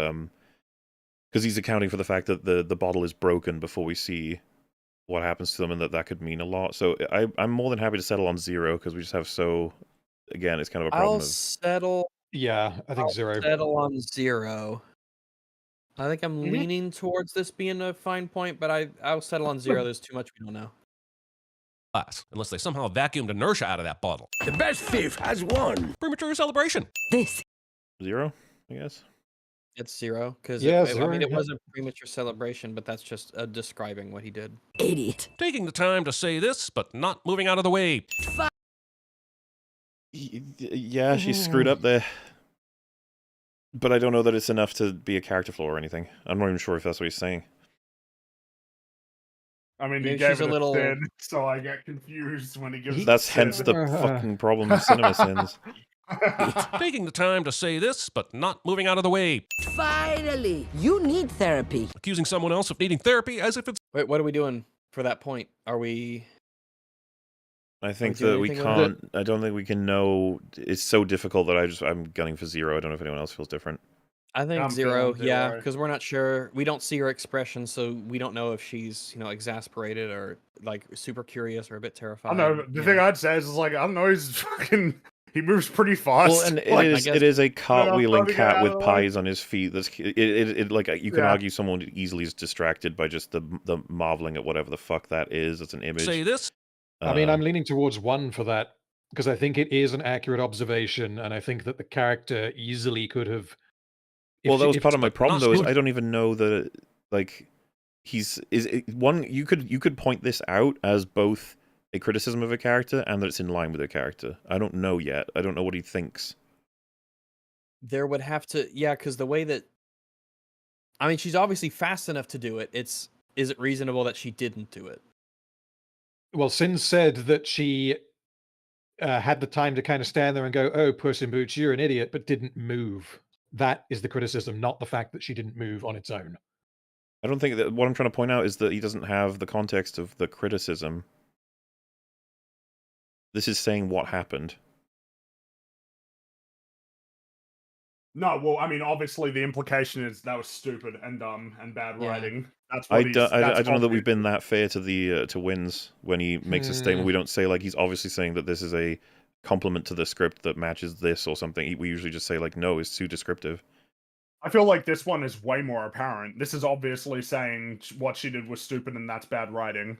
because he's accounting for the fact that the bottle is broken before we see what happens to them, and that could mean a lot. So I'm more than happy to settle on 0 because we just have again, it's kind of a problem. Yeah, I think 0. I'll settle on 0. I think I'm leaning towards this being a fine point, but I'll settle on 0. There's too much we don't know. Unless they somehow vacuumed inertia out of that bottle. The best thief has won. Premature celebration. 0, I guess. It's 0 because Yeah, I mean 0, it was a premature celebration, but that's just describing what he did. Idiot. Taking the time to say this, but not moving out of the way. Yeah, she screwed up there. But I don't know that it's enough to be a character flaw or anything. I'm not even sure if that's what he's saying. I mean, Maybe he gave she's it a little- sin, so I get confused when he gives. That's it hence sin. the fucking problem with cinema sins. Taking the time to say this, but not moving out of the way. Finally, you need therapy. Accusing someone else of needing therapy as if it's... Wait, what are we doing for that point? Are we... I think do that we anything with can't. I don't think we can know. It's so difficult that I'm gunning for 0. I don't know if anyone else feels different. I think I'm 0, feeling yeah, 0. because we're not sure. We don't see her expression, so we don't know if she's, exasperated or like super curious or a bit terrified. I don't know. The thing I'd say is like, I don't know. He's fucking. He moves pretty fast. Well, and it is a cartwheeling cat with pies on his feet. That's like you can argue someone easily is distracted by just the marveling at whatever the fuck that is. It's an image. Say this. I mean, I'm leaning towards 1 for that because I think it is an accurate observation, and I think that the character easily could have. Well, that was part of my problem, though. Is I don't even know that like you could point this out as both a criticism of a character and that it's in line with a character. I don't know yet. I don't know what he thinks. There would have to, yeah, because the way that, I mean, she's obviously fast enough to do it. Is it reasonable that she didn't do it? Well, Sin said that she had the time to kind of stand there and go, "Oh, Puss in Boots, you're an idiot," but didn't move. That is the criticism, not the fact that she didn't move on its own. I don't think that what I'm trying to point out is that he doesn't have the context of the criticism. This is saying what happened. No, well, I mean, obviously the implication is that was stupid and dumb and bad Yeah. writing. That's I what he's. don't That's know that we've obvious. been that fair to the to Wins when he makes a statement. We don't say like he's obviously saying that this is a compliment to the script that matches this or something. We usually just say like, no, it's too descriptive. I feel like this one is way more apparent. This is obviously saying what she did was stupid and that's bad writing.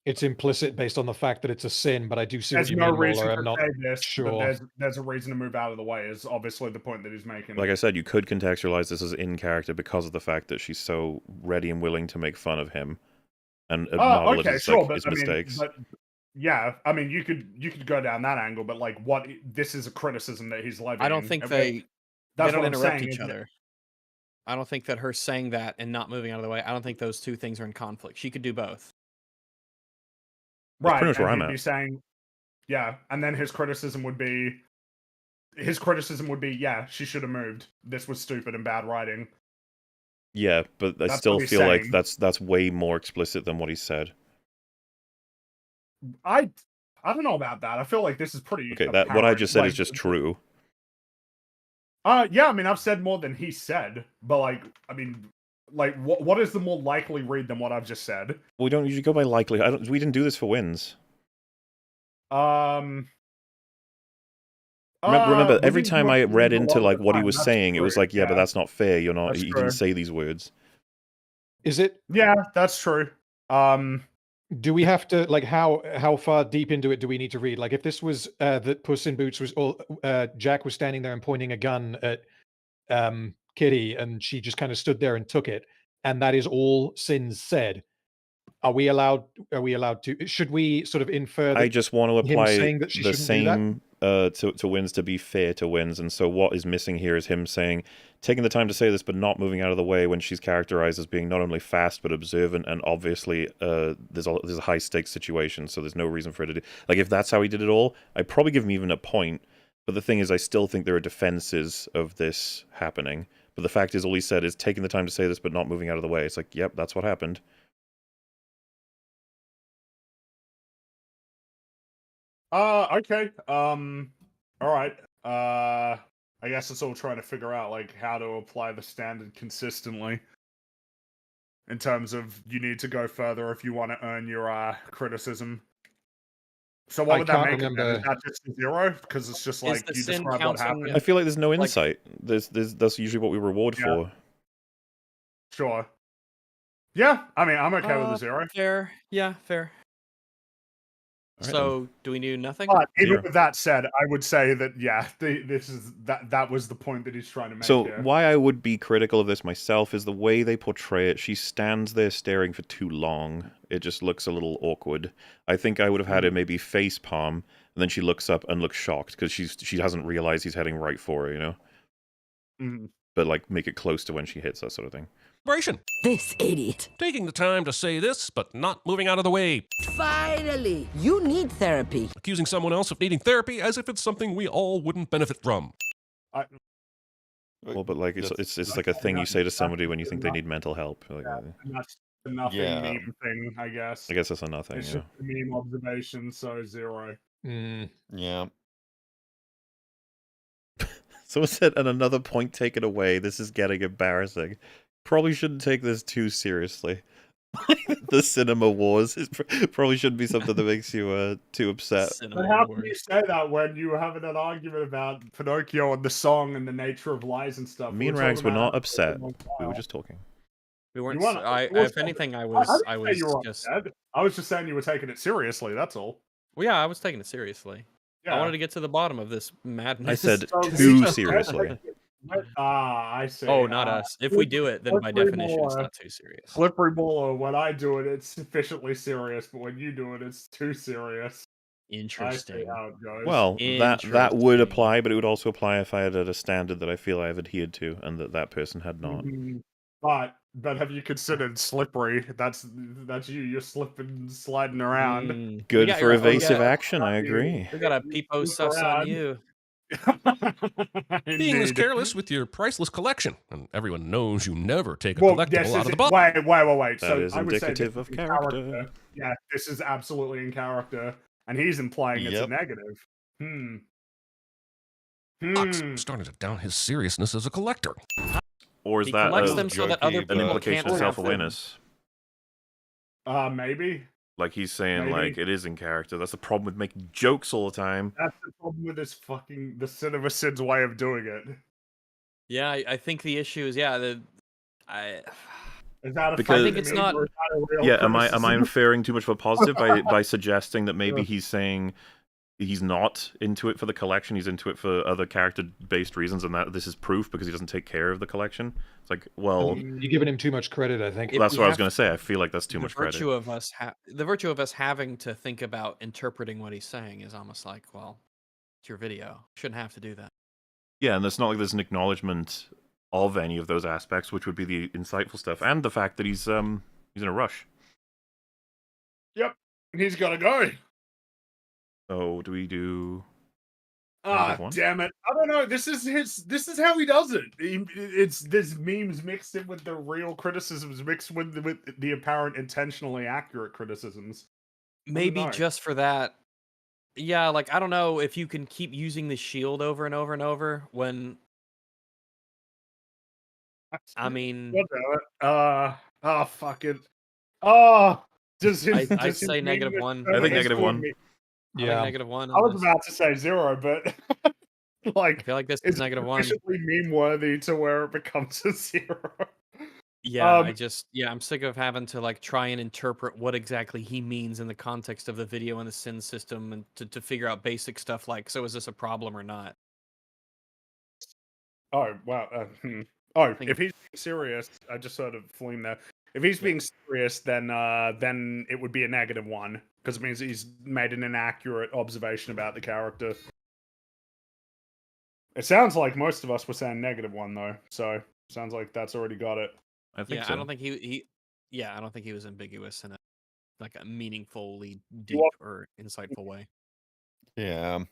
It's implicit based on the fact that it's a sin, but I do see There's what you no mean, reason Waller. to I'm not say this, sure. but there's a reason to move out of the way. Is obviously the point that he's making. Like I said, you could contextualize this as in character because of the fact that she's so ready and willing to make fun of him and acknowledge okay, his, sure, like, but his I mean, mistakes. but yeah, I mean, you could go down that angle, but like, what this is a criticism that he's levying. I don't think and they That's don't what I'm interrupt saying. each other. I don't think that her saying that and not moving out of the way, I don't think those two things are in conflict. She could do both. That's Right, pretty much where and I'm he'd be at. saying, yeah, and then his criticism would be, yeah, she should have moved. This was stupid and bad writing. Yeah, but I That's still what he's feel like saying. that's way more explicit than what he said. I don't know about that. I feel like this is pretty. Okay, that what I apparent. just said Like, is just true. Yeah, I mean, I've said more than he said, but like, I mean, like, what is the more likely read than what I've just said? We don't usually go by likely. We didn't do this for Wins. Remember, Remember we every didn't time do I it read a into lot of like the what he time, was that's saying, it was true, like, yeah, but that's not fair. You're not. That's You true. didn't say these words. Is it? Yeah, that's true. Do we have to like how far deep into it do we need to read? Like if this was that Puss in Boots was all Jack was standing there and pointing a gun at Kitty, and she just kind of stood there and took it, and that is all Sins said. Are we allowed to? Should we sort of infer that I just want to him apply saying that she the shouldn't do that? same to Wins to be fair to Wins, and so what is missing here is him saying, taking the time to say this, but not moving out of the way when she's characterized as being not only fast but observant, and obviously there's a high stakes situation, so there's no reason for her to do. Like if that's how he did it all, I'd probably give him even a point. But the thing is, I still think there are defenses of this happening. But the fact is, all he said is taking the time to say this, but not moving out of the way. It's like, yep, that's what happened. Okay. All right. I guess it's all trying to figure out like how to apply the standard consistently. In terms of you need to go further if you want to earn your criticism. So what I would that can't make it then? Is remember. that just a 0? Because it's just like the you sin describe what counting- happened. I feel like there's no insight. That's usually what we reward Yeah. for. Sure. Yeah, I mean, I'm okay with a 0. Fair. Yeah, fair. Alright, So, do we do nothing? But even 0. with that said, I would say that yeah, this is that was the point that he's trying to make. So here. why I would be critical of this myself is the way they portray it. She stands there staring for too long. It just looks a little awkward. I think I would have had her maybe face palm, and then she looks up and looks shocked because she hasn't realized he's heading right for her, you know? Mhm. But like make it close to when she hits, that sort of thing. This idiot. Taking the time to say this, but not moving out of the way. Finally, you need therapy. Accusing someone else of needing therapy as if it's something we all wouldn't benefit from. Well, but like it's like a thing you say to somebody when you think they need mental help. Like, And that's the nothing Yeah. meme thing, I guess. I guess that's a nothing. It's Yeah. just a meme observation, so 0. Yeah. Someone said, and another point taken away. This is getting embarrassing. Probably shouldn't take this too seriously. The cinema wars probably shouldn't be something that makes you too upset. But how can you say that when you were having an argument about Pinocchio and the song and the nature of lies and stuff? Me and We were Rags were talking not about it upset. for a long We were while. just talking. We weren't. You weren't- If anything, I was. I didn't was say you were just. upset. I was just saying you were taking it seriously. That's all. Well, yeah, I was taking it seriously. I Yeah. wanted to get to the bottom of this madness. I said So too we- seriously. I see. Oh, not us. If we do it, then by slippery definition, it's ball, not too serious. Slippery ball. When I do it, it's sufficiently serious, but when you do it, it's too serious. I see Interesting. how it goes. Well, that would apply, but it would also apply if I had a standard that I feel I've adhered to, and that person had not. But have you considered slippery? That's you. You're slipping, sliding around. Good got for your- evasive action. I agree. We got a peepo sus on you. Being this Indeed. careless with your priceless collection, and everyone knows you never take a Well, collectible this out is of the box. wait. That So is I would say indicative this of is in character. Yeah, this is absolutely in character, and he's implying it's a Yep. negative. Fox starting to doubt his seriousness as a collector. Or is He that collects them so that other an people implication can't of have self-awareness? Maybe. Like he's saying, Maybe. like, it is in character. That's the problem with making jokes all the time. That's the problem with this fucking the Cinema Sid's way of doing it. Yeah, I think the issue is, yeah, Is that a Because- I think it's not. or is that a real Yeah, am I criticism? inferring too much of a positive by suggesting that maybe he's saying he's not into it for the collection, he's into it for other character-based reasons, and that this is proof because he doesn't take care of the collection? It's like, well, You're giving him too much credit, I think. that's what I was going to say. I feel like that's too much credit. The virtue of us having to think about interpreting what he's saying is almost like, well, it's your video. Shouldn't have to do that. Yeah, and it's not like there's an acknowledgement of any of those aspects, which would be the insightful stuff, and the fact that he's in a rush. Yep, he's got to go. So do we do? Damn it! I don't know. This is how he does it. There's memes mixed in with the real criticisms, mixed with the apparent intentionally accurate criticisms. Maybe know. just for that. Yeah, like, I don't know if you can keep using the shield over and over and over when. I mean, fuck it. Oh, does his? I'd does his say meme -1. I think is -1. for me- Yeah, Yeah. -1. I was about to say 0, but like I feel like this is it's -1. sufficiently meme worthy to where it becomes a 0. Yeah, I'm sick of having to like try and interpret what exactly he means in the context of the video and the sin system, and to figure out basic stuff like, so is this a problem or not? Oh wow. If he's being serious, I just sort of fleeing there. If he's being serious, then it would be a -1 because it means he's made an inaccurate observation about the character. It sounds like most of us were saying -1 though, so sounds like that's already got it. I think Yeah, so. I don't think I don't think he was ambiguous in a meaningfully deep Well- or insightful way. Yeah.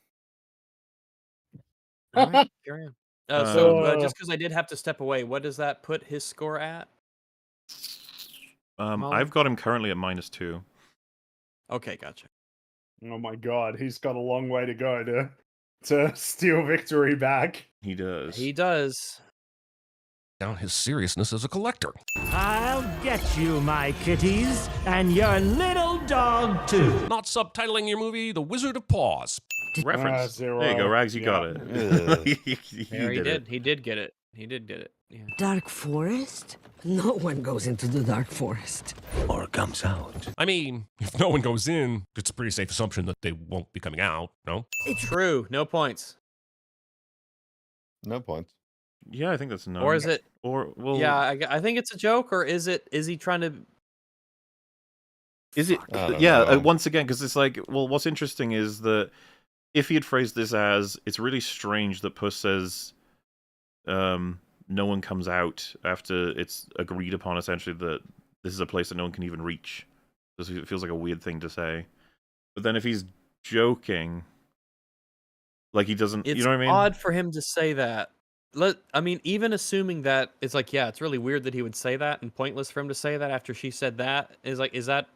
All right, carry on. Just because I did have to step away, what does that put his score at? I've got him currently at -2. Okay, gotcha. Oh my god, he's got a long way to go to steal victory back. He does. He does. Doubt his seriousness as a collector. I'll get you, my kitties, and your little dog too. Not subtitling your movie The Wizard of Paws. Reference. 0. There you go, Rags. You got Ugh. it. There he did. He did get it. He did get it. Yeah. Dark forest? No one goes into the dark forest. Or comes out. I mean, if no one goes in, it's a pretty safe assumption that they won't be coming out, no? It's True. No points. No points. Yeah, I think that's no. Or is it? Or well, Yeah, I think it's a joke. Or is it? Is he trying to? Is it? I don't Yeah. know. Once again, because it's like, well, what's interesting is that if he had phrased this as, it's really strange that Puss says, no one comes out after it's agreed upon essentially that this is a place that no one can even reach. It feels like a weird thing to say. But then if he's joking, like he doesn't, It's you know what I mean? odd for him to say that. I mean, even assuming that it's like, yeah, it's really weird that he would say that, and pointless for him to say that after she said that. Is that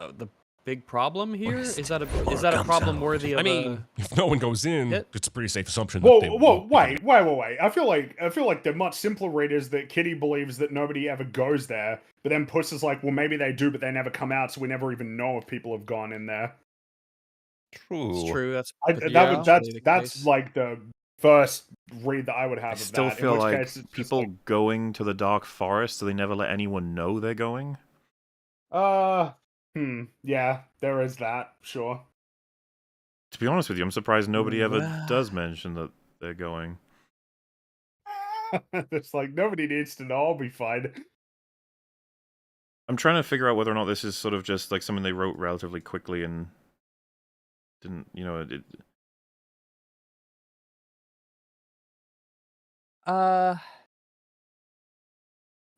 the big problem here? Is that a problem worthy of? I mean, if no one goes in, it's a pretty safe assumption that Whoa, they whoa, won't be wait. I feel like the much simpler read is that Kitty believes that nobody ever goes there, but then Puss is like, well, maybe they do, but they never come out, so we never even know if people have gone in there. True. It's true. That's That's like the first read that I would have I of still that. feel in which like case it's just people going to the dark forest, so they never let anyone know they're going. Yeah, there is that. Sure. To be honest with you, I'm surprised nobody ever Well- does mention that they're going. It's like nobody needs to know. I'll be fine. I'm trying to figure out whether or not this is sort of just like something they wrote relatively quickly and didn't, you know, it.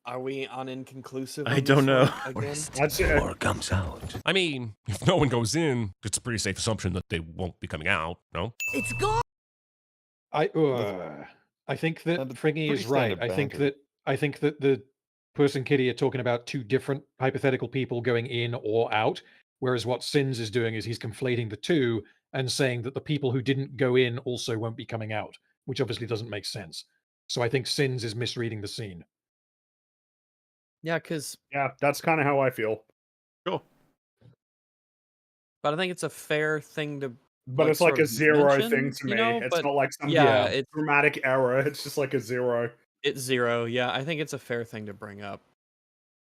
Are we on inconclusive? I on don't this know. one again? That's it. Or comes out. I mean, if no one goes in, it's a pretty safe assumption that they won't be coming out, no? gone. I think that And Fringy pretty is right. standard I think that the Puss and Kitty are talking about two different hypothetical people going in or out, whereas what Sins is doing is he's conflating the two and saying that the people who didn't go in also won't be coming out, which obviously doesn't make sense. So I think Sins is misreading the scene. Yeah, because Yeah, that's kind of how I feel. Sure. but I think it's a fair thing to. But it's like sort a of zero mention, thing to you me. know, It's but not like some yeah, it's dramatic error. It's just like a zero. it's 0. Yeah, I think it's a fair thing to bring up.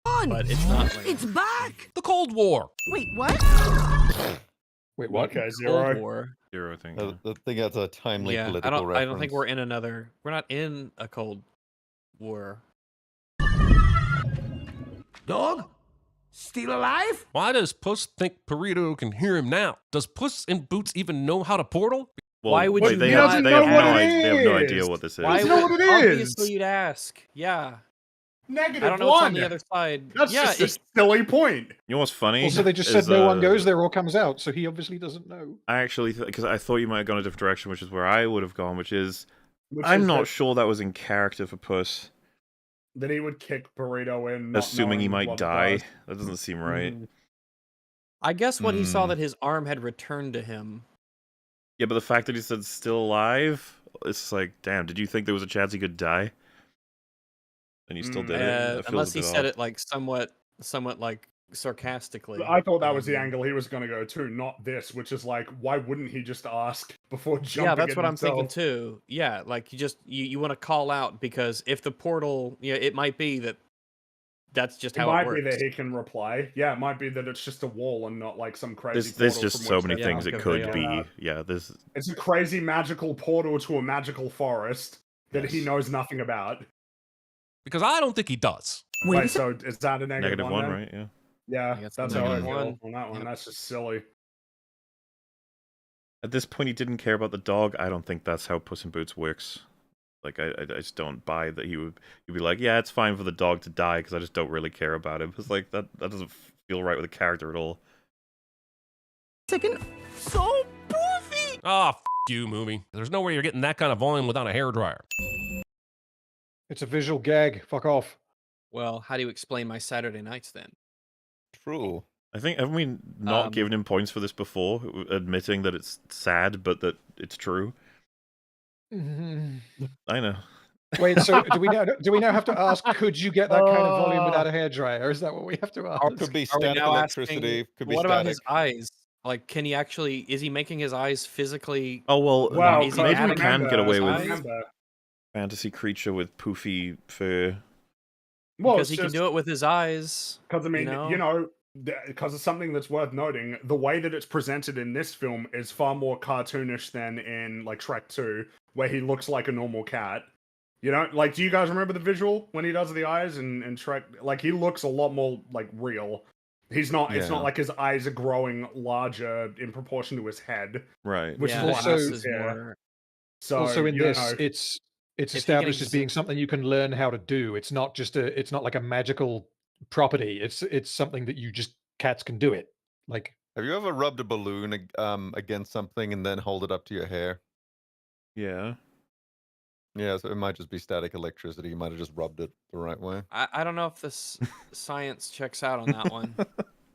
But it's not like It's back! The Cold War. Wait, what? Wait, what? Okay, Cold zero. War. Zero, I think. I think that's a timely Yeah, political reference. I don't think we're in another. We're not in a Cold War. Dog? Still alive? Why does Puss think Burrito can hear him now? Does Puss in Boots even know how to portal? Well, Why would wait, you they not have, they know have what no it idea. They have no is? idea what this is. Why doesn't know would, what it is. obviously you'd ask. Yeah. Negative I don't know one. what's on the other side. That's yeah, just a silly point. You know what's funny? Also, they just is, said no one goes there or comes out, so he obviously doesn't know. I actually, because I thought you might have gone a different direction, which is where I would have gone, which is, Which I'm is not that- sure that was in character for Puss. That he would kick Burrito in, not Assuming he knowing might what it die. does. That doesn't seem right. Mhm. I guess when he saw Hmm. that his arm had returned to him. Yeah, but the fact that he said still alive, it's like, damn, did you think there was a chance he could die? And you still did it? That feels Unless a he bit said odd. it like somewhat like sarcastically. I thought that was the angle he was going to go to, not this, which is like, why wouldn't he just ask before jumping Yeah, that's in what I'm thinking himself? too. Yeah, like you want to call out because if the portal, it might be that that's just It how it might works. be that he can reply. Yeah, it might be that it's just a wall and not like some crazy There's portal just from so which many they things come. it like a could veil. be. Yeah, there's... It's a crazy magical portal to a magical forest that he Yes. knows nothing about. Because I don't think he does. Wait, so is that a Negative one, then? right? Yeah. Yeah, I guess that's how I negative feel one. on that one. Yep. That's just silly. At this point, he didn't care about the dog. I don't think that's how Puss in Boots works. Like, I just don't buy that he'd be like, yeah, it's fine for the dog to die because I just don't really care about him. It's like, that doesn't feel right with the character at all. Second, so poofy! Ah, f you, movie. There's no way you're getting that kind of volume without a hairdryer. It's a visual gag. Fuck off. Well, how do you explain my Saturday nights then? True. I think, haven't we not given him points for this before? Admitting that it's sad, but that it's true? I know. Wait, so do we now have to ask, could you get that kind of volume without a hairdryer? Is that what we have to ask? Or could be Are we static now electricity. asking, Could be what static. about his eyes? Like, can he actually? Is he making his eyes physically? Oh, well, Well, is he maybe we adding can get away his with eyes? Remember, fantasy creature with poofy fur. well, Because he can do it with his eyes. Because I mean, because it's something that's worth noting. The way that it's presented in this film is far more cartoonish than in like Shrek 2, where he looks like a normal cat. You know, like, do you guys remember the visual when he does the eyes and Shrek? Like, he looks a lot more like real. He's not. It's Yeah. not like his eyes are growing larger in proportion to his head, Right. which Yeah, is what also- happens here. So Also in you this, know, it's he can established as being something you can learn how to do. It's not like a magical property. It's something that you just cats can do it. Like, Have you ever rubbed a balloon against something and then hold it up to your hair? Yeah. Yeah, so it might just be static electricity. You might have just rubbed it the right way. I don't know if this science checks out on that one.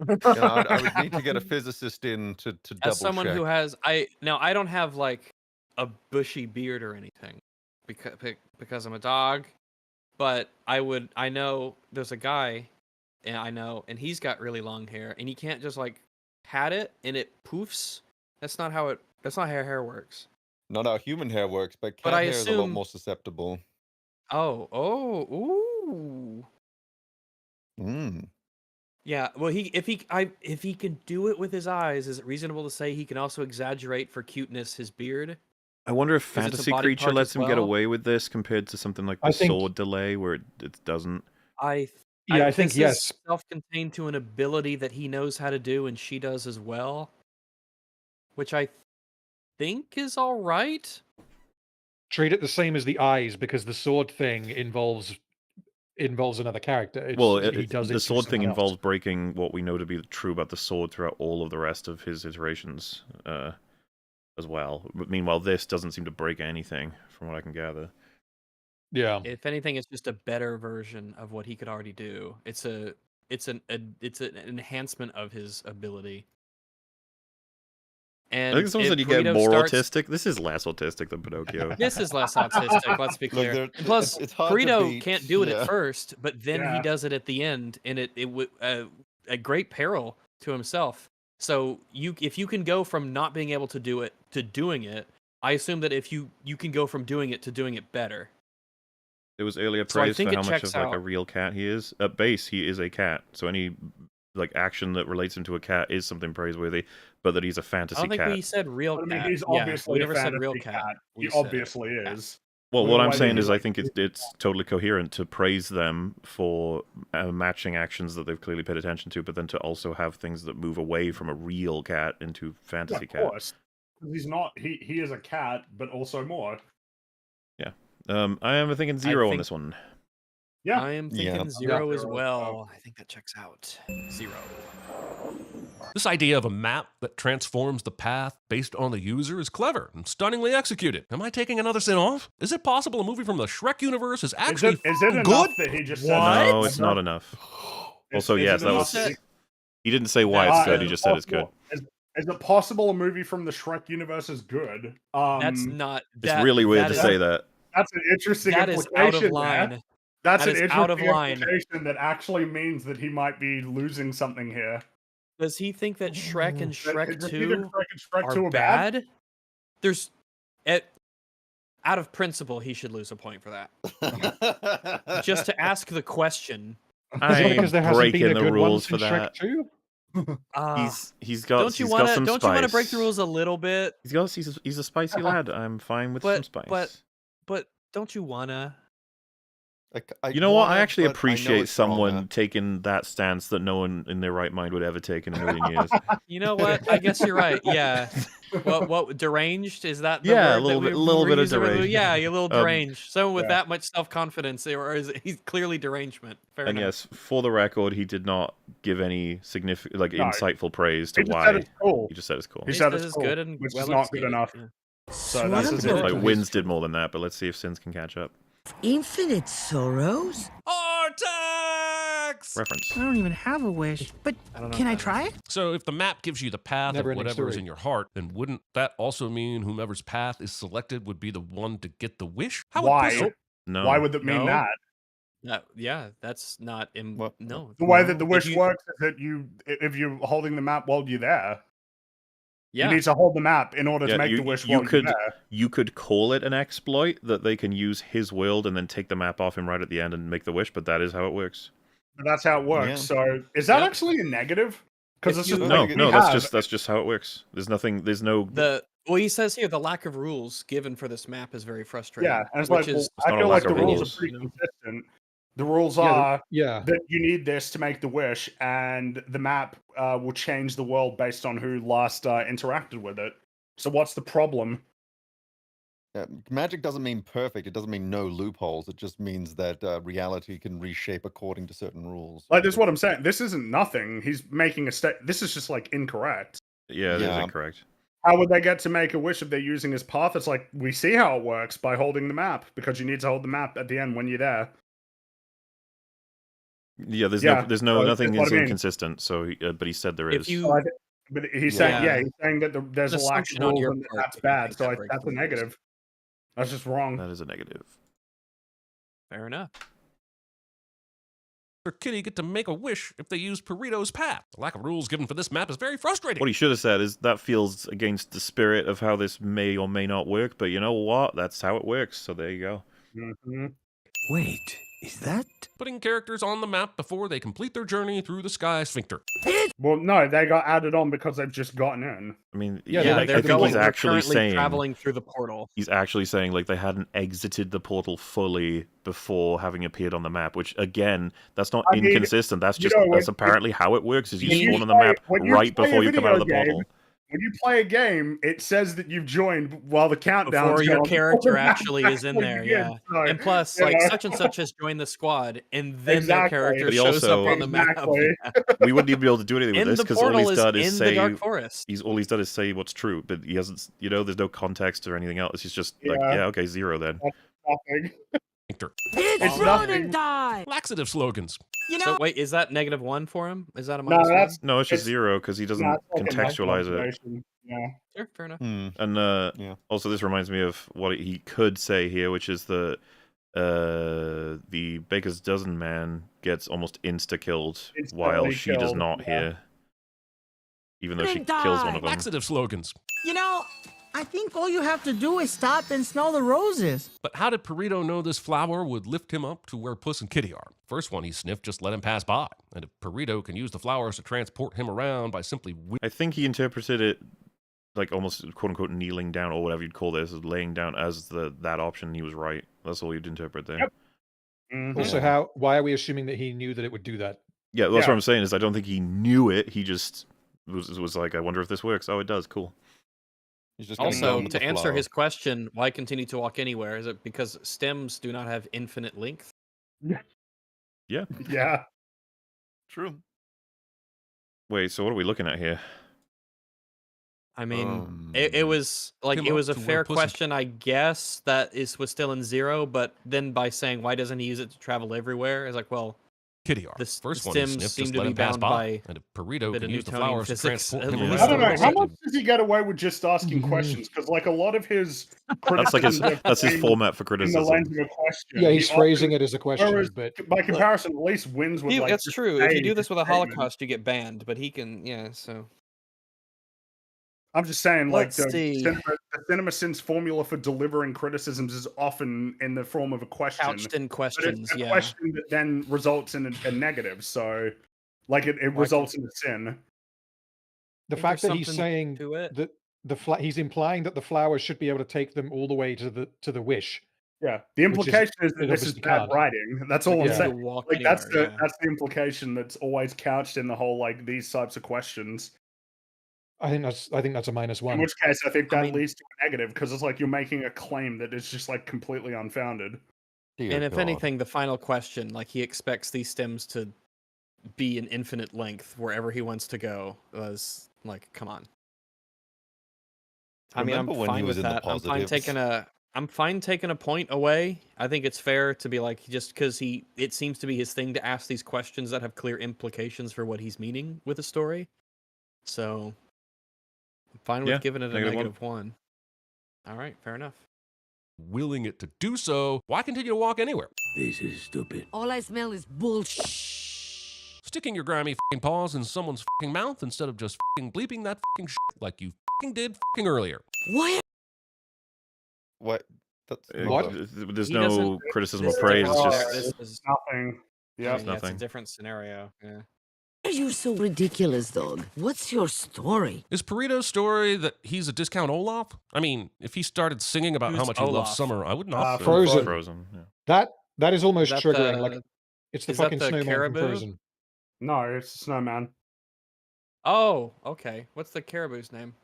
You know, I would need to get a physicist in to double As someone check. who has, I don't have like a bushy beard or anything because I'm a dog, but I know there's a guy, and he's got really long hair, and you can't just like pat it and it poofs. That's not how hair works. Not how human hair works, but cat But I hair is a lot assume- more susceptible. Ooh. Mm. Yeah, well, if he can do it with his eyes, is it reasonable to say he can also exaggerate for cuteness his beard? I wonder if 'Cause it's a fantasy body creature part lets as him get well? away with this compared to something like I the think- sword delay, where it doesn't. I think this yes. is self-contained to an ability that he knows how to do and she does as well, which I think is all right. Treat it the same as the eyes because the sword thing involves another character. Well, he does it the to sword thing someone else. involves breaking what we know to be true about the sword throughout all of the rest of his iterations. as well. But meanwhile, this doesn't seem to break anything, from what I can gather. Yeah. If anything, it's just a better version of what he could already do. It's an enhancement of his ability. I think And someone said you get more autistic. This is less autistic than Pinocchio. This is less autistic, let's be clear. Look, And plus, it's hard to Burrito beat, can't do it yeah. at first, but then he Yeah. does it at the end, and it would at great peril to himself. So if you can go from not being able to do it to doing it, I assume that if you can go from doing it to doing it better. It was earlier So I praised think for it how much checks of like a out. real cat he is. At base, he is a cat, so any like action that relates him to a cat is something praiseworthy. But that he's a I fantasy don't think cat. we said real I mean, cat. he's Yeah, obviously we a never said fantasy real cat. cat. He We said obviously cat. is. Well, Well, what the I'm way saying that is he, I like, think it's totally coherent to praise them for matching actions that they've clearly paid attention to, but then to also have things that move away from a real cat into Yeah, fantasy of cat. course. 'Cause he's not. He is a cat, but also more. Yeah. I am thinking 0 on this one. Yeah. I am Yeah. thinking 0 as Zero. well. I think that checks out. 0. This idea of a map that transforms the path based on the user is clever and stunningly executed. Am I taking another sin off? Is it possible a movie from the Shrek universe is actually Is it enough good? that he just said? No, it's not enough. Also, Is yes, it that enough was. that He didn't say why it's good. He just said it's good. Is it possible a movie from the Shrek universe is good? That's not. It's really weird to say that. That's an interesting That is implication. out of line. There. That's That an is interesting out of line. implication that actually means that he might be losing something here. Does he think that Shrek and Shrek Does he think 2 Shrek and Shrek 2 are are bad? bad? There's out of principle, he should lose a point for that. Just to ask the question. Is it because there hasn't been breaking a the good rules one for since Shrek that. 2? He's got Don't you he's want got some to? Don't you want to break the spice. rules a little bit? He's a spicy lad. I'm fine with some spice. But don't you wanna? You know what? I wanna, actually but I know appreciate it's wrong, someone taking that stance that no one in their right mind would ever take in a million years. You know what? I guess you're right. Yeah. What deranged is that? The Yeah, a word little that bit- we little were bit of using? deranged. Yeah, you're a little deranged. Someone with yeah. that much self-confidence, he's clearly derangement. Fair And enough. yes, for the record, he did not give any significant, like, No. insightful praise to He just why. said it's cool. He just said it's cool. He He said says it's it's good cool, and which well is not good executed, enough. yeah. So that's his Like issue. Wins did more than that, but let's see if Sins can catch up. Infinite sorrows? Artax! Reference. I don't even have a wish, but can I try it? So if the map gives you the path of Never-ending whatever is story. in your heart, then wouldn't that also mean whomever's path is selected would be the one to get the wish? How would Puss- Why? No. Why would that mean No. that? Yeah, that's not no. The way that the If wish you- works is that if you're holding the map while you're there, Yeah. you need to hold the map in order Yeah, to make you, the wish you while could you're there. you could call it an exploit that they can use his world and then take the map off him right at the end and make the wish, but that is how it works. But that's how it works. Yeah. So is that Yep. actually a negative? Because If this is you- the No, thing, no, we that's have- just how it works. There's nothing. There's no. Well, he says here the lack of rules given for this map is very frustrating. Yeah, and it's which like, well, is I not a feel like lack the of rules rules. are pretty consistent. The rules Yeah, are yeah. that you need this to make the wish, and the map will change the world based on who last interacted with it. So what's the problem? Magic doesn't mean perfect. It doesn't mean no loopholes. It just means that reality can reshape according to certain rules. Like, this is what I'm saying. This isn't nothing. He's making a This is just like incorrect. Yeah, that is Yeah. incorrect. How would they get to make a wish if they're using his path? It's like, we see how it works by holding the map, because you need to hold the map at the end when you're there. Yeah, there's Yeah, no, there's so no, that's nothing what is I mean. inconsistent. So, but he said there if is. you So but he's saying, Yeah. he's saying that there's An a lack assumption of on rules your and part that's that you bad. think So that breaks that's the a rules. negative. That's just wrong. That is a negative. fair enough. or Kitty get to make a wish if they use Perito's path? The lack of rules given for this map is very frustrating. What he should have said is that feels against the spirit of how this may or may not work, but you know what? That's how it works. So there you go. Mm-hmm. Wait, is that? Putting characters on the map before they complete their journey through the sky sphincter. Well, no, they got added on because they've just gotten in. I mean, Yeah, Yeah, I they're think he's they're actually currently saying traveling through the portal. he's actually saying like they hadn't exited the portal fully before having appeared on the map, which again, that's not I mean, inconsistent. That's you just know, that's when- apparently how it works. Is you when you spawn on the play- map when you right play a before you come out of the video game, portal. when you play a game, it says that you've joined while the countdown's Before your going. character actually is in there, begins, yeah. so, And plus, you like, know. such and such has joined the squad, and then their Exactly. character But he shows up also- on the map. Exactly. We wouldn't even be able to do anything with In this the because all portal he's is done is in say the Dark Forest. all he's done is say what's true, but he hasn't. There's no context or anything else. He's just like, Yeah. yeah, okay, 0 then. Nothing. It's nothing. run and die. Laxative slogans. You know, So wait, is that -1 for him? Is that a No, -1? that's No, it's just It's- 0 because he doesn't no, it's like a nice contextualize it. observation. Yeah. Sure, fair enough. And Yeah. also, this reminds me of what he could say here, which is the Baker's Dozen man gets almost insta-killed while Instantly she does killed, not yeah. here. Even though she And kills one die. of them. Laxative slogans. you know, I think all you have to do is stop and smell the roses. But how did Perito know this flower would lift him up to where Puss and Kitty are? First one he sniffed just let him pass by. And if Perito can use the flowers to transport him around by simply I think he interpreted it like almost quote-unquote kneeling down or whatever you'd call this, as laying down as that option. He was right. That's all you'd interpret there. Yep. Mhm. Also, why are we assuming that he knew that it would do that? Yeah, that's Yeah. what I'm saying is I don't think he knew it. He just was like, I wonder if this works. Oh, it does. Cool. He's just getting Also, done with to the answer flower. his question, why continue to walk anywhere? Is it because stems do not have infinite length? Yeah. Yeah. True. Wait, so what are we looking at here? I mean, it was like Him it up was a to where fair Puss and- question, I guess. That was still in 0, but then by saying why doesn't he use it to travel everywhere? It's like, well, Kitty are. the First one stems he sniffed seem just to let be him pass bound by. by And if Perito bit can of use the Newtonian flowers to physics, transport at him least. I don't know. around. How much does he get away with just asking questions? Because like a lot of his That's like his criticisms that's his are format for in the lens criticism. of a question. Yeah, he's He phrasing often- it as a question, Whereas, but by comparison, at least wins with like. That's just true. If you do saying this with a his statement. Holocaust, you get banned. But he can, yeah. So I'm just saying, like Let's see. the CinemaSins formula for delivering criticisms is often in the form of a question, couched in but questions, it's a yeah. question that then results in a negative. So, like it results in a sin. the Think fact there's that he's something saying to it. that he's implying that the flowers should be able to take them all the way to the wish. Yeah, the Which is- implication is it that this is obviously bad can't. writing. That's all Like, I'm you saying. can walk Like that's anywhere, yeah. the implication that's always couched in the whole like these types of questions. I think that's a -1. In which case, I think that mean- leads to a negative because it's like you're making a claim that is just like completely unfounded. And if anything, the final question, like he expects these stems to be an infinite length wherever he wants to go, was like, come on. I mean, I'm Remember when he fine was with in the that. I'm fine positives? I'm fine taking a point away. I think it's fair to be like, just because it seems to be his thing to ask these questions that have clear implications for what he's meaning with a story. So I'm fine with Yeah, giving it a -1. -1. All right, fair enough. willing it to do so, why continue to walk anywhere? This is stupid. All I smell is bullshit. Sticking your grimy fing paws in someone's fing mouth instead of just fing bleeping that fing shit like you fing did fing earlier. What? What? That's What? There's He no doesn't- criticism This or is a praise. different It's scenario. just This is Nothing. Yeah. yeah, it's a nothing. different scenario. Yeah. Are you so ridiculous, dog? What's your story? Is Perito's story that he's a discount Olaf? I mean, if he started singing about how Who's much he loves Olaf? summer, I would not. Frozen. Frozen. Yeah. That is almost Is that triggering. Like the- it's the is that fucking the snowman caribou? from Frozen. No, it's a snowman. Oh, okay. What's the caribou's name?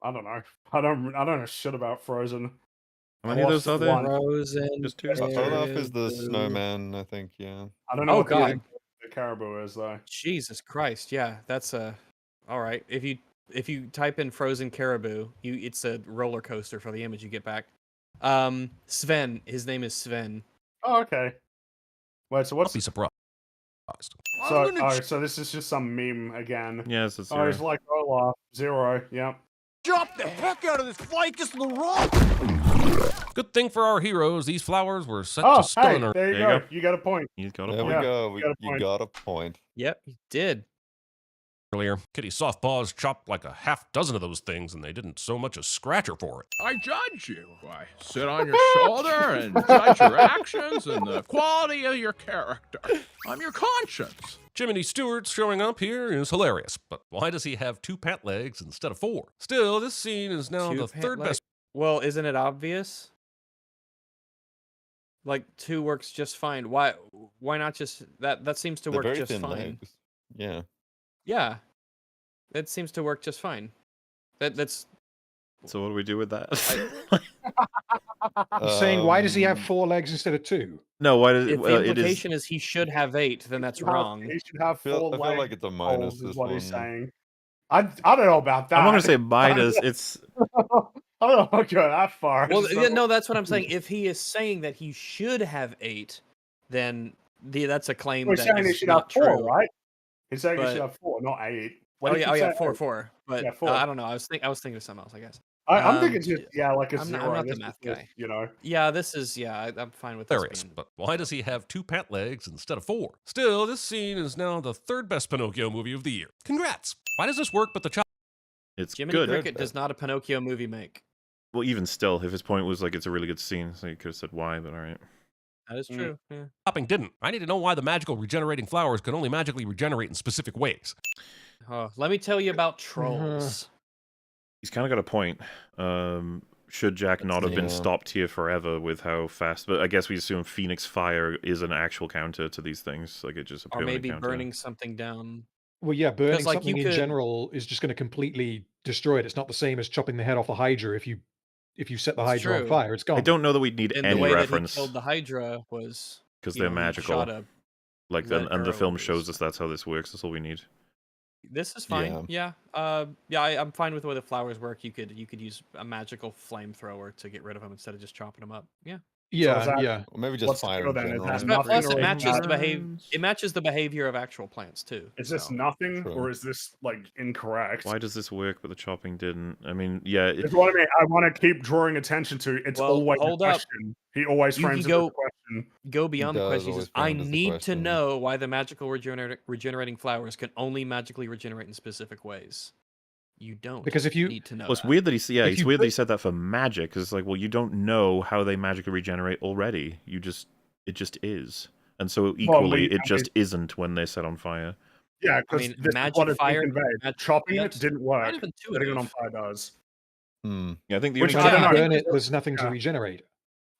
I don't know. I don't know shit about Frozen. How many of those are there? Frozen. Just two? Olaf is the caribou. snowman, I think. Yeah. I don't know Oh, what God. the caribou is though. Jesus Christ! Yeah, that's a. All right. If you type in frozen caribou, it's a roller coaster for the image you get back. Sven. His name is Sven. Oh, okay. Wait, so I'll what's be surprised. so this is just some meme again. Yes, it's Oh, he's like Olaf. 0. Yep. Drop the heck out of this flight, just the rock. Good thing for our heroes, these flowers were set Oh, to stun hey, our. there you There you go. You got a point. He's got a There point. we go. you got a You point. got a point. Yep, he did. Earlier, Kitty's soft paws chopped like a half dozen of those things, and they didn't so much as scratch her for it. I judge you. I sit on your shoulder and judge your actions and the quality of your character. I'm your conscience. Jiminy Stewart showing up here is hilarious, but why does he have 2 pant legs instead of 4? Still, this scene is now Two the pant third leg- best. Well, isn't it obvious? Like 2 works just fine. Why not just that? That seems to They're work very just thin fine. legs. Yeah. Yeah, it seems to work just fine. That's So what do we do with that? He's saying, why does he have 4 legs instead of 2? No, why does if well, the it is implication is he should have 8, then that's wrong. He should have I feel 4 legs. like it's a minus, is this what he's one. saying. I don't know about that. I'm not gonna say minus. It's I don't know. Go that far. Well, yeah, no, that's what I'm saying. If he is saying that he should have 8, then that's a claim He's that saying he is should not have 4, true. right? He's saying he But- should have 4, not 8. Oh yeah, 4. But Yeah, 4. I don't know. I was thinking of something else, I guess. I'm thinking just like a I'm 0. not the This math is just, guy. you know. Yeah, this is I'm fine with this. Hilarious, but why does he have 2 pant legs instead of 4? Still, this scene is now the 3rd best Pinocchio movie of the year. Congrats! Why does this work but the child? it's Jiminy good. Cricket does not a Pinocchio movie make. Well, even still, if his point was like it's a really good scene, so you could have said why, but all right. That is true. Yeah. Chopping didn't. I need to know why the magical regenerating flowers can only magically regenerate in specific ways. Let me tell you about trolls. He's kind of got a point. Should Jack not have been Yeah. stopped here forever with how fast? But I guess we assume Phoenix Fire is an actual counter to these things. Like it's just a Or permanent maybe counter. burning something down. Well, yeah, burning like, something you in could- general is just going to completely destroy it. It's not the same as chopping the head off a Hydra. If you set the It's Hydra on true. fire, it's gone. I don't know that we'd need And any the way reference that he killed the Hydra was because you they're know, he magical. shot a Like lead and the arrow film with shows his- us that's how this works. That's all we need. This is fine. Yeah. I'm fine with the way the flowers work. You could use a magical flamethrower to get rid of them instead of just chopping them up. Yeah. Yeah, yeah. Or maybe just What's the fire deal in then? It general. has But nothing plus, or it is matches that- the behavior. It matches the behavior of actual plants too. Is this so. nothing True. or is this like incorrect? Why does this work, but the chopping didn't? I mean, yeah. That's what I mean. I want to keep drawing attention to. It's Well, always hold a up. question. He always You frames can it as go- a question. Go beyond the does question. He always says, I frame it as a need to question. know why the magical regenerating flowers can only magically regenerate in specific ways. You don't Because if you- need to know. Well, it's that. weird that he's If it's you weird that put- he said that for magic because it's like, well, you don't know how they magically regenerate already. It just is, and so equally, it just isn't when they're set on fire. Yeah, I because mean, this is magic what it's fire, being conveyed. magic Chopping it nuts, didn't not work. even Setting it on intuitive. fire does. Yeah, I think the Which only I don't If know. you burn it, there's nothing to regenerate.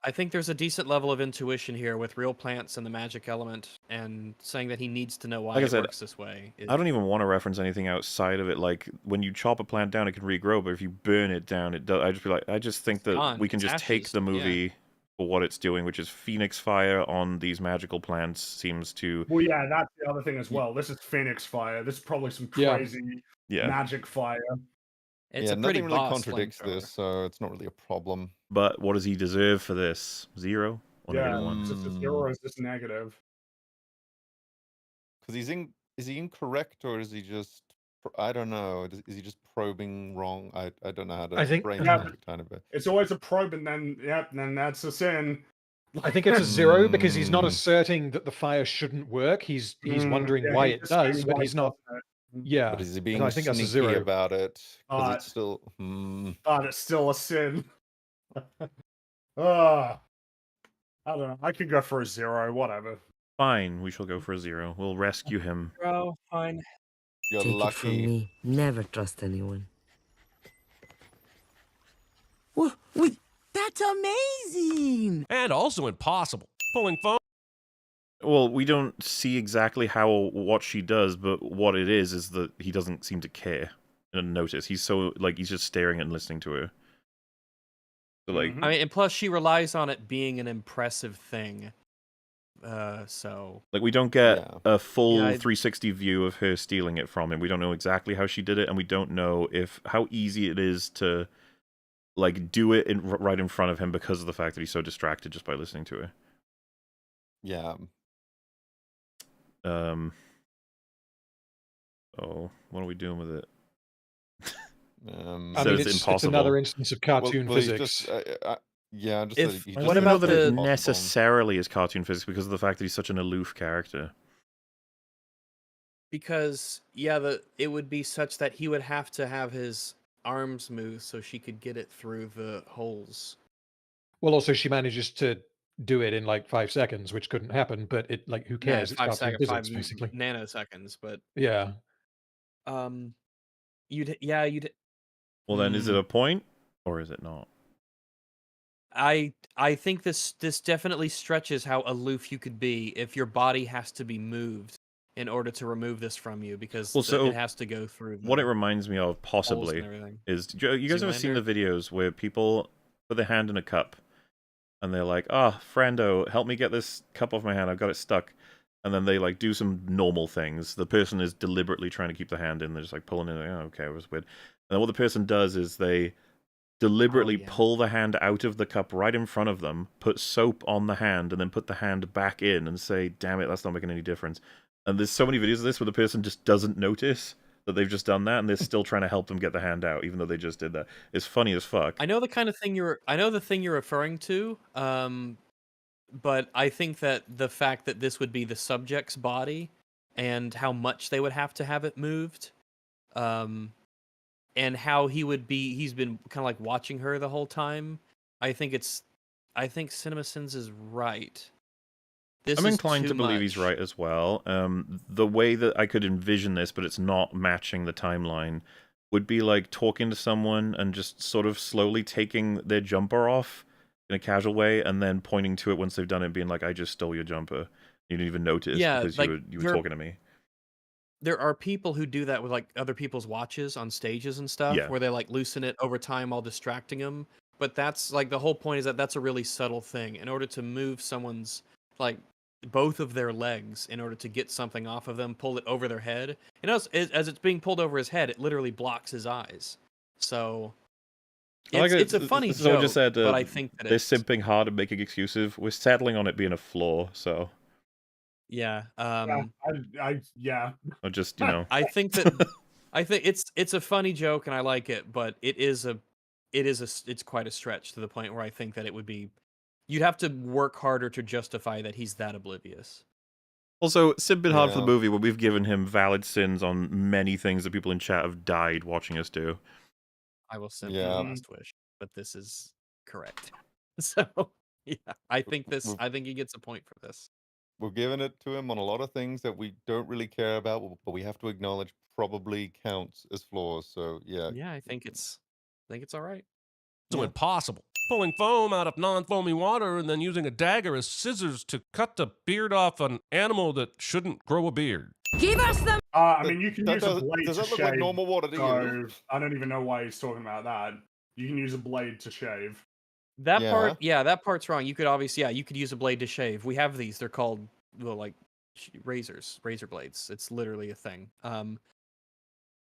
I think there's a decent level of intuition here with real plants and the magic element, and saying that he needs to know why Like I it said, works this way. I don't even want to reference anything outside of it. Like when you chop a plant down, it can regrow, but if you burn it down, it does. I just think that gone. we can It's just take ashes. the Yeah. movie for what it's doing, which is Phoenix Fire on these magical plants seems to. Well, yeah, that's the other thing as well. This is Phoenix Fire. This is probably some Yeah. crazy Yeah, magic fire. It's yeah, a pretty nothing really boss contradicts flamethrower. this, so it's not really a problem. but what does he deserve for this? 0 or Yeah, -1? is this a 0 or is this negative? Because is he incorrect or is he just? I don't know. Is he just probing wrong? I don't know how to I think- brain Yeah, it kind of bit. It's always a probe, and then then that's a sin. I think it's a 0 because he's not Mm. asserting that the fire shouldn't work. He's wondering Yeah, why he's it just saying does, but why he's it not. doesn't. Yeah, But is he and being I think that's a sneaky 0. about it? Because Uh, it's still. But it's still a sin. I don't know. I could go for a 0, whatever. Fine, we shall go for a 0. We'll rescue him. Bro, fine. You're Take it from lucky. me. Never trust anyone. Wait, that's amazing! And also impossible. Pulling phone. Well, we don't see exactly what she does, but what it is that he doesn't seem to care and notice. He's so he's just staring and listening to her. So I mean, and plus she relies on it being an impressive thing. So we don't get a full Yeah, 360 view of her stealing it from him. We don't know exactly how she did it, and we don't know how easy it is to do it right in front of him because of the fact that he's so distracted just by listening to her. Yeah. Oh, what are we doing with it? I mean, it's it's impossible. another instance of cartoon Well, he's physics. just, yeah, just If- that he I just don't What know about that the- it impossible. necessarily is cartoon physics because of the fact that he's such an aloof character. because it would be such that he would have to have his arms move so she could get it through the holes. Well, also she manages to do it in 5 seconds, which couldn't happen. But who cares? It's cartoon 5 physics, basically. nanoseconds, but Yeah. you'd Well, then, is it a point or is it not? I think this definitely stretches how aloof you could be if your body has to be moved in order to remove this from you because Well, so it has to go through. What it reminds me of, possibly, everything. is you guys ever seen the videos where people put their hand in a cup and they're like, "Ah, Frando, help me get this cup off my hand. I've got it stuck." And then they like do some normal things. The person is deliberately trying to keep the hand in. They're just like pulling it. Oh, okay, it was weird. And then what the person does is they deliberately pull the hand out of the cup right in front of them, put soap on the hand, and then put the hand back in and say, "Damn it, that's not making any difference." And there's so many videos of this where the person just doesn't notice that they've just done that, and they're still trying to help them get the hand out, even though they just did that. It's funny as fuck. I know the kind of thing I know the thing you're referring to, but I think that the fact that this would be the subject's body and how much they would have to have it moved, and how he's been kind of like watching her the whole time. I think CinemaSins is right. I'm inclined to believe he's right as well. The way that I could envision this, but it's not matching the timeline, would be like talking to someone and just sort of slowly taking their jumper off in a casual way, and then pointing to it once they've done it, being like, "I just stole your jumper. You didn't even notice because like, you were talking to me." There are people who do that with like other people's watches on stages and stuff, where they like loosen it over time while distracting them. But that's like the whole point is that that's a really subtle thing. In order to move someone's like both of their legs in order to get something off of them, pull it over their head. And as it's being pulled over his head, it literally blocks his eyes. So it's a funny joke, just said, but I think that they're simping hard and making excuses. We're settling on it being a flaw, so yeah. Yeah. Or just, you know. I think it's a funny joke and I like it, but it's quite a stretch to the point where I think that it would be. You'd have to work harder to justify that he's that oblivious. Also, it's a bit hard for the movie where we've given him valid sins on many things that people in chat have died watching us do. I will send you the last wish, but this is correct. So, yeah, I think he gets a point for this. We're giving it to him on a lot of things that we don't really care about, but we have to acknowledge probably counts as flaws. So, yeah. Yeah, I think it's all right. So impossible. Pulling foam out of non-foamy water and then using a dagger as scissors to cut the beard off an animal that shouldn't grow a beard. Give us them. I mean, you can use a blade does to that look shave. like normal water to you? I don't even know why he's talking about that. You can use a blade to shave. That part, that part's wrong. You could obviously, you could use a blade to shave. We have these. They're called, like razor blades. It's literally a thing.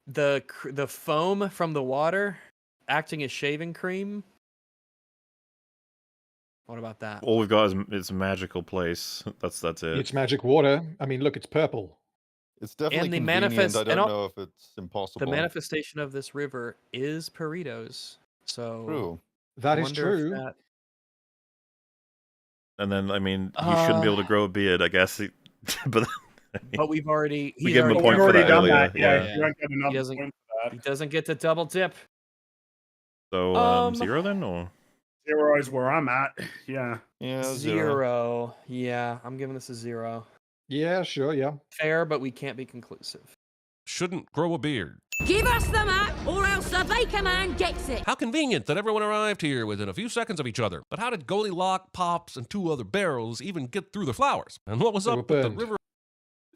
The foam from the water acting as shaving cream. What about that? All we've got is it's a magical place. That's it. It's magic water. I mean, look, it's purple. It's definitely And the convenient. I don't know if it's impossible. The manifestation of this river is burritos. So true. That is true. And then, I mean, you shouldn't be able to grow a beard, I guess. But we've already we gave him a point for that earlier. Yeah. You don't get another point for that. He doesn't get to double dip. So 0 then, or 0 is where I'm at. Yeah. Yeah. 0. Yeah, I'm giving this a 0. Yeah, sure, yeah. Fair, but we can't be conclusive. Shouldn't grow a beard. Give us the map, or else the Baker Man gets it. How convenient that everyone arrived here within a few seconds of each other. But how did Goldilocks, Pops, and 2 other barrels even get through the flowers? And what was up with the river?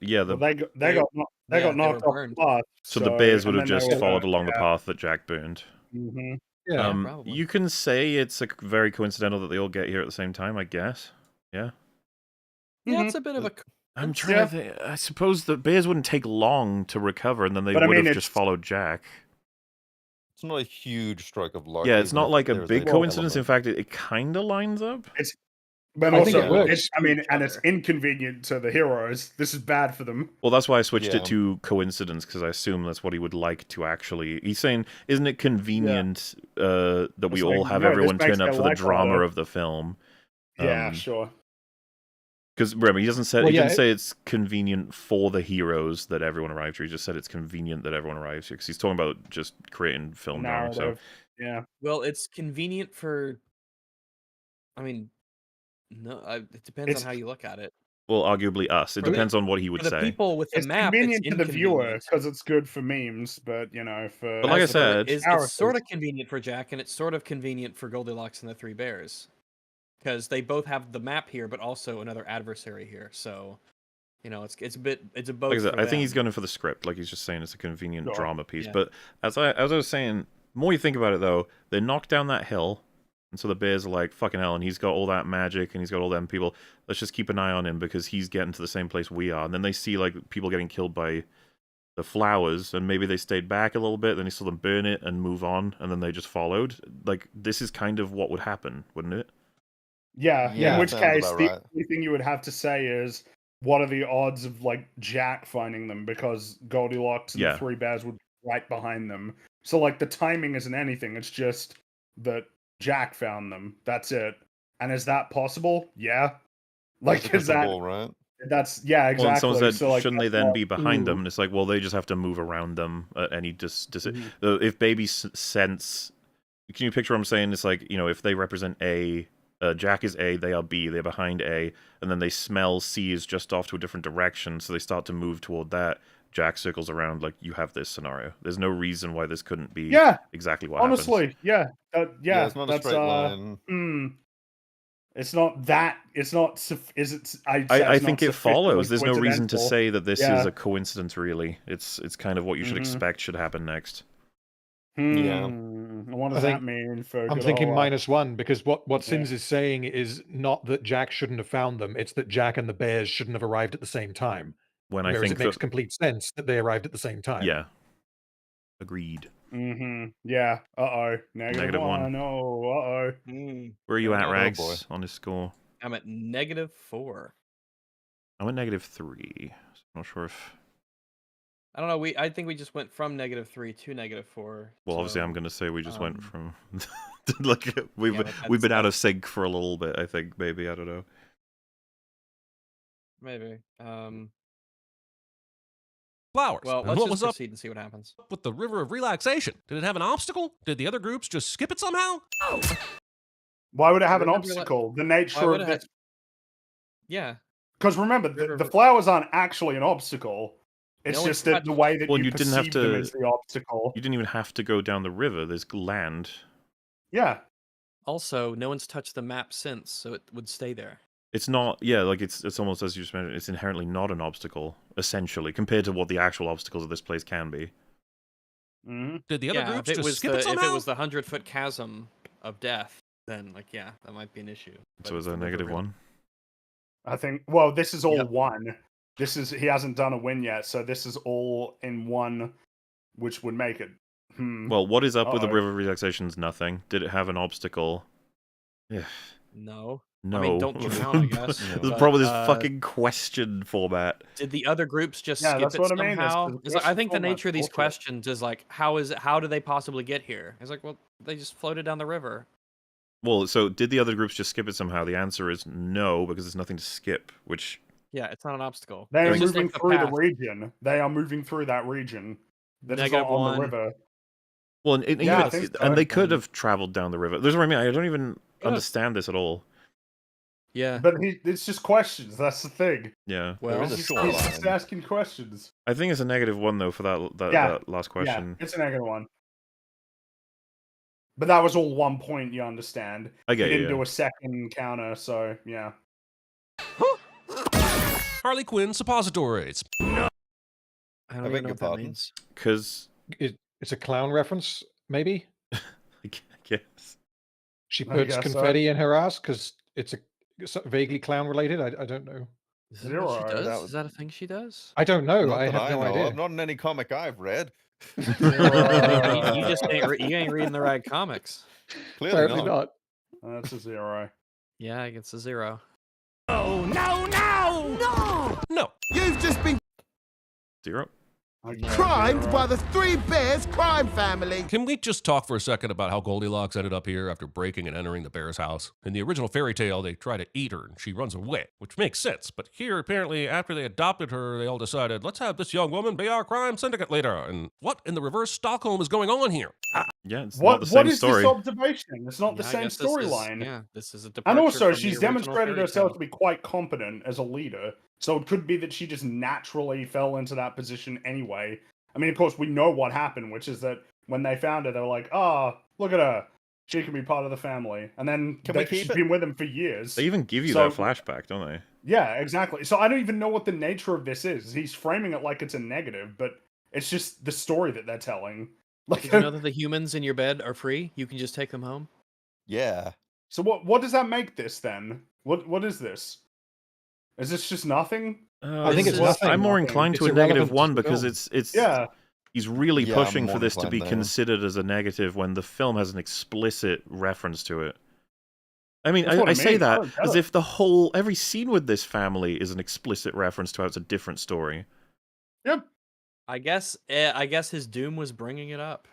Yeah, they got knocked off the path. So the bears would have just followed along the path that Jack burned. Mm-hmm. Yeah, you can say it's very coincidental that they all get here at the same time, I guess. Yeah. Yeah, it's a bit of a. I'm trying to think. I suppose the bears wouldn't take long to recover, and then they would have just followed Jack. It's not a huge stroke of luck. Yeah, it's not like a big coincidence. In fact, it kind of lines up. But also, and it's inconvenient to the heroes. This is bad for them. Well, that's why I switched it to coincidence, because I assume that's what he would like to actually... He's saying, isn't it convenient that we all have everyone turn up for the drama of the film? Yeah, sure. Because remember, he doesn't say he didn't say it's convenient for the heroes that everyone arrived here. He just said it's convenient that everyone arrives here, because he's talking about just creating film drama. So yeah. Well, it's convenient for. I mean, no, it depends on how you look at it. Well, arguably us. It depends on what he would for the say. People with the map, convenient to the viewer because it's good for memes, but for. But like I said, it's sort of convenient for Jack, and it's sort of convenient for Goldilocks and the 3 Bears. Because they both have the map here, but also another adversary here. So You know, it's a bit it's a both. Like I said, for I think he's them. going for the script. Like he's just saying it's a convenient Sure. drama piece. Yeah. But as I was saying, the more you think about it, though, they knock down that hill, and so the bears are like, fucking hell, and he's got all that magic, and he's got all them people. Let's just keep an eye on him because he's getting to the same place we are. And then they see like people getting killed by the flowers, and maybe they stayed back a little bit. Then he saw them burn it and move on, and then they just followed. Like this is kind of what would happen, wouldn't it? Yeah. Yeah, In which sounds case, about the right. only thing you would have to say is, what are the odds of like Jack finding them? Because Goldilocks and Yeah. the three bears would be right behind them. So like the timing isn't anything. It's just that Jack found them. That's it. And is that possible? Yeah. Like is that? Possible, right? That's yeah, Well, exactly. and someone said, so like, shouldn't they that's then not- be behind Ooh. them? And it's like, well, they just have to move around them at any Mhm. If baby sense, can you picture what I'm saying? It's like, if they represent A, Jack is A, they are B, they're behind A, and then they smell C is just off to a different direction, so they start to move toward that. Jack circles around, like, you have this scenario. There's no reason why this couldn't be exactly what happens. Honestly, yeah. Yeah, it's not a that's, straight line. It's not that. It's not. Is it? I it's think not it follows. There's no reason to coincidental. say that this Yeah. is a coincidence, really. It's kind of what you should Mhm. expect should happen next. Yeah. What does I think- that mean for? I'm good thinking old, -1 because what Yeah. Sims is saying is not that Jack shouldn't have found them. It's that Jack and the bears shouldn't have arrived at the same time. When I Whereas think it makes that, complete sense that they arrived at the same time. yeah, agreed. Yeah. -oh. Negative one. Oh. Uh-oh. Where are you at, Oh, Rags, boy. on this score? I'm at -4. I'm at -3. So I'm not sure if. I don't know. I think we just went from -3 to -4. Well, obviously, so, I'm going to say we just went um, from. Like we've but we've been that's- out of sync for a little bit. I think maybe I don't know. Maybe. Flowers. Well, And let's what just was up proceed and see what happens. with the River of Relaxation? Did it have an obstacle? Did the other groups just skip it somehow? Why would it have an Remember, like- obstacle? The Why nature would of it have- this. Yeah. Because remember, the flowers aren't actually an obstacle. It's No, it's just that not- the way that Well, you you didn't have perceive them to- is the obstacle. You didn't even have to go down the river. There's land. Yeah. Also, no one's touched the map since, so it would stay there. It's not, yeah, like it's almost as you just mentioned. It's inherently not an obstacle, essentially, compared to what the actual obstacles of this place can be. Did the other Yeah, groups if it just was skip the it somehow? if it was the 100-foot chasm of death, then that might be an issue. But So it's is that the river -1? I think. Well, this is all Yep. one. He hasn't done a win yet, so this is all in one, which would make it. Well, what is up with the Uh-oh. river of relaxations? Nothing. Did it have an obstacle? Yeah. No. No. I mean, don't drown, I guess. There's but, probably this fucking question format. Did the other groups just Yeah, skip that's it what I mean, that's somehow? the It's like, I question think the format's nature of these bullshit. questions is like, how do they possibly get here? It's like, well, they just floated down the river. Well, so did the other groups just skip it somehow? The answer is no, because there's nothing to skip, which... Yeah, it's not an obstacle. They are It's just moving like through the path. region. They are moving through that region. That is -1. on the river. Well, and, Yeah, I even, think so. and they could have traveled down the river. There's what I mean. I don't even Yeah. understand this at all. Yeah. But it's just questions. That's the thing. Yeah. Well, He's just asking questions. I think it's a -1, though, for that Yeah. last question. Yeah, it's a -1. But that was all 1 point, you understand. I get He you, didn't do yeah. a second counter, so yeah. Harley Quinn suppositories. I don't I even beg know your what that pardon? means. Because... It's a clown reference, maybe? I guess. She I puts guess so. confetti in her ass because it's vaguely clown related. I don't know. Is that what she Zero. does? That Is that a thing she does? I don't know. Not I that have no know idea. of, not in any comic I've read. you just ain't reading the right comics. Clearly Apparently not. not. That's a 0. Yeah, it gets a 0. Oh, no, no! No! No. You've just been 0. primed by the Three Bears crime family. Can we just talk for a second about how Goldilocks ended up here after breaking and entering the bear's house? In the original fairy tale, they try to eat her and she runs away, which makes sense. But here, apparently, after they adopted her, they all decided, let's have this young woman be our crime syndicate leader. And what in the reverse Stockholm is going on here? Yeah, it's not What the same is story. this observation? It's not the Yeah, I same guess this is- storyline. Yeah, this is a And departure also, from the she's original demonstrated fairy herself tale. to be quite competent as a leader. So it could be that she just naturally fell into that position anyway. I mean, of course, we know what happened, which is that when they found her, they were like, oh, look at her. she can be part of the family. And then Can we keep she's it? been with him for years. They even give you So- that flashback, don't they? Yeah, exactly. So I don't even know what the nature of this is. He's framing it like it's a negative, but it's just the story that they're telling. Like, Did you know that the humans in your bed are free? You can just take them home. Yeah. so what does that make this then? What is this? Is this just nothing? I think it's Well, nothing. I'm more nothing. inclined to It's a negative irrelevant to one the because film. it's Yeah. he's really Yeah, I'm pushing for more this to be inclined there. considered as a negative when the film has an explicit reference to it. I mean, That's what I I say mean. I that don't get as it. if every scene with this family is an explicit reference to how it's a different story. Yep. I guess his doom was bringing it up.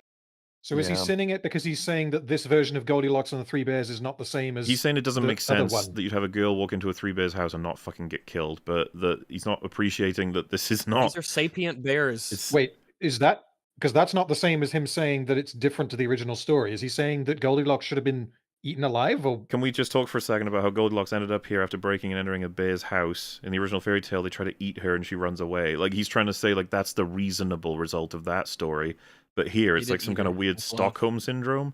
So is he Yeah. sinning it because he's saying that this version of Goldilocks and the Three Bears is not the same as He's saying it doesn't the make other sense one? that you'd have a girl walk into a Three Bears house and not fucking get killed, but that he's not appreciating that this is not. These are sapient bears. It's, Wait, is that because that's not the same as him saying that it's different to the original story? Is he saying that Goldilocks should have been eaten alive, or Can we just talk for a second about how Goldilocks ended up here after breaking and entering a bear's house? In the original fairy tale, they try to eat her and she runs away. Like, he's trying to say, like, that's the reasonable result of that story. But here, it's didn't like some eat kind her. of weird It's love. Stockholm syndrome.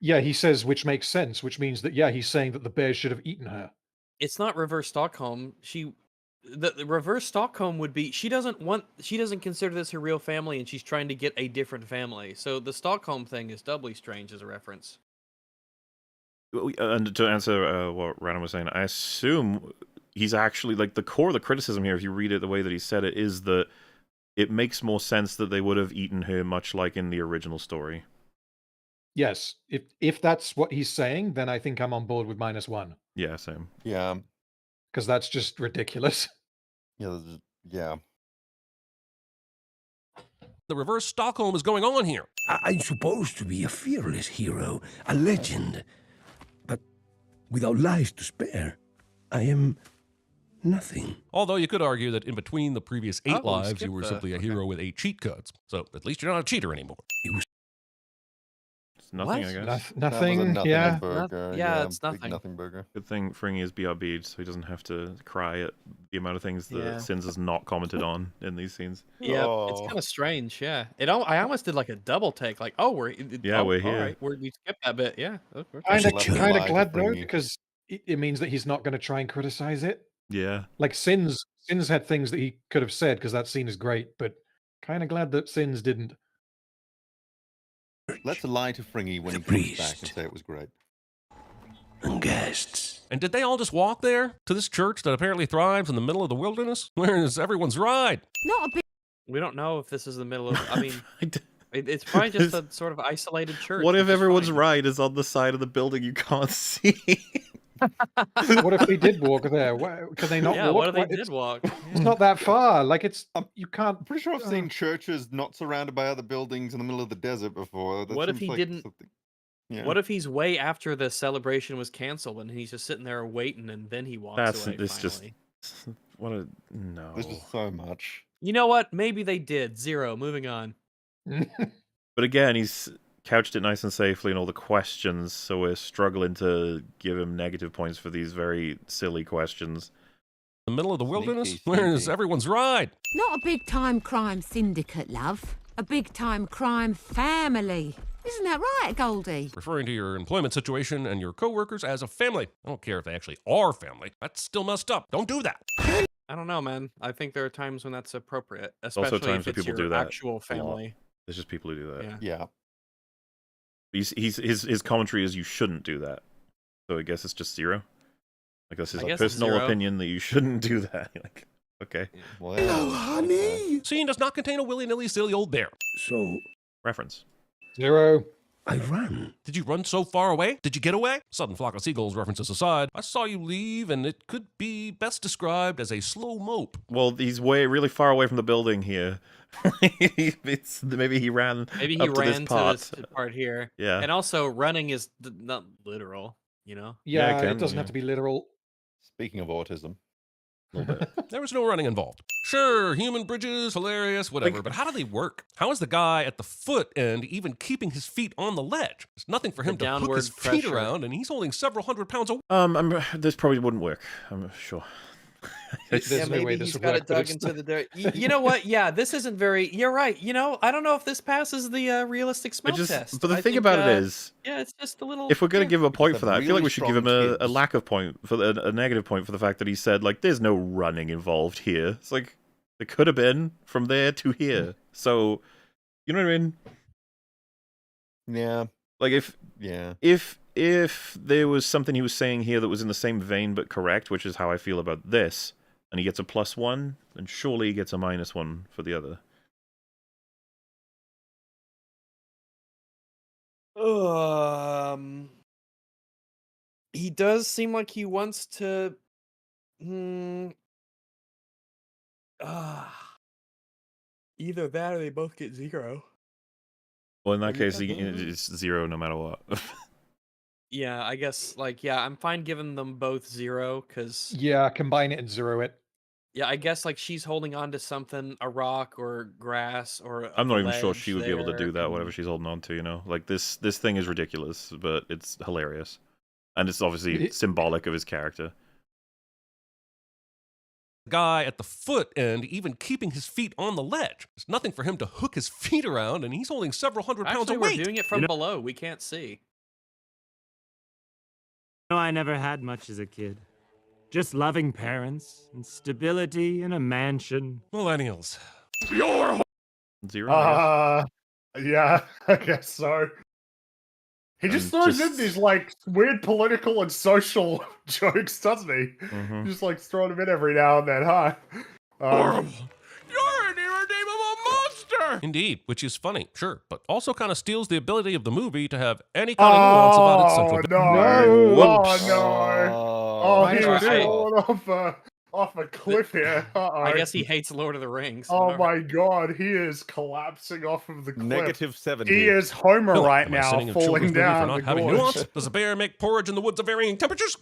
yeah, he says which makes sense, which means that yeah, he's saying that the bears should have eaten her. It's not reverse Stockholm. The reverse Stockholm would be she doesn't consider this her real family, and she's trying to get a different family. So the Stockholm thing is doubly strange as a reference. And to answer what Random was saying, I assume he's actually, like, the core of the criticism here, if you read it the way that he said it, is that it makes more sense that they would have eaten her, much like in the original story. Yes, if that's what he's saying, then I think I'm on board with -1 Yeah, same. Yeah. because that's just ridiculous. Yeah. The reverse Stockholm is going on here. I'm supposed to be a fearless hero, a legend. But without lives to spare, I am nothing. Although you could argue that in between the previous 8 Oh, we lives, you skipped were the- simply a okay. hero with 8 cheat codes. So at least you're not a cheater anymore. It's nothing, What? I guess. That was a Nothing. nothing Yeah. burger. Yeah, it's big nothing. nothing burger. Good thing Fringy is BRB'd, so he doesn't have to cry at the amount of things that Yeah. Sins has not commented on in these scenes. Yeah, it's Oh. kind of strange. Yeah, I almost did like a double take. Like, oh, we're we're here. All right, we skipped that bit. Yeah, we're Kind of Left eye to glad though, Fringy. because it means that he's not going to try and criticize it. Yeah. Like Sins had things that he could have said because that scene is great, but kind of glad that Sins didn't. Let's lie to Fringy when The he comes back priest. and say it was great. And guests. And did they all just walk there to this church that apparently thrives in the middle of the wilderness? Where's everyone's ride? Not a big. We don't know if this is the middle of. I mean, I d- it's probably just a sort of isolated church. What which if is everyone's fine. ride is on the side of the building you can't see? What if they did walk there? Can they not Yeah, walk? what if they Why- did walk? It's not that far. Like you can't. I'm pretty sure I've uh, seen churches not surrounded by other buildings in the middle of the desert before. That What if seems he like didn't- something- Yeah. What if he's way after the celebration was canceled and he's just sitting there waiting, and then he walks away? This just Finally. what a no. There's just so much. You know what? Maybe they did. 0. Moving on. But again, he's couched it nice and safely in all the questions, so we're struggling to give him negative points for these very silly questions. The middle of the wilderness? Sneaky, Where's sneaky. everyone's ride? Not a big time crime syndicate, love. A big time crime family. Isn't that right, Goldie? Referring to your employment situation and your coworkers as a family. I don't care if they actually are family. That's still messed up. Don't do that. I don't know, man. I think there are times when that's appropriate, also especially times if when it's people your do that actual a lot. family. There's just people who do that. Yeah. Yeah. His commentary is you shouldn't do that. So I guess it's just 0. Like that's his I guess it's personal 0. opinion that you shouldn't do that. Like, okay. Well, Hello, honey. Scene does not contain a willy-nilly silly old bear. So Reference. 0. I ran. Did you run so far away? Did you get away? Sudden flock of seagulls references aside, I saw you leave, and it could be best described as a slow mope. Well, he's really far away from the building here. Maybe he ran. Maybe he up to this ran part. to this part here. Yeah. And also, running is not literal, you know? Yeah, Yeah, it can, it doesn't yeah. have to be literal. Speaking of autism, There was no running involved. Sure, human bridges, hilarious, whatever, Like- but how do they work? How is the guy at the foot end even keeping his feet on the ledge? There's nothing for him The to hook downward his feet pressure. around, and he's holding several hundred pounds of. This probably wouldn't work. I'm sure. There's Yeah, no maybe way he's this would got work. it but dug it's- into the dirt. You know what? Yeah, this isn't very. You're right. You know, I don't know if this passes the realistic smell test. But the I thing think, about it is, yeah, it's just a little. if we're going to yeah. give him a point It's for a that, I feel like really we should give him strong a kids. lack of point, for a negative point for the fact that he said, like, there's no running involved here. It's like, it could have been from there to here. So, you know what I mean? Yeah. Like, Yeah. if there was something he was saying here that was in the same vein but correct, which is how I feel about this, and he gets a +1, then surely he gets a -1 for the other. He does seem like he wants to. Either that or they both get 0. Well, in that Yeah. case, it's 0 no matter what. Yeah, I guess like I'm fine giving them both 0 because Yeah, combine it and 0 it. yeah, I guess like she's holding on to something, a rock or grass or I'm the not even sure ledge she would be able to there, do that, and- whatever she's holding on to, you know? Like, this thing is ridiculous, but it's hilarious. And it's obviously symbolic of his character. Guy at the foot end even keeping his feet on the ledge. There's nothing for him to hook his feet around, and he's holding several hundred pounds Actually, of we're weight. doing it from below. We can't see. No, I never had much as a kid. Just loving parents and stability in a mansion. Millennials. Your 0, Yeah, I guess so. He just throws in these like weird political and social jokes, doesn't he? Mhm. Just like throwing them in every now and then, huh? Horrible. You're an irredeemable monster! Indeed, which is funny, sure, but also kind of steals the ability of the movie to have any kind of nuance about its central no! Whoops. Oh no! Oh, Minus he's two. falling off a cliff here. Uh-oh. I guess he hates Lord of the Rings. Oh All my god, he is collapsing off of the cliff. -70. He is Homer Really? right Am I now, sending a children's falling movie down for not the having gorge. nuance? Does a bear make porridge in the woods of varying temperatures?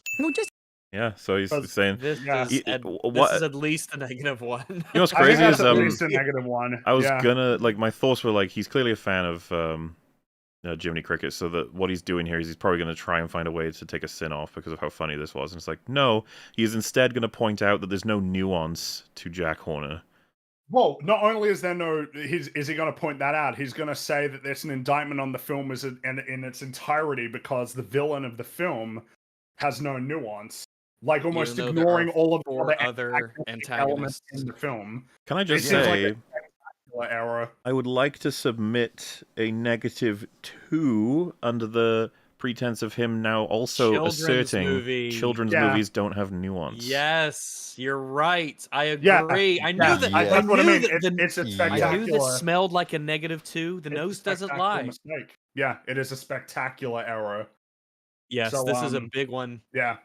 Yeah, so he's saying... This, Yeah. is at, what- this is at least a -1. You know what's I think crazy that's is at least a -1. I was yeah. gonna like my thoughts were like he's clearly a fan of Jiminy Cricket, so that what he's doing here is he's probably gonna try and find a way to take a sin off because of how funny this was. And it's like no, he's instead gonna point out that there's no nuance to Jack Horner. Well, not only is there no, is he going to point that out? He's going to say that there's an indictment on the film in its entirety because the villain of the film has no nuance, like almost Even though there ignoring are all of the 4 other elements antagonists in the film. Can I It just seems like say a spectacular error. I would like to submit a -2 under the pretense of him now also Children's asserting movie. children's Yeah. movies don't have nuance. Yes, you're right. I Yeah, agree. I knew yeah, that. that's what I knew mean. that It's a I knew spectacular. this smelled like a -2. The it's a nose doesn't spectacular lie. Mistake. Yeah, it is a spectacular error. Yes, So, this is a big one. Yeah,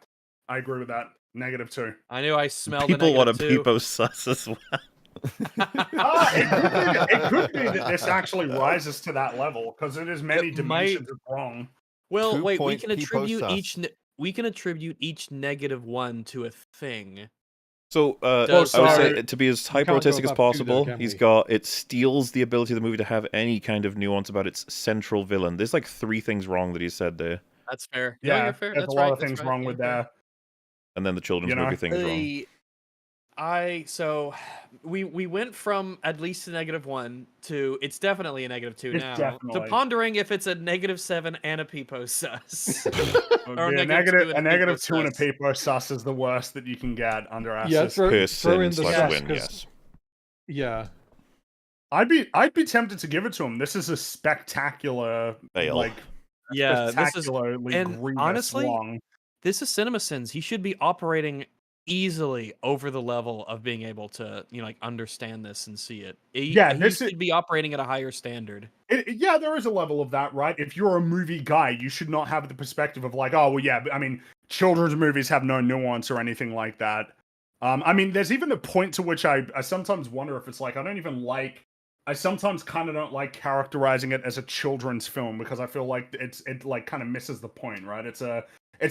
I agree with that. -2. I knew I smelled People a want a -2. peepo sus as well. It could be that this actually rises to that level because it is many It might. dimensions of wrong. Well, 2 wait. We point can peepo attribute sus. we can attribute each -1 to a thing. So, I Does- would so- say, to be as can't go hyper-autistic as above 2 though, possible, can he's we? got, it steals the ability of the movie to have any kind of nuance about its central villain. There's like 3 things wrong that he said there. That's fair. No, Yeah, you're fair. there's That's a lot right. of That's things right. wrong You're with fair. there. And then the children's You know, movie thing is wrong. So we went from at least a -1 to it's definitely a -2 It's now to definitely. pondering if it's a -7 and a peepo sus. Or Yeah, a -2 and a peepo and a sus. peepo sus is the worst that you can get under our Yeah, system. throw in the Person/win, sus, yes. 'cause- Yeah. I'd be tempted to give it to him. This is a spectacular, Fail. like Yeah, this is spectacularly and grievous honestly, long. this is CinemaSins. He should be operating easily over the level of being able to, like understand this and see it. Yeah, he this should be operating at a higher standard. Yeah, there is a level of that, right? If you're a movie guy, you should not have the perspective of like, oh well, yeah, but I mean, children's movies have no nuance or anything like that. I mean, there's even the point to which I sometimes wonder if it's like I sometimes kind of don't like characterizing it as a children's film because I feel like it like kind of misses the point, right? It's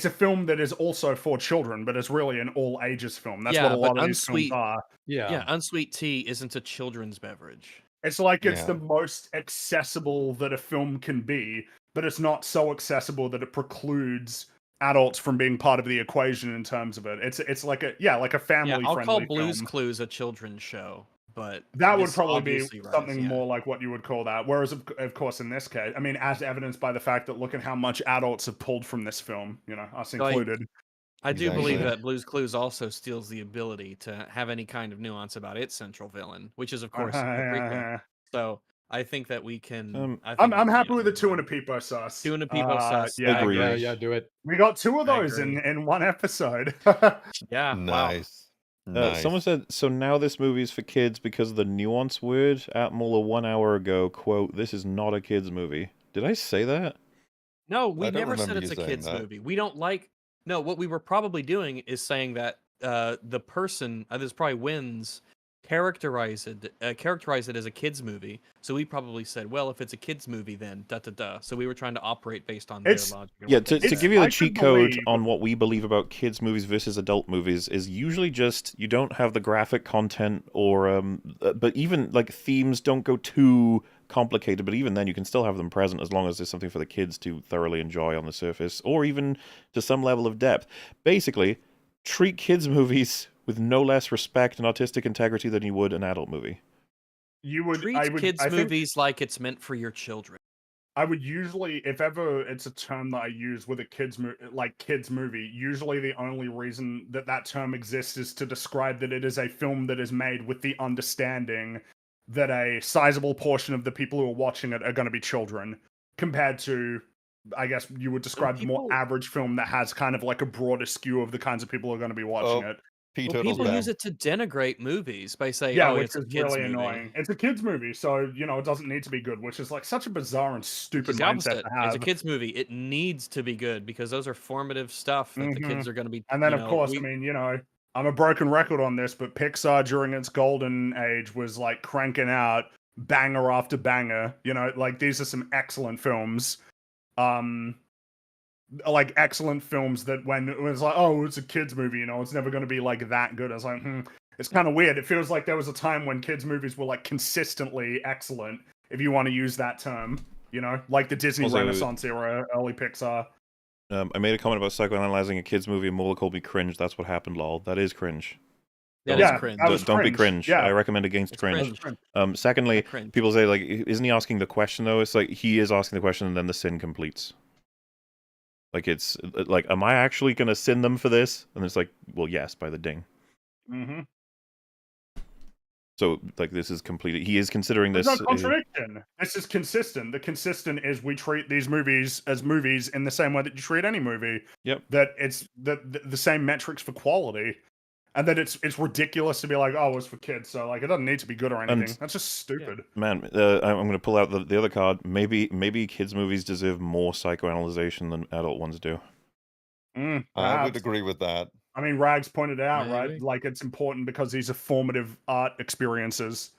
a film that is also for children, but it's really an all ages film. That's what a lot of these films are. Yeah, unsweet tea isn't a children's beverage. It's like it's Yeah. the most accessible that a film can be, but it's not so accessible that it precludes adults from being part of the equation in terms of it. It's like a family I'll call friendly Blue's film. Clues a children's show, but That would this probably be obviously something yeah. more like what you would call that. Whereas, of course, in this case, I mean, as evidenced by the fact that look at how much adults have pulled from this film, you know, us included. I do believe Exactly. that Blue's Clues also steals the ability to have any kind of nuance about its central villain, which is of course the prequel. So I think that we can. I think I'm happy with the two and a peepo sauce. Two and a peepo sauce. Yeah, I agree. Yeah, do it. we got two of I those agree. in one episode. Yeah. Wow. Nice. Nice. Someone said, so now this movie is for kids because of the nuance word. At Muller 1 hour ago, quote, "This is not a kids movie." Did I say that? No, we I don't never said remember it's you a saying kids that. movie. We don't like. No, what we were probably doing is saying that the person this probably wins characterize it as a kids movie. So we probably said, well, if it's a kids movie, then da da da. So we were trying to operate based on their logic. and Yeah, what they to said. give you the I cheat could code believe- on what we believe about kids movies versus adult movies is usually just you don't have the graphic content or but even like themes don't go too complicated, but even then you can still have them present as long as there's something for the kids to thoroughly enjoy on the surface or even to some level of depth. Basically, treat kids movies with no less respect and artistic integrity than you would an adult movie. Treat kids movies like it's meant for your children. I would usually, if ever it's a term that I use with a kids movie, usually the only reason that term exists is to describe that it is a film that is made with the understanding that a sizable portion of the people who are watching it are going to be children, compared to, I guess you would describe the more average film that has kind of like a broader skew of the kinds of people who are going to be watching it. Well, people use it to denigrate movies by saying, Yeah, "Oh, which it's a is kids really movie." annoying. It's a kids movie, so you know it doesn't need to be good, which is like such a bizarre and stupid It's the mindset opposite. to have. It's a kids movie. It needs to be good because those are formative stuff that the kids Mhm. are going to be. And then, you of know, course, I mean, you know, I'm a broken record on this, but Pixar during its golden age was like cranking out banger after banger. You know, like these are some excellent films. Like excellent films that when it was like, oh, it's a kids movie, you know, it's never going to be like that good. I was like, it's kind of weird. It feels like there was a time when kids movies were like consistently excellent, if you want to use that term. You know, like the Disney Also, Renaissance era, early Pixar. I made a comment about psychoanalyzing a kids movie and Muller called me cringe. That's what happened, lol. That is cringe. That is cringe. that was Don't be cringe. Yeah. I recommend against cringe. Secondly, cringe. people say, like, isn't he asking the question, though? It's like, he is asking the question and then the sin completes. Like, it's, like, am I actually going to sin them for this? And it's like, well, yes, by the ding. Mm-hmm. So, like, this is completely, he is considering There's this... no contradiction. This is consistent. The consistent is we treat these movies as movies in the same way that you treat any movie. Yep. That it's the same metrics for quality. And that it's ridiculous to be like, oh, it's for kids, so like it doesn't need to be good or anything. And- That's just stupid. Man, I'm going to pull out the other card. Maybe kids' movies deserve more psychoanalyzation than adult ones do. I would Perhaps. agree with that. I mean, Rags pointed it out, right? Maybe. Like it's important because these are formative art experiences.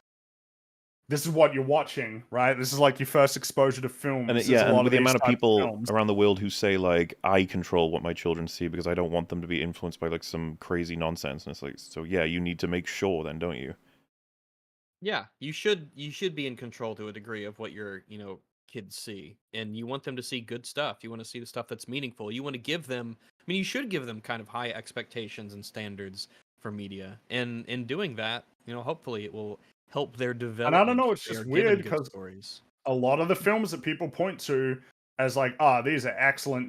This is what you're watching, right? This is like your first exposure to films. And There's a and lot with of the these amount of types people films. around the world who say, like, I control what my children see because I don't want them to be influenced by, like, some crazy nonsense. And it's like, so yeah, you need to make sure then, don't you? Yeah, you should be in control to a degree of what your kids see, and you want them to see good stuff. You want to see the stuff that's meaningful. You want to give them. I mean, you should give them kind of high expectations and standards for media, and in doing that, hopefully it will help their development. And I don't know, it's if they just are given weird good because stories. a lot of the films that people point to as like, these are excellent,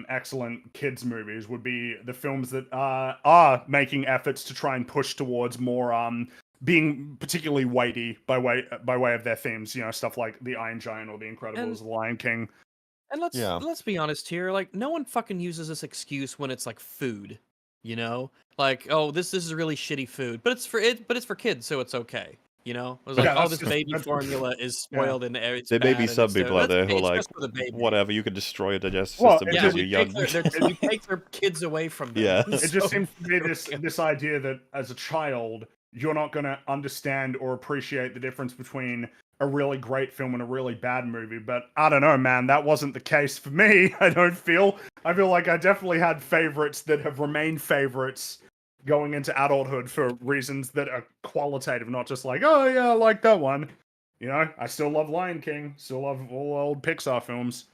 excellent kids movies would be the films that are making efforts to try and push towards more being particularly weighty by way of their themes, stuff like The Iron Giant or The Incredibles, The Lion King. And let's be honest here, like no one fucking uses this excuse when it's like food, like, oh, this is really shitty food, but it's for kids, so it's okay. It was like, Yeah, oh, that's this baby formula is spoiled and it's There may bad be and some it's people out there who are it's like, just for the baby. whatever, you could destroy a digestive Well, system yeah, because we you're take young. we take their kids away from them. Yeah. It just seems to be this idea that as a child, you're not going to understand or appreciate the difference between a really great film and a really bad movie. But I don't know, man, that wasn't the case for me. I feel like I definitely had favorites that have remained favorites going into adulthood for reasons that are qualitative, not just like, oh yeah, I like that one. I still love Lion King, still love all old Pixar films.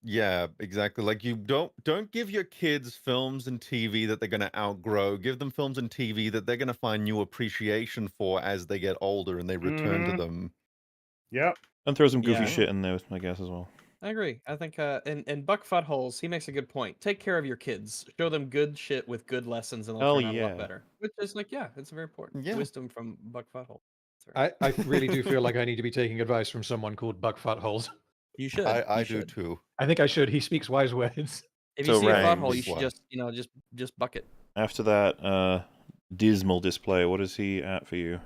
Yeah, exactly. Like you don't give your kids films and TV that they're going to outgrow. Give them films and TV that they're going to find new appreciation for as they get older and they return to them. Yep. And throw some goofy Yeah. shit in there, I guess, as well. I agree. I think, and Buck Futtholes, he makes a good point. Take care of your kids. Show them good shit with good lessons, and they'll Hell turn out a lot yeah. better. Which is like, yeah, it's very important. Yeah. Wisdom from Buck Futtholes. I really do feel like I need to be taking advice from someone called Buck Futtholes. You should. I You do should. too. I think I should. He speaks wise words. If you So see a Rang, butthole, you this should one. just, just buck it. After that dismal display, what is he at for you?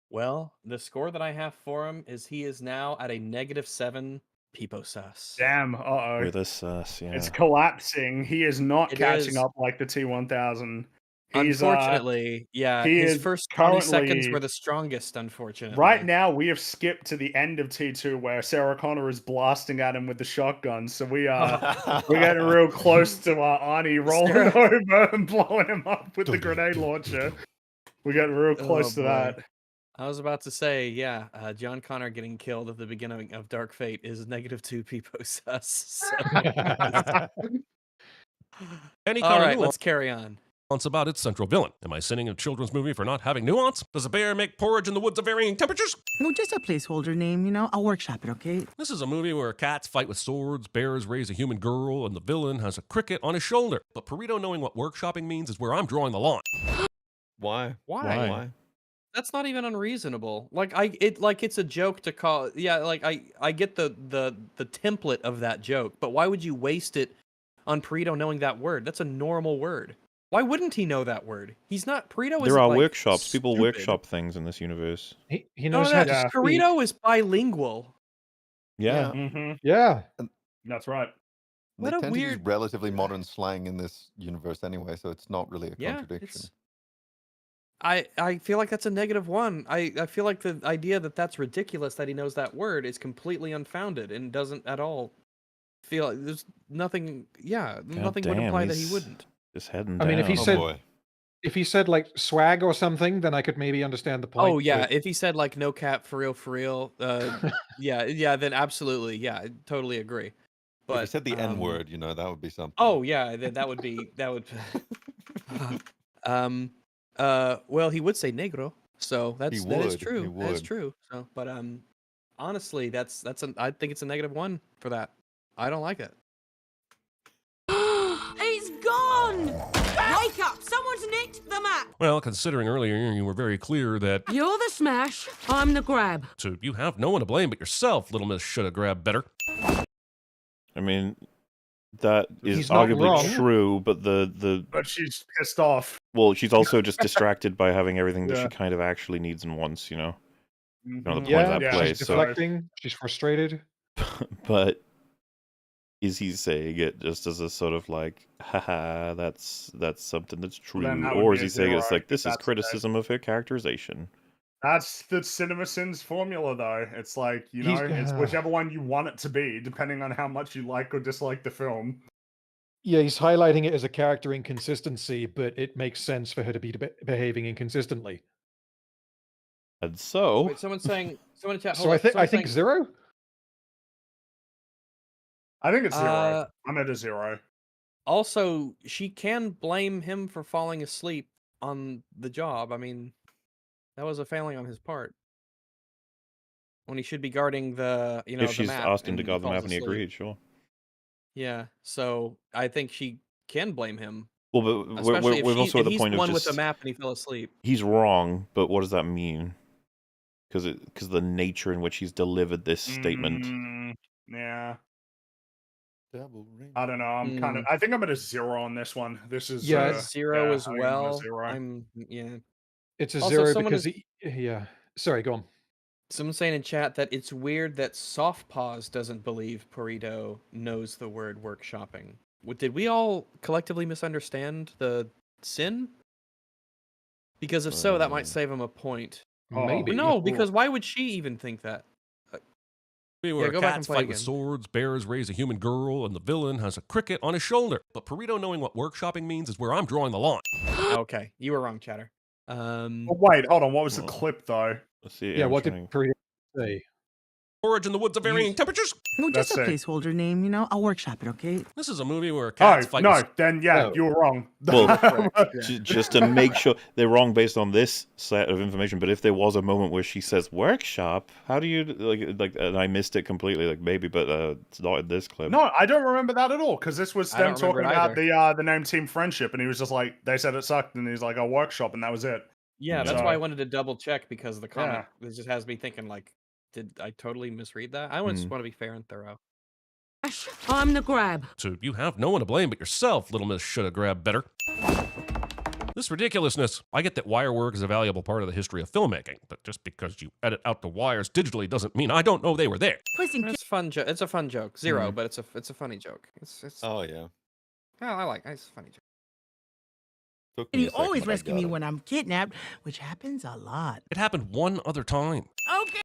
Well, the score that I have for him is he is now at a -7 Peepo sus. Damn. Uh-oh. With us, yeah. It's collapsing. He is not It catching is. up like the T1000. Unfortunately, yeah, he his is first 20 seconds currently- were the strongest, unfortunately. Right now, we have skipped to the end of T2 where Sarah Connor is blasting at him with the shotgun. So we're getting real close to Arnie rolling over and blowing him up with the grenade launcher. We're getting real close to boy. that. I was about to say, yeah, John Connor getting killed at the beginning of Dark Fate is -2 Peepo sus. Any All kind right, of let's carry on. nuance about its central villain. Am I sinning a children's movie for not having nuance? Does a bear make porridge in the woods of varying temperatures? No, just a placeholder name, you know? I'll workshop it, okay? This is a movie where cats fight with swords, bears raise a human girl, and the villain has a cricket on his shoulder. But Burrito knowing what workshopping means is where I'm drawing the line. Why? Why? That's not even unreasonable. Like it's a joke to call. Yeah, like I get the template of that joke, but why would you waste it on Perito knowing that word? That's a normal word. Why wouldn't he know that word? He's not Perito. There are workshops. People workshop things in this universe. He No, knows how to no, speak. Perito is bilingual. Yeah. Mm-hmm. Yeah. That's right. What They a tend to use weird- relatively modern slang in this universe anyway, so it's not really a Yeah, contradiction. I feel like that's a -1. I feel like the idea that that's ridiculous that he knows that word is completely unfounded and doesn't at all feel like there's nothing. Yeah, nothing would imply that he he's wouldn't. Just heading I mean, if he down. said if he said like swag or something, then I could maybe understand the point. Oh yeah, but- if he said like no cap for real, yeah, then absolutely, yeah, I totally agree. But If he said the N word, you know, that would be something. Oh yeah, that would be that would. Well, he would say negro, so that is would, true. he That is would. true. So, but honestly, I think it's a -1 for that. I don't like it. It's gone! Wake up! Someone's nicked the map! Well, considering earlier you were very clear that You're the smash, I'm the grab. so you have no one to blame but yourself, Little Miss should have grabbed better. I mean, that is He's not arguably wrong. true, but the But she's pissed off. well, she's also just distracted by having everything that Yeah. she kind of actually needs and wants, you know. Kind of the point Yeah, of that play. she's So, deflecting. She's frustrated. but is he saying it just as a sort of like, haha, that's something that's true, then that would or be is a he saying it's zero, like this is that's the criticism of her characterization? That's the CinemaSins formula, though. It's like, you He's- know, it's whichever one you want it to be, depending on how much you like or dislike the film. Yeah, he's highlighting it as a character inconsistency, but it makes sense for her to be behaving inconsistently. And so, Wait, someone in chat. So hold I up, think someone's saying- 0. I think it's 0. Uh, I'm at a 0. Also, she can blame him for falling asleep on the job. I mean, that was a failing on his part. When he should be guarding the, if the she's map. asked him and to he guard the map falls and he asleep. agreed, sure. Yeah, so I think she can blame him. Well, but Especially we're also at the he's point the of one with just the map and he fell asleep. he's wrong, but what does that mean? Because the nature in which he's delivered this statement. Yeah. Double ring. I don't know. I'm kind of. I think I'm at a 0 on this one. This is Yeah, Zero as I think I'm at a well. 0. Yeah. It's a Also, 0 someone because is- yeah. Sorry, go on. Someone's saying in chat that it's weird that Soft Paws doesn't believe Burrito knows the word workshopping. Did we all collectively misunderstand the sin? Because if so, that might save him a point. Maybe. No, because why would she even think that? Where go back and cats play fight with again. swords, bears raise a human girl, and the villain has a cricket on his shoulder. But Burrito knowing what workshopping means is where I'm drawing the line. Okay, you were wrong, Chatter. Oh, wait, hold on. What was the clip though? Let's see. Yeah, I'm what trying- did Perito say? Forage in the woods of varying temperatures. No, just That's a it. placeholder name, you know? I'll workshop it, okay? This is a movie where cats Oh, fight. no, with- then yeah, No. you were wrong. Well, just to make sure they're wrong based on this set of information. But if there was a moment where she says workshop, how do you like? And I missed it completely, like maybe, but it's not in this clip. No, I don't remember that at all, because this was I them don't remember talking it about the name Team Friendship, and he was just like, they said it sucked, and he's like, a workshop, and that was it. Yeah, that's why I wanted to double check because the comment Yeah. it just has me thinking like, did I totally misread that? I just want to be fair and thorough. I'm the grab. So you have no one to blame but yourself, Little Miss should have grabbed better. This ridiculousness. I get that wire work is a valuable part of the history of filmmaking, but just because you edit out the wires digitally doesn't mean I don't know they were there. It's fun. It's a fun joke. Zero, but it's a funny joke. It's Oh yeah. I like it. It's a funny joke. Took And me you a second, always but I rescue got me it. when I'm kidnapped, which happens a lot. It happened one other time. Okay.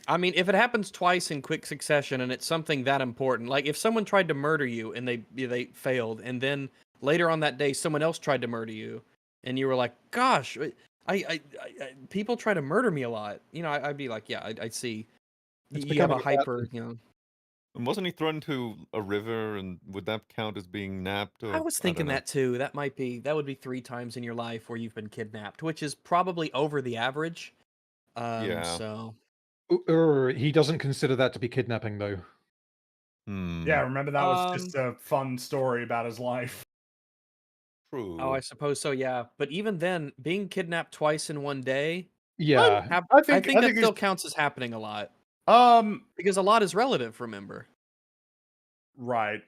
I mean, if it happens twice in quick succession and it's something that important, like if someone tried to murder you and they failed, and then later on that day someone else tried to murder you, and you were like, "Gosh, I people try to murder me a lot," you know, I'd be like, "Yeah, I see." It's You have a becoming a hyper, you know. And wasn't he thrown to a river, and would that count as being napped? Or, I was thinking that too. That would be 3 times in your life where you've been kidnapped, which is probably over the average. Yeah. So He doesn't consider that to be kidnapping, though. Yeah, remember that was just a fun story about his life. True. Oh, I suppose so. Yeah, but even then, being kidnapped twice in one day, Yeah. I I think think that he's- still counts as happening a lot because a lot is relative. Remember, Right.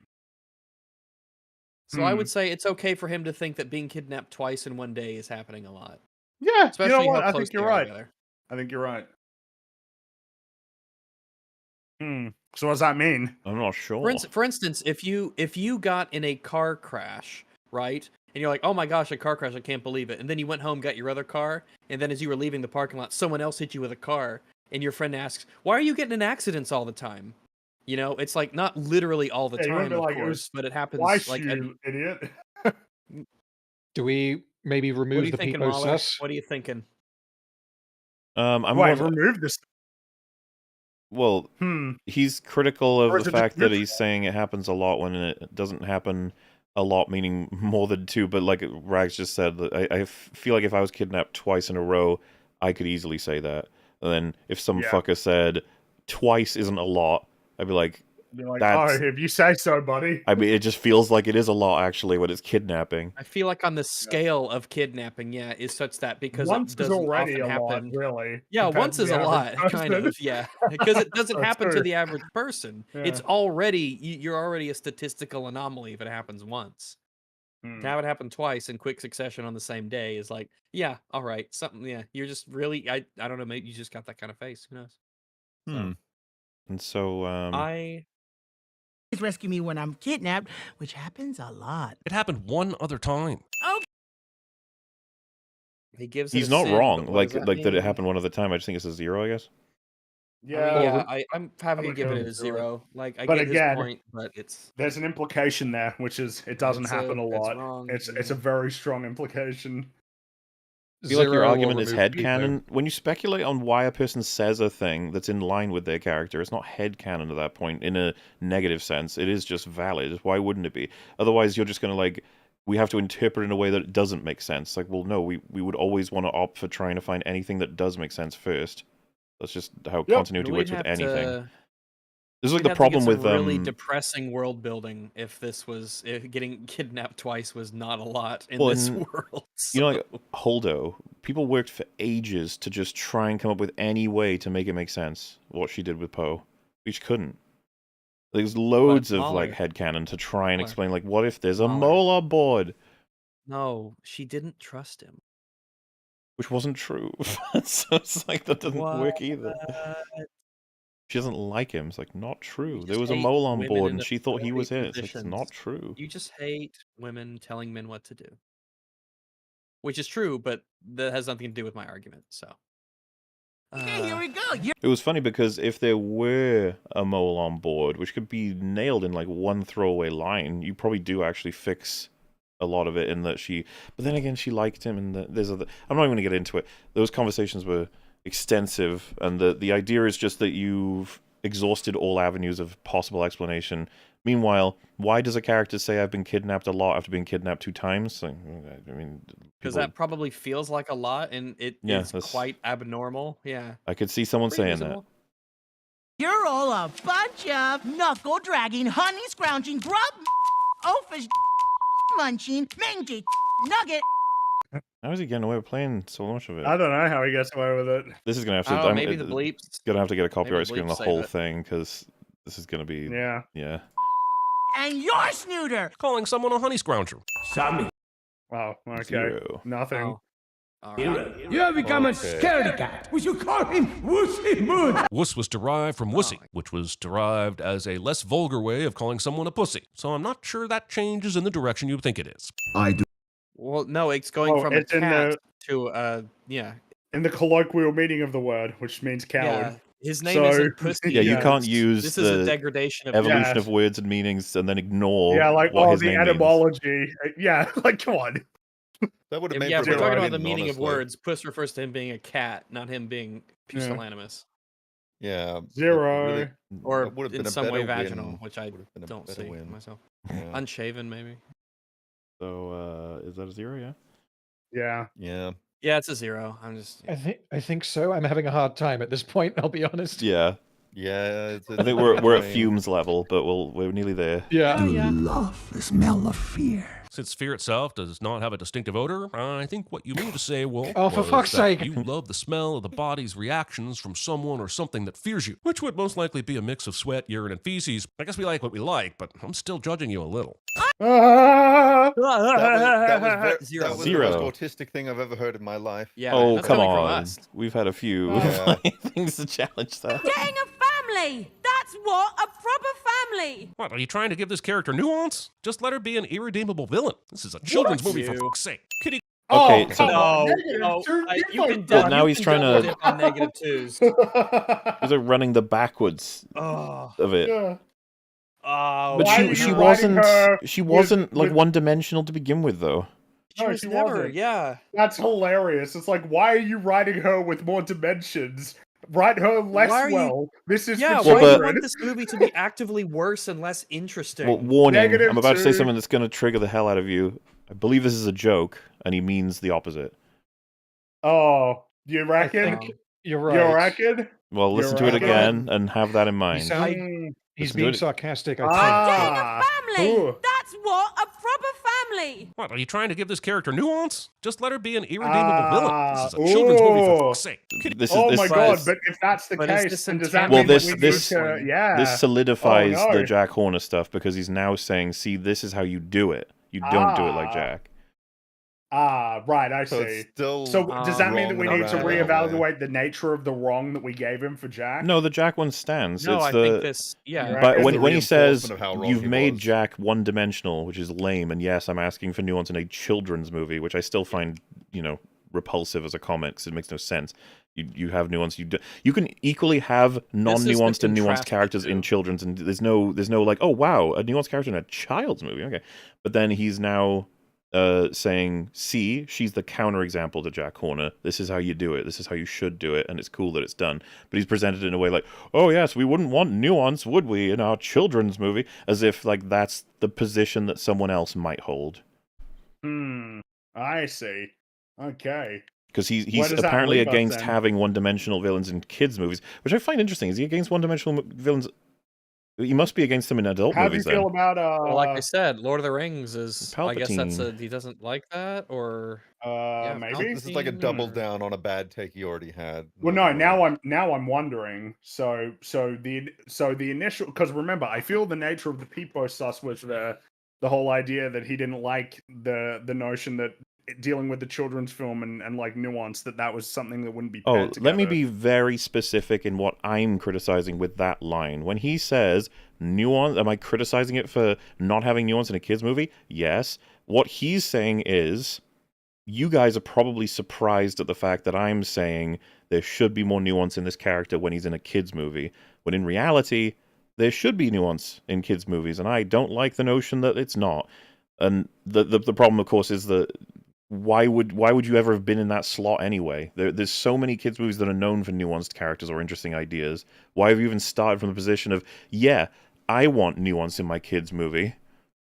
so I would say it's okay for him to think that being kidnapped twice in one day is happening a lot. Yeah, Especially you know what? how I close think you're they are right. together. I think you're right. So what does that mean? I'm not sure. For instance, if you got in a car crash, right, and you're like, "Oh my gosh, a car crash! I can't believe it!" and then you went home, got your other car, and then as you were leaving the parking lot, someone else hit you with a car, and your friend asks, "Why are you getting in accidents all the time?" You know, it's like not literally all the Yeah, you wouldn't time, be of like, "It course, was but it happens. twice, Like, you idiot." Do we maybe what are remove you the thinking, peepo Mahler? sus? What are you thinking? I'm Wait, more of a- remove this. Well, he's critical Or of is the it just fact that neutral? he's saying it happens a lot when it doesn't happen a lot, meaning more than 2. But like Rags just said, that I feel like if I was kidnapped twice in a row, I could easily say that. And then if some Yeah. fucker said twice isn't a lot, I'd be like, Be like, that's. "Oh, if you say so, buddy." I mean, it just feels like it is a lot actually when it's kidnapping. I feel like on the scale of kidnapping, yeah, is such that because Once it is doesn't already often a lot, happen. really. Yeah, compared once to is the a lot, average kind person. of, yeah, because it doesn't That's happen to true. the average person. It's Yeah. already you're already a statistical anomaly if it happens once. To have it happen twice in quick succession on the same day is like, yeah, all right, something. Yeah, you're just really, I don't know, maybe you just got that kind of face. Who knows? And so, Please rescue me when I'm kidnapped, which happens a lot. It happened one other time. Okay. He gives. it he's a not sin, but wrong. what Like does that it mean? happened one other time. I just think it's a 0, I guess. Yeah, I'm having to would give go it a with 0. Like I But get again, his point, but it's there's an implication there, which is it doesn't It's happen a it's lot. wrong, It's yeah. a very strong implication. I feel like your 0 will argument is remove peepo. headcanon. When you speculate on why a person says a thing that's in line with their character, it's not headcanon at that point in a negative sense. It is just valid. Why wouldn't it be? Otherwise, you're just going to, like, we have to interpret in a way that it doesn't make sense. Like, well, no, we would always want to opt for trying to find anything that does make sense first. That's just how continuity We'd works with have anything. to- This is like we'd the have to get problem some with really depressing world building if getting kidnapped twice was not a lot in this and, world. You know, like Holdo, people worked for ages to just try and come up with any way to make it make sense. What she did with Poe, which couldn't. There's loads of like headcanon to try and explain, like, what if there's a mole on board? No, she didn't trust him. Which wasn't true. So it's like that doesn't work either. She doesn't like him. It's like not true. There was a mole on board and she thought he was it. It's like, it's not true. You just hate women telling men what to do. Which is true, but that has nothing to do with my argument, so. Okay, here we go. It was funny because if there were a mole on board, which could be nailed in like one throwaway line, you probably do actually fix a lot of it in that she. But then again, she liked him, and there's other. I'm not even going to get into it. Those conversations were extensive, and the idea is just that you've exhausted all avenues of possible explanation. Meanwhile, why does a character say I've been kidnapped a lot after being kidnapped 2 times? Like, I mean, Because people, that probably feels like a lot, and it Yeah, is that's- quite abnormal. Yeah. I could see someone Pretty saying that. reasonable. You're all a bunch of knuckle-dragging, honey-scrounging, grub oafish munching, mangy nugget. How is he getting away with playing so much of it? I don't know how he gets away with it. This is gonna have to. Oh, maybe the bleeps. Gonna have to get a Maybe copyright the screen on the bleeps say whole that. thing because this is gonna be. Yeah. Yeah. And you're snooter. Calling someone a honey scrounger. Sammy. Wow. Okay. 0. Nothing. Oh. All right. You have become a scaredy cat. We should call him Wussy Mood. Wuss was derived from wussy, which was derived as a less vulgar way of calling someone a pussy. So I'm not sure that changes in the direction you think it is. I do. Well, no, it's going from a it's in cat to yeah. In the colloquial meaning of the word, which means coward. Yeah. His name isn't Pussy. Yeah, you can't it's- use This is a the degradation of evolution Yeah. of words and meanings and then ignore Yeah, like, what oh, his the name means. etymology. Yeah, like, come on. That would have made Yeah, for if we're good talking about writing, the meaning of honestly. words, Puss refers to him being a cat, not him being pusillanimous. Yeah. 0. Really, Or that would have been in a some way better vaginal, win. which I Would have been a don't better see win. myself. Yeah. Unshaven, maybe. So is that a 0? Yeah. Yeah. Yeah. Yeah, it's a 0. I'm just. I think so. I'm having a hard time at this point. I'll be honest. Yeah. Yeah. It's I think we're at fumes level, but we're nearly there. Yeah. Do love the smell of fear. Since fear itself does not have a distinctive odor, I think what you mean to say, Wolf, Oh, for was fuck's that sake. you love the smell of the body's reactions from someone or something that fears you, which would most likely be a mix of sweat, urine, and feces. I guess we like what we like, but I'm still judging you a little. Ah! That was the most 0. autistic thing I've ever heard in my life. Yeah. Oh, that's come coming from on. us. We've had a few Yeah. things to challenge that. Getting a family! That's what a proper family! What, are you trying to give this character nuance? Just let her be an irredeemable villain. This is a children's movie, for you. fuck's sake. Kitty. Okay, Oh, so come on. No, Negative 2, you can Well, dip, now you he's can trying double to- dip on negative 2s. These are running the backwards Oh. of it. Yeah. Oh, But Why are she you wasn't writing her she with- wasn't like with- one-dimensional to begin with, though. she No, was she never. wasn't. Yeah. That's hilarious. It's like, why are you writing her with more dimensions? Write her less Why are you- well. This is Yeah. for Well, Why do you but- children. want this movie to be actively worse and less interesting? Well, warning, Negative I'm about to say 2. something that's going to trigger the hell out of you. I believe this is a joke, and he means the opposite. Oh, you I reckon? think you're right. You reckon? Well, You're listen to it right. again and have that in He mind. sound- Mm. he's Listen to being it. sarcastic, I think. Getting a Ah. family! Ooh. That's what a proper family! What, are you trying to give this character nuance? Just let her be an irredeemable villain. This is a Ah, children's movie, for ooh. fuck's sake. Kitty. This is Oh this, my god! this, But if that's the But is case, this then does that Well, mean this- that we this- need to? Yeah. this solidifies Oh, no. the Jack Horner stuff because he's now saying, "See, this is how you do it. You don't do it like Ah. Jack." Ah, right. I So see. it's still So does that mean that we wrong in need a to roundabout way. reevaluate the nature of the wrong that we gave him for Jack? No, the Jack one stands. no, it's I the think this. Yeah. Right. but It's when the he says reinforcement of how wrong you've he made was. Jack one-dimensional, which is lame, and yes, I'm asking for nuance in a children's movie, which I still find repulsive as a comment because it makes no sense. You have nuance. You can equally have non-nuanced and nuanced contrast characters the in two. children's, and there's no like, oh wow, a nuanced character in a child's movie. Okay, but then he's now saying, see, she's the counterexample to Jack Horner. This is how you do it. This is how you should do it, and it's cool that it's done. But he's presented it in a way like, oh yes, we wouldn't want nuance, would we, in our children's movie? As if like that's the position that someone else might hold. I see. Okay. Because Where he's does that apparently leave us, against then? having one-dimensional villains in kids' movies, which I find interesting. Is he against one-dimensional villains? He must be against them in adult How do you movies. feel Then. about Well, like I said, Lord of the Rings is. I guess that's Palpatine. he doesn't like that, or maybe This is like a Palpatine, double or- down on a bad take he already had. Well, no. Now I'm wondering. So the initial, because remember, I feel the nature of the Peepo sus was the whole idea that he didn't like the notion that dealing with the children's film and like nuance that was something that wouldn't be. Oh, paired let me together. be very specific in what I'm criticizing with that line. When he says nuance, am I criticizing it for not having nuance in a kids movie? Yes. What he's saying is, you guys are probably surprised at the fact that I'm saying there should be more nuance in this character when he's in a kids movie, when in reality, there should be nuance in kids movies, and I don't like the notion that it's not. And the problem, of course, is that why would you ever have been in that slot anyway? There's so many kids movies that are known for nuanced characters or interesting ideas. Why have you even started from the position of, yeah, I want nuance in my kids movie?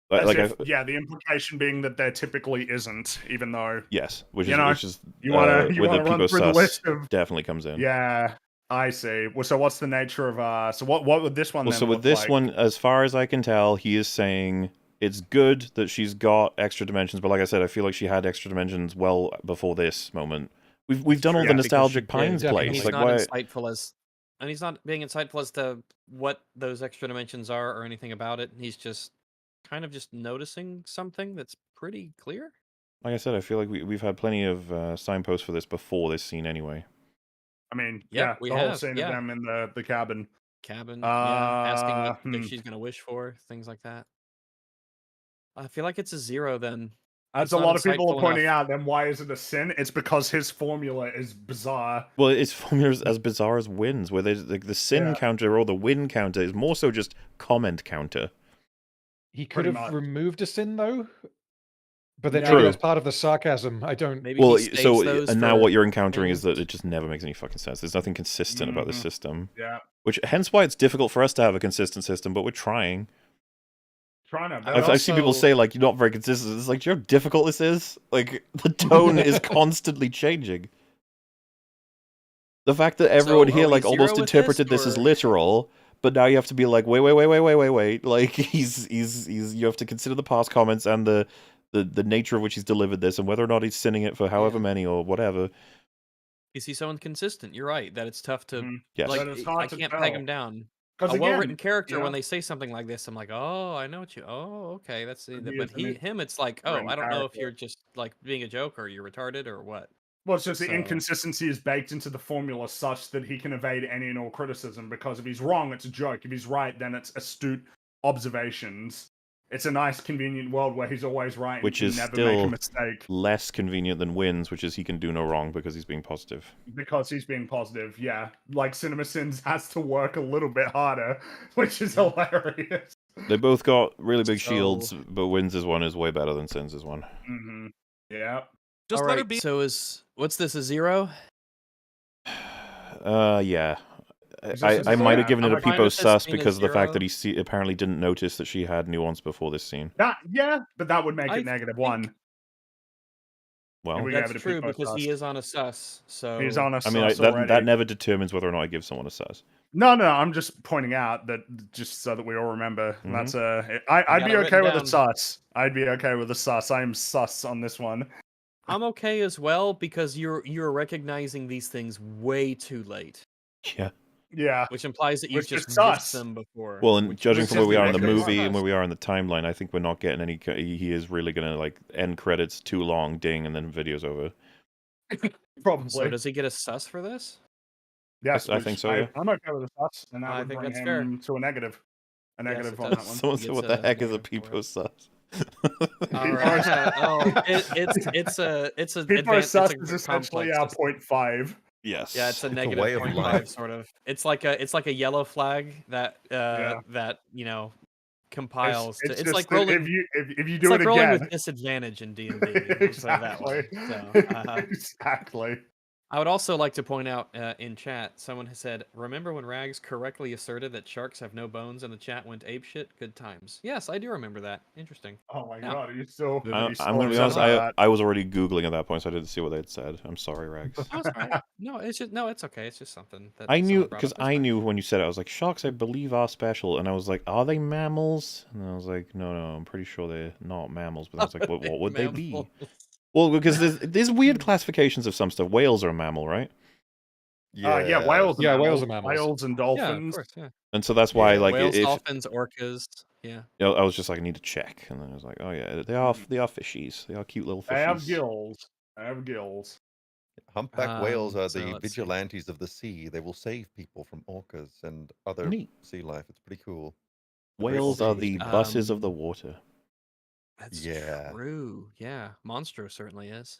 The implication being that there typically isn't, even though yes, which you is want to where the run people through the sus list of definitely comes in. Yeah, I see. Well, so what's the nature of so what would this one? Well, then so with look this like? one, as far as I can tell, he is saying it's good that she's got extra dimensions, but like I said, I feel like she had extra dimensions well before this moment. We've done all the nostalgic Pines plays. He's Like not why? insightful as, and he's not being insightful as to what those extra dimensions are or anything about it. He's just kind of just noticing something that's pretty clear. Like I said, I feel like we've had plenty of signposts for this before this scene anyway. I mean, Yep, the whole scene of them in the cabin. Asking what she's gonna wish for, things like that. I feel like it's a 0 then. As a lot of people are pointing out, then why is it a sin? It's because his formula is bizarre. Well, it's formulas as bizarre as wins, where there's like the sin counter or the win counter is more so just comment counter. He could have removed a sin though, but then True. maybe that's part of the sarcasm. I don't. Maybe Well, so and now what you're encountering is that it just never makes any fucking sense. There's nothing consistent about this system. Yeah. Which hence why it's difficult for us to have a consistent system, but we're trying. I've seen people say like you're not very consistent. It's like, do you know how difficult this is? Like the tone is constantly changing. The fact that everyone here like almost interpreted this as literal, but now you have to be like, wait. Like you have to consider the past comments and the nature of which he's delivered this, and whether or not he's sinning it for however many or whatever. You see someone consistent. You're right that it's tough to Yes. like. But it's hard I to can't tell. peg him down. 'Cause A well-written again, character, you when know- they say something like this, I'm like, oh, I know what you. Oh, okay, that's. He But is an him, it's like, oh, written I don't know if character. you're just like being a joke or you're retarded or what. Well, it's just the So- inconsistency is baked into the formula such that he can evade any and all criticism, because if he's wrong, it's a joke. If he's right, then it's astute observations. It's a nice, convenient world where he's always right and Which can is never make a still mistake. less convenient than wins, which is he can do no wrong because he's being positive. Because he's being positive, yeah. Like CinemaSins has to work a little bit harder, which is hilarious. They both got really big So- shields, but Wins' one is way better than Sins' one. Mm-hmm. Yeah. Just All let right, her be. So what's this, a 0? Yeah. Is this I a might zero? have given it I'm a fine peepo with this sus being a because of the fact 0. that he apparently didn't notice that she had nuance before this scene. Yeah, but that would make I it negative think- 1. Well, we gave That's it a true peepo because he sus. is on a sus. So He's on a I mean, sus that already. never determines whether or not I give someone a sus. No, I'm just pointing out that just so that we all remember. Mm-hmm. That's I'd got be it okay written with a down. sus. I'd be okay with a sus. I am sus on this one. I'm okay as well because you're recognizing these things way too late, Yeah. Yeah. which implies that you've Which is just missed sus. them before. Well, and which judging is from where we just are in the ridiculous. movie and where we are in the timeline, I think we're not getting any. He is really gonna like end credits too long, ding, and then video's over. Probably. So does he get a sus for this? Yes, I think so, yeah. I'm okay with a sus, and that I would think bring that's him to a negative. A Yes, negative it on does. that one. Someone He said, gets "What the a heck is a negative for peepo sus?" All right. Oh, it's a Peepo sus it's a is essentially complex our system. 0.5. Yes. Yeah, it's a It's a negative way of 0.5 life. sort of. It's like a yellow flag that that compiles It's to. It's just like that rolling. if you It's do like it rolling again. with disadvantage in D&D. Exactly. Exactly. I would also like to point out in chat, someone has said, "Remember when Rags correctly asserted that sharks have no bones?" And the chat went apeshit. Good times. Yes, I do remember that. Interesting. Oh my Yeah. god, are you still? I'm gonna be honest. I was already googling at that point, so I didn't see what they had said. I'm sorry, Rags. Oh, it's fine. No, it's okay. It's just something that I knew someone brought because up. It's I fine. knew when you said it, I was like, sharks, I believe, are special, and I was like, are they mammals? And I was like, no, I'm pretty sure they're not mammals. But I was like, what would they be? Mammals. Well, because there's weird classifications of some stuff. Whales are a mammal, right? Yeah, whales. Yeah, whales are mammals. Whales and Yeah, dolphins. of course. Yeah. And so that's why, like, Whales, if dolphins, orcas. Yeah. I was just like, I need to check, and then I was like, oh yeah, they are fishies. They are cute little fishies. They have gills. They have gills. Humpback whales are so the let's see. vigilantes of the sea. They will save people from orcas and other Neat. sea life. It's pretty cool. They're very Whales are the altruistic. buses of the water. That's Yeah. true. Yeah, Monstro certainly is.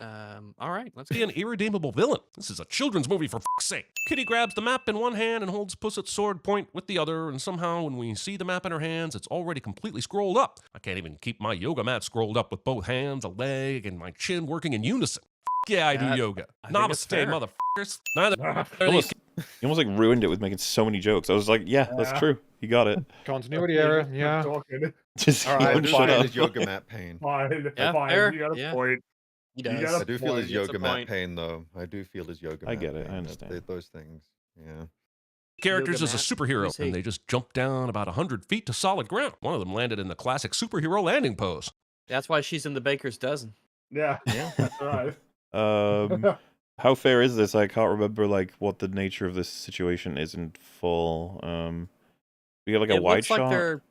All right, let's Be an irredeemable villain. This is a children's movie, for fuck's sake. Kitty grabs the map in one hand and holds Puss at sword point with the other, and somehow when we see the map in her hands, it's already completely scrolled up. I can't even keep my yoga mat scrolled up with both hands, a leg, and my chin working in unison. Fuck yeah, I do yoga. Namaste, motherfuckers. Neither You almost like ruined it with making so many jokes. I was like, yeah, that's true. You got it. Continuity error. Yeah. Just All right, I do shut feel up. his yoga mat pain. Fine, Yeah, fine. fair. You got a Yeah. point. He You does. got a I do feel his point. yoga mat point. pain, though. I do feel his yoga I mat get it. I pain. understand. Those things. Yeah. characters Yoga as a mat? superhero, Who's he? and they just jumped down about 100 feet to solid ground. One of them landed in the classic superhero landing pose. That's why she's in the baker's dozen. Yeah, that's right. How fair is this? I can't remember like what the nature of this situation is in full. We got like a It wide looks shot. like they're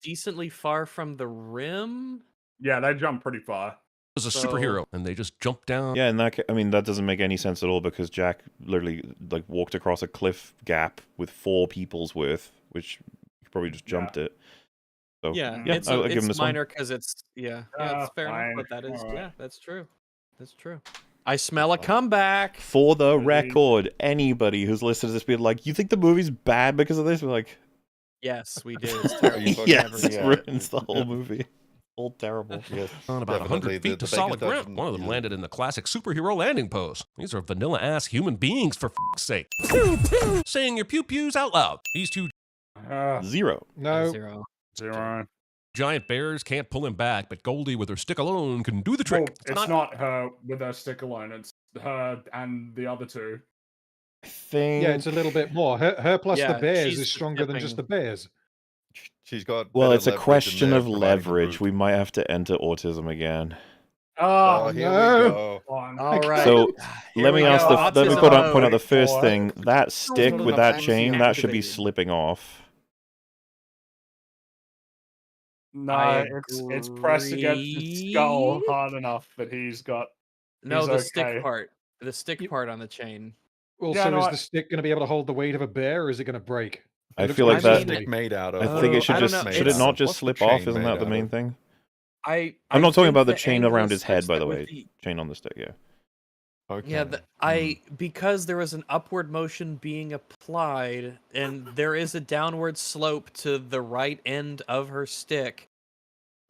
decently far from the rim. Yeah, they jump pretty far. As a So- superhero, and they just jumped down. Yeah, and I mean that doesn't make any sense at all because Jack literally like walked across a cliff gap with 4 people's worth, which he probably just jumped it. So Yeah, yeah, I'll give him it's this one. minor because it's it's fair fine. enough. But that is Alright. that's true. That's true. I smell a comeback. For the record, anybody who's listened to this be like, you think the movie's bad because of this? We're like, Yes, we do. It's terrible. yes, it yeah. ruins the whole movie. All terrible. Yes. On about Definitely. 100 feet The to Baker's solid dozen ground. One of them is- landed in the classic superhero landing pose. These are vanilla-ass human beings, for f***'s sake. Saying your pew-pews out loud. These two 0. No. Zero. giant bears can't pull him back, but Goldie with her stick alone can do the trick. Well, it's not her with her stick alone. It's her and the other two. Thing. Yeah, it's a little bit more. Her plus Yeah, the bears she's is stronger than just the skipping. bears. She's got. Well, better it's a leverage and question they're of providing the leverage. route. We might have to enter autism again. Oh, here no. we go. All right. So Here let me we ask go. let me Autism point out the mode. first thing. That stick Autism with that mode. chain, that should be Activated. slipping off. No, I it's pressed against his skull hard enough that he's got. No, he's the okay. stick part. The stick part on the chain. Well, Yeah, so no, is I- the stick going to be able to hold the weight of a bear, or is it going to break? I It looks feel like pretty that- sticky. Stick made out of. I think it should I don't just know. should it It's- not just what's the slip off? chain Isn't made that the out main of? thing? I'm I'm not talking think about the the chain angle around is his head, such by that the with way. the- Chain on the stick, yeah. Okay. Yeah, because there was an upward motion being applied, and there is a downward slope to the right end of her stick.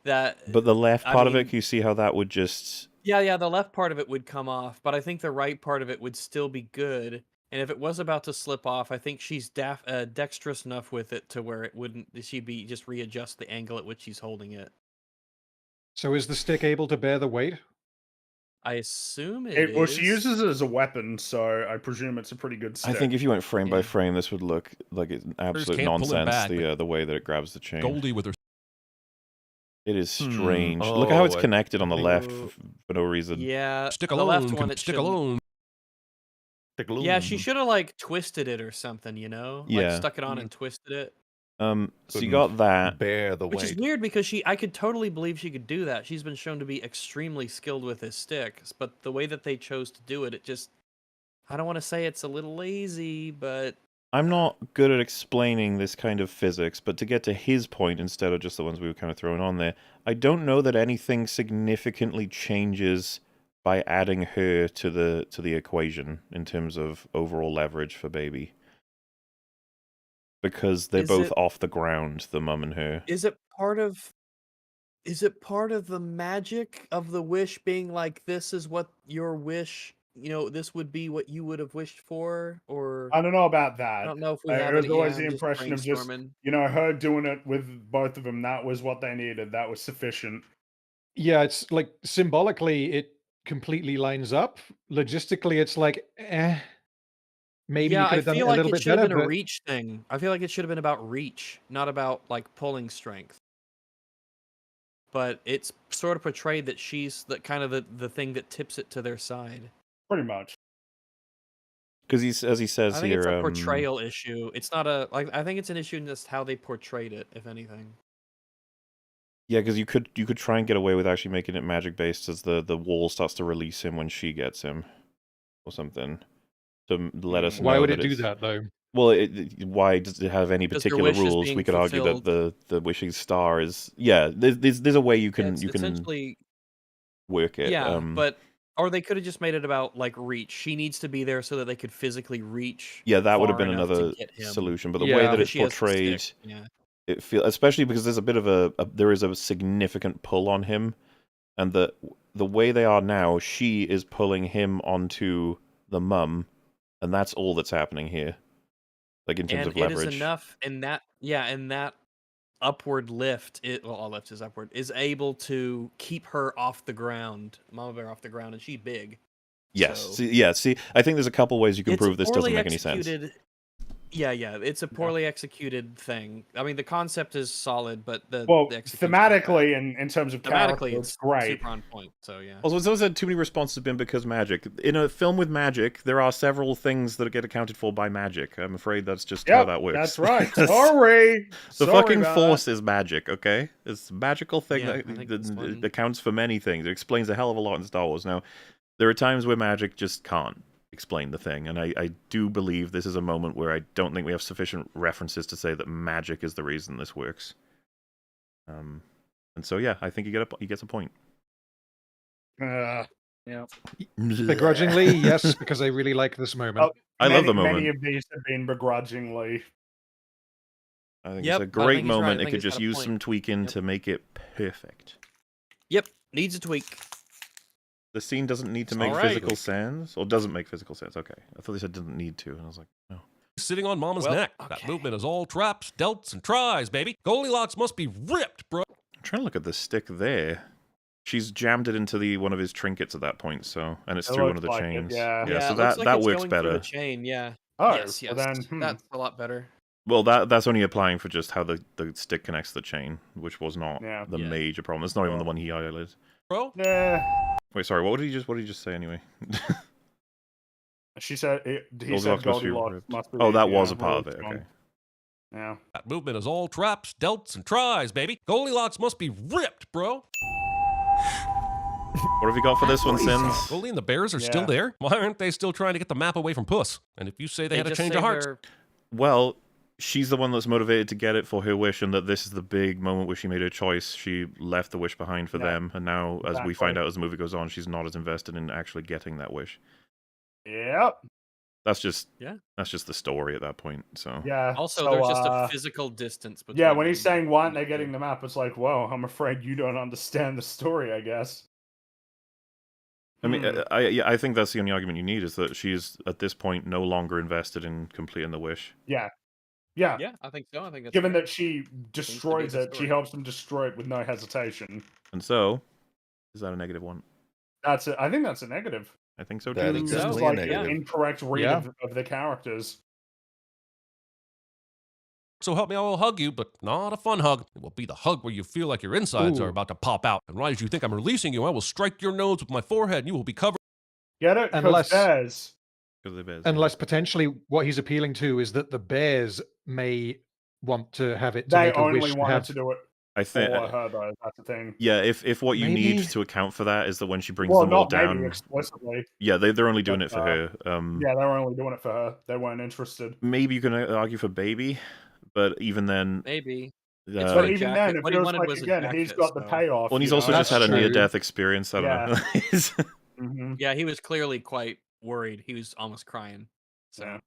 That But the left I part of it, mean- can you see how that would just? yeah, the left part of it would come off, but I think the right part of it would still be good. And if it was about to slip off, I think she's dexterous enough with it to where it wouldn't. She'd be just readjust the angle at which she's holding it. So is the stick able to bear the weight? I assume it Well, is. she uses it as a weapon, so I presume it's a pretty good I stick. think if you went frame by Yeah. frame, this would look like it's absolute can't pull him nonsense. back, The way that it grabs the chain. Goldie with her It is Hmm. strange. Look at how it's Oh, I connected on the think- left for no reason. Yeah, stick the alone left can one. It stick shouldn't- alone. Stick Yeah, she alone. should have like twisted it or something, you know? Yeah. Like stuck it on and twisted it. So you Couldn't got that. bear the Which weight. is weird because I could totally believe she could do that. She's been shown to be extremely skilled with his sticks, but the way that they chose to do it, it just I don't want to say it's a little lazy, but I'm not good at explaining this kind of physics, but to get to his point instead of just the ones we were kind of throwing on there, I don't know that anything significantly changes by adding her to the equation in terms of overall leverage for baby. Because they're Is both it- off the ground, the mum and her. is it part of the magic of the wish being like this is what your wish, this would be what you would have wished for, or I don't know about that. I don't know if we It have was any- always yeah, the I'm just impression of just brainstorming. her doing it with both of them. That was what they needed. That was sufficient. Yeah, it's like symbolically it completely lines up. Logistically, it's like, maybe you Yeah, could I have done it feel a like little it bit should have better. been a But reach thing. I feel like it should have been about reach, not about like pulling strength. But it's sort of portrayed that she's the kind of the thing that tips it to their side. Pretty much. Because as he says I think here, it's a portrayal issue. It's not a like. I think it's an issue in just how they portrayed it, if anything. yeah, because you could try and get away with actually making it magic based, as the wall starts to release him when she gets him, or something, to let us know. why would it do it's- that though? Well, why does it have any Because the particular wish is rules? being We could argue that the wishing star is there's a way you Yeah, can it's you can essentially work it. yeah, but Or they could have just made it about like reach. She needs to be there so that they could physically reach. Yeah, that would have far been enough to another get him. solution. But the Yeah. way that Because it's she has the portrayed, stick, yeah. it feel especially because there's a bit of there is a significant pull on him, and the way they are now, she is pulling him onto the mum, and that's all that's happening here. Like in terms And of leverage. it is enough in that, and that upward lift, all lift is upward, is able to keep her off the ground, Mama Bear off the ground, and she's big. Yes. So- See, I think there's a couple ways you can It's a prove this doesn't poorly make any sense. executed- Yeah, it's a poorly executed thing. I mean, the concept is solid, but the execution thematically and in terms of character, thematically, it's great. super on point. So yeah. Also, it's also too many responses have been because magic. In a film with magic, there are several things that get accounted for by magic. I'm afraid that's just how that works. That's right. Sorry. The Sorry fucking about force is magic, okay? It's a magical thing Yeah, I think this that one- accounts for many things. It explains a hell of a lot in Star Wars. Now, there are times where magic just can't explain the thing, and I do believe this is a moment where I don't think we have sufficient references to say that magic is the reason this works. And so yeah, I think he gets a point. Yeah. Begrudgingly, yes, because I really like this moment. I love the moment. Many of these have been begrudgingly. I think Yep, it's a but I great think he's right. I moment. It think could he's got just a use point. some tweaking to make it perfect. Yep, needs a tweak. The scene doesn't need to It's make all right. physical sense, or doesn't make physical sense. Okay, I thought they said didn't need to, and I was like, no. Sitting on Mama's Well, neck. That movement is all traps, delts, and tries, baby. Goldilocks must be ripped, bro. I'm trying to look at the stick there. She's jammed it into one of his trinkets at that point, so and it's It through one looks of the like it, chains. yeah. so it that looks like that it's works going through better. the chain, yeah. Oh, yes, well then, that's a lot better. Well, that's only applying for just how the stick connects to the chain, which was not the Yeah. major problem. It's not even the one he highlighted. Bro? Yeah. Wait, sorry. What did he just say anyway? She said he Goldilocks said must be Goldilocks ripped. must be. Oh, that was a part of really it. strong. Okay. Yeah. That movement is all traps, delts, and tries, baby. Goldilocks must be ripped, bro. What have you got for this one, Sins? Goldie and the bears are still Yeah. there. Why aren't they still trying to get the map away from Puss? And if you say they had a just change say of heart, they're- Well, she's the one that's motivated to get it for her wish, and that this is the big moment where she made her choice. She left the wish behind for them, and now, as we find Exactly. out as the movie goes on, she's not as invested in actually getting that wish. Yep. That's just Yeah. That's just the story at that point. So Yeah. Also, so, there's just a physical distance between. Yeah, when he's them. saying why aren't they getting the map, it's like, whoa, I'm afraid you don't understand the story, I guess. I mean, I think that's the only argument you need is that she's at this point no longer invested in completing the wish. Yeah. Yeah. Yeah, I think so. I think that's Given fair. that she destroys the it, she story. helps them destroy it with no hesitation. And so, is that a negative one? That's it. I think that's a negative. I think so That too. is This is definitely a like an negative. incorrect read Yeah. of the characters. so help me, I will hug you, but not a fun hug. It will be the hug where you feel like your insides are Ooh. about to pop out. And right as you think I'm releasing you, I will strike your nose with my forehead, and you will be covered. Get it? Unless- Because bears. Because of the bears. Unless potentially what he's appealing to is that the bears may want to have it to They make a only wish to wanted have. to do it I for think. her, though. That's the thing. Yeah, if what you Maybe. need to account for that is that when she brings Well, them all not maybe down, explicitly. yeah, they're only doing but, it for her. Yeah, they were only doing it for her. They weren't interested. Maybe you can argue for baby, but even then, Maybe. But uh, a even jacket. then, it What he feels wanted like, was a again, he's jacket, got the so- payoff. well, and he's you also know? just had a That's true. near-death experience. I don't know. Mhm. Yeah, he was clearly quite worried. He was almost crying. So. Yeah.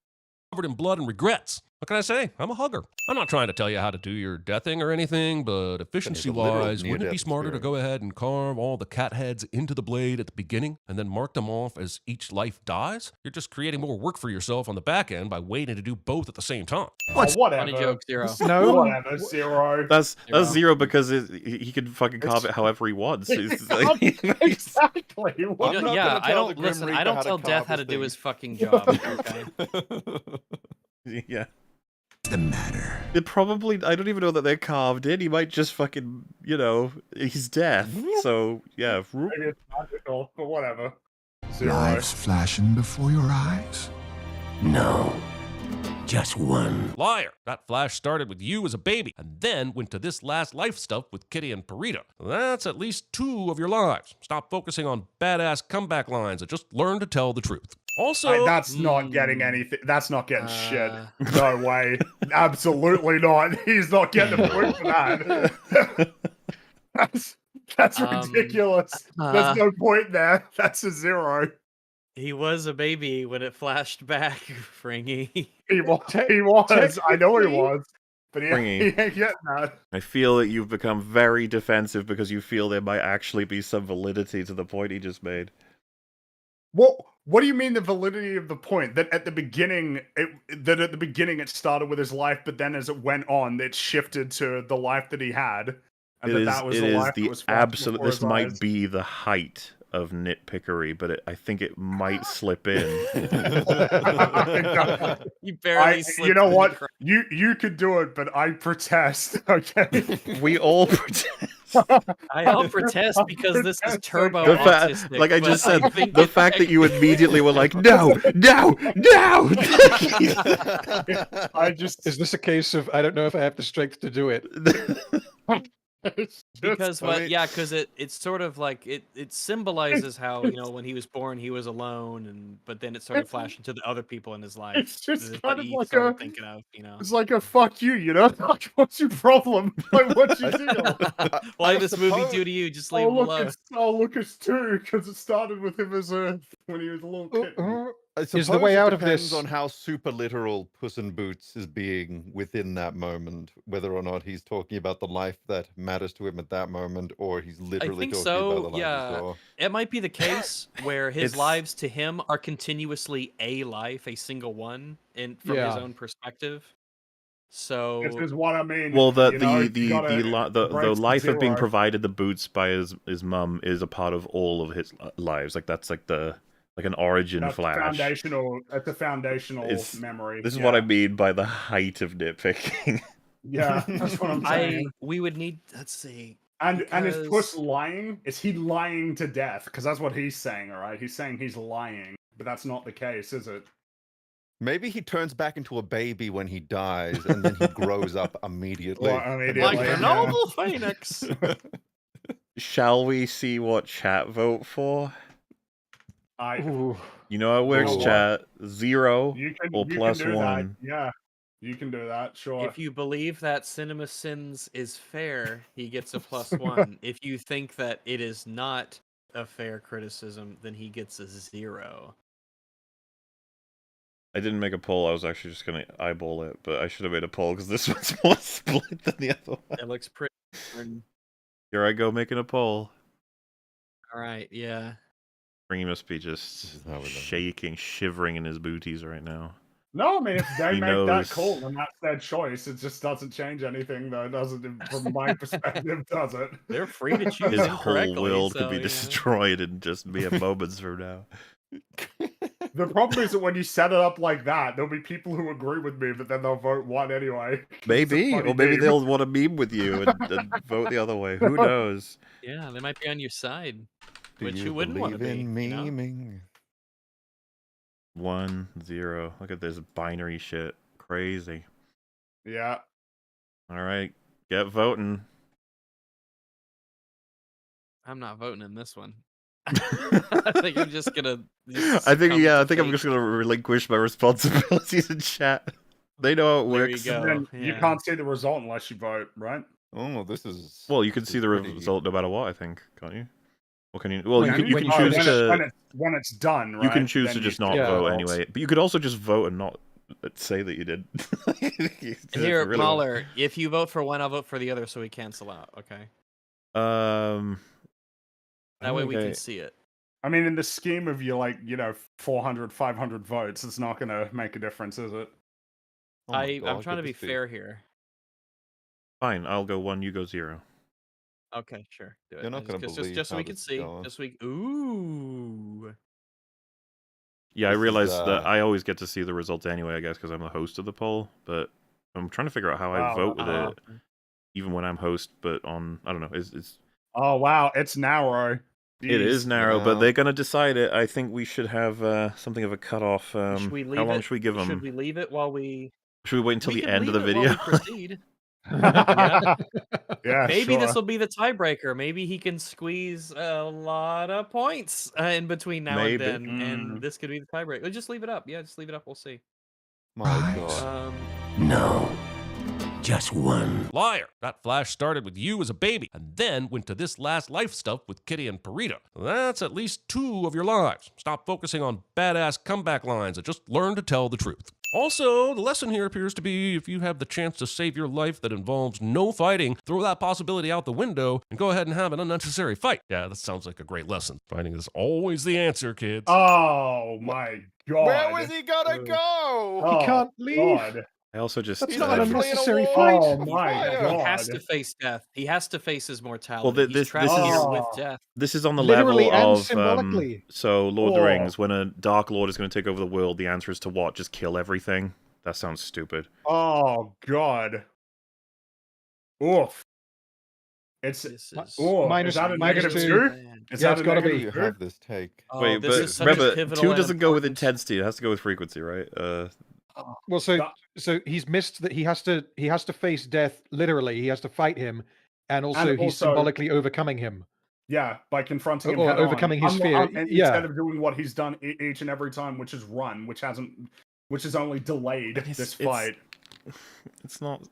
Covered in blood and regrets. What can I say? I'm a hugger. I'm not trying to tell you how to do your deathing or anything, but efficiency-wise, wouldn't it be smarter to go ahead and carve all the cat heads into the blade at the beginning and then mark them off as each life dies? You're just creating more work for yourself on the back end by waiting to do both at the same time. Oh, whatever. Funny joke, Zero. No. Whatever, Zero. That's Zero. zero because he can fucking carve it however he wants. It's like- Exactly. You What? know, not yeah, gonna I tell don't the Grim listen. I Reaper don't how to tell carve Death how his to do thing. his fucking job. Okay. yeah. The matter. It probably, I don't even know that they're carved in. He might just fucking, he's death. So, yeah. Maybe it's magical, but whatever. Zero. Lives flashing before your eyes. No. Just one. Liar! That flash started with you as a baby, and then went to this last life stuff with Kitty and Parita. That's at least 2 of your lives. Stop focusing on badass comeback lines and just learn to tell the truth. Also, That's not getting anything. That's not getting shit. No way. Absolutely not. He's not getting a point for that. That's ridiculous. There's no point there. That's a 0. He was a baby when it flashed back, Fringy. He was. I know he was. But he Fringy. ain't getting that. I feel that you've become very defensive because you feel there might actually be some validity to the point he just made. What do you mean the validity of the point? That at the beginning it started with his life, but then as it went on, it shifted to the life that he had. And that was the life that was absolute. This might eyes. be the height of nitpickery, but I think it might slip in. You barely slipped. You know in the what? crack. You could do it, but I protest. Okay. We all protest. I all protest because this is turbo The autistic. like I but just said, think the it's fact that you immediately were like, no. I just Is this a case of I don't know if I have the strength to do it? Because because it's sort of like it symbolizes how when he was born he was alone, but then it started flashing to the other people in his life. It's just This is kind what of he like started a thinking of, It's like a fuck you, Like, what's your problem? Like, what's your deal? Why did this movie do to you? Just leave him alone. It's 2 because it started with him as when he was a little kitten. I Is the suppose way it out of depends this- on how super literal Puss in Boots is being within that moment, whether or not he's talking about the life that matters to him at that moment, or he's I literally think talking about the so. life he Yeah, saw. it might be the case where his It's- lives to him are continuously a life, a single one, from his Yeah. own perspective. So This is what I mean. Well, the life of being zero. provided the boots by his mum is a part of all of his lives. Like that's like an origin That's flash. foundational. That's a foundational It's- memory. This is what I mean by the height of nitpicking. Yeah, that's what I'm saying. we would need. Let's see. And is because- Puss lying? Is he lying to death? Because that's what he's saying. All right, he's saying he's lying, but that's not the case, is it? Maybe he turns back into a baby when he dies, and then he grows up immediately. Well, immediately, Like yeah. the noble phoenix. Shall we see what chat vote for? Ooh. You know how it works, Ooh. chat. 0 You can, or you plus can do 1. That. Yeah, you can do that. Sure. If you believe that Cinema Sins is fair, he gets a +1. If you think that it is not a fair criticism, then he gets a 0. I didn't make a poll. I was actually just going to eyeball it, but I should have made a poll because this one's more split than the other one. It looks pretty. Here I go making a poll. All right, yeah. Ringy must be just shaking, shivering in his booties right now. No, I mean, if they He make that knows. call, then that's their choice. It just doesn't change anything, though. It doesn't, from my perspective, does it? They're free to choose His whole incorrectly. world so, could be you know. destroyed in just mere moments from now. The problem is that when you set it up like that, there'll be people who agree with me, but then they'll vote 1 anyway. 'Cause it's a Maybe, funny or maybe meme. they'll want to meme with you and vote the other way. Who knows? Yeah, they might be on your side. Do Which you you wouldn't want to believe be. in You know? memeing? 1, 0. Look at this binary shit. Crazy. Yeah. All right, get voting. I'm not voting in this one. I think I'm just gonna. I think succumb to I'm fate. just gonna relinquish my responsibilities in chat. They know how it There you works. go. Then you yeah. can't see the result unless you vote, right? Oh, this is. Well, you can see the pretty- result no matter what. I think, can't you? Well, can you? Well, you When can when choose when to. when it's done, right? You can choose then to you just see not the vote results. anyway. But you could also just vote and not say that you did. Here, Really- Mahler, if you vote for one, I'll vote for the other, so we cancel out. Okay. That way we can see it. I mean, in the scheme of your 400, 500 votes, it's not going to make a difference, is it? Oh my I'm God, trying to could be this be- fair here. Fine, I'll go 1. You go 0. Okay, sure. Do it. You're not gonna just believe so how we can this is see. going. Just we. Ooh. Yeah, I This is, realize that I always get to see the results anyway. I guess because I'm the host of the poll, but I'm trying to figure out how I Wow, vote with uh-huh. it, even when I'm host. But on, I don't know. It's Oh, wow. It's narrow. It is Jeez. narrow, but Wow. they're gonna decide it. I think we should have something of a cutoff. Should we leave how long it? should we give them? Should we leave it while we? Should we wait until We the can end of the leave it while video? we proceed. Yeah. Yeah, Maybe sure. this will be the tiebreaker. Maybe he can squeeze a lot of points in between now Maybe. and then, and this could be the tiebreaker. Just leave it up. Yeah, just leave it up. We'll see. My God. No. just one. Liar. That flash started with you as a baby and then went to this last life stuff with Kitty and Perita. That's at least 2 of your lives. Stop focusing on badass comeback lines and just learn to tell the truth. Also, the lesson here appears to be if you have the chance to save your life that involves no fighting, throw that possibility out the window and go ahead and have an unnecessary fight. Yeah, that sounds like a great lesson. Fighting is always the answer, kids. Oh my god. Where was he gonna go? Oh, He can't leave. God. I also just That's He's not an literally in a unnecessary war. fight. Oh my He god. has to face death. He has to face his mortality. Well, He's this trapped is here with death. this is on the Literally level and of symbolically. so Lord of the Oh. Rings. When a Dark Lord is going to take over the world, the answer is to what? Just kill everything. That sounds stupid. Oh god. Oof. It's This is is that a negative 2. 2? Is Yeah, that it's a gotta Where do be. you negative 2? have this take? Oh, Wait, this but is such a remember, pivotal 2 and doesn't go with important- intensity. It has to go with frequency, right? Well, so he's missed that he has to face death literally. He has to fight him, and also he's also- symbolically overcoming him. Yeah, by confronting him Or head on. overcoming his fear, and yeah. instead of doing what he's done each and every time, which is run, which has only delayed this fight. It's not.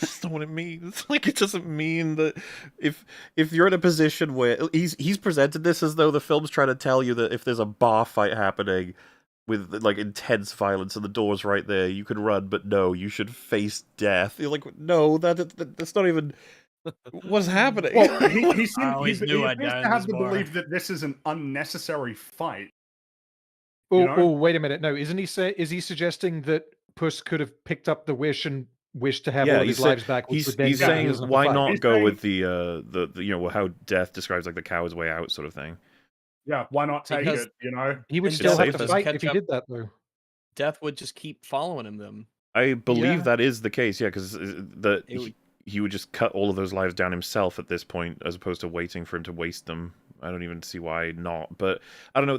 That's not what it means. Like, it doesn't mean that if you're in a position where he's presented this as though the film's trying to tell you that if there's a bar fight happening with like intense violence and the door's right there, you can run, but no, you should face death. You're like, no, that's not even what's happening. Well, he seems I always knew I'd seems die to in have this the bar. belief that this is an unnecessary fight. Oh, You know? wait a minute. No, isn't he is he suggesting that Puss could have picked up the wish and wished to have all of his lives back? Which would then He's mean he saying doesn't have to why fight? not He's go saying- with the you know how death describes like the coward's way out sort of thing. Yeah, why not take Because- it, you know? He would And still death have to doesn't fight catch if he up. did that, though. Death would just keep following him. Then I believe Yeah. that is the case, yeah, because that It would- he would just cut all of those lives down himself at this point, as opposed to waiting for him to waste them. I don't even see why not. But I don't know.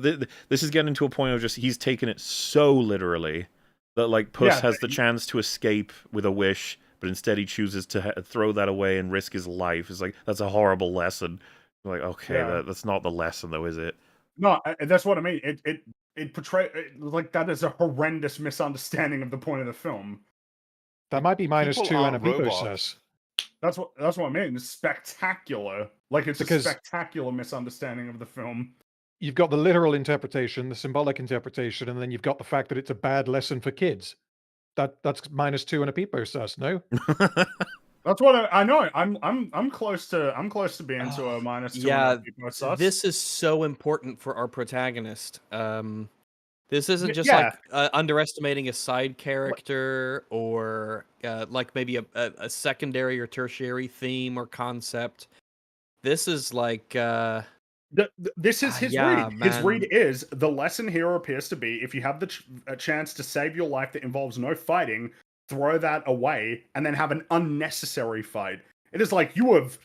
This is getting to a point of just he's taken it so literally that like Puss Yeah, has the chance to escape with a wish, but instead he chooses to throw that away and risk his life. It's like that's a horrible lesson. Like, okay, Yeah. that's not the lesson though, is it? No, that's what I mean. It portrays like that is a horrendous misunderstanding of the point of the film. That might be minus People 2 and a aren't Pipo robots. says. That's what I mean. It's spectacular. Like it's Because- a spectacular misunderstanding of the film. You've got the literal interpretation, the symbolic interpretation, and then you've got the fact that it's a bad lesson for kids. That's minus 2 and a Pipo sus, no? That's what I know. I'm close to being to a minus 2. yeah, on people. So this is so important for our protagonist. This isn't just yeah. like underestimating a side character or like maybe a secondary or tertiary theme or concept. This is like this is his yeah, read. His man. read is the lesson here appears to be if you have a chance to save your life that involves no fighting, throw that away and then have an unnecessary fight. It is like you have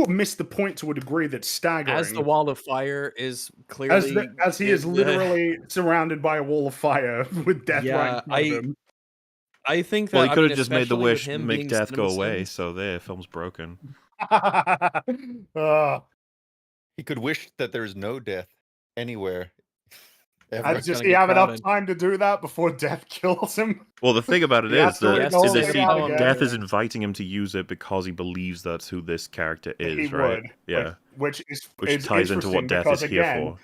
missed the point to a degree that's staggering. as the wall of fire is clearly as he is literally surrounded by a wall of fire with death right in front of him. I think that Well, he I could mean, have just made the especially with wish him make being death go CinemaSins, away. So there, film's broken. He could wish that there's no death anywhere. Ever. And It's just gonna he get have enough crowded. time to do that before death kills him. Well, the thing about it He has is to that read the whole is thing out again. death is inviting him to use it because he believes that's who this character is, He right? would, Yeah, which which ties into what interesting death because, is here again, for.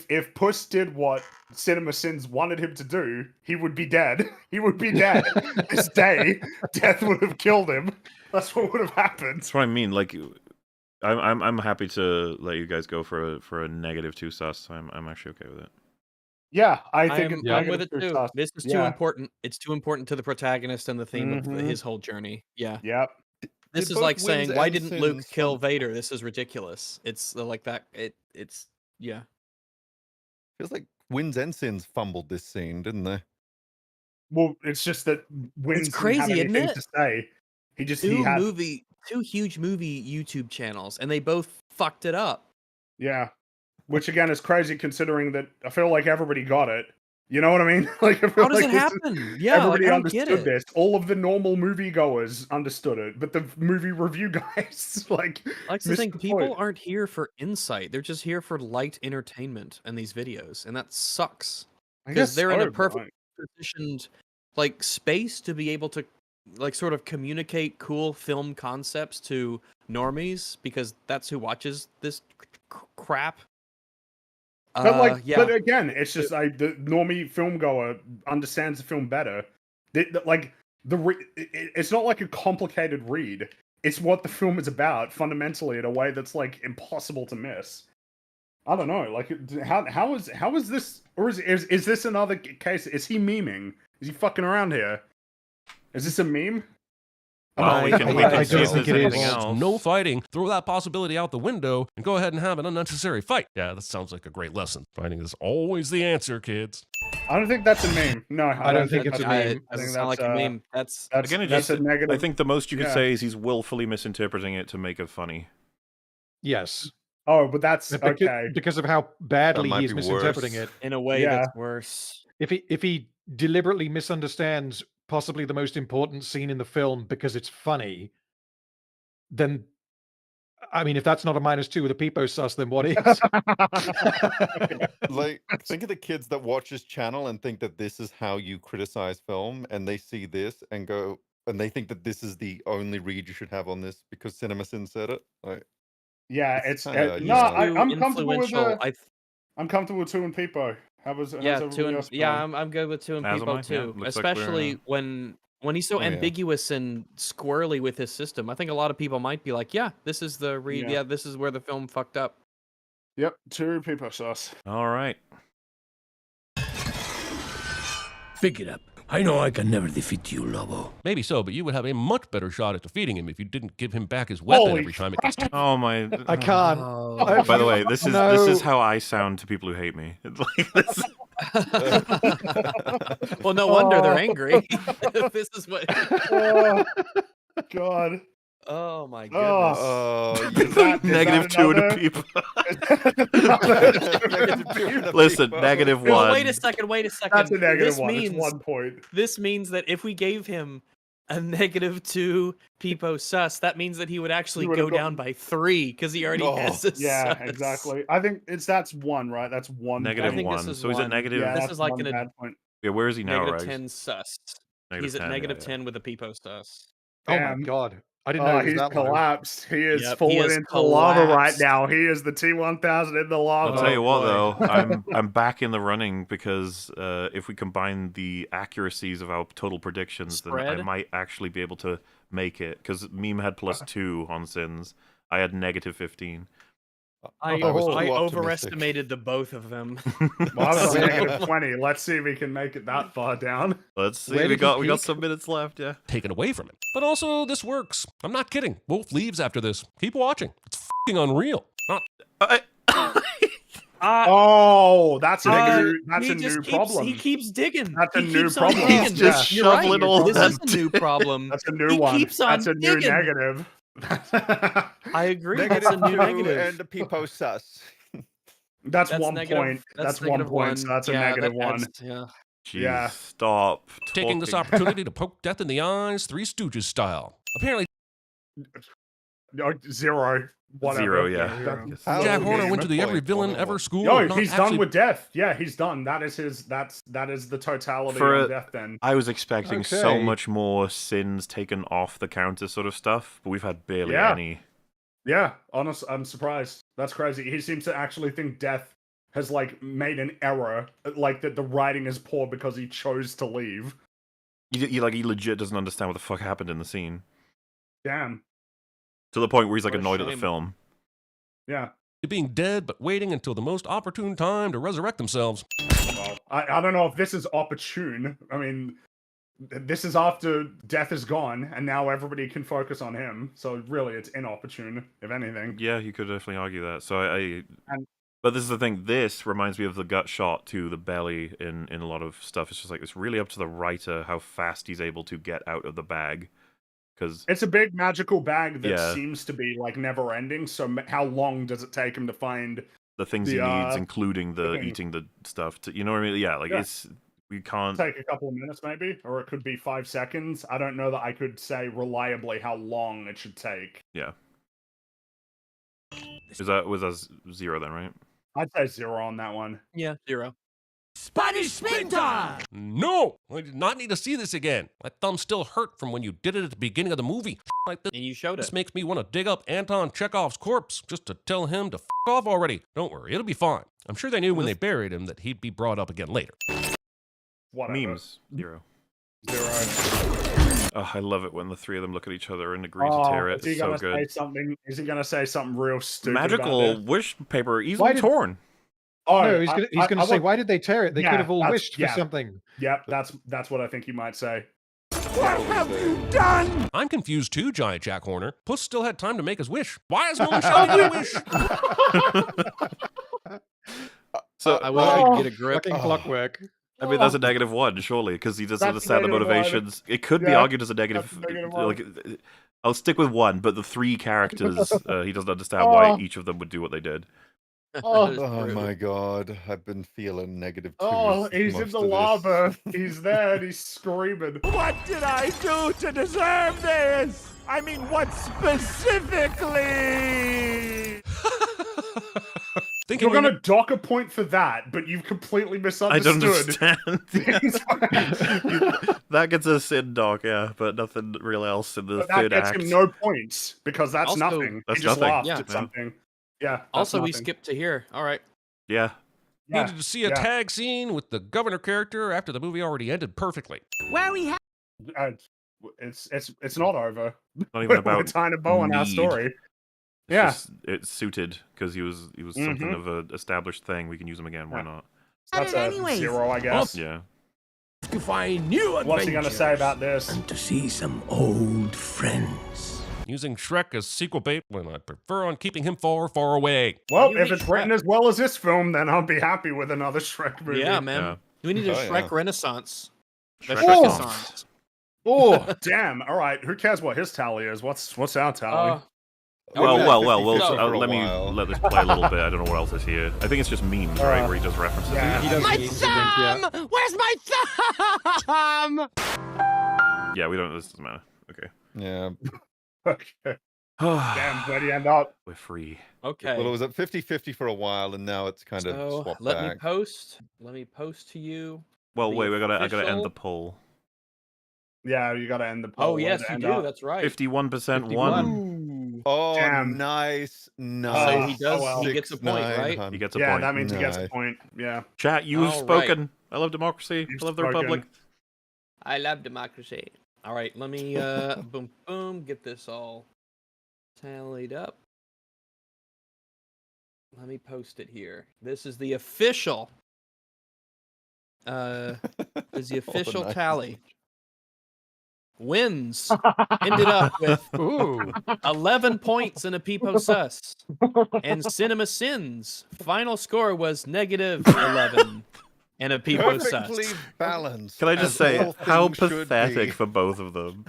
If Puss did what CinemaSins wanted him to do, he would be dead. He would be dead this day. Death would have killed him. That's what would have happened. That's what I mean. Like, I'm happy to let you guys go for a negative 2 sus. I'm actually okay with it. Yeah, I think I'm with it too. sus. This is too Yeah. important. It's too important to the protagonist and the theme of Mhm. his whole journey. Yeah. Yep. This Did is both like Wins saying, why and didn't Luke Sins kill Vader? This is ridiculous. It's like that. It's yeah. Feels like Wins and Sins fumbled this scene, didn't they? Well, it's just that Wins didn't have crazy, isn't anything it? to say. He Two had huge movie YouTube channels, and they both fucked it up. yeah, which again is crazy considering that I feel like everybody got it. You know what I mean? Like, I feel How does like it this is- happen? Yeah, everybody like, I don't get understood it. this. All of the normal moviegoers understood it, but the movie review guys like I like to missed think the people point. aren't here for insight. They're just here for light entertainment in these videos, and that sucks I because guess they're in so, a but, perfect positioned like space to be able to like sort of communicate cool film concepts to normies because that's who watches this crap. But like, yeah. but again, it's just like the normie film goer understands the film better. It's not like a complicated read. It's what the film is about fundamentally in a way that's like impossible to miss. I don't know. Like, how is this? Or is this another case? Is he memeing? Is he fucking around here? Is this a meme? Well, we can see if there's anything Involves else. no fighting. Throw that possibility out the window and go ahead and have an unnecessary fight. Yeah, that sounds like a great lesson. Fighting is always the answer, kids. I don't think that's a meme. No, I don't think it's a meme. I think Sound like a meme. That's Again, that's a negative. I think the most you could yeah. say is he's willfully misinterpreting it to make it funny. Yes. Oh, but that's Beca- okay. because of how badly might he's be misinterpreting worse. it. in a way Yeah. that's worse. If he deliberately misunderstands possibly the most important scene in the film because it's funny, then I mean, if that's not a -2 with a peepo sus, then what is? Like, think of the kids that watch this channel and think that this is how you criticize film, and they see this and go, and they think that this is the only read you should have on this because CinemaSin said it. Like, Yeah, It's it's kinda, no. you know. I'm comfortable with influential. I'm comfortable with 2 and Peepo. How's Yeah, everybody two and else yeah, going? I'm good with 2 and As am I, Peepo yeah. too. Looks like we're, Especially when he's so Oh, yeah. ambiguous and squirrely with his system. I think a lot of people might be like, yeah, this is the read. Yeah. Yeah, this is where the film fucked up. Yep, 2 Peepo sauce. All right. Pick it up. I know I can never defeat you, Lobo. Maybe so, but you would have a much better shot at defeating him if you didn't give him back his weapon Holy every time it gets Oh my! I can't. By the way, this is No. how I sound to people who hate me. It's like this. Well, no wonder they're Oh. angry. This is what. Oh, God. Oh my Oh. goodness. Is that -2 to another- people. -2 Listen, Peepo. -1. Well, wait a second. Wait a second. That's a negative This one. means It's 1 point. this means that if we gave him a -2 Peepo sus, that means that he would actually He would've go down by 3 because he already Oh, has a Yeah, sus. exactly. I think that's 1, right? That's 1. I think this -1. is So is it one. negative? Yeah, This that's is like one an bad point. Yeah, where is he now, Rags? -10 sus. Negative He's at 10, yeah, yeah. -10 with a Peepo sus. Oh my Damn. god. I didn't know it was he's that low. collapsed. He is Yep, he falling has into lava right collapsed. now. He is the T1000 in the lava. I'll tell you what, boy. though, I'm back in the running because if we combine the accuracies of our total predictions, then I Spread? might actually be able to make it. Because Meme had +2 on Sins, I had -15. I was too optimistic. overestimated the both of them. Well, I was So- on -20. Let's see if we can make it that far down. Let's see. Where We did got he peak? some minutes left. Yeah. Taken away from him. But also, this works. I'm not kidding. Wolf leaves after this. Keep watching. It's f***ing unreal. Oh, that's a new. He That's a just new keeps, problem. He keeps digging. That's a He new keeps on problem. digging. He's just You're right. shoveling all This that is a new problem. That's a new He one. keeps on That's a new digging. negative. I agree. That's a new -2 negative. and a Peepo sus. That's 1 negative- point. That's 1 negative point. So that's a Yeah, negative that 1. adds- Yeah. Jeez, Yeah. stop. Taking this talking. opportunity to poke death in the eyes, Three Stooges style. Apparently, No, 0. Whatever. 0, yeah. That's- How Jack is Horner he went to the employed? every villain One on ever one. school. No, of not he's actually- done with death. Yeah, he's done. That is his. That is the totality For of a- death. Then I was expecting so Okay. much more Sins taken off the counter sort of stuff, but we've had barely Yeah. any. yeah, honest. I'm surprised. That's crazy. He seems to actually think death has like made an error, like that the writing is poor because he chose to leave. He legit doesn't understand what the fuck happened in the scene. Damn. To the point where he's like What a annoyed at the shame. film. Yeah. being dead, but waiting until the most opportune time to resurrect themselves. Well, I don't know if this is opportune. I mean, this is after death is gone, and now everybody can focus on him. So really, it's inopportune, if anything. Yeah, you could definitely argue that. So And- but this is the thing. This reminds me of the gut shot to the belly in a lot of stuff. It's just like it's really up to the writer how fast he's able to get out of the bag. Because It's a big magical bag that Yeah. seems to be like never ending. So how long does it take him to find the things the, he needs, including the thing. eating the stuff, you know what I mean? Yeah, like Yeah. it's we can't. take a couple of minutes maybe, or it could be 5 seconds. I don't know that I could say reliably how long it should take. Yeah. Was that 0 then, right? I'd say 0 on that one. Yeah, 0. Spanish Splinter! No! I did not need to see this again. My thumb still hurt from when you did it at the beginning of the movie. Like this, And you showed it. This makes me want to dig up Anton Chekhov's corpse just to tell him to off already. Don't worry, it'll be fine. I'm sure they knew when they buried him that he'd be brought up again later. Whatever. Memes. 0. 0. Oh, I love it when the three of them look at each other and agree to tear it. Is he It's so gonna good. say something? Is he gonna say something real stupid? Magical about wish paper easily did- torn. Oh, No, he's going to say, why did they tear it? They Yeah, could have all that's- wished for yeah. something. Yep, that's what I think he might say. What have you done? I'm confused too, Giant Jack Horner. Puss still had time to make his wish. Why is no one shouting your wish? So I wish I could get a grip. Fucking clockwork. I mean, that's a -1, surely, because he doesn't That's a understand the -1. motivations. It could be Yeah, argued as a negative. that's a -1. Like, I'll stick with 1, but the 3 characters, he doesn't understand why each of them would do what they did. Oh my god, I've been feeling negative twos. Oh, he's in most the of this. lava. He's there and he's screaming. What did I do to deserve this? I mean, what specifically? Thinking You're gonna dock a point for that, but you've completely I misunderstood. don't understand. That gets a sin dock, yeah, but nothing real else in the But that third gets act. him no points because that's Also- nothing. That's he just nothing. laughed Yeah. at something. Yeah. that's Also, we nothing. skipped to here. All right. Yeah. Yeah, Needed to see a yeah. tag scene with the governor character after the movie already ended perfectly. Where we have It's not over. Not even We're about tying a bow on our need. story. It's Yeah. just- it's suited because he was something Mhm. of an established thing. We can use him again. Why Yeah. not? That's it a anyways. 0, I guess. Yeah. To find new adventures. What's he gonna say about this? And to see some old friends. Using Shrek as sequel bait when I prefer on keeping him far, far away. Well, You if need it's written Shrek. as well as this film, then I'll be happy with another Shrek movie. Yeah, man. Yeah. We need a Oh, Shrek yeah. Renaissance. The Shrek Shrek Renaissance. Renaissance. Oh, damn. All right. Who cares what his tally is? What's our tally? Well, yeah, well, 50-50 for a let me while. let this play a little bit. I don't know what else is here. I think it's just memes, right? Where he does references. yeah. He does My memes, I think, thumb! Where's my thumb? Yeah, we don't. This doesn't matter. Okay. Yeah. Okay. Damn, where'd he end up? We're free. Okay. Well, it was at 50-50 for a while, and now it's kind of So swapped let back. me post. Let me post to you. Well, The wait. I gotta end official- the poll. Yeah, you gotta end the poll. Oh yes, you End do. up. That's right. 51% 51. won. Ooh. Oh, Damn. nice, So nice. he does. well. He gets a point, right? 6,900. He gets a Yeah, point. that means he gets a Nice. point. Yeah. Chat, you've All spoken. I love democracy. You've I love the spoken. republic. I love democracy. All right, let me boom boom get this all tallied up. Let me post it here. This is the official. Is the official nice. tally. Wins ended up with Ooh. 11 points in a Peepo Sus. And Cinema Sins final score was -11 in a Peepo Perfectly Sus. balanced. Can I just as say all how things should pathetic be. for both of them?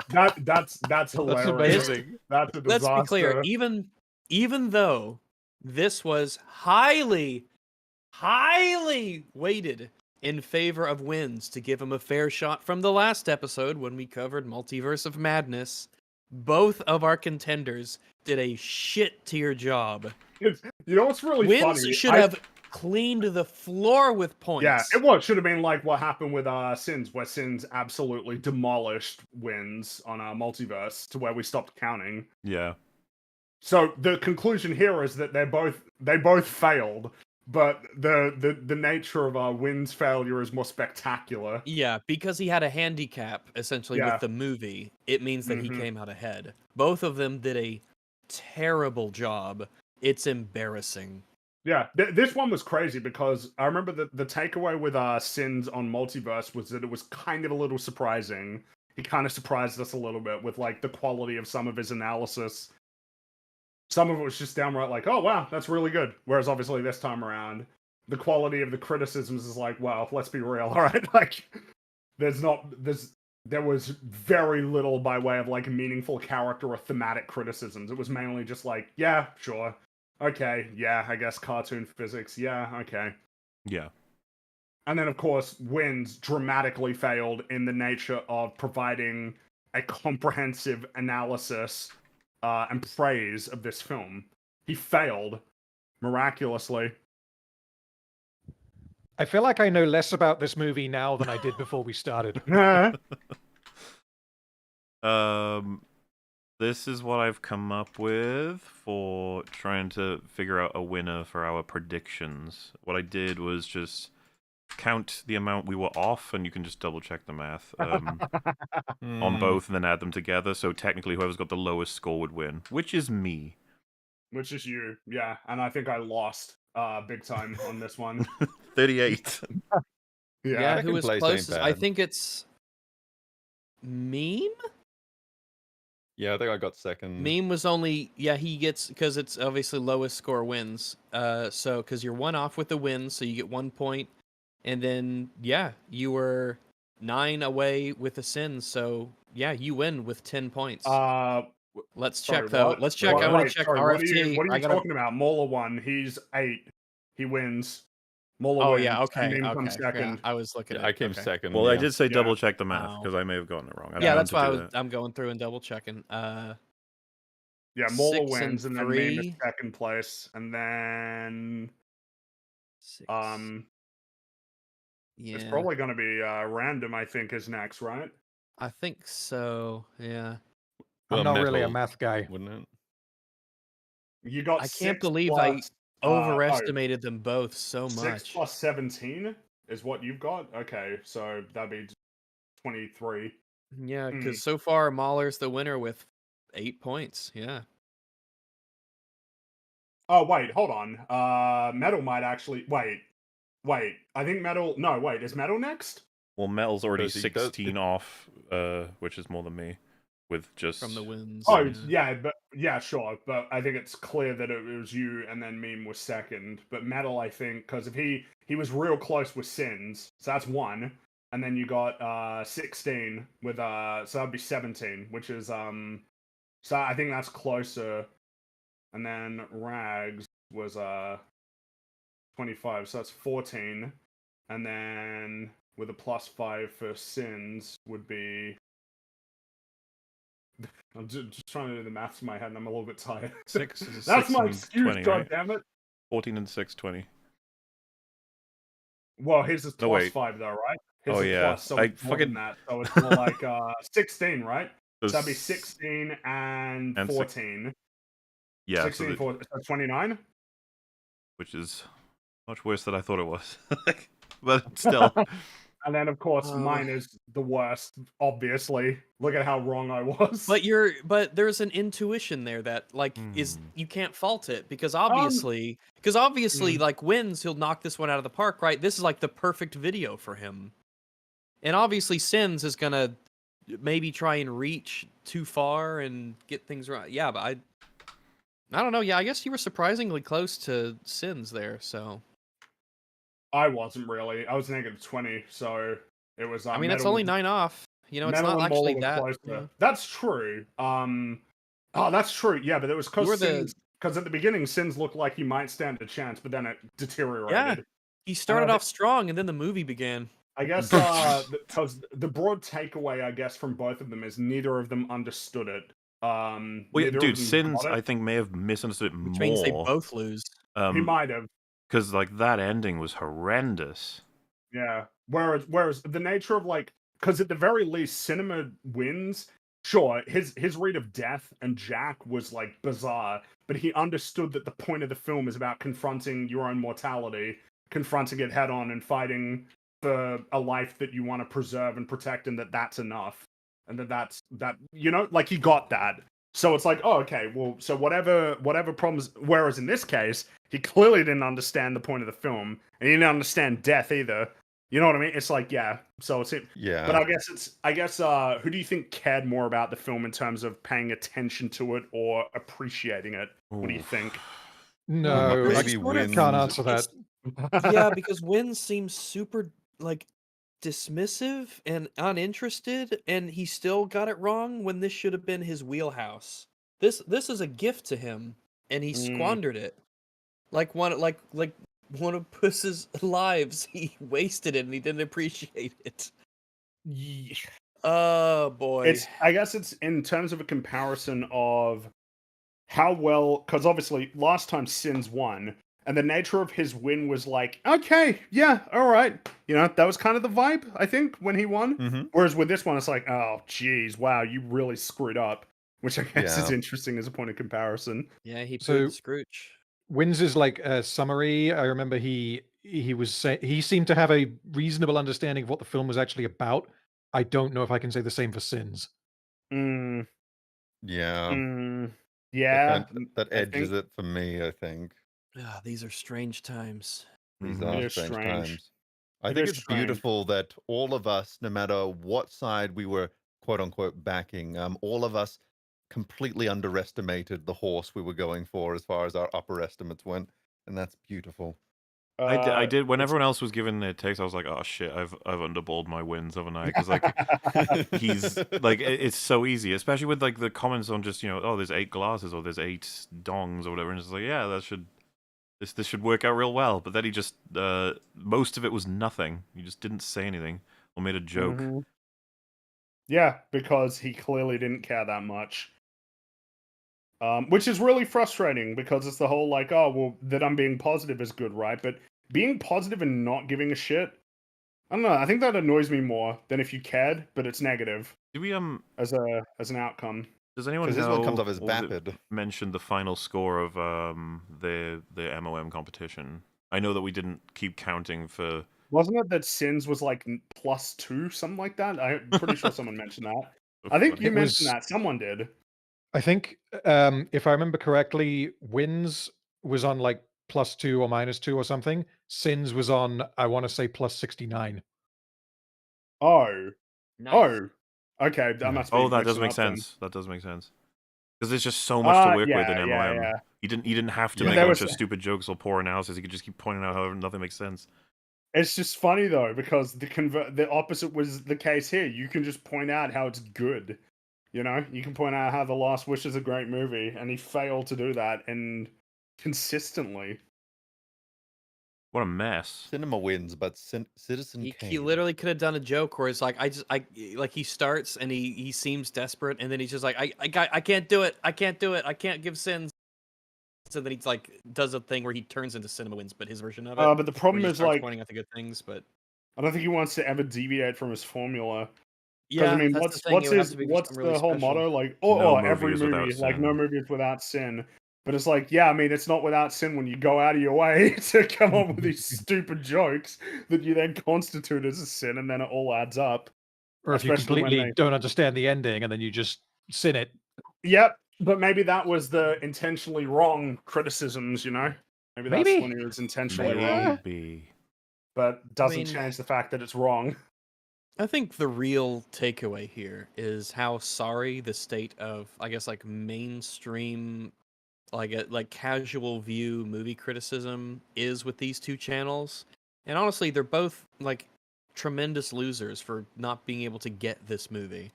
That's hilarious. amazing. That's a disaster. Let's be clear, even though this was highly weighted in favor of Wins to give him a fair shot from the last episode when we covered Multiverse of Madness, both of our contenders did a shit tier job. You know what's really Wins funny? should have cleaned the floor with points. Yeah, it was. Should have been like what happened with Sins, where Sins absolutely demolished Wins on our multiverse to where we stopped counting. Yeah. So the conclusion here is that they both failed, but the nature of Wins' failure is more spectacular. Yeah, because he had a handicap essentially Yeah. with the movie, it means that he Mhm. came out ahead. Both of them did a terrible job. It's embarrassing. Yeah, this one was crazy because I remember the takeaway with Sins on Multiverse was that it was kind of a little surprising. He kind of surprised us a little bit with like the quality of some of his analysis. Some of it was just downright like, oh wow, that's really good. Whereas obviously this time around, the quality of the criticisms is like, well, let's be real, all right? Like, there was very little by way of like meaningful character or thematic criticisms. It was mainly just like, yeah, sure. Okay, yeah, I guess cartoon physics. Yeah, okay. Yeah. And then, of course, Wins dramatically failed in the nature of providing a comprehensive analysis and praise of this film. He failed miraculously. I feel like I know less about this movie now than I did before we started. This is what I've come up with for trying to figure out a winner for our predictions. What I did was just count the amount we were off, and you can just double check the math on both and then add them together. So technically, whoever's got the lowest score would win, which is me. Which is you, yeah. And I think I lost big time on this one. 38. Yeah, who Second was place ain't closest? I bad. think it's Meme. Yeah, I think I got second. Meme was only he gets because it's obviously lowest score wins. So because you're one off with the win, so you get 1 point, and then you were 9 away with the sins, so you win with 10 points. Let's check though. What? Let's check. I want to check RFT. What are you talking about? Mauler won. He's 8. He wins. Mauler Oh wins. yeah, okay, And Meme okay. comes second. I was looking. I came second. Well, I yeah. did say double check the math because I may have gotten it wrong. I don't know that's to why do that. I'm going through and double checking. Yeah, Mauler 6 wins, and then 3. Meme is second place, and then 6. it's probably going to be Random. I think is next, right? I think so. Yeah. I'm not really a math guy. Wouldn't it? You got. I can't 6 believe plus, I overestimated them both so 6 much. plus 17 is what you've got. Okay, so that'd be 23. Yeah, because so far Mahler's the winner with 8 points. Yeah. Oh wait, hold on. Metal might actually wait. I think Metal. No, wait. Is Metal next? Well, Metal's already Does he- 16 off, which is more than me, with just From the wins. Oh yeah, but yeah, sure. But I think it's clear that it was you, and then Meme was second. But Metal, I think, because if he was real close with Sins, so that's 1, and then you got 16 with so that'd be 17, which is so I think that's closer. And then Rags was 25, so that's 14, and then with a +5 for Sins would be. I'm just trying to do the maths in my head, and I'm a little bit tired. 6. That's 6 my and excuse, 20, God right? damn it. 14 and 6, 20. Well, his is No, wait. +5 though, right? His Oh, is yeah. plus, so I it's more than fucking- that. So it's more like 16, right? So that'd be Those- 16 and and 14. Yeah, 16 so 14, so 29. which is much worse than I thought it was. But still. And then, of course, mine is the worst, obviously. Look at how wrong I was. But there's an intuition there that is you can't fault it because obviously like wins he'll knock this one out of the park, right? This is like the perfect video for him. And obviously Sins is gonna maybe try and reach too far and get things right. Yeah, but I don't know. Yeah, I guess you were surprisingly close to Sins there, so I wasn't really. I was -20, so it was. I mean, that's only 9 off. You know, it's Metal not and actually Bola were that. closer. Yeah. That's true. Oh, that's true. Yeah, but it was because at the beginning, Sins looked like he might stand a chance, but then it deteriorated. Yeah, he started off strong, and then the movie began. I guess because the broad takeaway, I guess, from both of them is neither of them understood it. Well, Neither of dude, them Sins, got it. I think, may have misunderstood it more. Which means they both lose. He might have. Because, like, that ending was horrendous. Yeah. Whereas the nature of because at the very least, cinema wins. Sure, his read of death and Jack was like bizarre, but he understood that the point of the film is about confronting your own mortality, confronting it head on, and fighting for a life that you want to preserve and protect, and that's enough, and that he got that. So it's like, oh, okay, well, so whatever problems. Whereas in this case, he clearly didn't understand the point of the film, and he didn't understand death either. You know what I mean? It's like, yeah. So it's it. Yeah. But I guess who do you think cared more about the film in terms of paying attention to it or appreciating it? What do you think? No, Maybe I Wins. can't answer that. Yeah, because Win seems super dismissive and uninterested, and he still got it wrong when this should have been his wheelhouse. This is a gift to him, and he squandered it. Like one of Puss's lives, he wasted it and he didn't appreciate it. Yeah. Oh boy. I guess it's in terms of a comparison of how well, because obviously last time Sins won, And the nature of his win was like, okay, yeah, all right. You know, that was kind of the vibe, I think, when he won. Mhm. Whereas with this one, it's like, oh, geez, wow, you really screwed up. Which I guess is Yeah. interesting as a point of comparison. Yeah, he So- proved the Scrooge. Wins' like summary. I remember he seemed to have a reasonable understanding of what the film was actually about. I don't know if I can say the same for Sins. Mm, Yeah. mm, That, yeah, that I edges think it for me, I think. Ah, these are strange times. These Mhm. are It is strange strange. times. I It think is it's strange. beautiful that all of us, no matter what side we were quote unquote backing, all of us completely underestimated the horse we were going for as far as our upper estimates went, and that's beautiful. I did. When It's- everyone else was giving their takes, I was like, "Oh shit, I've underballed my wins, haven't I?" Because like he's like, it's so easy, especially with like the comments on just oh, there's 8 glasses or there's 8 dongs or whatever, and it's like, yeah, this should work out real well. But then he just most of it was nothing. He just didn't say anything or made a joke. Mhm. Yeah, because he clearly didn't care that much. Which is really frustrating because it's the whole like, oh, well, that I'm being positive is good, right? But being positive and not giving a shit, I don't know. I think that annoys me more than if you cared, but it's negative Do we as an outcome. Does anyone 'Cause this know one comes off as what was it vapid. mentioned the final score of the MOM competition? I know that we didn't keep counting for. Wasn't it that Sins was like +2, something like that? I'm pretty sure someone mentioned that. So I think funny. you It mentioned was- that. Someone did. I think, if I remember correctly, Wins was on like +2 or -2 or something. Sins was on, I want to say, +69. Oh. Nice. Oh. Okay, that must be Oh, that does mixing make up then. sense. That does make sense. Because there's just so much to work with in yeah, MOM. yeah. He didn't have to Yeah. make There a bunch was- of stupid jokes or poor analysis. He could just keep pointing out how nothing makes sense. It's just funny though because the opposite was the case here. You can just point out how it's good. You know, you can point out how The Last Wish is a great movie, and he failed to do that and consistently. What a mess. Cinema wins, but Citizen He Kane. literally could have done a joke where it's like like he starts and he seems desperate and then he's just like I can't do it, I can't give Sins. So then he's like does a thing where he turns into Cinema Wins, but his version of it. But the where problem he is starts like pointing out the good things, but I don't think he wants to ever deviate from his formula. yeah, I mean, that's what's the thing. It would have to be what's something really the whole special. motto? Like, No movie every is without movie, like no sin. movie is without sin. But it's like, yeah, I mean, it's not without sin when you go out of your way to come up with these stupid jokes that you then constitute as a sin, and then it all adds up. Or if you Especially when completely they- don't understand the ending and then you just sin it. Yep, but maybe that was the intentionally wrong criticisms, you know? Maybe that's Maybe. when it was intentionally wrong, Maybe. but doesn't mean- change the fact that it's wrong. I think the real takeaway here is how sorry the state of, I guess, like mainstream, like casual view movie criticism is with these two channels. And honestly, they're both like tremendous losers for not being able to get this movie.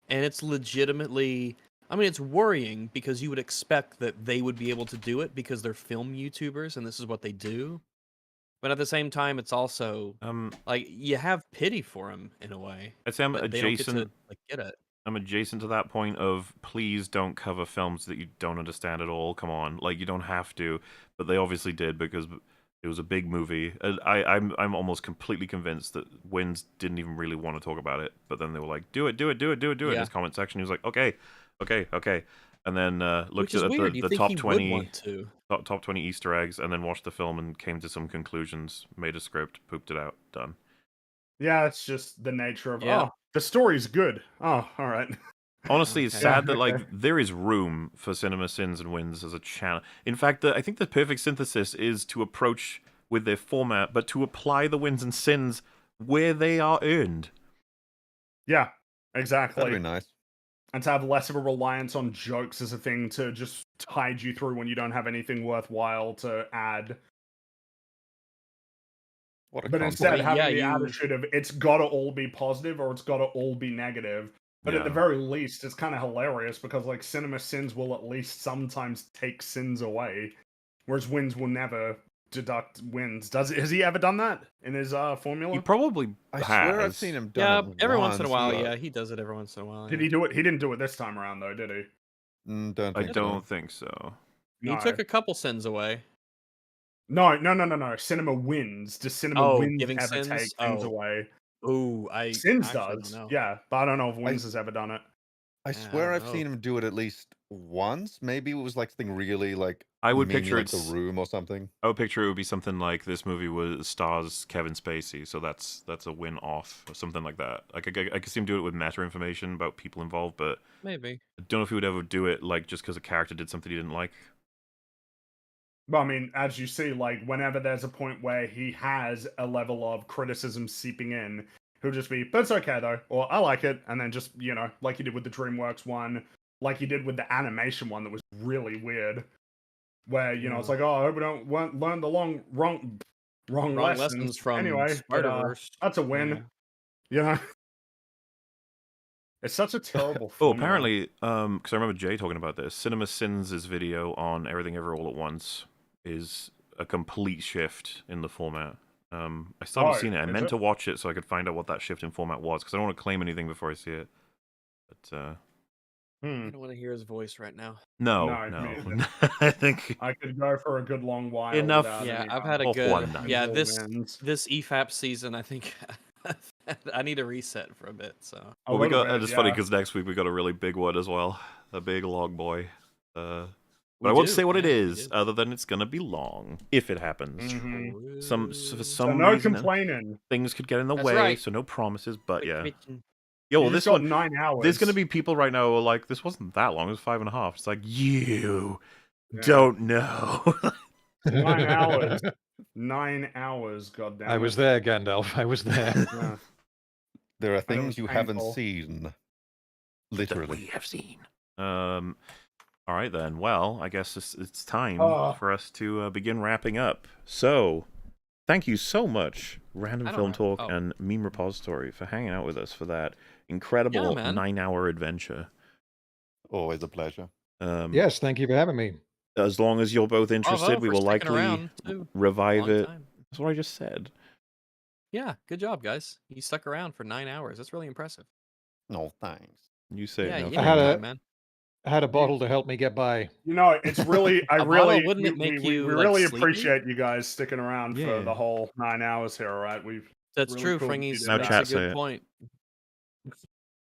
And it's legitimately, I mean, it's worrying because you would expect that they would be able to do it because they're film YouTubers and this is what they do. But at the same time, it's also like you have pity for him in a way. I'd say I'm but they don't get adjacent. to like get it. I'm adjacent to that point of please don't cover films that you don't understand at all. Come on, like you don't have to, but they obviously did because it was a big movie. I'm almost completely convinced that Wins didn't even really want to talk about it, but then they were like, do it in Yeah. his comment section. He was like, okay, and then Which looked is at weird. the You'd think top he would 20 want to. top 20 Easter eggs, and then watched the film and came to some conclusions, made a script, pooped it out, done. Yeah, it's just the nature of, Yeah. oh, the story's good. Oh, all right. Honestly, it's Okay. sad that like Okay. there is room for Cinema Sins and Wins as a channel. In fact, I think the perfect synthesis is to approach with their format, but to apply the wins and sins where they are earned. Yeah, exactly. That'd be nice. And to have less of a reliance on jokes as a thing to just tide you through when you don't have anything worthwhile to add. What a But concept. instead, Yeah, having the you- attitude of it's got to all be positive or it's got to all be negative. But at the Yeah. very least, it's kind of hilarious because like Cinema Sins will at least sometimes take sins away, whereas Wins will never deduct wins. Has he ever done that in his formula? He probably I has. swear I've seen him Yeah, done it every once in a while, but- yeah, he does it every once in a while. Did yeah. he do it? He didn't do it this time around though, did he? Don't I think so. don't think so. He No. took a couple sins away. No. Cinema wins. Does cinema Oh, wins giving ever take sins? things Oh. away? Ooh, Sins actually, I don't does. know. Yeah, but I don't know if I Wins has ever done it. I Yeah, I swear don't I've seen know. him do it at least once. Maybe it was like something really like I would memey, picture like The it's. Room or something. I would picture it would be something like this movie was stars Kevin Spacey, so that's a win off or something like that. Like I could see him do it with meta information about people involved, but Maybe. I don't know if he would ever do it like just because a character did something he didn't like. Well, I mean, as you see, like whenever there's a point where he has a level of criticism seeping in, he'll just be, "But it's okay though," or "I like it," and then just like he did with the DreamWorks one, like he did with the animation one that was really weird, where it's like, "Oh, I hope we don't learn the wrong lessons from anyway." But Spider-Verse. that's a win, It's such a terrible. Oh, formula. apparently, because I remember Jay talking about this. Cinema Sins' video on Everything Ever All at Once is a complete shift in the format. I still haven't seen it. I meant to watch it so I could find out what that shift in format was, because I don't want to claim anything before I see it. But I don't want to hear his voice right now. no. I think I could go for a good long while. Enough. Yeah, I've had a Off good. one night. Yeah, wins. this EFAP season, I think I need a reset for a bit. So. Well, we got. It's funny because next week we got a really big one as well, a big log boy. But I won't say what it is, other than it's gonna be long if it happens. For some no reason, complaining. Things could get in the That's way, right. so no promises. But yeah. Bitchin'. Yo, well, You this just got one 9 hours. There's gonna be people right now who are like, this wasn't that long. It was 5.5. It's like you don't know. 9 hours. 9 hours. Goddamn. I was there, Gandalf. I was there. Yeah. There are it things was you haven't painful. seen. That Literally. we have seen. All right then. Well, I guess it's time for us to begin wrapping up. So, thank you so much, Random Film Talk and Meme Repository, for hanging out with us for that incredible 9-hour adventure. Always a pleasure. Yes, thank you for having me. As long as you're both interested, we for will sticking likely around, too. revive Long it. time. That's what I just said. Yeah, good job, guys. You stuck around for 9 hours. That's really impressive. No thanks. You say Yeah, no. you I know had your a time, man. I had a bottle to help me get by. It's really, I A really, bottle, wouldn't it make we you, like, really sleepy? appreciate you guys sticking around for Yeah. the whole 9 hours here. All right, we've. That's really true. cool that you Fringy's did Now makes that. chat a say good it. point.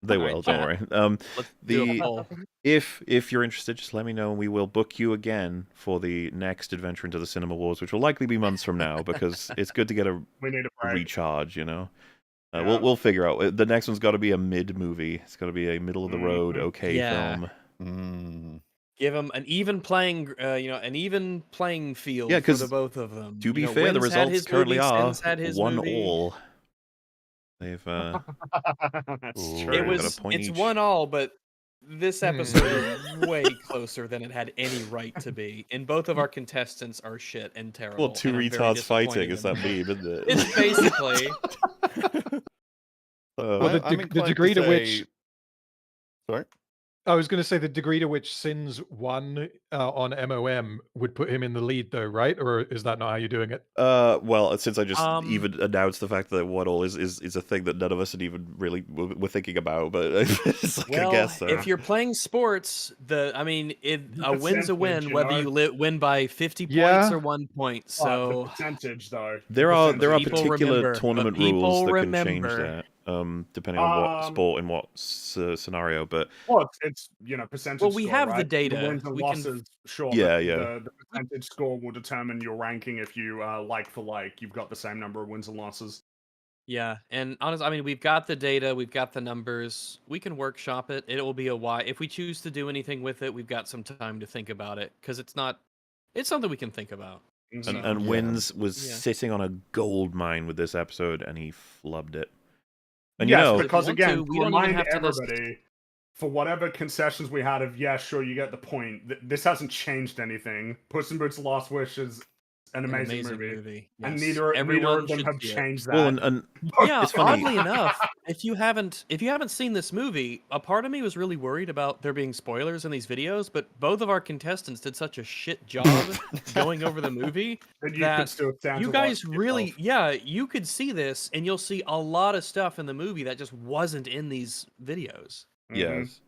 They All right, will, don't chat. worry. Let's do a poll. If you're interested, just let me know, and we will book you again for the next adventure into the Cinema Wars, which will likely be months from now, because it's good to get a We need a break. recharge. Yeah. We'll figure out. The next one's got to be a mid movie. It's got to be a middle of the road, okay Yeah. film. Give them an even playing, an even playing field Yeah, for 'cause the both of them. To be You know, fair, the Wynn's had results his currently movie, are Sin's had his 1-all. They've That's true. It got a was. point It's each. 1-all, but this episode is way closer than it had any right to be. And both of our contestants are shit and terrible. Well, two and I'm very retards disappointed fighting is in that them. meme, isn't it? It's basically. Well, the I'm the inclined degree to which say- Sorry? I was going to say the degree to which Sins won on MOM would put him in the lead, though, right? Or is that not how you're doing it? Well, since I just even announced the fact that 1-all is a thing that none of us had even really were thinking about, but it's like, Well, I guess so. if you're playing sports, a win's a win, percentage, whether you win by 50 Yeah. points or 1 point. The So percentage, though. There are People particular remember, tournament but rules people that can change remember. that, depending on what sport and what scenario. But Well, it's percentage. Well, we score, have the right? data. wins and We can- losses, sure. Yeah, but yeah. The percentage score will determine your ranking if you like for like you've got the same number of wins and losses. Yeah, and honestly, I mean, we've got the data, we've got the numbers. We can workshop it. It will be a while. If we choose to do anything with it, we've got some time to think about it because it's something we can think about. and Wins was sitting on a gold mine with this episode, and he flubbed it. And yes, because If you again, want to, we to don't even remind have to everybody, for whatever concessions we had of, yeah, sure, you get the point. This hasn't changed anything. Puss in Boots: Last Wish is an amazing movie. And yes. neither Everyone of them should have see it. changed that. Well, and Yeah, it's funny. oddly enough, if you haven't seen this movie, a part of me was really worried about there being spoilers in these videos, but both of our contestants did such a shit job going over the movie And you that could still stand you to guys watch really, you could see this and you'll see a lot of stuff in the movie that just wasn't in these videos. Yes.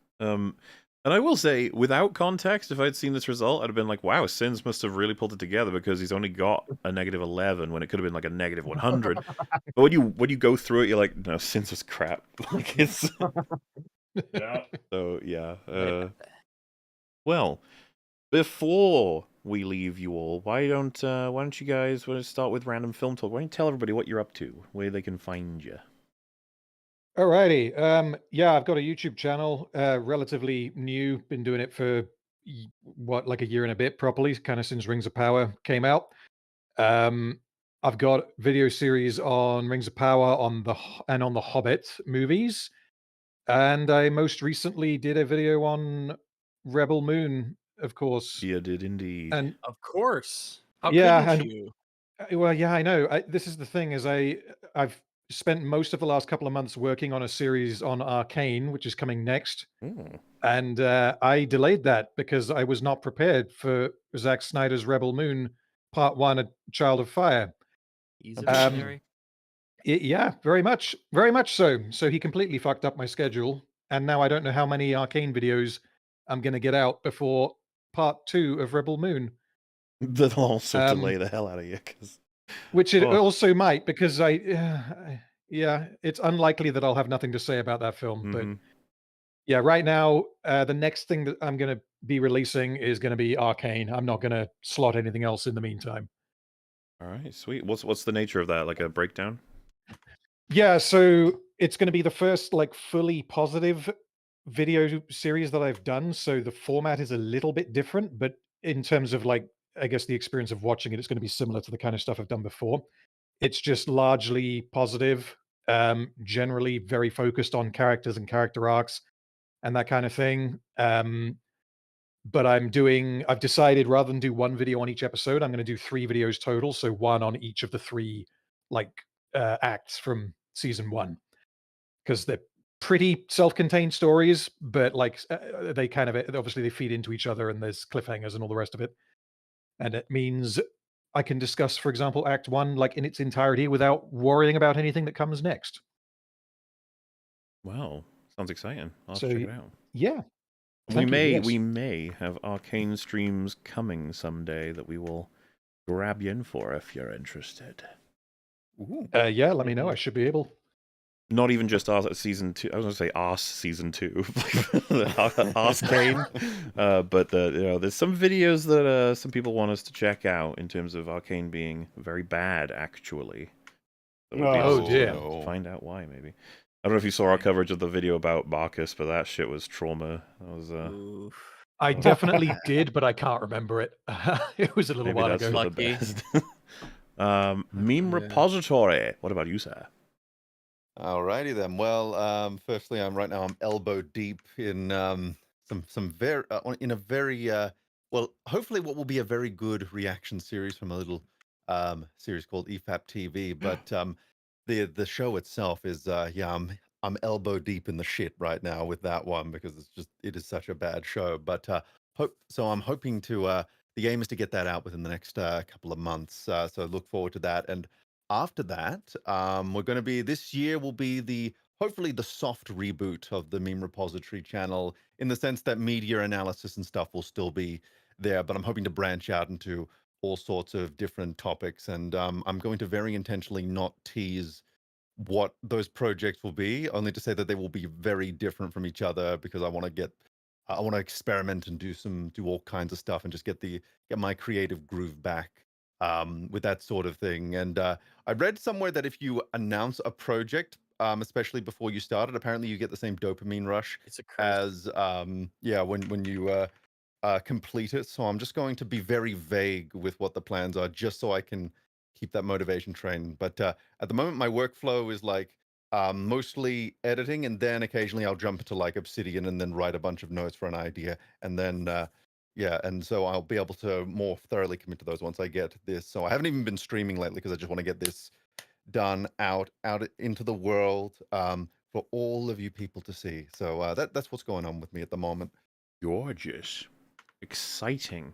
And I will say, without context, if I'd seen this result, I'd have been like, wow, Sins must have really pulled it together because he's only got a -11 when it could have been like a -100. But when you go through it, you're like, no, Sins was crap. Like it's Yeah. so yeah. Well, before we leave you all, why don't you guys want to start with Random Film Talk? Why don't you tell everybody what you're up to, where they can find you? Alrighty. Yeah, I've got a YouTube channel, relatively new. Been doing it for like a year and a bit properly, kind of since Rings of Power came out. I've got video series on Rings of Power on the Hobbit movies, and I most recently did a video on Rebel Moon, of course. You did indeed. And Of course. How yeah, couldn't and you? well, yeah, I know. This is the thing: is I've spent most of the last couple of months working on a series on Arcane, which is coming next, and I delayed that because I was not prepared for Zack Snyder's Rebel Moon Part 1, A Child of Fire. He's a visionary. Yeah, very much so. So he completely fucked up my schedule, and now I don't know how many Arcane videos I'm going to get out before Part 2 of Rebel Moon. That'll also delay the hell out of you, which it also might, because yeah, it's unlikely that I'll have nothing to say about that film. But yeah, right now, the next thing that I'm going to be releasing is going to be Arcane. I'm not going to slot anything else in the meantime. All right, sweet. What's the nature of that? Like a breakdown? Yeah, so it's going to be the first like fully positive video series that I've done. So the format is a little bit different, but in terms of like, I guess the experience of watching it, it's going to be similar to the kind of stuff I've done before. It's just largely positive, generally very focused on characters and character arcs and that kind of thing. But I've decided rather than do one video on each episode, I'm going to do 3 videos total. So one on each of the 3 like acts from season 1, because they're pretty self-contained stories, but like they kind of obviously they feed into each other, and there's cliffhangers and all the rest of it. And it means I can discuss, for example, Act 1 like in its entirety without worrying about anything that comes next. Wow, sounds exciting. I'll So check it out. yeah, We thank you, may yes. we may have Arcane streams coming someday that we will grab you in for if you're interested. Yeah, let me know. I should be able. Not even just season 2. I was going to say Arse season 2, Arcane. But there's some videos that some people want us to check out in terms of Arcane being very bad, actually. So we'll be able to find out why, maybe. I don't know if you saw our coverage of the video about Bacchus, but that shit was trauma. That was I definitely did, but I can't remember it. It was a little maybe while that's ago. for the best. Meme repository. What about you, sir? Alrighty then. Well, firstly, right now I'm elbow deep in some very in a very well, hopefully what will be a very good reaction series from a little series called EFAP TV. But the show itself is yeah, I'm elbow deep in the shit right now with that one, because it is such a bad show. But so I'm hoping to the aim is to get that out within the next couple of months. So look forward to that. And after that, we're going to be, this year will be hopefully the soft reboot of the Meme Repository channel, in the sense that media analysis and stuff will still be there, but I'm hoping to branch out into all sorts of different topics. And I'm going to very intentionally not tease what those projects will be, only to say that they will be very different from each other, because I want to experiment and do all kinds of stuff and just get my creative groove back with that sort of thing. And I read somewhere that if you announce a project, especially before you start it, apparently you get the same dopamine rush as yeah, when you complete it. So I'm just going to be very vague with what the plans are, just so I can keep that motivation train. But at the moment, my workflow is like mostly editing, and then occasionally I'll jump into like Obsidian and then write a bunch of notes for an idea, and then yeah, and so I'll be able to more thoroughly commit to those once I get this. So I haven't even been streaming lately, because I just want to get this done out into the world for all of you people to see. So that's what's going on with me at the moment. Gorgeous, exciting.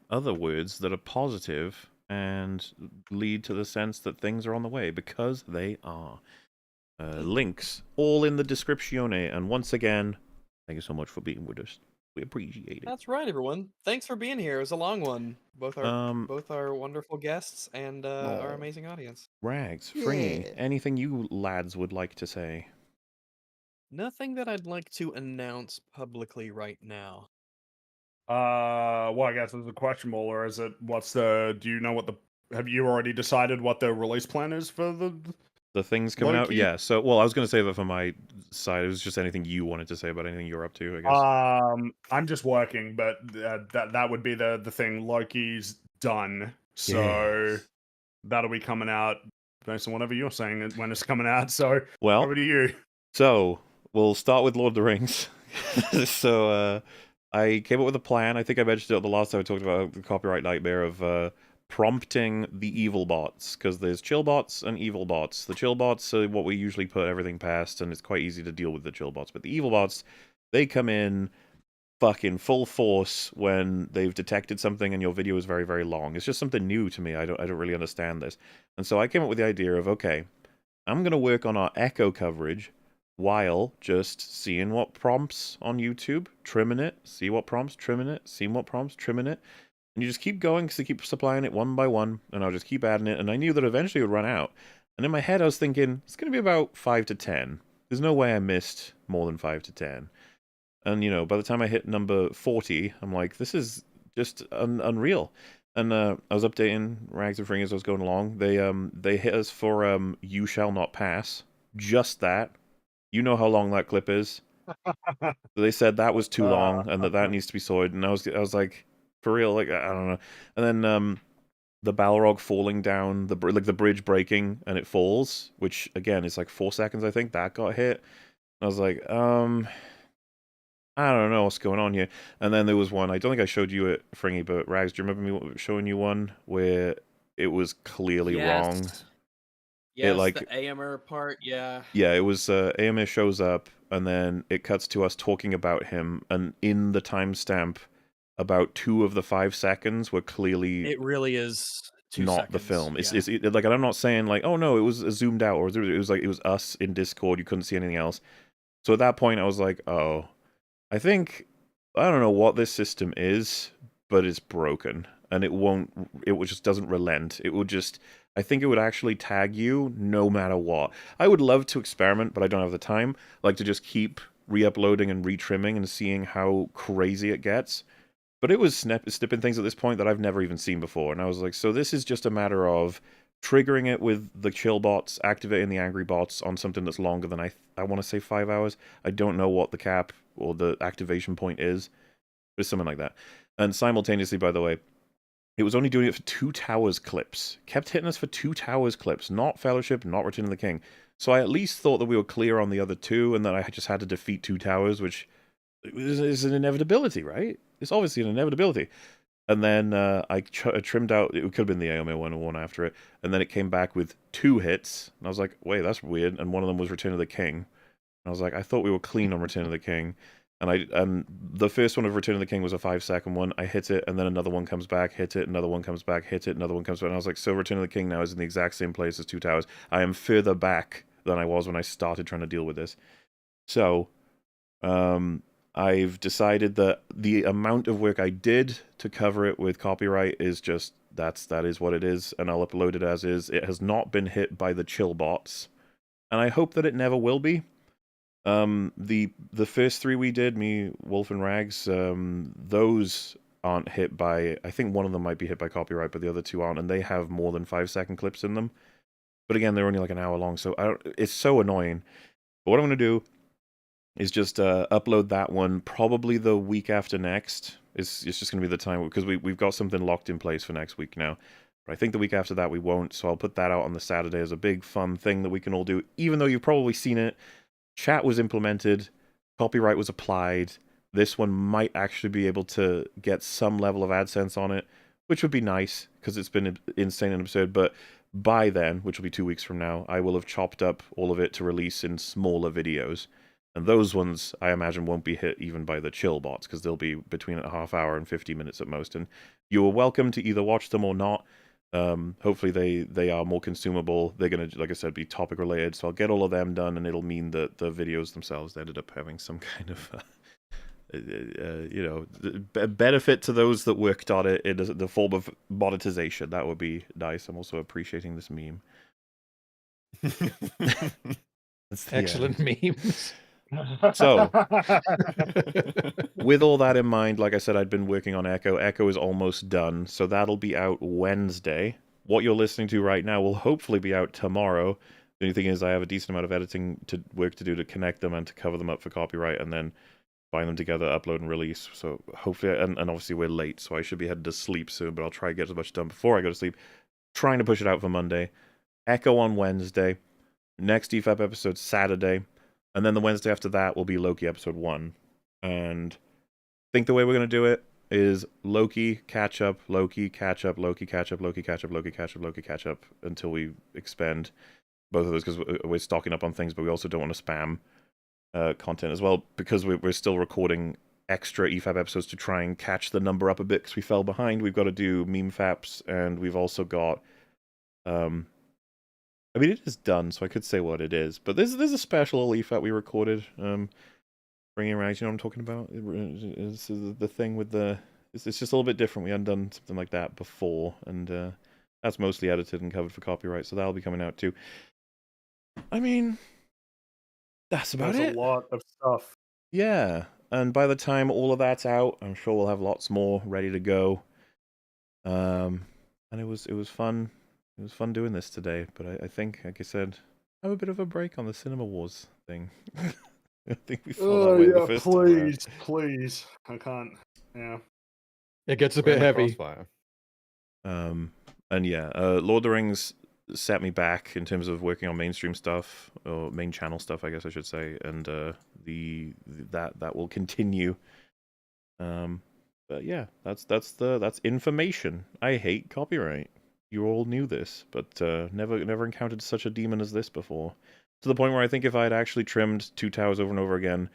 Other words that are positive and lead to the sense that things are on the way, because they are. Links all in the descriptione, and once again, Thank you so much for being with us. We appreciate it. That's right, everyone. Thanks for being here. It was a long one. Both our wonderful guests and our amazing audience. Rags, Fringy, Yeah. anything you lads would like to say? Nothing that I'd like to announce publicly right now. Well, I guess there's a question, or is it? Do you know what have you already decided what the release plan is for the things coming out? Loki? Yeah. So, well, I was going to say that from my side. It was just anything you wanted to say about anything you're up to, I guess. I'm just working, but that would be the thing. Loki's done, so that'll be coming out based on whatever you're saying when it's coming out. So, well, over to you. So, we'll start with Lord of the Rings. So, I came up with a plan. I think I mentioned it the last time I talked about the copyright nightmare of prompting the evil bots, because there's chill bots and evil bots. The chill bots are what we usually put everything past, and it's quite easy to deal with the chill bots. But the evil bots, they come in fucking full force when they've detected something and your video is very, very long. It's just something new to me. I don't really understand this. And so I came up with the idea of, okay, I'm going to work on our echo coverage while just seeing what prompts on YouTube, trimming it, see what prompts, trimming it, seeing what prompts, trimming it. And you just keep going because they keep supplying it one by one, and I'll just keep adding it. And I knew that eventually it would run out. And in my head, I was thinking, it's going to be about 5 to 10. There's no way I missed more than 5 to 10. And, you know, by the time I hit number 40, I'm like, this is just unreal. And I was updating Rags and Fring as I was going along. They hit us for You Shall Not Pass. Just that. You know how long that clip is. They said that was too long and that needs to be sorted. And I was like, for real, like, I don't know. And then the Balrog falling down, the bridge breaking and it falls, which again is like 4 seconds, I think, that got hit. I was like, I don't know what's going on here. And then there was one, I don't think I showed you it, Fringy, but Rags, do you remember me showing you one where it was clearly wrong? Yes, like the AMR part, yeah. Yeah, it was AMR shows up, and then it cuts to us talking about him, and in the timestamp, about 2 of the 5 seconds were clearly It really is 2 not seconds. the film. It's, yeah. it's like, and I'm not saying like, oh no, it was zoomed out, or it was like it was us in Discord. You couldn't see anything else. So at that point, I was like, oh, I don't know what this system is, but it's broken, and it just doesn't relent. It would just. I think it would actually tag you no matter what. I would love to experiment, but I don't have the time. Like to just keep re-uploading and retrimming and seeing how crazy it gets. But it was snipping things at this point that I've never even seen before. And I was like, so this is just a matter of triggering it with the chill bots, activating the angry bots on something that's longer than I want to say 5 hours. I don't know what the cap or the activation point is. But it's something like that. And simultaneously, by the way, it was only doing it for 2 Towers clips. Kept hitting us for 2 Towers clips, not Fellowship, not Return of the King. So I at least thought that we were clear on the other 2, and that I just had to defeat 2 Towers, which is an inevitability, right? It's obviously an inevitability. And then I trimmed out, it could have been the AOMA one or one after it, and then it came back with 2 hits, and I was like, wait, that's weird, and one of them was Return of the King. And I was like, I thought we were clean on Return of the King. And the first one of Return of the King was a 5-second one. I hit it, and then another one comes back, hit it, another one comes back, hit it, another one comes back. And I was like, so Return of the King now is in the exact same place as 2 Towers. I am further back than I was when I started trying to deal with this. So, I've decided that the amount of work I did to cover it with copyright is just, that is what it is, and I'll upload it as is. It has not been hit by the chill bots, and I hope that it never will be. The first 3 we did, me, Wolf, and Rags, those aren't hit by, I think one of them might be hit by copyright, but the other 2 aren't, and they have more than 5-second clips in them. But again, they're only like an hour long, so it's so annoying. But what I'm going to do is just upload that one probably the week after next. It's just going to be the time, because we've got something locked in place for next week now. But I think the week after that we won't, so I'll put that out on the Saturday as a big fun thing that we can all do, even though you've probably seen it. Chat was implemented, copyright was applied. This one might actually be able to get some level of AdSense on it, which would be nice, because it's been insane and absurd. But by then, which will be 2 weeks from now, I will have chopped up all of it to release in smaller videos. And those ones, I imagine, won't be hit even by the chill bots, because they'll be between a half hour and 50 minutes at most. And you are welcome to either watch them or not. Hopefully they are more consumable. They're going to, like I said, be topic related. So I'll get all of them done, and it'll mean that the videos themselves ended up having some kind of benefit to those that worked on it in the form of monetization. That would be nice. I'm also appreciating this meme. Excellent memes. So, with all that in mind, like I said, I'd been working on Echo. Echo is almost done, so that'll be out Wednesday. What you're listening to right now will hopefully be out tomorrow. The only thing is I have a decent amount of editing work to do to connect them and to cover them up for copyright, and then bind them together, upload and release. So hopefully, and obviously we're late, so I should be headed to sleep soon, but I'll try to get as much done before I go to sleep. Trying to push it out for Monday. Echo on Wednesday. Next EFAP episode Saturday. And then the Wednesday after that will be Loki episode 1. And I think the way we're going to do it is Loki, catch up, Loki, catch up, Loki, catch up, Loki, catch up, Loki, catch up, Loki, catch up, until we expend both of those, because we're stocking up on things, but we also don't want to spam content as well, because we're still recording extra EFAP episodes to try and catch the number up a bit, because we fell behind. We've got to do meme faps, and we've also got... I mean, it is done, so I could say what it is. But there's a special EFAP we recorded, bringing around. You know what I'm talking about? It's the thing with the... It's just a little bit different. We hadn't done something like that before, and that's mostly edited and covered for copyright, so that'll be coming out too. I mean, that's about it. There's a lot of stuff. Yeah, and by the time all of that's out, I'm sure we'll have lots more ready to go. And it was fun. It was fun doing this today, but I think, like I said, I have a bit of a break on the Cinema Wars thing. I think we fell that way the first time around. Please. I can't. Yeah. It gets a bit heavy. And yeah, Lord of the Rings set me back in terms of working on mainstream stuff, or main channel stuff, I guess I should say, and that will continue. But yeah, that's information. I hate copyright. You all knew this, but never encountered such a demon as this before. To the point where I think if I had actually trimmed Two Towers over and over again,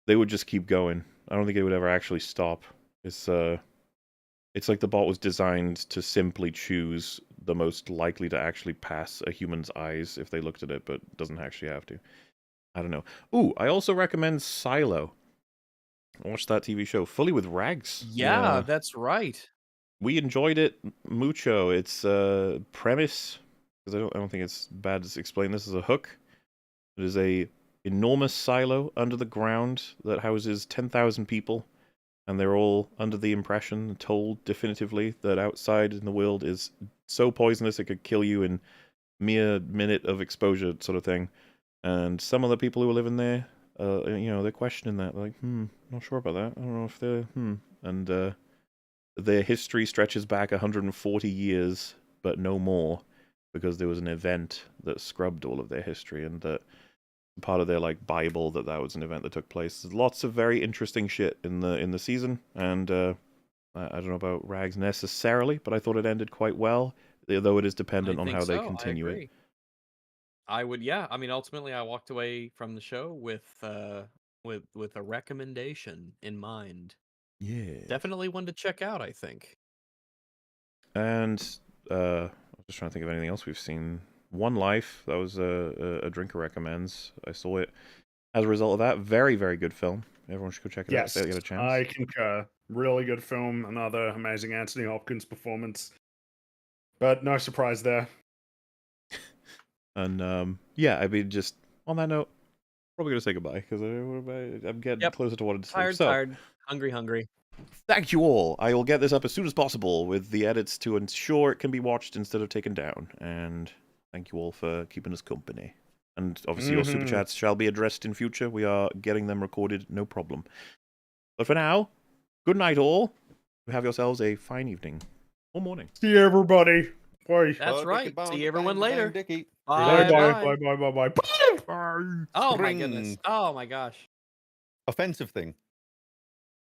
they would just keep going. I don't think it would ever actually stop. It's like the bot was designed to simply choose the most likely to actually pass a human's eyes if they looked at it, but doesn't actually have to. I don't know. Ooh, I also recommend Silo. Watch that TV show, fully with Rags. Yeah, that's right. We enjoyed it mucho. Its premise, because I don't think it's bad to explain this as a hook. It is a enormous silo under the ground that houses 10,000 people, and they're all under the impression, told definitively, that outside in the world is so poisonous it could kill you in mere minute of exposure, sort of thing. And some of the people who are living there, they're questioning that. They're like, not sure about that. I don't know if they're, And their history stretches back 140 years, but no more, because there was an event that scrubbed all of their history, and that part of their Bible that was an event that took place. There's lots of very interesting shit in the season, and I don't know about Rags necessarily, but I thought it ended quite well, though it is dependent on how they continue it. I would, yeah. I mean, ultimately, I walked away from the show with a recommendation in mind. Yeah. Definitely one to check out, I think. And I'm just trying to think of anything else we've seen. One Life, that was a drinker recommends. I saw it as a result of that. Very, very good film. Everyone should go check it out if they get a chance. I concur. Really good film. Another amazing Anthony Hopkins performance. But no surprise there. And yeah, I mean, just on that note, probably gonna say goodbye because I'm getting closer to wanting to sleep. Tired, hungry. Thank you all. I will get this up as soon as possible with the edits to ensure it can be watched instead of taken down. And thank you all for keeping us company. And obviously your super chats shall be addressed in future. We are getting them recorded, no problem. But for now, good night all. Have yourselves a fine evening or morning. See you, everybody. Bye. That's right. See everyone later. Bye. Oh my goodness. Oh my gosh. Offensive thing.